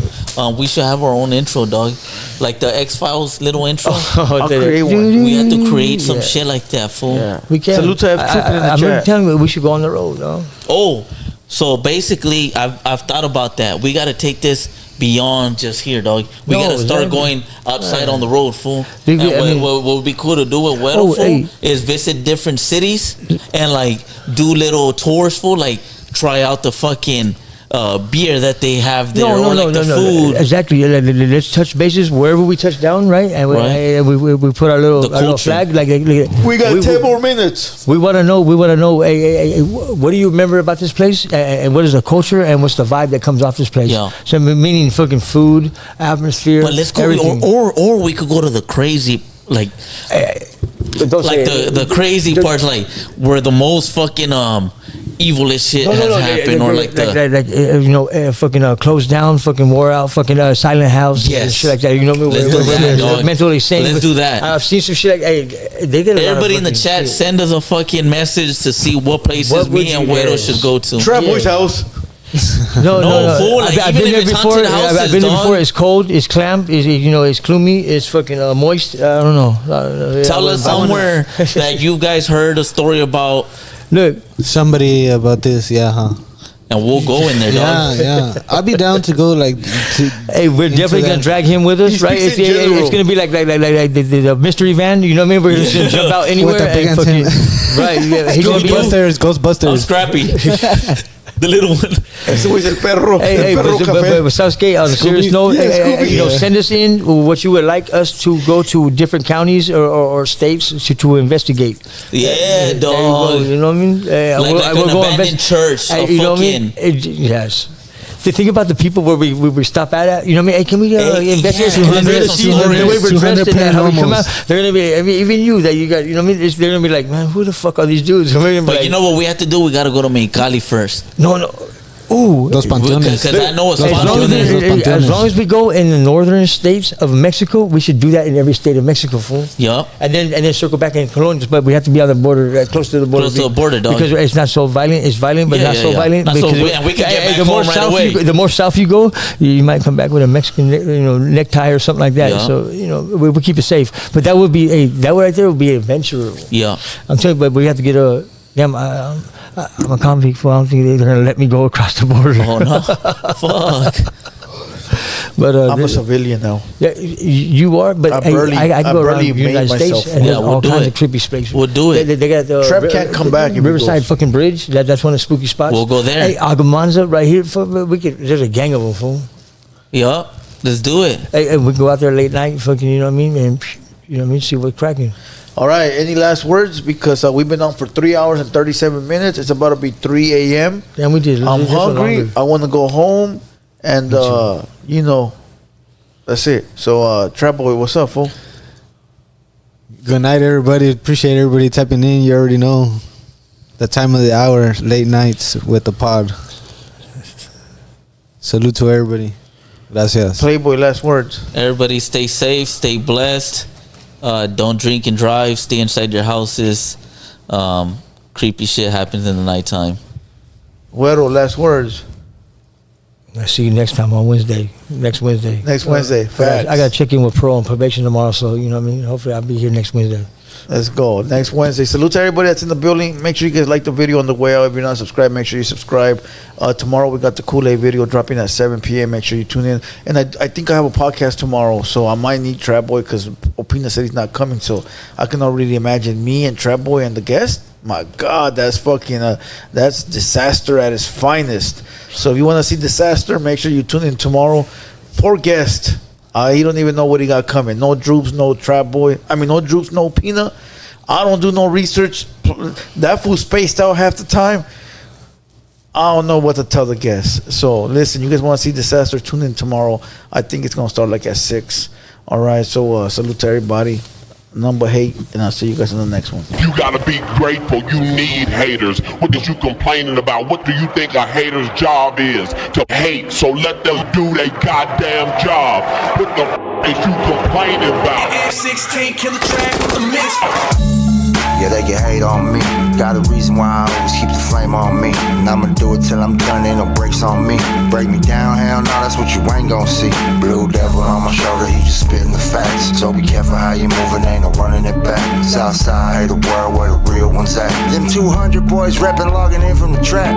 we should have our own intro, dog. Like the X-Files little intro. I'll create one. We have to create some shit like that, fool. Yeah. We can. Salute to F. Trooping in the I'm chat. telling you, we should go on the road, dog. Oh, so basically, I've thought about that. We got to take this beyond just here, dog. We got to start going outside on the road, fool. And what would be cool to do with Huero, fool, is visit different cities and like do little tours, fool. Like try out the fucking beer that they have there, the food. Exactly. Let's touch bases wherever we touch down, right? And we put our little flag. Like we got 10 more minutes. We want to know. Hey, what do you remember about this place? And what is the culture? And what's the vibe that comes off this place? Yeah. So meaning fucking food, atmosphere. But let's go. Or we could go to the crazy like. Like the crazy parts, like where the most fucking evilest shit has happened, or like fucking closed down, fucking wore out, fucking silent house, and shit like that. You know, let's do that, mentally sane. Let's do that. I've seen some shit like, they did. Everybody in the chat, send us a fucking message to see what places me and Huero should go to. Trapboii's house. No. Fool, like, I've been there before. I've been there before. It's cold. It's clamp. It's gloomy. It's fucking moist. I don't know. Tell us somewhere that you guys heard a story about. Look, somebody about this, and we'll go in there, dog. Yeah. I'll be down to go, like. Hey, we're definitely gonna drag him with us, right? It's gonna be like the mystery van. You know what I mean? We're just gonna jump out anywhere. With the big antenna. Right? Yeah, Ghostbusters. I'm Scrappy. The little one. Ese güey es el perro. Hey, but Sasuke, on a serious note, send us in what you would like us to go to different counties or states to investigate. Yeah, dog. You know what I mean? Like an abandoned church. You know what I mean? Yes. To think about the people where we stop at, you know what I mean? Hey, can we investigate some the way we're dressed and how we come out? They're gonna be, even you that you got, you know what I mean? They're gonna be like, man, who the fuck are these dudes? But you know what we have to do? We gotta go to Mexicali first. No. Ooh, Dos Panteones. Because I know as long as we go in the northern states of Mexico, we should do that in every state of Mexico, fool. Yup. And then circle back in Cologne, but we have to be on the border, close to the border. Close to the border, dog. Because it's not so violent. It's violent, but not so violent. Not so, and we can get back home right away. The more south you go, you might come back with a Mexican, necktie or something like that. Yeah. So we keep it safe. But that would be that right there would be adventure. Yeah. I'm telling you, but we have to get a. I'm a convict, so I don't think they're gonna let me go across the border. Oh no, fuck. But I'm a civilian now. Yeah, you are. But I go around the United States and all kinds of creepy places. We'll do it. They got the Trap can't come back. Riverside fucking bridge. That's one of the spooky spots. We'll go there. Hey, Agamanza right here. There's a gang of them, fool. Yup. Let's do it. Hey, we go out there late night, fucking. You know what I mean? And you know what I mean? See what's cracking. All right, any last words? Because we've been on for 3 hours and 37 minutes. It's about to be 3 a.m. Yeah, we did. I'm hungry. I want to go home. And, that's it. So, Trapboii, what's up, fool? Good night, everybody. Appreciate everybody tapping in. You already know the time of the hour, late nights with the pod. Salute to everybody. Gracias. Playboii, last words. Everybody stay safe, stay blessed. Don't drink and drive. Stay inside your houses. Creepy shit happens in the nighttime. Huero, last words. I'll see you next time on Wednesday. Next Wednesday. Facts. I got to check in with Pro on probation tomorrow, so you know what I mean. Hopefully, I'll be here next Wednesday. Let's go. Next Wednesday. Salute to everybody that's in the building. Make sure you guys like the video on the way out. If you're not subscribed, make sure you subscribe. Tomorrow we got the Kool-Aid video dropping at 7 p.m. Make sure you tune in. And I think I have a podcast tomorrow, so I might need Trapboii because Opina said he's not coming. So I can already imagine me and Trapboii and the guest My God, that's fucking that's disaster at its finest. So if you want to see disaster, make sure you tune in tomorrow. Poor guest. He don't even know what he got coming. No Droops, no Trapboii. I mean, no Droops, no Peanut. I don't do no research. That fool spaced out half the time. I don't know what to tell the guests. So listen, you guys want to see disaster? Tune in tomorrow. I think it's gonna start like at 6. All right. So salute to everybody. Number hate, and I'll see you guys in the next one. You gotta be grateful. You need haters. What is you complaining about? What do you think a hater's job is? To hate. So let them do their goddamn job. What the is you complaining about? F16 killer track with the mix. Yeah, they can hate on me. Got a reason why I always keep the flame on me. And I'ma do it till I'm done, ain't no brakes on me. Break me down, hell no, that's what you ain't gon' see. Blue devil on my shoulder, he just spitting the facts. So be careful how you moving, ain't no running it back. Southside, hate the world where the real ones at. Them 200 boys reppin', logging in from the trap.